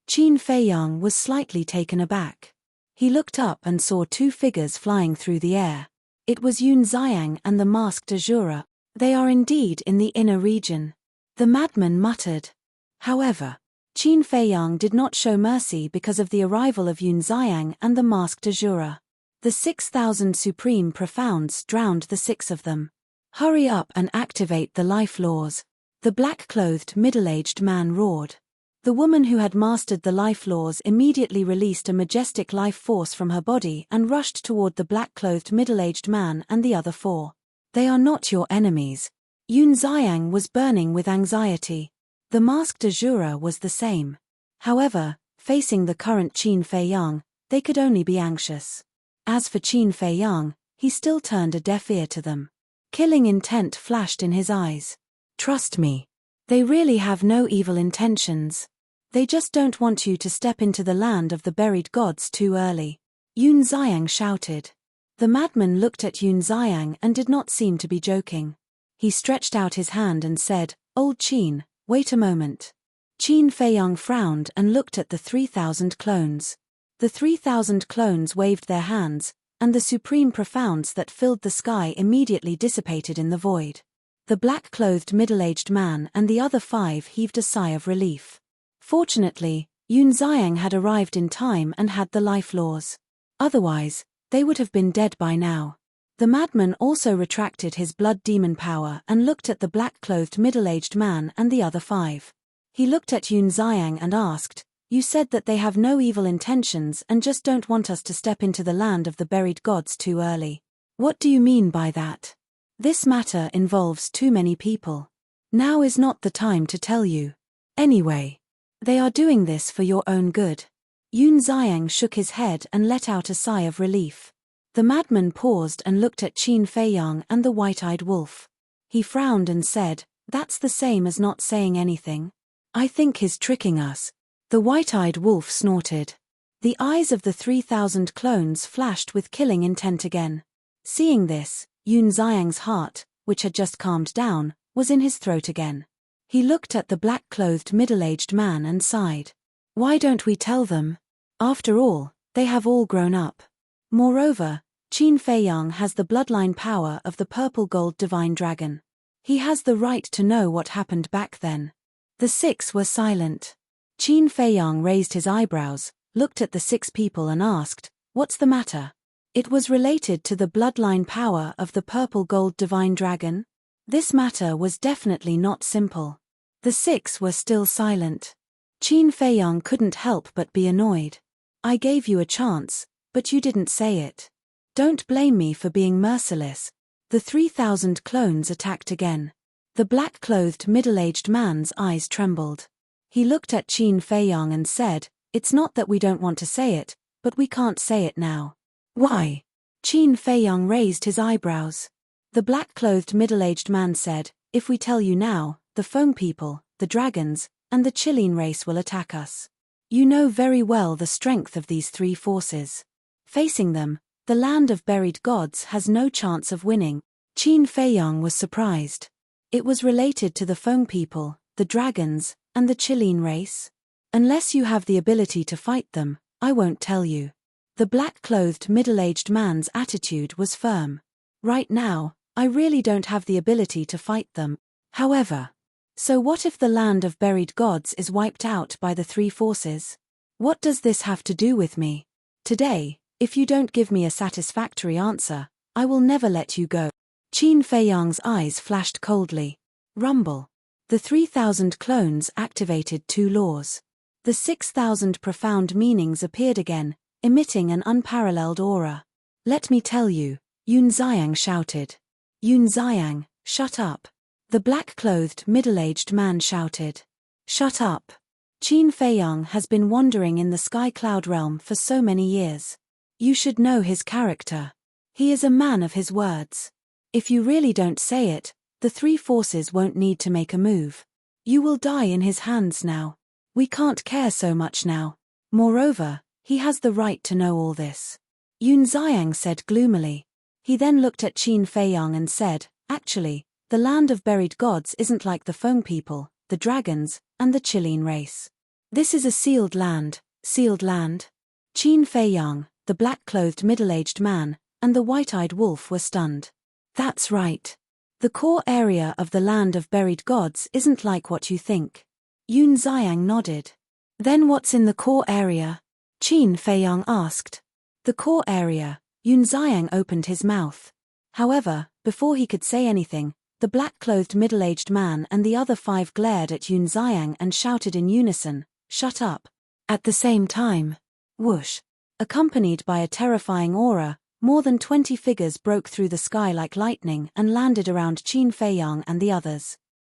Qin Fei Yang was slightly taken aback. He looked up and saw 2 figures flying through the air. It was Yun Xiang and the masked Azura. They are indeed in the inner region. The madman muttered. However, Qin Fei Yang did not show mercy because of the arrival of Yun Xiang and the masked Azura. The 6,000 supreme profounds drowned the six of them. Hurry up and activate the life laws. The black-clothed middle-aged man roared. The woman who had mastered the life laws immediately released a majestic life force from her body and rushed toward the black-clothed middle-aged man and the other 4. They are not your enemies. Yun Xiang was burning with anxiety. The masked Azura was the same. However, facing the current Qin Fei Yang, they could only be anxious. As for Qin Fei Yang, he still turned a deaf ear to them. Killing intent flashed in his eyes. Trust me. They really have no evil intentions. They just don't want you to step into the land of the buried gods too early. Yun Xiang shouted. The madman looked at Yun Xiang and did not seem to be joking. He stretched out his hand and said, Old Qin, wait a moment. Qin Fei Yang frowned and looked at the 3,000 clones. The 3,000 clones waved their hands, and the supreme profounds that filled the sky immediately dissipated in the void. The black-clothed middle-aged man and the other 5 heaved a sigh of relief. Fortunately, Yun Xiang had arrived in time and had the life laws. Otherwise, they would have been dead by now. The madman also retracted his blood demon power and looked at the black-clothed middle-aged man and the other 5. He looked at Yun Xiang and asked, You said that they have no evil intentions and just don't want us to step into the land of the buried gods too early. What do you mean by that? This matter involves too many people. Now is not the time to tell you. Anyway, they are doing this for your own good. Yun Xiang shook his head and let out a sigh of relief. The madman paused and looked at Qin Fei Yang and the white-eyed wolf. He frowned and said, That's the same as not saying anything. I think he's tricking us. The white-eyed wolf snorted. The eyes of the 3,000 clones flashed with killing intent again. Seeing this, Yun Xiang's heart, which had just calmed down, was in his throat again. He looked at the black-clothed middle-aged man and sighed. Why don't we tell them? After all, they have all grown up. Moreover, Qin Fei Yang has the bloodline power of the purple-gold divine dragon. He has the right to know what happened back then. The 6 were silent. Qin Fei Yang raised his eyebrows, looked at the 6 people and asked, What's the matter? It was related to the bloodline power of the purple-gold divine dragon? This matter was definitely not simple. The 6 were still silent. Qin Fei Yang couldn't help but be annoyed. I gave you a chance, but you didn't say it. Don't blame me for being merciless. The 3,000 clones attacked again. The black-clothed middle-aged man's eyes trembled. He looked at Qin Feiyang and said, "It's not that we don't want to say it, but we can't say it now." "Why?" Qin Feiyang raised his eyebrows. The black-clothed middle-aged man said, "If we tell you now, the Feng people, the dragons, and the Qilin race will attack us. You know very well the strength of these three forces. Facing them, the land of buried gods has no chance of winning." Qin Feiyang was surprised. It was related to the Feng people, the dragons, and the Qilin race? "Unless you have the ability to fight them, I won't tell you." The black-clothed middle-aged man's attitude was firm. "Right now, I really don't have the ability to fight them. However, so what if the land of buried gods is wiped out by the three forces? What does this have to do with me? Today, if you don't give me a satisfactory answer, I will never let you go." Qin Feiyang's eyes flashed coldly. Rumble. The 3,000 clones activated two laws. The 6,000 profound meanings appeared again, emitting an unparalleled aura. "Let me tell you," Yun Xiang shouted. "Yun Xiang, shut up." The black-clothed middle-aged man shouted. "Shut up. Qin Feiyang has been wandering in the sky cloud realm for so many years. You should know his character. He is a man of his words. If you really don't say it, the three forces won't need to make a move. You will die in his hands now. We can't care so much now. Moreover, he has the right to know all this." Yun Xiang said gloomily. He then looked at Qin Feiyang and said, "Actually, the land of buried gods isn't like the Feng people, the dragons, and the Qilin race. This is a sealed land." "Sealed land?" Qin Feiyang, the black-clothed middle-aged man, and the white-eyed wolf were stunned. "That's right. The core area of the land of buried gods isn't like what you think." Yun Xiang nodded. "Then what's in the core area?" Qin Feiyang asked. "The core area." Yun Xiang opened his mouth. However, before he could say anything, the black-clothed middle-aged man and the other five glared at Yun Xiang and shouted in unison, "Shut up." At the same time, whoosh, accompanied by a terrifying aura, more than 20 figures broke through the sky like lightning and landed around Qin Feiyang and the others.